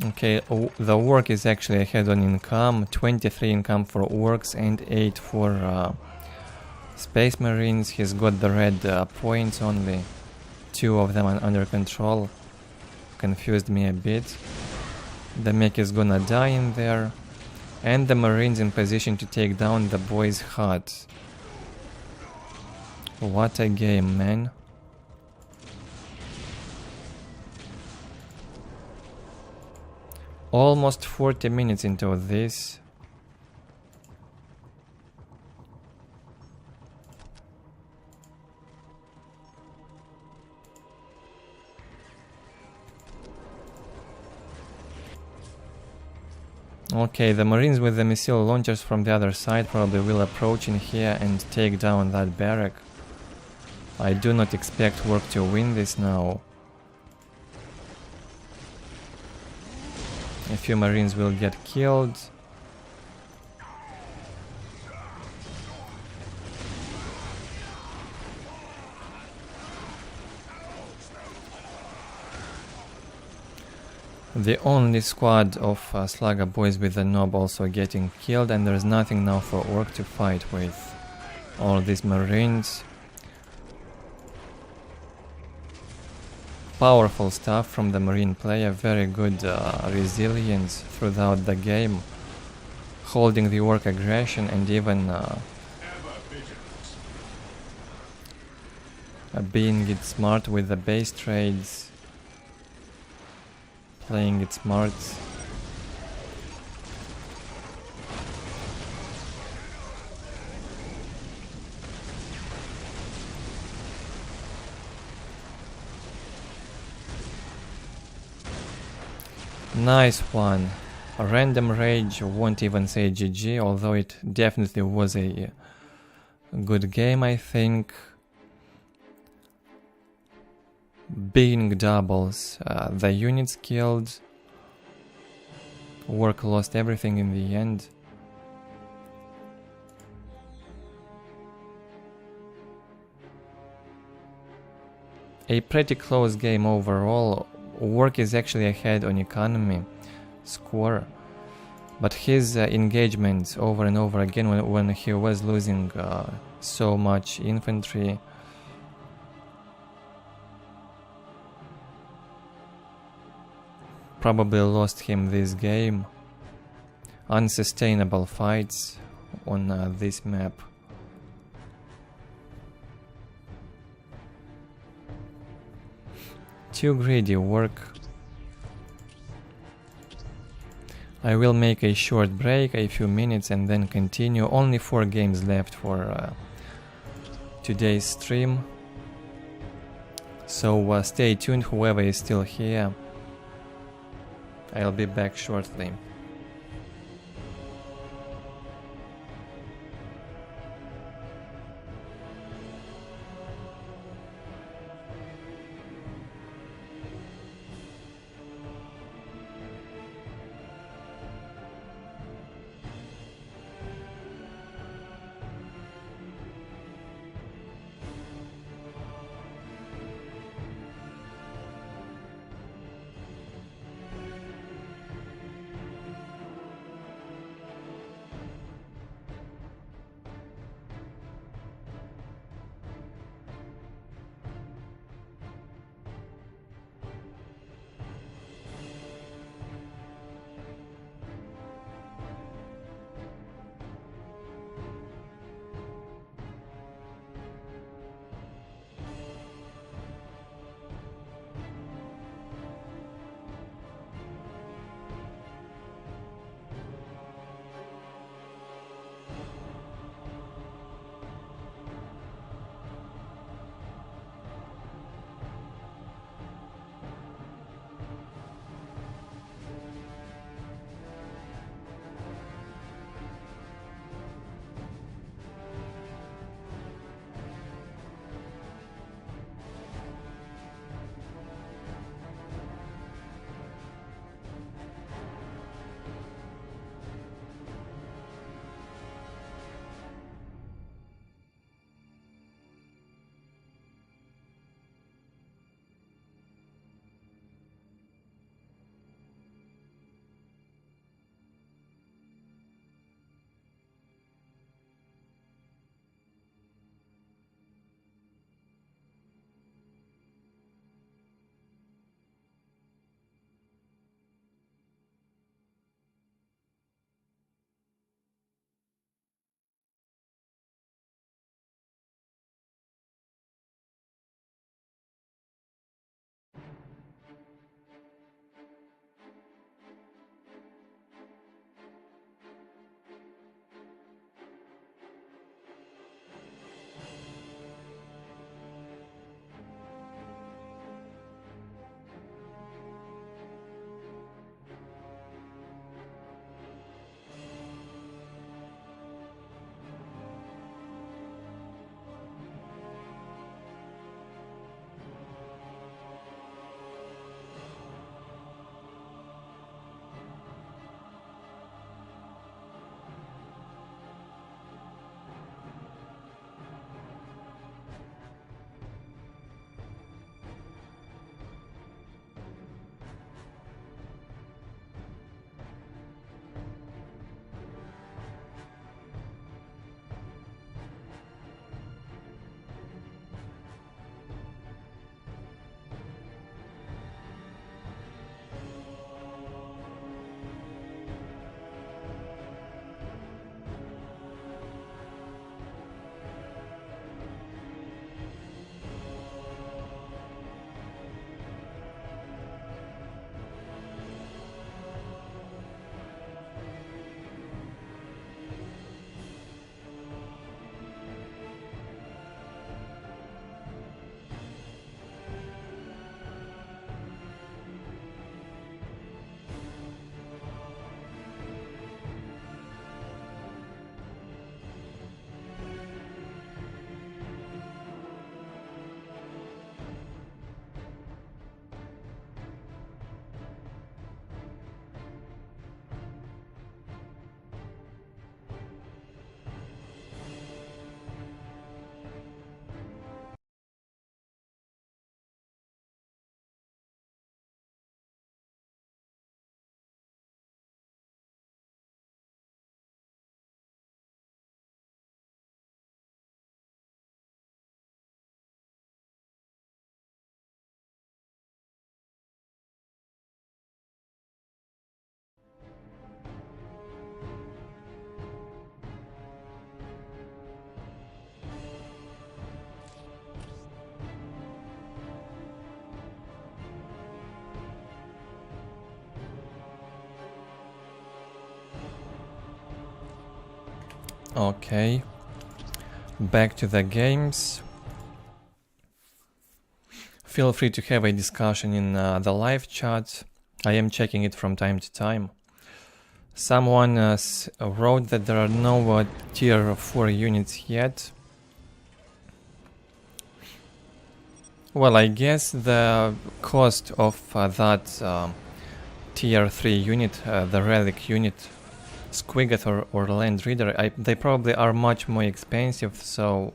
Okay, the work is actually ahead on income. 23 income for Orks and 8 for Space Marines. He's got the red points only. 2 of them are under control. Confused me a bit. The mech is gonna die in there. And the Marines in position to take down the boys' hut. What a game, man. Almost 40 minutes into this. Okay, the Marines with the missile launchers from the other side probably will approach in here and take down that barrack. I do not expect Ork to win this now. A few Marines will get killed. The only squad of Slugger boys with the knob also getting killed, and there's nothing now for Ork to fight with. All these Marines. Powerful stuff from the Marine player, very good resilience throughout the game, holding the Ork aggression and even being it smart with the base trades, playing it smart. Nice one. A random rage, won't even say GG, although it definitely was a good game, I think. Being doubles, the units killed. Ork lost everything in the end. A pretty close game overall. Ork is actually ahead on economy score, but his engagement over and over again when he was losing so much infantry probably lost him this game. Unsustainable fights on this map. Too greedy work. I will make a short break, a few minutes, and then continue. Only 4 games left for today's stream. So stay tuned, whoever is still here. I'll be back shortly. Okay. Back to the games. Feel free to have a discussion in the live chat. I am checking it from time to time. Someone wrote that there are no tier 4 units yet. Well, I guess the cost of that tier 3 unit, the relic unit, Squiggeth or Land Reader, they probably are much more expensive, so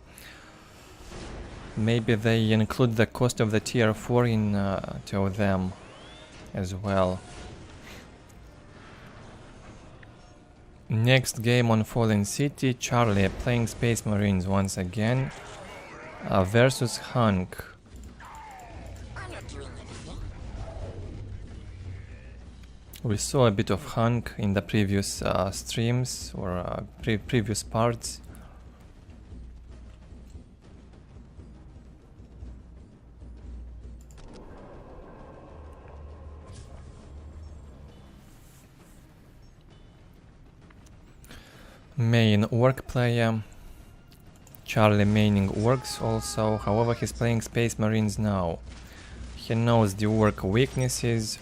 maybe they include the cost of the tier 4 in to them as well. Next game on Fallen City, Charlie playing Space Marines once again versus Hunk. We saw a bit of Hunk in the previous streams or previous parts. Main Orc player. Charlie maining Orks also, however he's playing Space Marines now. He knows the Orc weaknesses.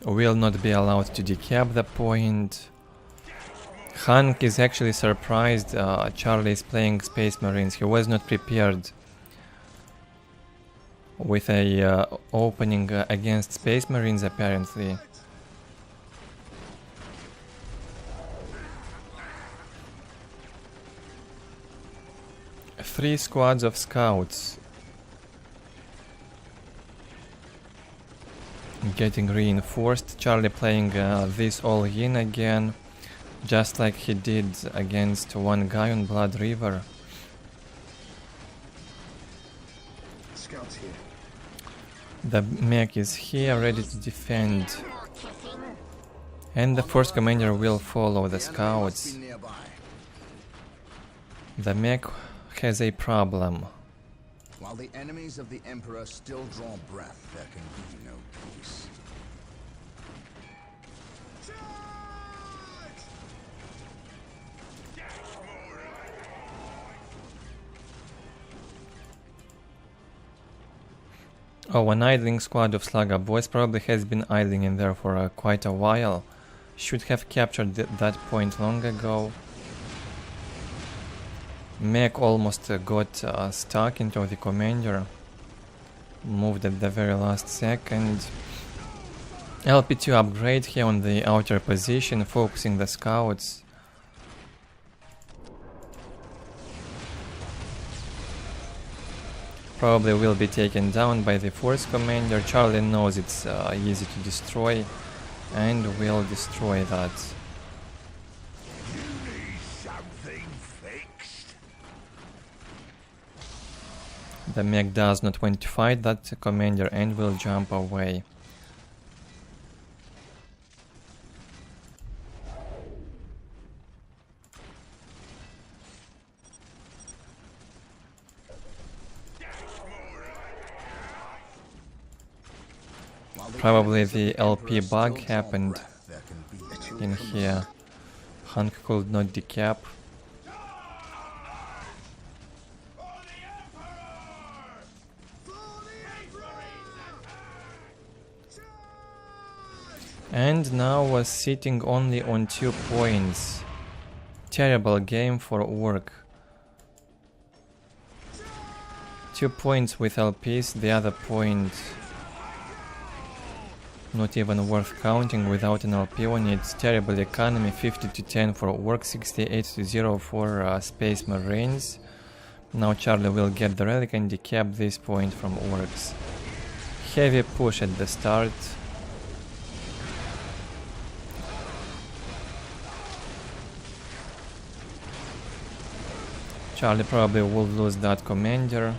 Will not be allowed to decap the point. Hunk is actually surprised Charlie is playing Space Marines. He was not prepared with a opening against Space Marines apparently. Three squads of scouts getting reinforced. Charlie playing this all in again, just like he did against one guy on Blood River. Scouts here. The mech is here, ready to defend. And the first commander will follow the scouts. The mech has a problem. While the enemies of the Emperor still draw breath, there can be no peace. Oh, an idling squad of Slugger boys probably has been idling in there for quite a while. Should have captured that point long ago. Mech almost got stuck into the commander. Moved at the very last second. LP2 upgrade here on the outer position, focusing the scouts. Probably will be taken down by the force commander. Charlie knows it's easy to destroy and will destroy that. The mech does not want to fight that commander and will jump away. Probably the LP bug happened in here. Hunk could not decap. And now was sitting only on 2 points. Terrible game for Orc. 2 points with LPs, the other point not even worth counting without an LP on it. Terrible economy, 50 to 10 for Orc, 68 to 0 for Space Marines. Now Charlie will get the relic and decap this point from Orcs. Heavy push at the start. Charlie probably will lose that commander.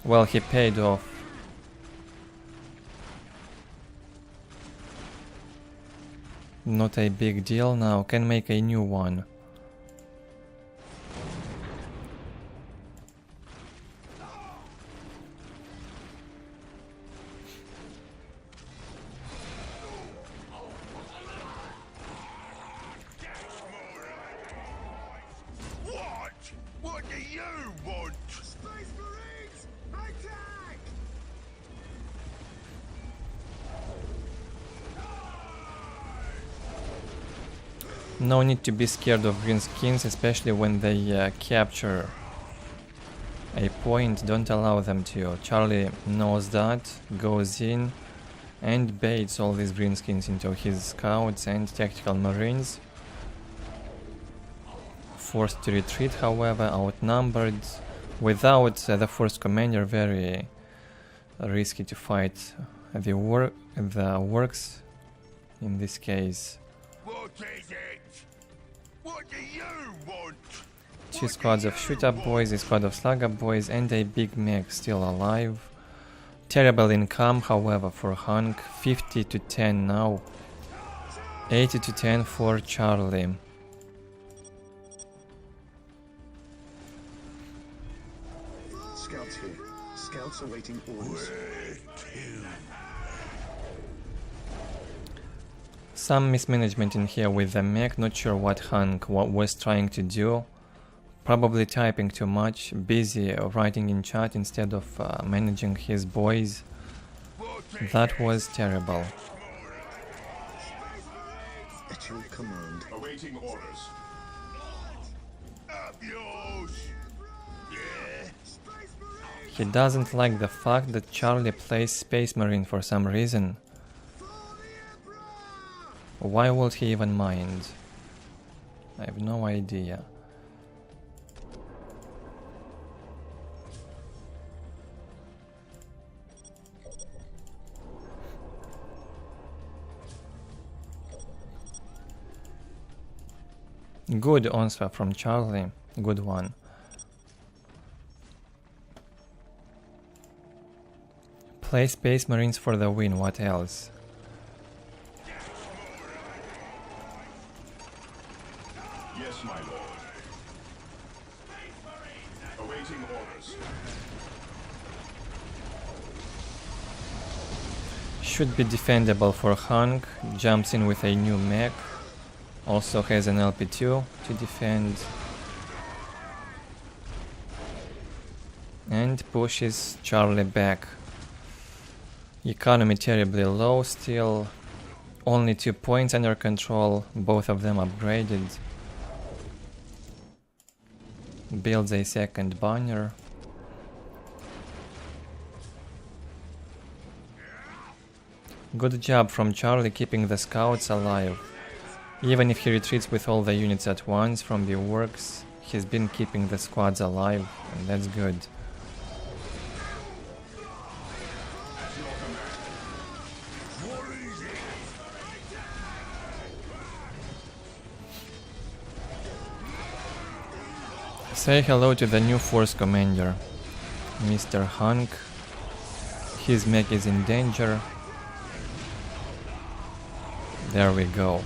Well, he paid off. Not a big deal now, can make a new one. want? What do you want? Space Marines, attack! No need to be scared of green skins, especially when they capture a point. Don't allow them to. Charlie knows that, goes in and baits all these green skins into his scouts and tactical marines. Forced to retreat, however, outnumbered. Without the first commander, very risky to fight the Orks in this case. What is it? What do you want? Two squads of shoot-up boys, a squad of slug-up boys, and a big mech still alive. Terrible income, however, for Hunk. 50 to 10 now. 80 to 10 for Charlie. Scouts here. Scouts awaiting orders. Some mismanagement in here with the mech. Not sure what Hunk was trying to do. Probably typing too much, busy writing in chat instead of managing his boys. That was terrible. At your command. Awaiting orders. Up yours. Yeah. He doesn't like the fact that Charlie plays Space Marine for some reason. Why would he even mind? I have no idea. Good answer from Charlie, good one. Play Space Marines for the win, what else? Yes, my lord. Awaiting orders. Should be defendable for Hunk, jumps in with a new mech. Also has an LP2 to defend. And pushes Charlie back. Economy terribly low still. Only 2 points under control, both of them upgraded. Builds a second banner. Good job from Charlie keeping the scouts alive. Even if he retreats with all the units at once from the Orks, he's been keeping the squads alive, and that's good. Say hello to the new force commander, Mr. Hunk. His mech is in danger. There we go.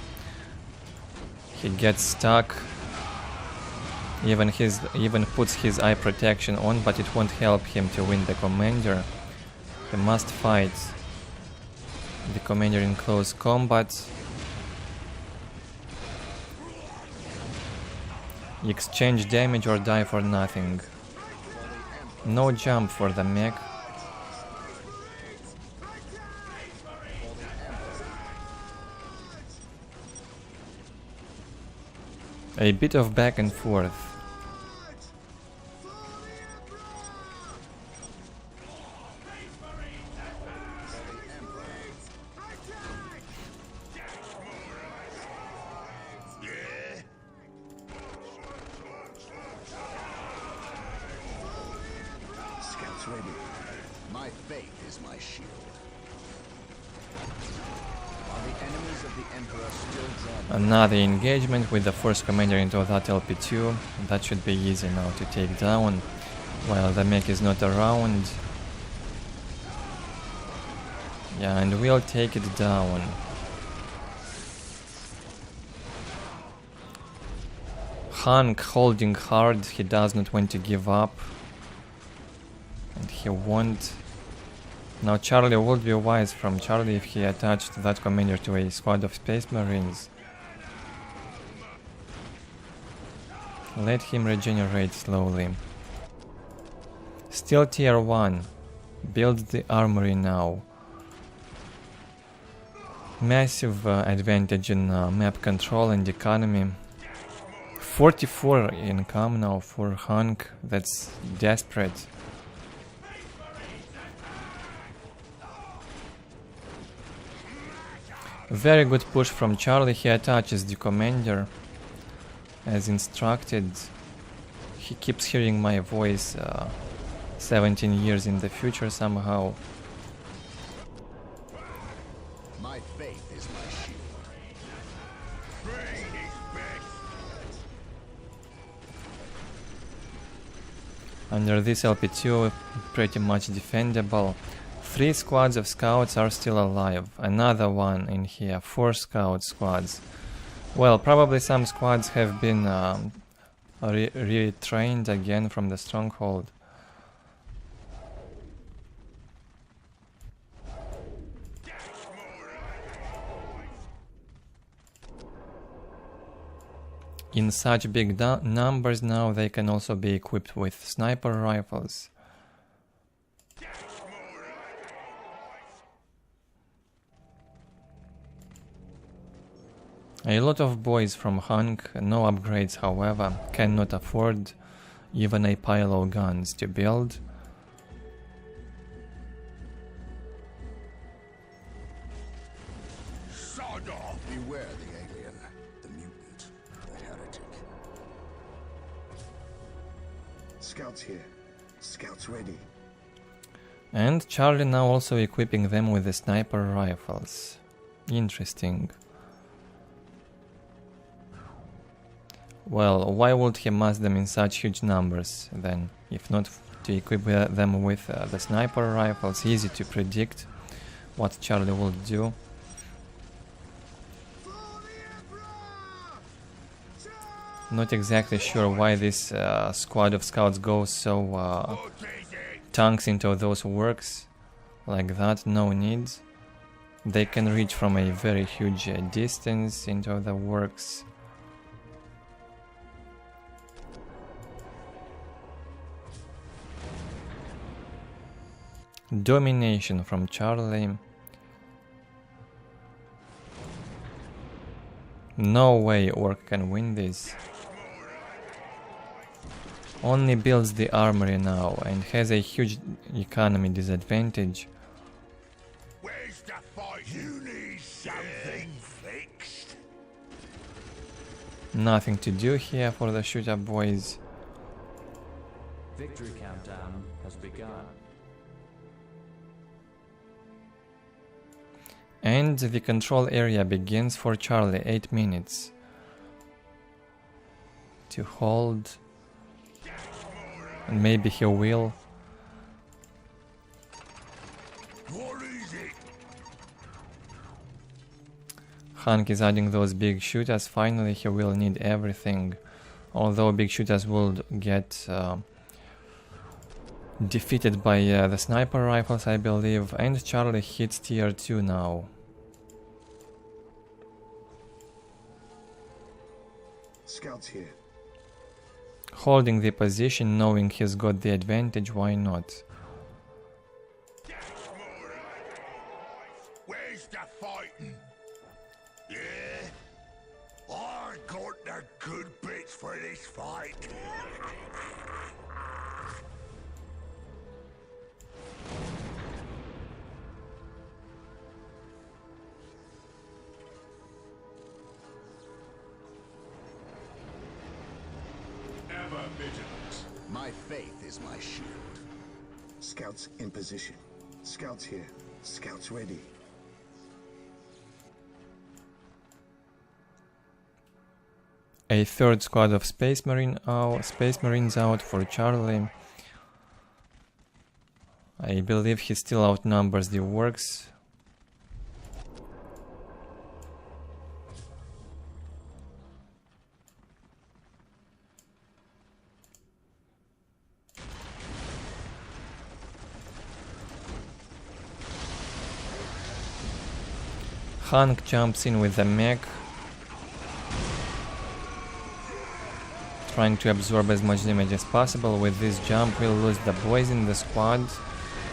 He gets stuck. Even puts his eye protection on, but it won't help him to win the commander. He must fight the commander in close combat. Exchange damage or die for nothing. No jump for the mech. A bit of back and forth. Scouts ready. My faith is my shield. While the enemies of the Emperor still draw Another engagement with the first commander into that LP2. That should be easy now to take down, while the mech is not around. Yeah, and we'll take it down. Hunk holding hard, he does not want to give up. And he won't. Now Charlie would be wise from Charlie if he attached that commander to a squad of Space Marines. Let him regenerate slowly. Still tier 1. Build the armory now. Massive advantage in map control and economy. 44 income now for Hunk. That's desperate. Very good push from Charlie. He attaches the commander as instructed. He keeps hearing my voice 17 years in the future somehow. My faith is my shield. Under this LP2, pretty much defendable. 3 squads of scouts are still alive. Another one in here. 4 scout squads. Well, probably some squads have been retrained again from the stronghold. In such big numbers now, they can also be equipped with sniper rifles. A lot of boys from Hunk, no upgrades however, cannot afford even a pile of guns to build. Beware the alien, the mutant, the heretic. Scouts here. Scouts ready. And Charlie now also equipping them with the sniper rifles. Interesting. Well, why would he mass them in such huge numbers then, if not to equip them with the sniper rifles? Easy to predict what Charlie will do. Not exactly sure why this squad of scouts goes so tanks into those works like that, no need. They can reach from a very huge distance into the works. Domination from Charlie. No way Orc can win this. Only builds the armory now and has a huge economy disadvantage. Where's the fight? You need something fixed. Nothing to do here for the shooter boys. Victory countdown has begun. And the control area begins for Charlie. 8 minutes to hold, and maybe he will. What is it? Hunk is adding those big shooters. Finally he will need everything, although big shooters will get defeated by the sniper rifles, I believe. And Charlie hits tier 2 now. Scouts here. Holding the position, knowing he's got the advantage, why not? Where's the fighting? Yeah? I got the good bits for this fight. My faith is my shield. Scouts in position. Scouts here. Scouts ready. A third squad of Space Marines out for Charlie. I believe he still outnumbers the Orks. Hunk jumps in with the mech. trying to absorb as much damage as possible. With this jump we'll lose the boys in the squad,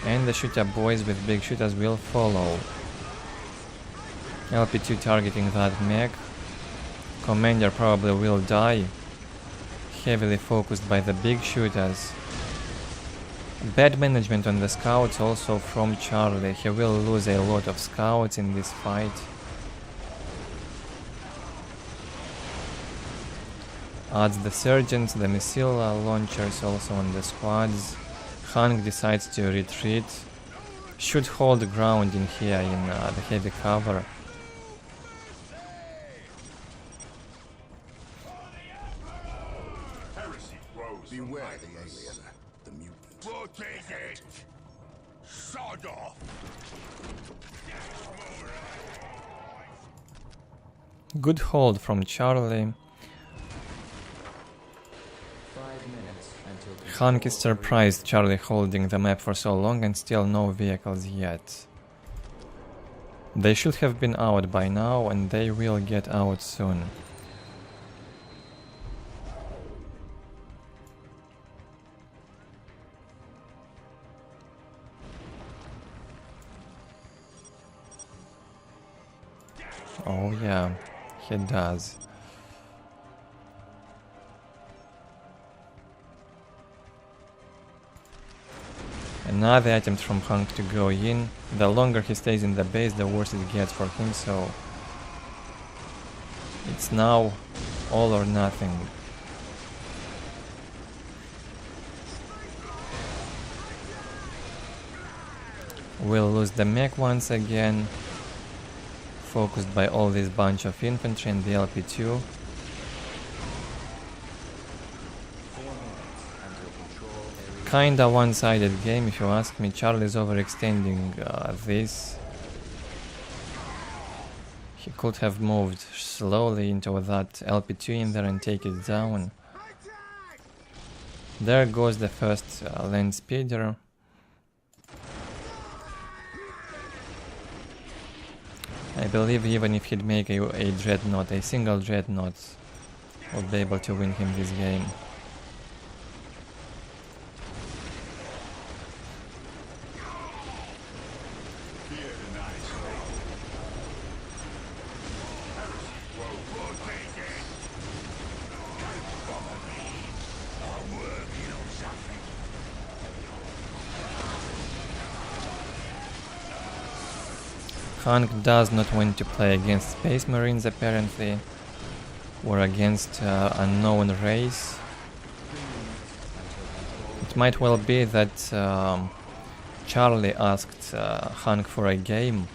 and the shooter boys with big shooters will follow. LP2 targeting that mech. Commander probably will die, heavily focused by the big shooters. Bad management on the scouts also from Charlie. He will lose a lot of scouts in this fight. Adds the sergeants, the missile launchers also on the squads. Hunk decides to retreat. Should hold ground in here in the heavy cover. Beware the alien, the mutant. Protect! Sod off! Good hold from Charlie. 5 minutes until Hunk is surprised Charlie holding the map for so long and still no vehicles yet. They should have been out by now, and they will get out soon. Oh yeah, he does. Another attempt from Hunk to go in. The longer he stays in the base, the worse it gets for him, so it's now all or nothing. We'll lose the mech once again, focused by all this bunch of infantry and the LP2. Kinda one-sided game if you ask me. Charlie's overextending this. He could have moved slowly into that LP2 in there and take it down. There goes the first land speeder. I believe even if he'd make a dreadnought, a single dreadnought, would be able to win him this game. Hunk does not want to play against Space Marines apparently, or against unknown race. It might well be that Charlie asked Hunk for a game,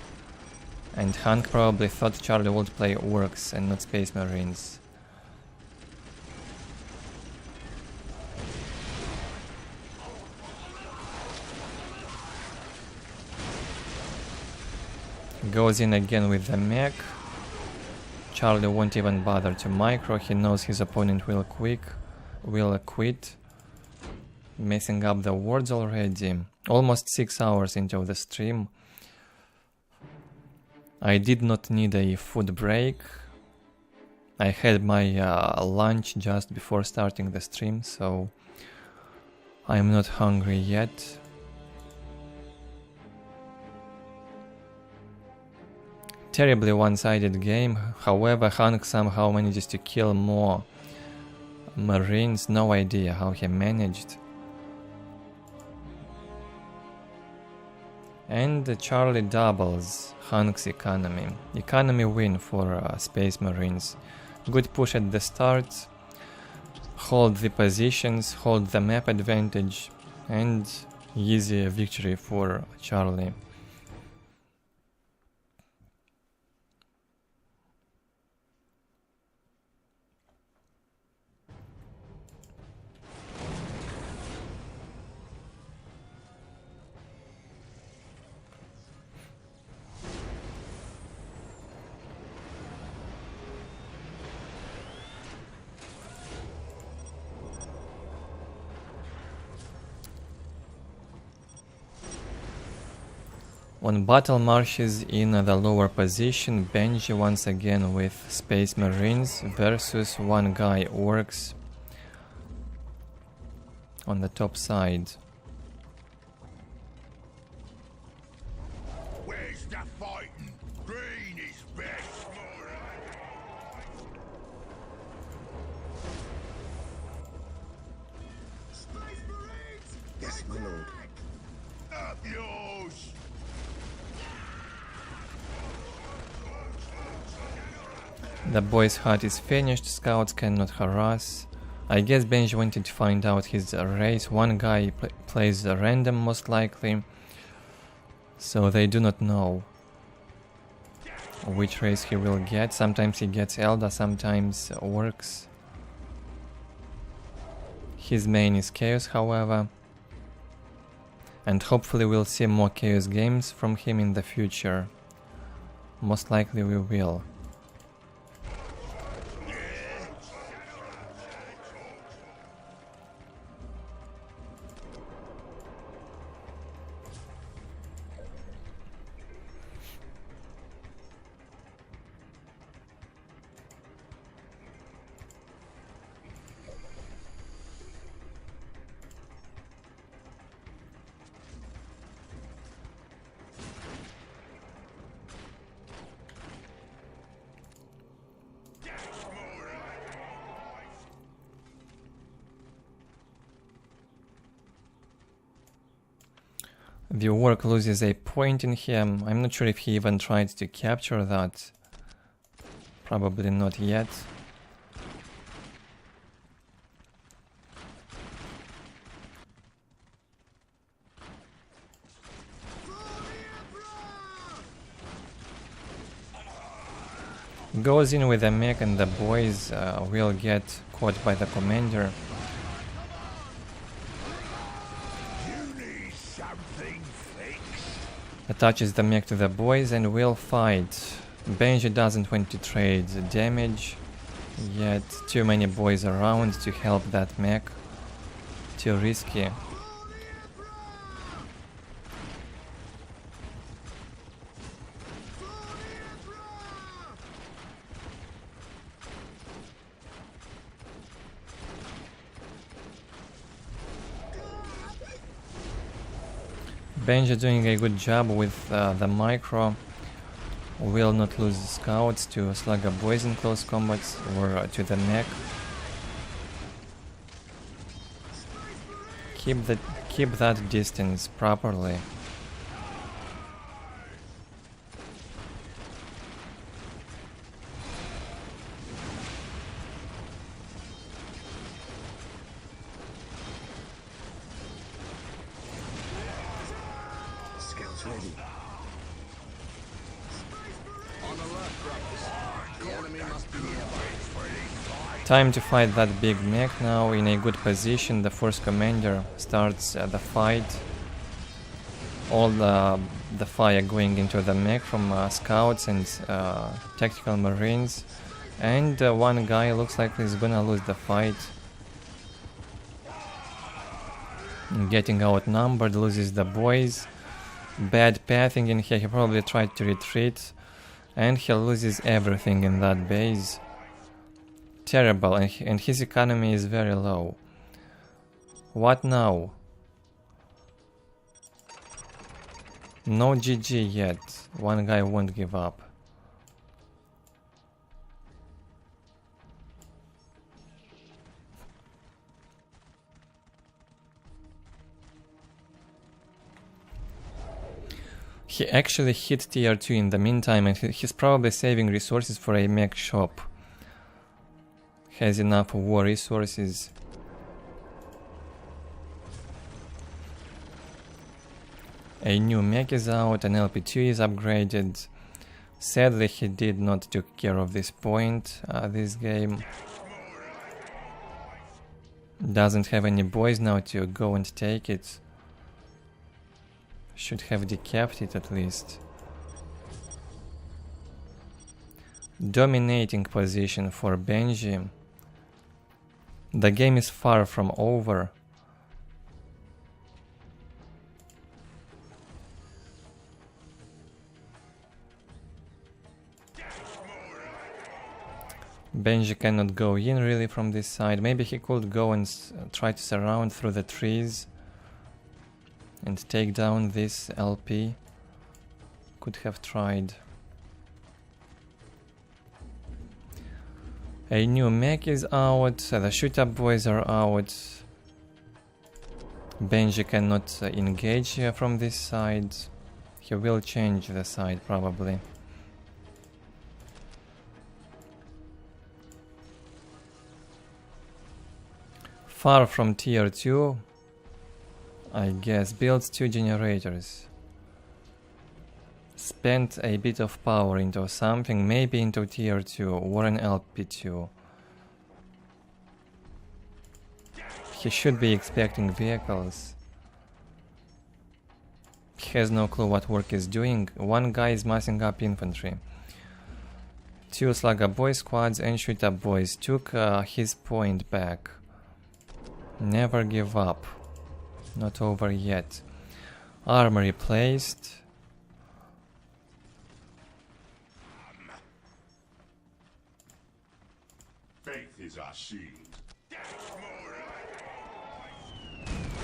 and Hunk probably thought Charlie would play Orks and not Space Marines. Goes in again with the mech. Charlie won't even bother to micro. He knows his opponent will quit. Messing up the wards already. Almost 6 hours into the stream. I did not need a food break. I had my lunch just before starting the stream, so I'm not hungry yet. Terribly one-sided game. However, Hunk somehow manages to kill more Marines. No idea how he managed. And Charlie doubles Hunk's economy. Economy win for Space Marines. Good push at the start. Hold the positions, hold the map advantage, and easy victory for Charlie. On battle marshes in the lower position, Benji once again with Space Marines versus oNEgUY Orks. on the top side. Where's the fighting? Green is best. Space Marines! Yes, my lord. Up yours! The boy's hut is finished, scouts cannot harass. I guess Benji wanted to find out his race. One guy plays random most likely, so they do not know which race he will get. Sometimes he gets Eldar, sometimes Orks. His main is Chaos, however, and hopefully we'll see more Chaos games from him in the future. Most likely we will. The Orc loses a point in here. I'm not sure if he even tried to capture that. Probably not yet. Goes in with the mech and the boys will get caught by the commander. Attaches the mech to the boys and will fight. Benji doesn't want to trade damage yet. Too many boys around to help that mech. Too risky. Benji doing a good job with the micro. Will not lose scouts to slugger boys in close combats or to the mech. Keep that distance properly. Ready. Time to fight that big mech now. In a good position, the first commander starts the fight. All the fire going into the mech from scouts and tactical marines. And one guy looks like he's gonna lose the fight. Getting outnumbered, loses the boys. Bad pathing in here, he probably tried to retreat and he loses everything in that base. Terrible, and his economy is very low. What now? No GG yet. One guy won't give up. He actually hit tier 2 in the meantime, and he's probably saving resources for a mech shop. Has enough war resources. A new mech is out, an LP2 is upgraded. Sadly, he did not take care of this point this game. Doesn't have any boys now to go and take it. Should have decapped it at least. Dominating position for Benji. The game is far from over. Benji cannot go in really from this side. Maybe he could go and try to surround through the trees and take down this LP. Could have tried. A new mech is out, the shoot-up boys are out. Benji cannot engage from this side. He will change the side probably. Far from tier 2, I guess, builds 2 generators. Spent a bit of power into something, maybe into tier 2 or an LP2. He should be expecting vehicles. He has no clue what work is doing. One guy is massing up infantry. 2 Slugger boy squads and shoot-up boys took his point back. Never give up. Not over yet. Armory placed. Faith is our shield.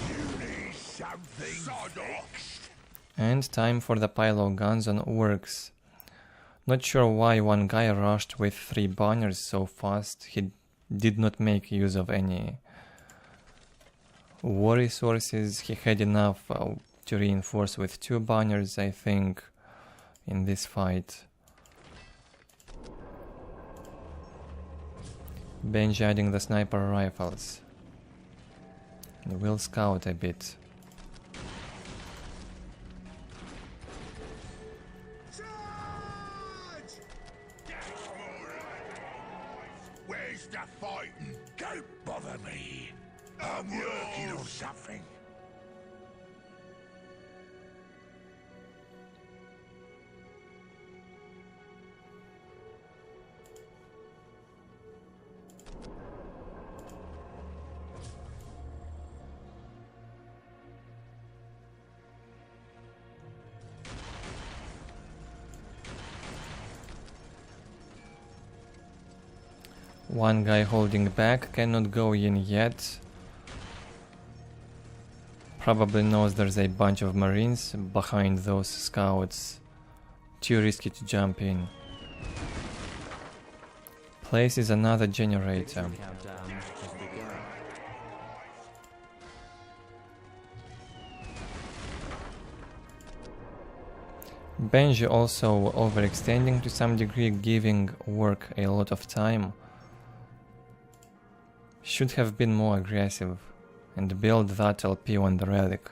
You need something fixed. And time for the pylon guns on Orks. Not sure why one guy rushed with 3 banners so fast. He did not make use of any war resources. He had enough to reinforce with 2 banners, I think, in this fight. Benji adding the sniper rifles. We'll scout a bit. Where's the fighting? Don't bother me. I'm working on something. One guy holding back, cannot go in yet. Probably knows there's a bunch of marines behind those scouts. Too risky to jump in. Places another generator. Benji also overextending to some degree, giving work a lot of time. Should have been more aggressive and build that LP on the relic.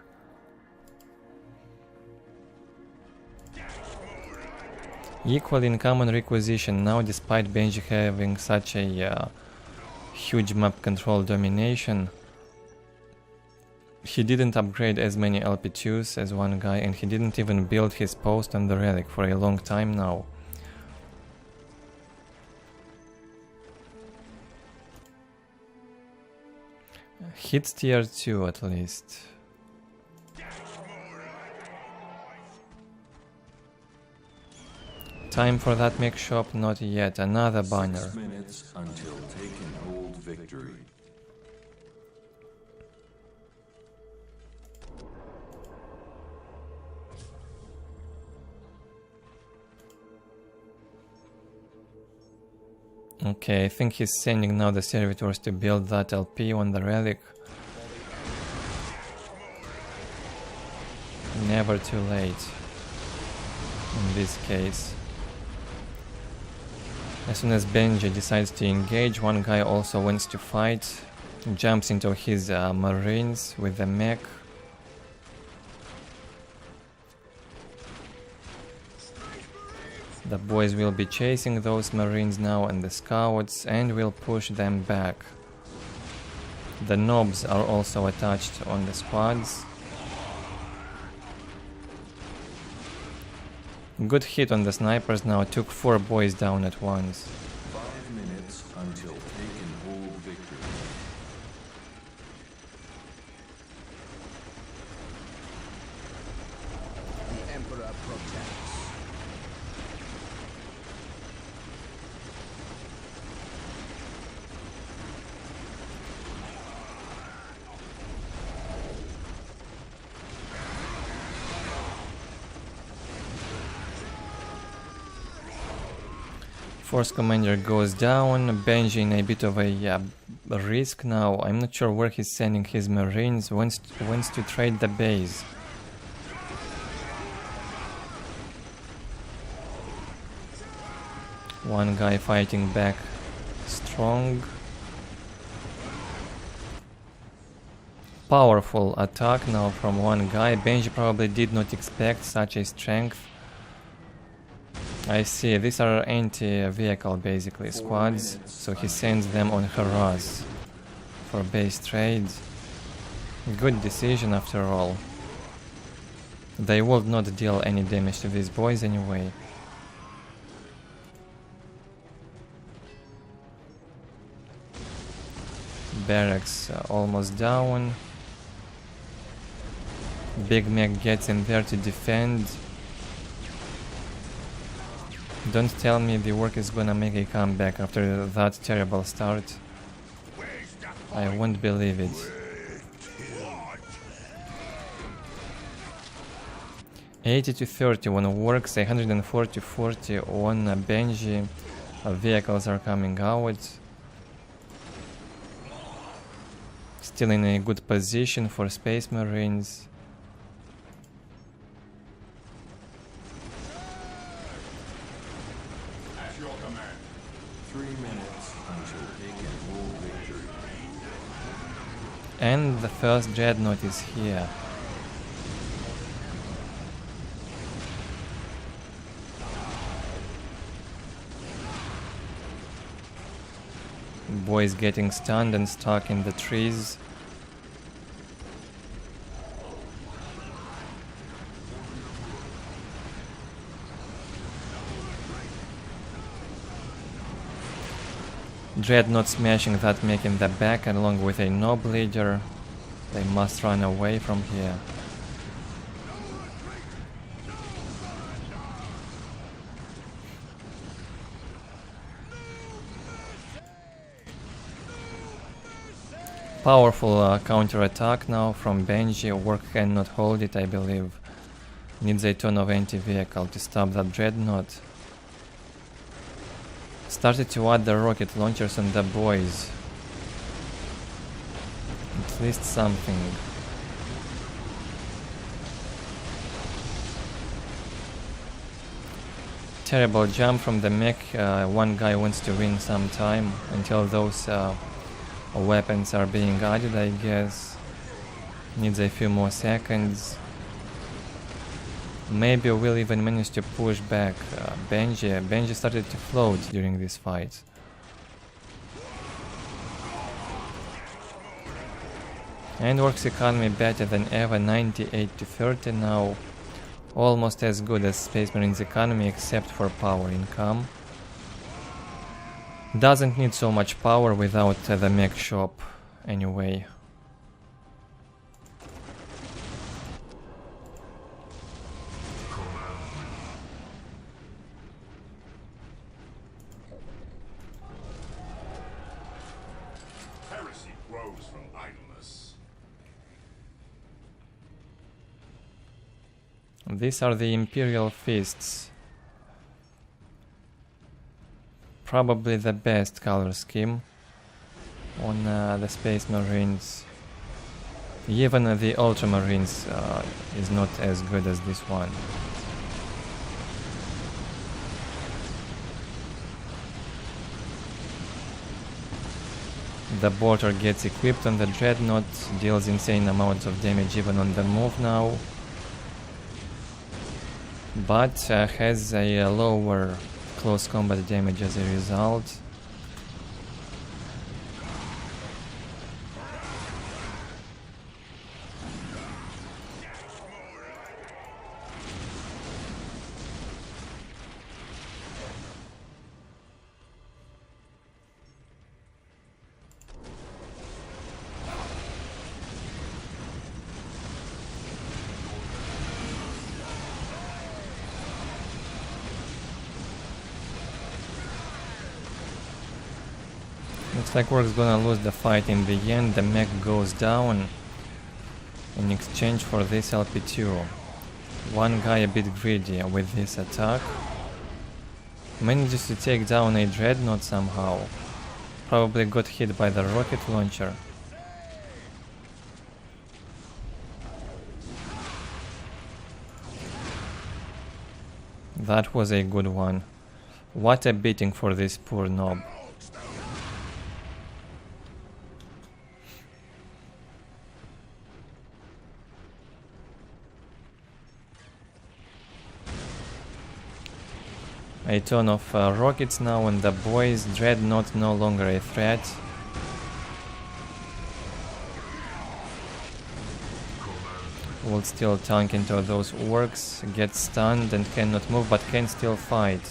Equal in common requisition now, despite Benji having such a huge map control domination. He didn't upgrade as many LP2s as one guy, and he didn't even build his post on the relic for a long time now. Hits tier 2 at least. Time for that mech shop, not yet. Another banner. 6 minutes until taken hold victory. Okay, I think he's sending now the servitors to build that LP on the relic. Never too late in this case. As soon as Benji decides to engage, one guy also wants to fight. Jumps into his marines with the mech. The boys will be chasing those marines now and the scouts, and will push them back. The knobs are also attached on the squads. Good hit on the snipers now, took 4 boys down at once. 5 minutes until taken hold victory. The Emperor protects. 5 Force commander goes down. Benji in a bit of a risk now. I'm not sure where he's sending his marines. Wants to trade the base. One guy fighting back strong. Powerful attack now from one guy. Benji probably did not expect such a strength. I see, these are anti-vehicle basically squads, so he sends them on harass for base trades. Good decision after all. They will not deal any damage to these boys anyway. Barracks almost down. Big Mech gets in there to defend. Don't tell me the Ork is gonna make a comeback after that terrible start. I won't believe it. 80 to 30 on Orks, 104 to 40 on Benji. Vehicles are coming out. Still in a good position for Space Marines. And the first dreadnought is here. Boys getting stunned and stuck in the trees. Dreadnought smashing that mech in the back along with a Nob leader. They must run away from here. Powerful counter-attack now from Benji. Ork cannot hold it, I believe. Needs a ton of anti-vehicle to stop that dreadnought. Started to add the rocket launchers on the boys. At least something. Terrible jump from the mech. One guy wants to win some time until those weapons are being added, I guess. Needs a few more seconds. Maybe we'll even manage to push back Benji. Benji started to float during this fight. And Orks economy better than ever, 98 to 30 now. Almost as good as Space Marines economy except for power income. Doesn't need so much power without the mech shop anyway. These are the Imperial Fists. Probably the best color scheme on the Space Marines. Even the Ultramarines is not as good as this one. The Bolter gets equipped on the Dreadnought, deals insane amounts of damage even on the move now. But has a lower close combat damage as a result. Looks like Ork's gonna lose the fight in the end. The mech goes down in exchange for this LP2. One guy a bit greedy with this attack. Manages to take down a dreadnought somehow. Probably got hit by the rocket launcher. That was a good one. What a beating for this poor knob. A ton of rockets now and the boys. Dreadnought no longer a threat. Will still tank into those orcs, gets stunned and cannot move, but can still fight.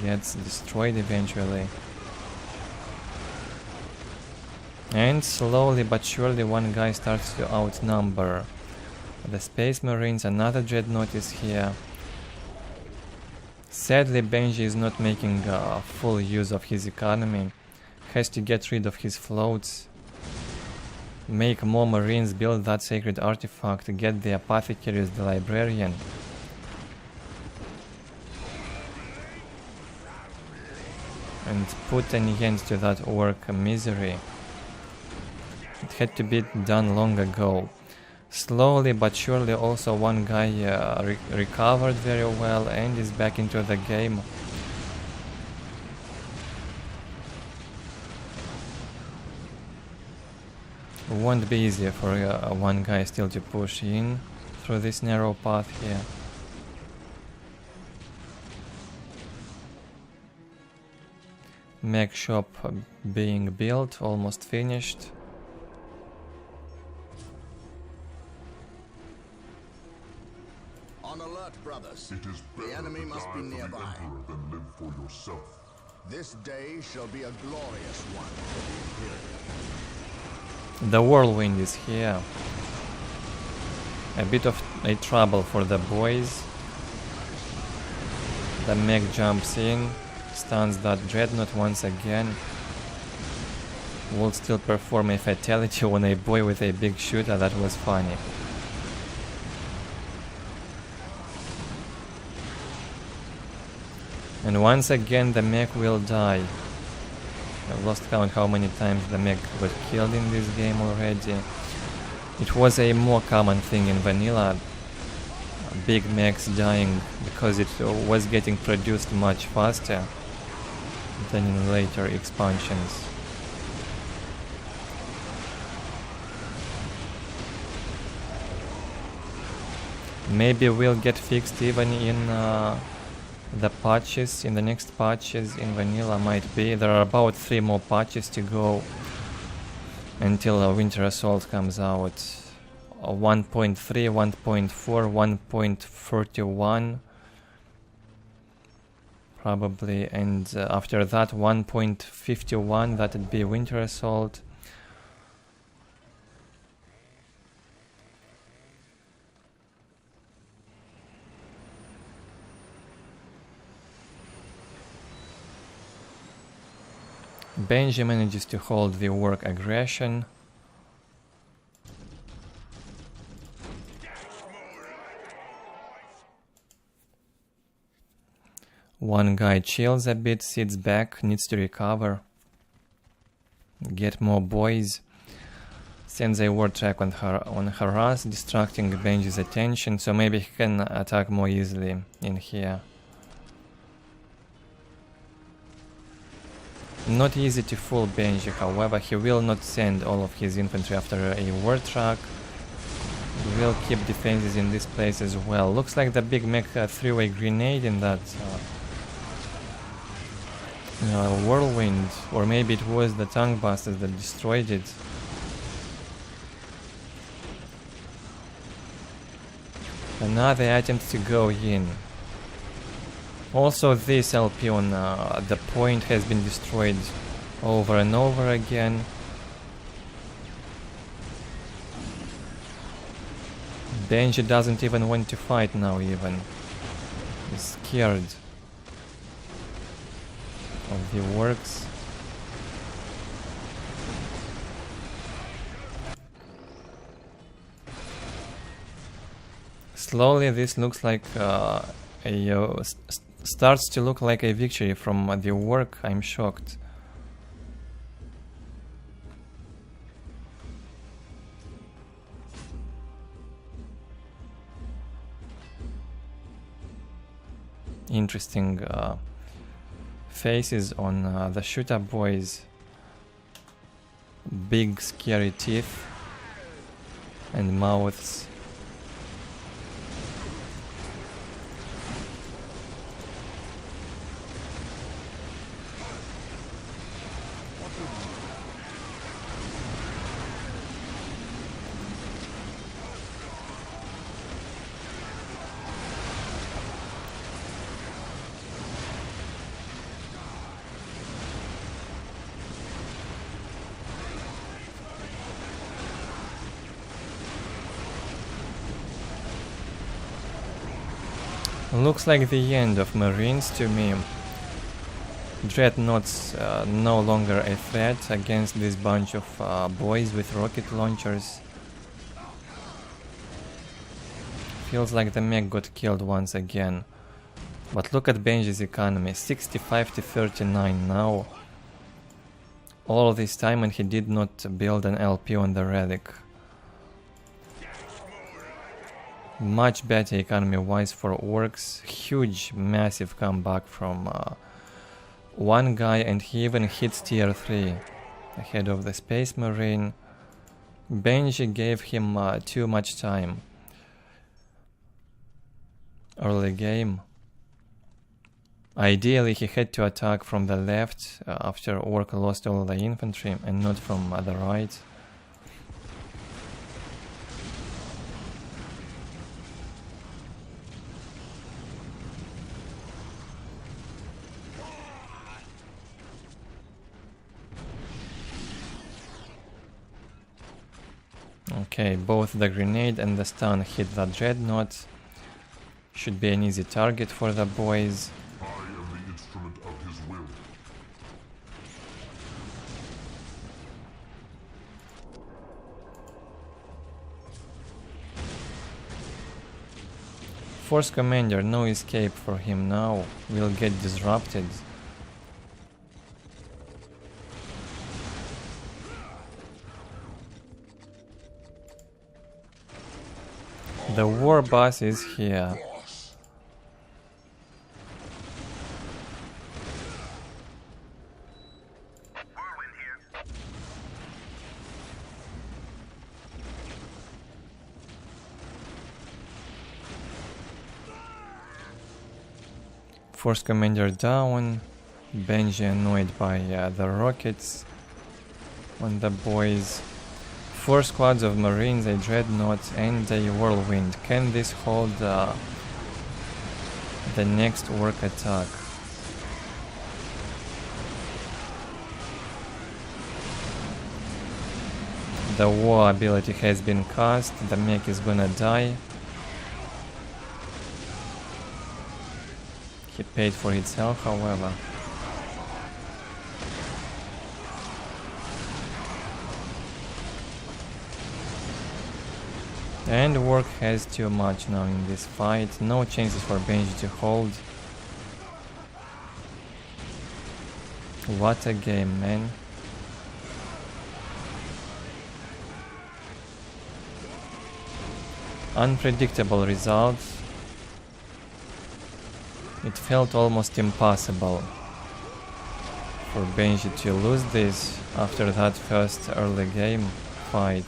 Gets destroyed eventually. And slowly but surely one guy starts to outnumber the Space Marines. Another dreadnought is here. Sadly, Benji is not making full use of his economy. Has to get rid of his floats. Make more Marines, build that sacred artifact, get the apothecaries, the librarian. And put an end to that orc misery. It had to be done long ago. Slowly but surely also one guy recovered very well and is back into the game. Won't be easy for one guy still to push in through this narrow path here. Mech shop being built, almost finished. On alert, brothers. It is The enemy must be nearby. than live for yourself. This day shall be a glorious one for the Imperium. The whirlwind is here. A bit of a trouble for the boys. The mech jumps in, stuns that dreadnought once again. Will still perform a fatality on a boy with a big shooter. That was funny. And once again the mech will die. I've lost count how many times the mech got killed in this game already. It was a more common thing in vanilla. Big mechs dying because it was getting produced much faster than in later expansions. Maybe we'll get fixed even in the patches, in the next patches in vanilla might be. There are about 3 more patches to go until Winter Assault comes out. 1.3, 1.4, 1.41 probably, and after that 1.51, that would be Winter Assault. Benji manages to hold the orc aggression. One guy chills a bit, sits back, needs to recover. Get more boys. Sends a war track on harass, distracting Benji's attention, so maybe he can attack more easily in here. Not easy to fool Benji, however, he will not send all of his infantry after a war track. He will keep defenses in this place as well. Looks like the big mech threw a grenade in that whirlwind, or maybe it was the tank busters that destroyed it. Another attempt to go in. Also, this LP on the point has been destroyed over and over again. Benji doesn't even want to fight now even. He's scared of the Orks. Slowly this looks like starts to look like a victory from the work. I'm shocked. Interesting faces on the shooter boys. Big scary teeth and mouths. Looks like the end of Marines to me. Dreadnoughts no longer a threat against this bunch of boys with rocket launchers. Feels like the mech got killed once again. But look at Benji's economy, 65 to 39 now. All this time and he did not build an LP on the relic. Much better economy wise for Orks. Huge, massive comeback from one guy, and he even hits tier 3 ahead of the Space Marine. Benji gave him too much time. Early game. Ideally he had to attack from the left after Ork lost all the infantry and not from the right. Okay, both the grenade and the stun hit the dreadnought. Should be an easy target for the boys. I am the instrument of his will. Force commander, no escape for him now. Will get disrupted. The war boss is here. Force commander down. Benji annoyed by the rockets on the boys. 4 squads of Marines, a Dreadnought and a Whirlwind. Can this hold the next Ork attack? The war ability has been cast, the mech is gonna die. He paid for itself, however. And Ork has too much now in this fight. No chances for Benji to hold. What a game, man. Unpredictable results. It felt almost impossible for Benji to lose this after that first early game fight.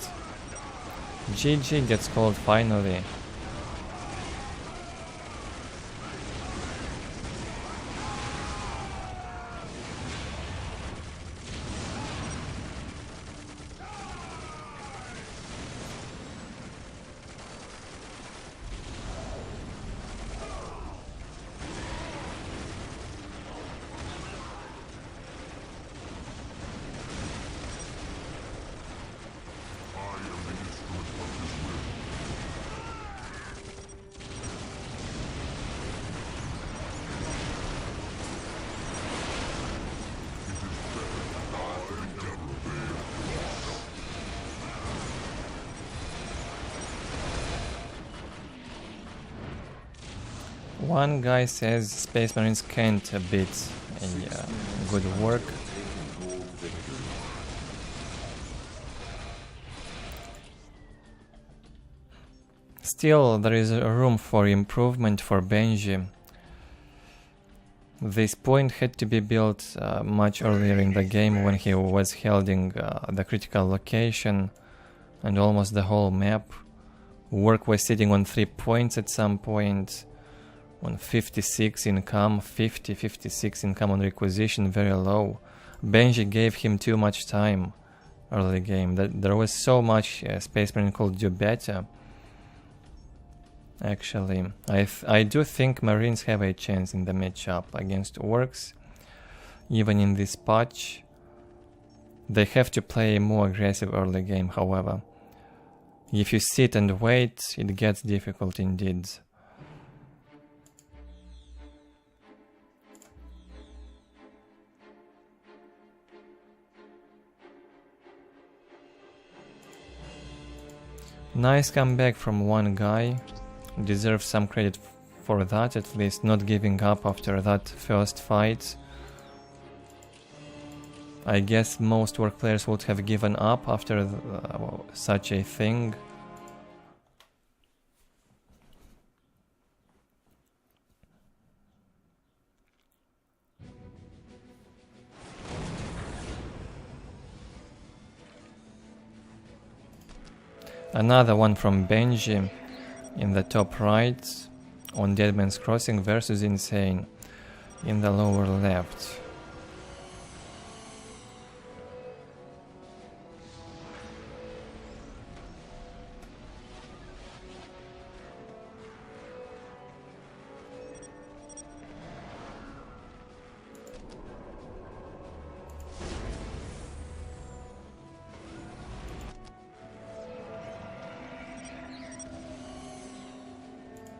GG gets called finally. One guy says Space Marines can't beat good work. Still, there is room for improvement for Benji. This point had to be built much earlier in the game when he was holding the critical location and almost the whole map. Work was sitting on 3 points at some point, on 56 income, 56 income on requisition, very low. Benji gave him too much time early game. There was so much Space Marine could do better. Actually, I do think Marines have a chance in the matchup against Orks. Even in this patch, they have to play a more aggressive early game, however. If you sit and wait, it gets difficult indeed. Nice comeback from one guy. Deserves some credit for that, at least, not giving up after that first fight. I guess most Orc players would have given up after such a thing. Another one from Benji in the top right on Deadman's Crossing versus Insane in the lower left.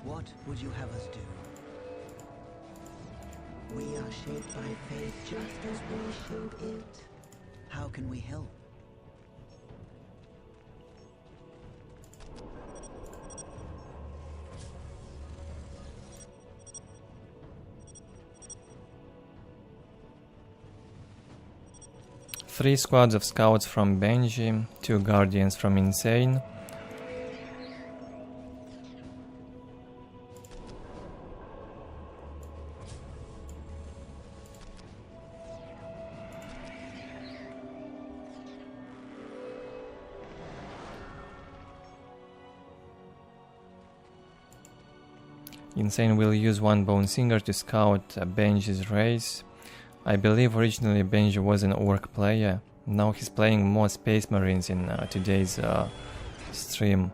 What would you have us do? We are shaped by fate just as we shape it. How can we help? Three squads of scouts from Benji, 2 guardians from Insane. Insane will use one Bone Singer to scout Benji's race. I believe originally Benji was an Orc player. Now he's playing more Space Marines in today's stream.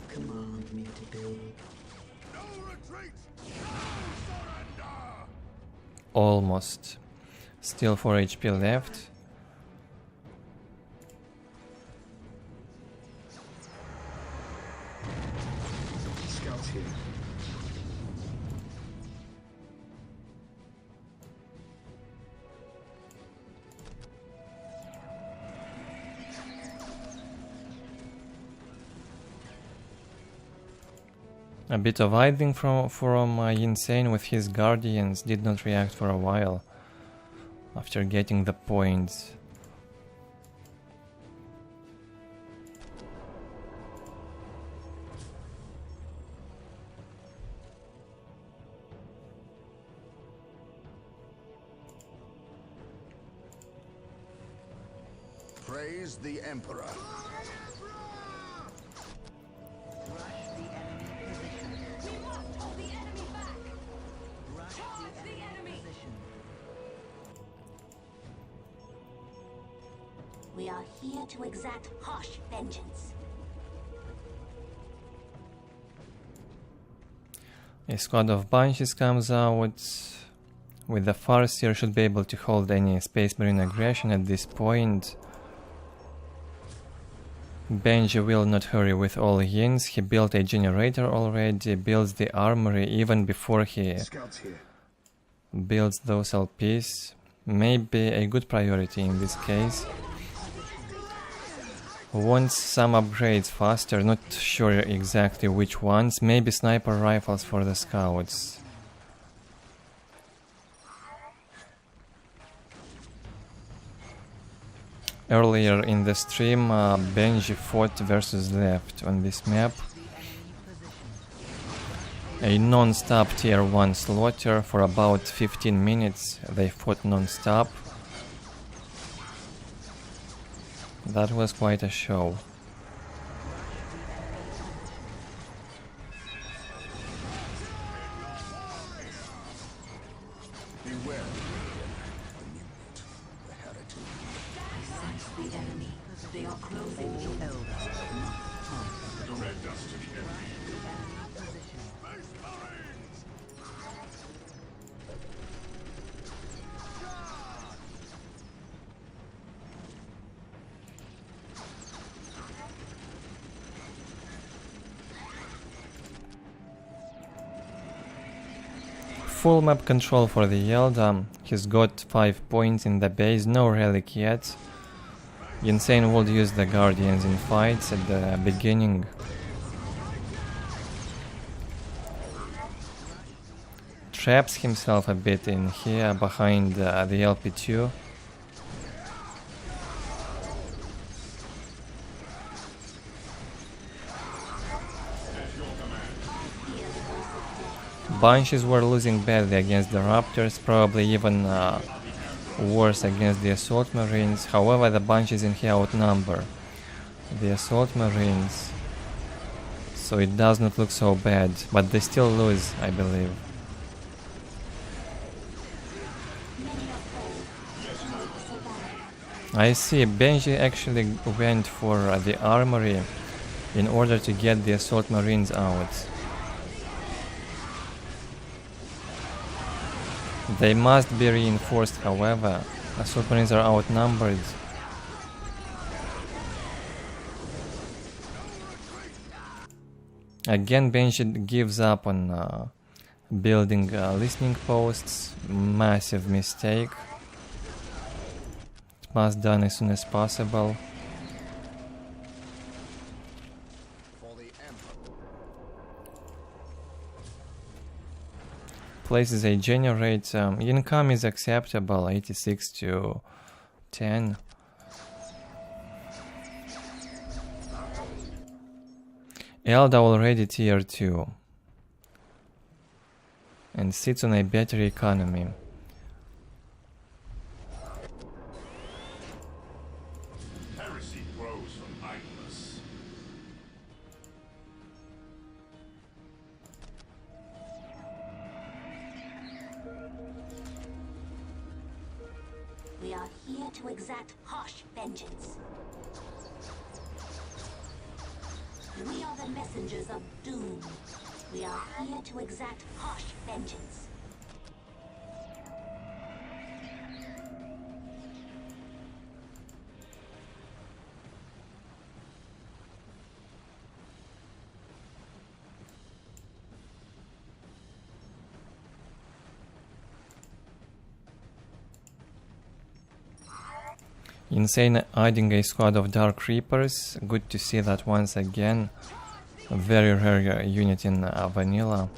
Command me to build. No retreat! No surrender! Almost. Still 4 HP left. Scouts here. A bit of idling from Insane with his guardians, did not react for a while after getting the points. Praise the Emperor. We are here to exact harsh vengeance. A squad of Banshees comes out. With the Farseer should be able to hold any Space Marine aggression at this point. Benji will not hurry with all yins. He built a generator already, builds the armory even before he builds those LPs. Maybe a good priority in this case. Wants some upgrades faster, not sure exactly which ones. Maybe sniper rifles for the scouts. Earlier in the stream, Benji fought versus left on this map. A non-stop tier 1 slaughter for about 15 minutes. They fought non-stop. That was quite a show. Beware. Sense the enemy. They are closing in. Full map control for the Eldar. He's got 5 points in the base, no relic yet. Insane would use the Guardians in fights at the beginning. Traps himself a bit in here behind the LP2. Banshees were losing badly against the Raptors, probably even worse against the Assault Marines. However, the Banshees in here outnumber the Assault Marines, so it does not look so bad, but they still lose, I believe. I see, Benji actually went for the armory in order to get the Assault Marines out. They must be reinforced, however. Assault Marines are outnumbered. Again, Benji gives up on building listening posts. Massive mistake. It must be done as soon as possible. Places a generator. Income is acceptable, 86 to 10. Eldar already tier 2 and sits on a better economy. Heresy grows from idleness. We are here to exact harsh vengeance. We are the messengers of doom. We are here to exact harsh vengeance. Insane adding a squad of Dark Reapers. Good to see that once again. A very rare unit in vanilla.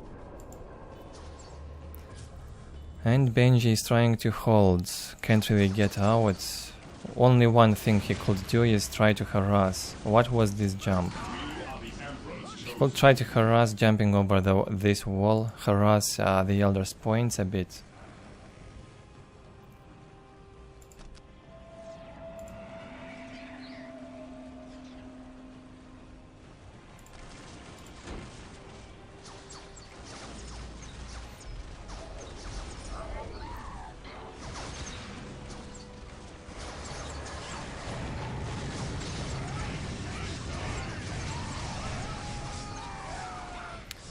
And Benji is trying to hold. Can't really get out. Only one thing he could do is try to harass. What was this jump? He could try to harass jumping over this wall. Harass the Eldar's points a bit.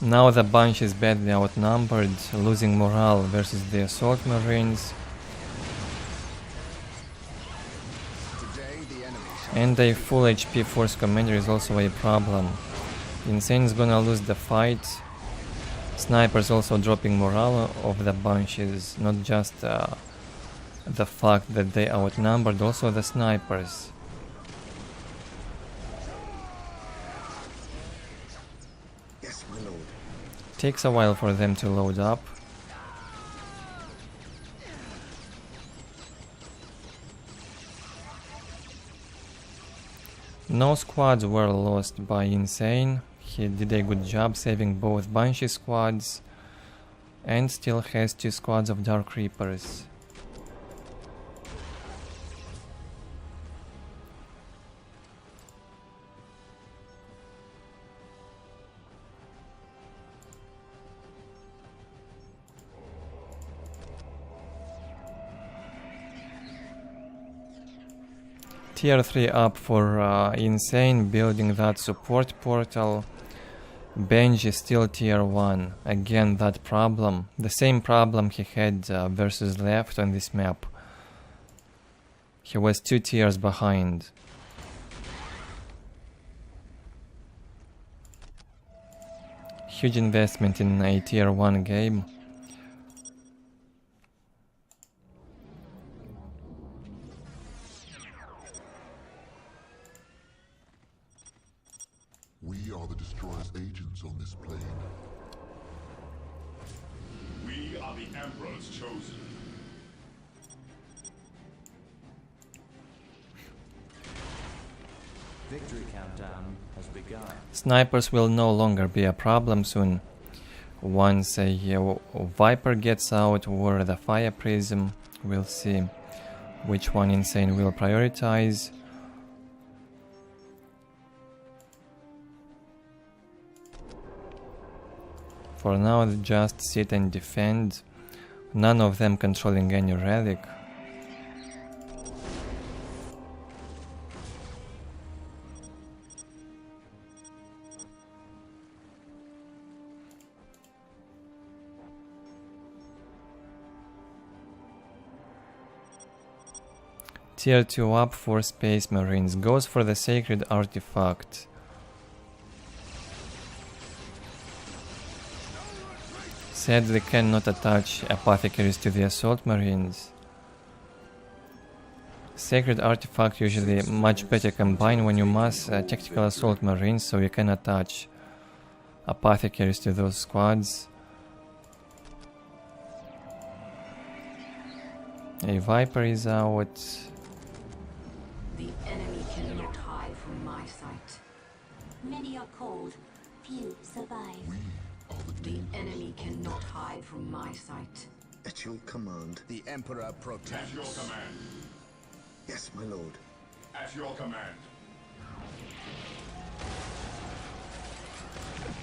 Now the bunch is badly outnumbered, losing morale versus the Assault Marines. And a full HP Force Commander is also a problem. Insane is gonna lose the fight. Snipers also dropping morale of the bunches, not just the fact that they outnumbered also the snipers. Yes, my lord. Takes a while for them to load up. No squads were lost by Insane. He did a good job saving both Banshee squads and still has 2 squads of Dark Reapers. Tier 3 up for Insane, building that support portal. Benji is still tier 1. Again, that problem. The same problem he had versus left on this map. He was 2 tiers behind. Huge investment in a tier 1 game. We are the Destroyer's agents on this plane. We are the Emperor's chosen. Victory countdown has begun. Snipers will no longer be a problem soon. Once a Viper gets out or the Fire Prism, we'll see which one Insane will prioritize. For now, just sit and defend. None of them controlling any relic. Tier 2 up for Space Marines. Goes for the Sacred Artifact. Sadly cannot attach Apothecaries to the Assault Marines. Sacred Artifact usually much better combined when you mass Tactical Assault Marines, so you can attach Apothecaries to those squads. A Viper is out. The enemy cannot hide from my sight. Many are called, few survive. The enemy cannot hide from my sight. At your command. The Emperor protects. At your command. Yes, my lord. At your command.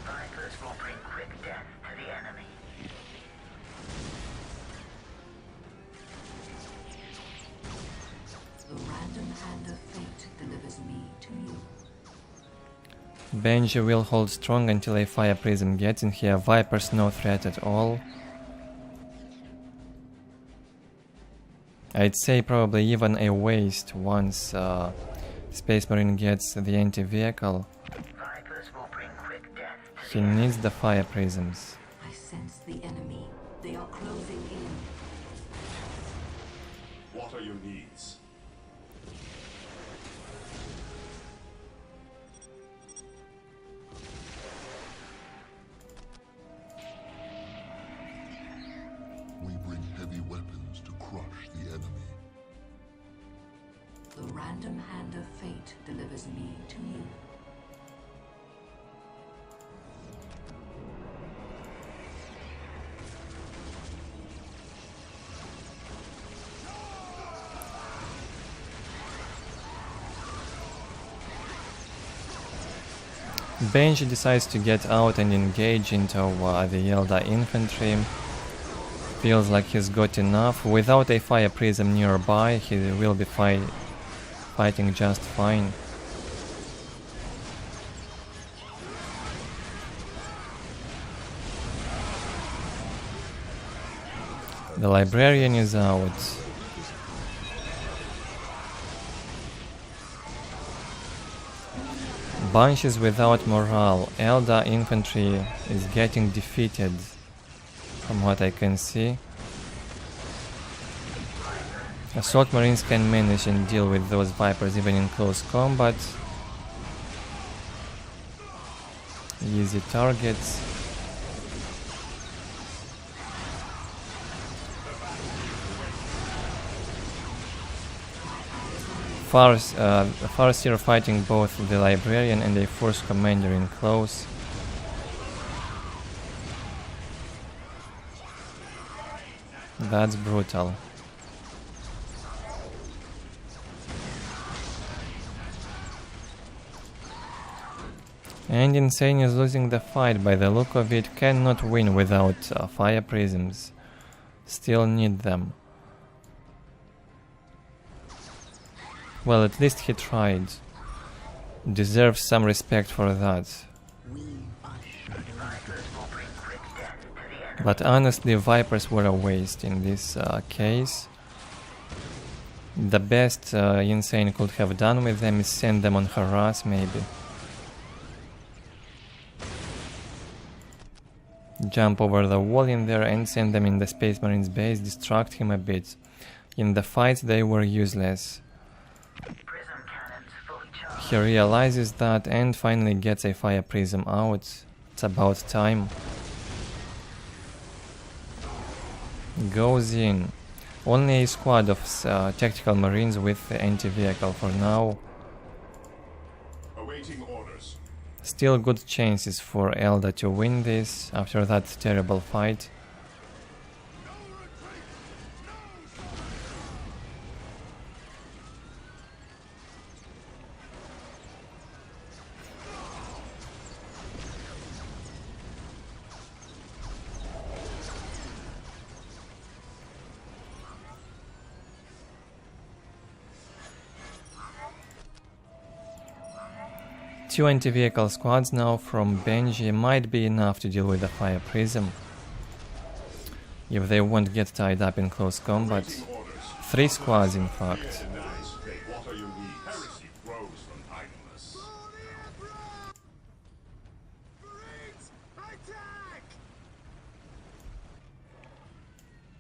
Vipers will bring quick death to the enemy. The random hand of fate delivers me to you. Benji will hold strong until a Fire Prism gets in here. Viper's no threat at all. I'd say probably even a waste once Space Marine gets the anti-vehicle. He needs the Fire Prisms. I sense the enemy. They are closing in. What are your needs? We bring heavy weapons to crush the enemy. The random hand of fate delivers me to you. Benji decides to get out and engage into the Eldar infantry. Feels like he's got enough. Without a Fire Prism nearby, he will be fighting just fine. The Librarian is out. Banshees without morale. Eldar infantry is getting defeated, from what I can see. Assault Marines can manage and deal with those Vipers even in close combat. Easy targets. Farseer fighting both the Librarian and a Force Commander in close. That's brutal. And Insane is losing the fight. By the look of it, cannot win without fire prisms. Still need them. Well, at least he tried. Deserves some respect for that. But honestly, Vipers were a waste in this case. The best Insane could have done with them is send them on harass, maybe. Jump over the wall in there and send them in the Space Marines base, distract him a bit. In the fight they were useless. He realizes that and finally gets a fire prism out. It's about time. Goes in. Only a squad of tactical marines with anti-vehicle for now. Awaiting orders. Still good chances for Eldar to win this after that terrible fight. Two anti-vehicle squads now from Benji might be enough to deal with the fire prism. If they won't get tied up in close combat. 3 squads in fact.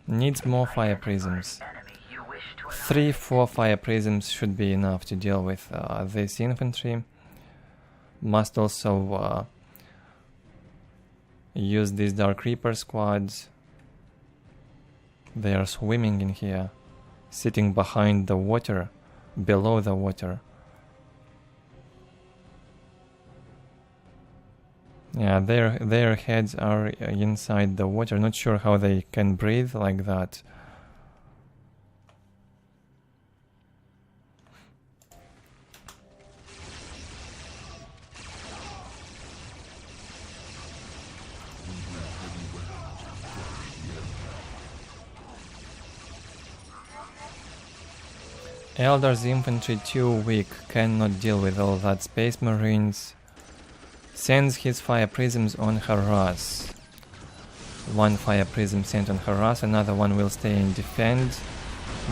Needs more fire prisms. 3-4 fire prisms should be enough to deal with this infantry. Must also use these Dark Reaper squads. They are swimming in here, sitting behind the water, below the water. Yeah, their heads are inside the water. Not sure how they can breathe like that. Eldar's infantry too weak, cannot deal with all that Space Marines. Sends his fire prisms on harass. 1 fire prism sent on harass, another one will stay and defend.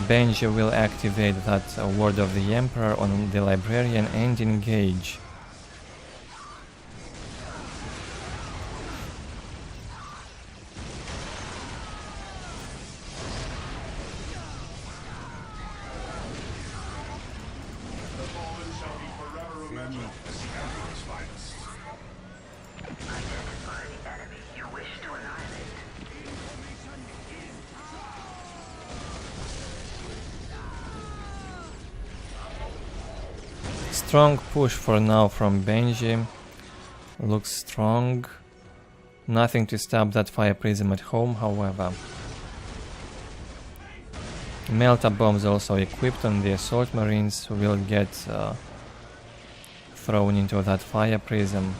Benji will activate that Word of the Emperor on the Librarian and engage. Strong push for now from Benji. Looks strong. Nothing to stop that fire prism at home, however. Melta bombs also equipped on the assault marines will get thrown into that fire prism.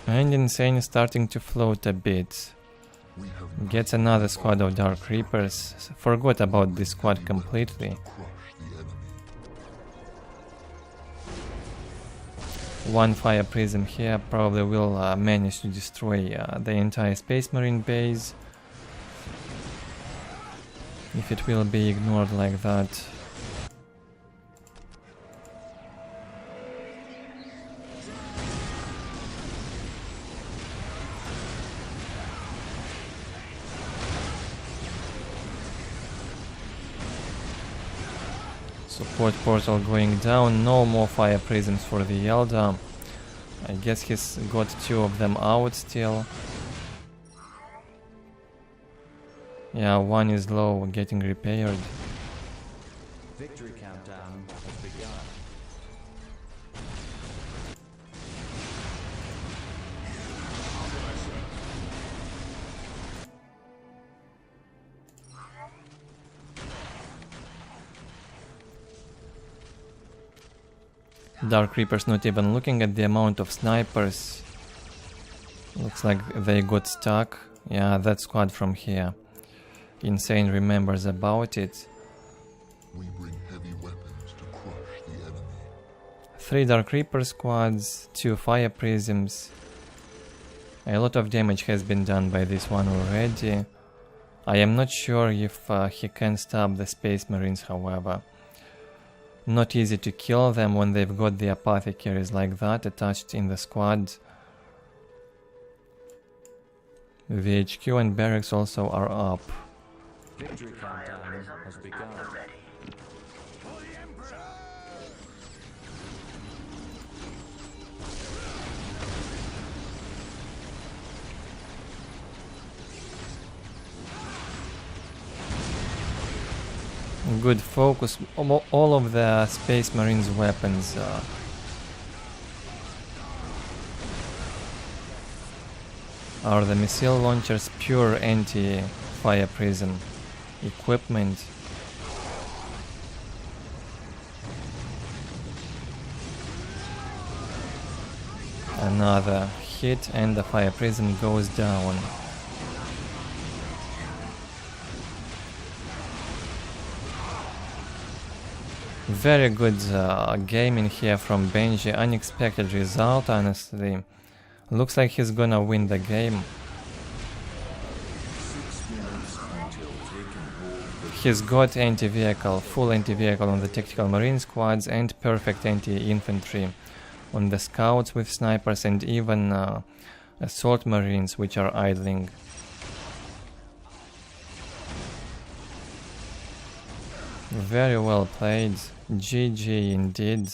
And Insane is starting to float a bit. Gets another squad of Dark Reapers. Forgot about this squad completely. 1 fire prism here probably will manage to destroy the entire Space Marine base. if it will be ignored like that. Support portal going down, no more fire prisms for the Eldar. I guess he's got 2 of them out still. Yeah, 1 is low, getting repaired. Victory countdown has begun. Dark Reapers not even looking at the amount of snipers. Looks like they got stuck. Yeah, that squad from here. Insane remembers about it. We bring heavy weapons to crush the enemy. 3 Dark Reaper squads, 2 Fire Prisms. A lot of damage has been done by this one already. I am not sure if he can stop the Space Marines, however. Not easy to kill them when they've got the apothecaries like that attached in the squad. The HQ and barracks also are up. Victory countdown has begun. Good focus. All of the Space Marines weapons are the missile launchers, pure anti-fire prism equipment. Another hit and the fire prism goes down. Very good game in here from Benji. Unexpected result, honestly. Looks like he's gonna win the game. He's got anti-vehicle, full anti-vehicle on the tactical marine squads and perfect anti-infantry on the scouts with snipers and even assault marines which are idling. Very well played. GG indeed.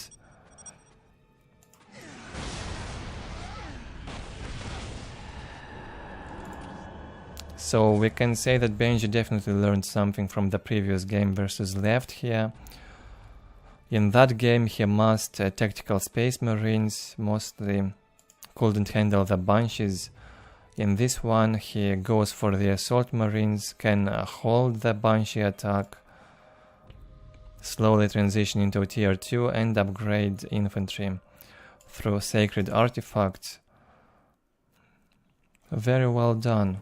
So we can say that Benji definitely learned something from the previous game versus Left here. In that game he massed tactical space marines, mostly couldn't handle the bunches. In this one he goes for the assault marines, can hold the banshee attack, slowly transition into tier 2 and upgrade infantry through sacred artifacts. Very well done.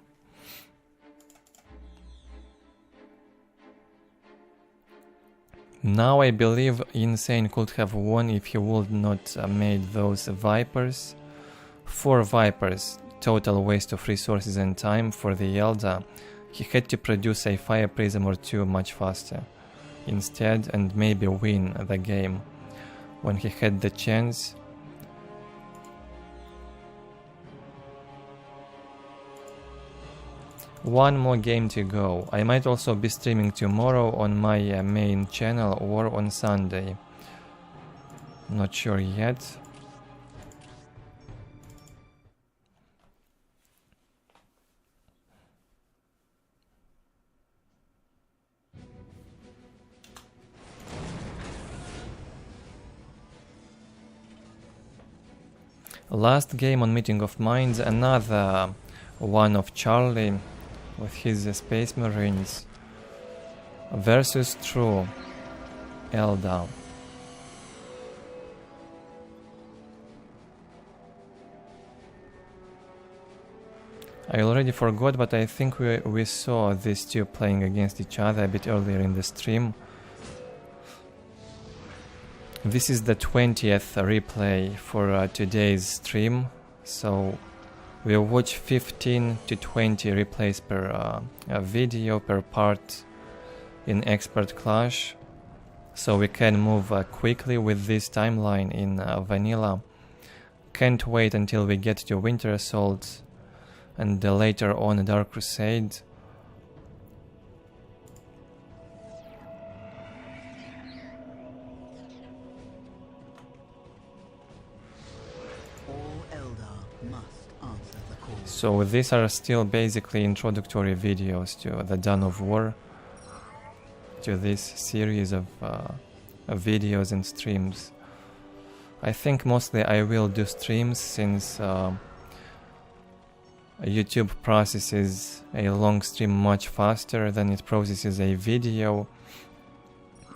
Now I believe Insane could have won if he would not made those Vipers. 4 Vipers, total waste of resources and time for the Eldar. He had to produce a fire prism or 2 much faster instead and maybe win the game when he had the chance. One more game to go. I might also be streaming tomorrow on my main channel or on Sunday. Not sure yet. Last game on Meeting of Minds, another one of Charlie with his Space Marines versus True Eldar. I already forgot, but I think we saw these two playing against each other a bit earlier in the stream. This is the 20th replay for today's stream, so we'll watch 15 to 20 replays per video, per part, in Expert Clash, so we can move quickly with this timeline in Vanilla. Can't wait until we get to Winter Assault and later on Dark Crusade. All Eldar must answer the call. So these are still basically introductory videos to the Dawn of War, to this series of videos and streams. I think mostly I will do streams, since YouTube processes a long stream much faster than it processes a video,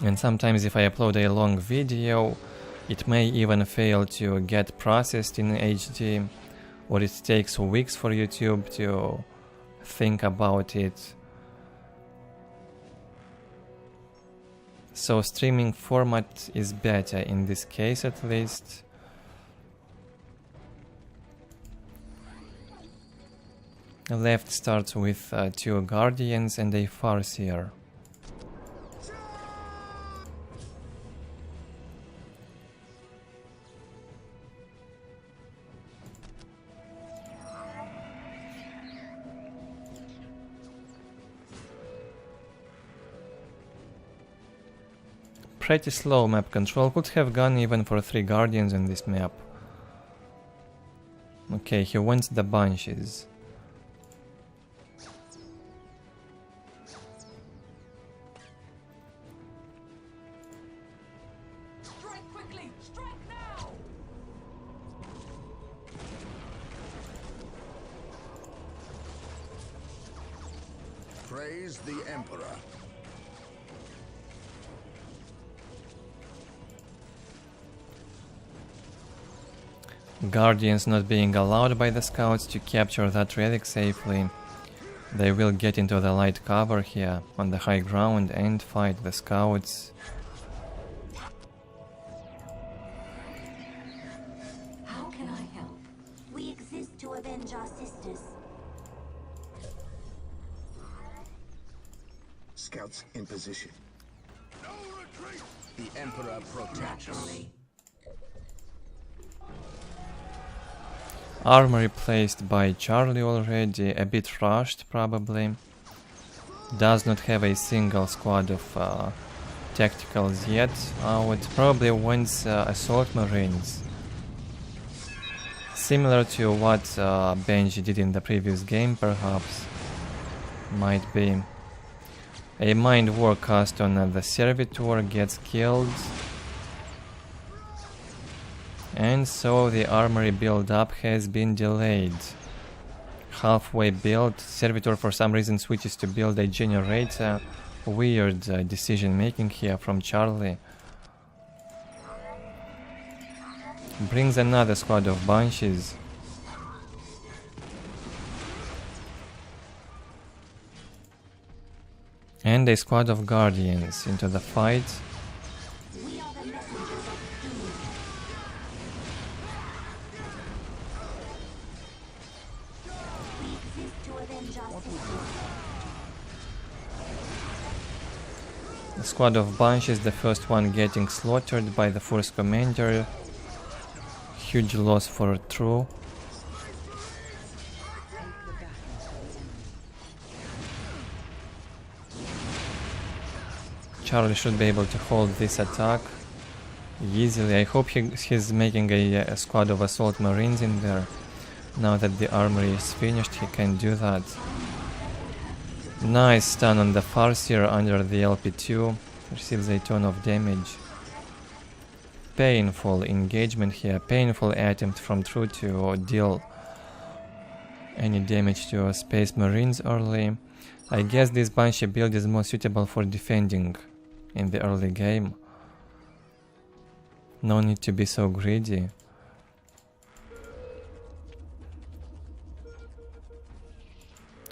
and sometimes if I upload a long video it may even fail to get processed in HD, or it takes weeks for YouTube to think about it. So streaming format is better in this case, at least. Left starts with 2 Guardians and a Farseer. Pretty slow map control, could have gone even for 3 Guardians on this map. Okay, he wants the Banshees. Strike quickly! Strike now! Praise the Emperor. Guardians not being allowed by the scouts to capture that relic safely. They will get into the light cover here on the high ground and fight the scouts. How can I help? We exist to avenge our sisters. Scouts in position. The Emperor protects. Armory placed by Charlie already, a bit rushed probably. Does not have a single squad of tacticals yet out. Probably wants assault marines. Similar to what Benji did in the previous game, perhaps. Might be. A Mind War cast on the Servitor gets killed. And so the armory build-up has been delayed. Halfway built, Servitor for some reason switches to build a generator. Weird decision making here from Charlie. Brings another squad of Banshees. And a squad of Guardians into the fight. The squad of Banshees, the first one getting slaughtered by the force commander. Huge loss for True. Charlie should be able to hold this attack easily. I hope he's making a squad of assault marines in there. Now that the armory is finished, he can do that. Nice stun on the Farseer under the LP2. Receives a ton of damage. Painful engagement here. Painful attempt from True to deal any damage to Space Marines early. I guess this Banshee build is more suitable for defending in the early game. No need to be so greedy.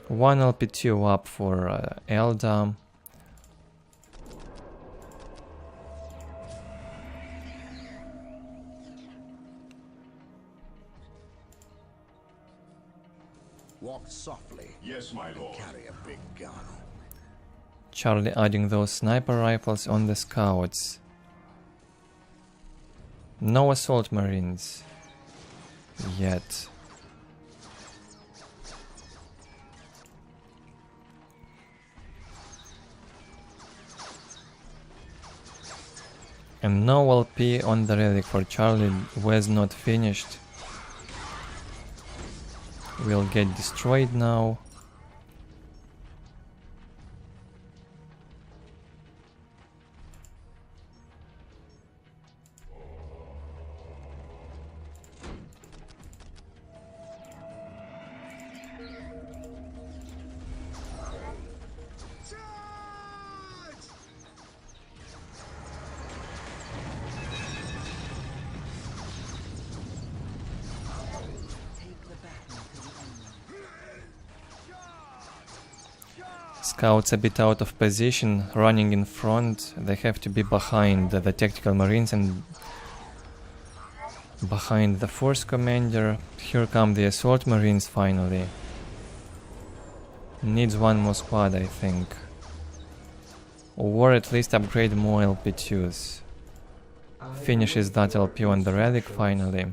One LP2 up for Eldar. Walk softly. Yes, my lord. Carry a big gun. Charlie adding those sniper rifles on the scouts. No assault marines yet. And no LP on the relic for Charlie was not finished. Will get destroyed now. Scouts a bit out of position, running in front. They have to be behind the tactical marines and behind the force commander. Here come the assault marines finally. Needs one more squad, I think. Or at least upgrade more LP2s. Finishes that LP on the relic finally.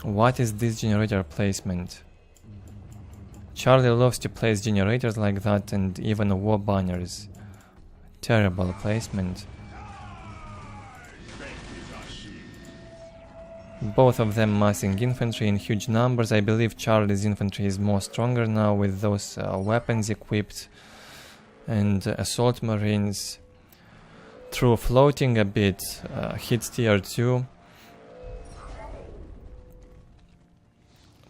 What is this generator placement? Charlie loves to place generators like that and even war banners. Terrible placement. Both of them massing infantry in huge numbers. I believe Charlie's infantry is more stronger now with those weapons equipped. And assault marines. Through floating a bit, hits tier 2.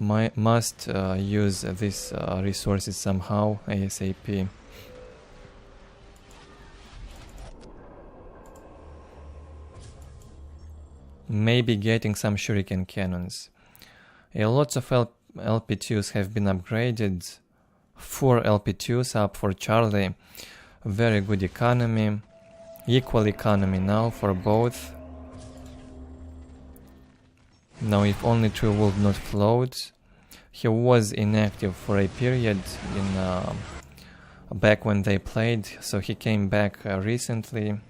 Must use these resources somehow, ASAP. Maybe getting some shuriken cannons. Lots of LP2s have been upgraded. 4 LP2s up for Charlie. Very good economy. Equal economy now for both. Now if only 2 would not float. He was inactive for a period in back when they played, so he came back recently.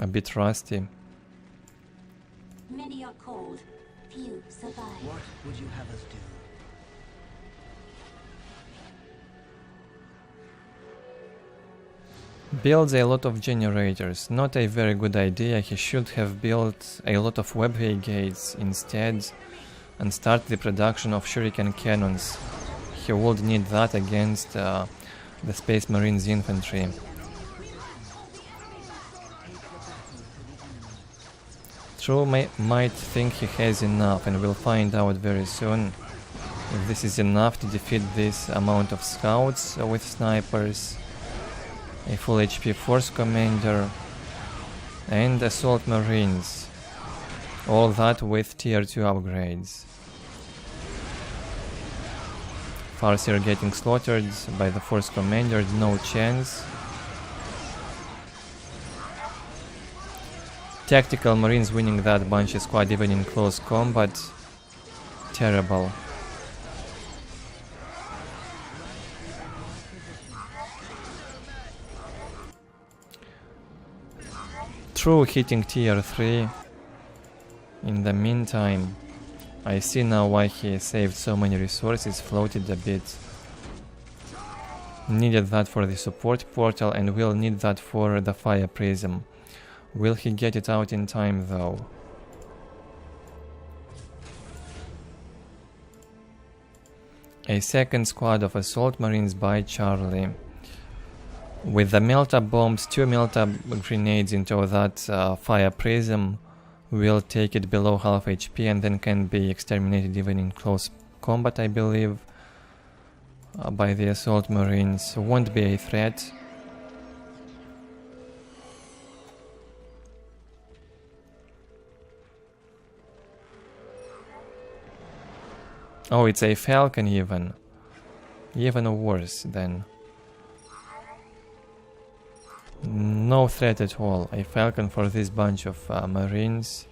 A bit rusty. Many are cold, few survive. What would you have us do? Builds a lot of generators. Not a very good idea. He should have built a lot of webway gates instead and start the production of shuriken cannons. He would need that against the Space Marines infantry. True might think he has enough, and we'll find out very soon if this is enough to defeat this amount of scouts with snipers. A full HP force commander and assault marines. All that with tier 2 upgrades. Farseer getting slaughtered by the force commander, no chance. Tactical marines winning that Banshee squad even in close combat. Terrible. True hitting tier 3. In the meantime, I see now why he saved so many resources, floated a bit. Needed that for the support portal and will need that for the fire prism. Will he get it out in time though? A second squad of assault marines by Charlie. With the melt-up bombs, 2 melt-up grenades into that fire prism will take it below half HP and then can be exterminated even in close combat, I believe, by the assault marines. Won't be a threat. Oh, it's a falcon even. Even worse then. No threat at all. A falcon for this bunch of marines.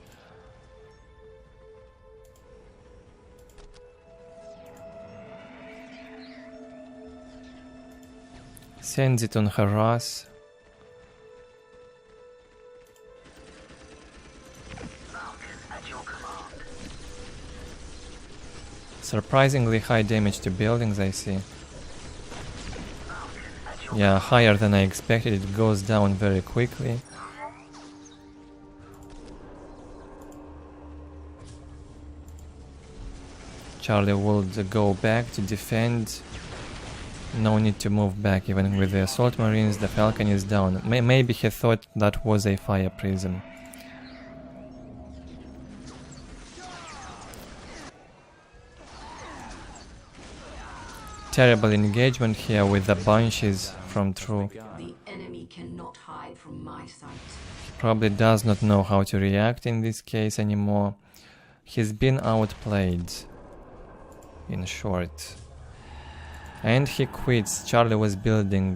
Sends it on harass. Surprisingly high damage to buildings, I see. Yeah, higher than I expected. It goes down very quickly. Charlie would go back to defend. No need to move back even with the assault marines. The falcon is down. Maybe he thought that was a fire prism. Terrible engagement here with the bunches from True. The enemy cannot hide from my sight. He probably does not know how to react in this case anymore. He's been outplayed, in short. And he quits. Charlie was building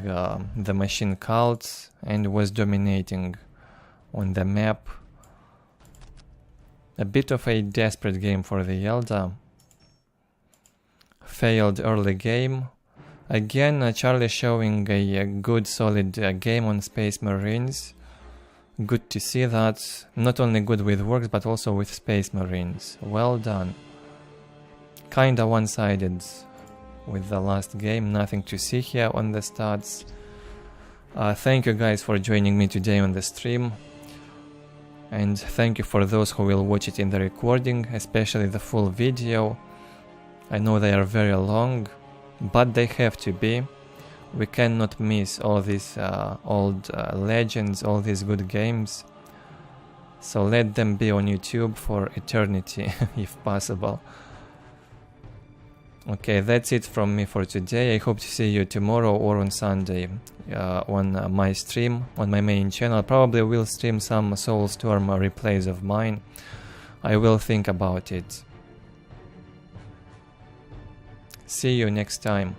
the machine cult and was dominating on the map. A bit of a desperate game for the Eldar. Failed early game. Again, Charlie showing a good solid game on Space Marines. Good to see that. Not only good with Orks but also with Space Marines. Well done. Kinda one-sided with the last game. Nothing to see here on the stats. Thank you guys for joining me today on the stream. And thank you for those who will watch it in the recording, especially the full video. I know they are very long, but they have to be. We cannot miss all these old legends, all these good games. So let them be on YouTube for eternity, if possible. Okay, that's it from me for today. I hope to see you tomorrow or on Sunday on my stream, on my main channel. Probably will stream some Soulstorm replays of mine. I will think about it. See you next time.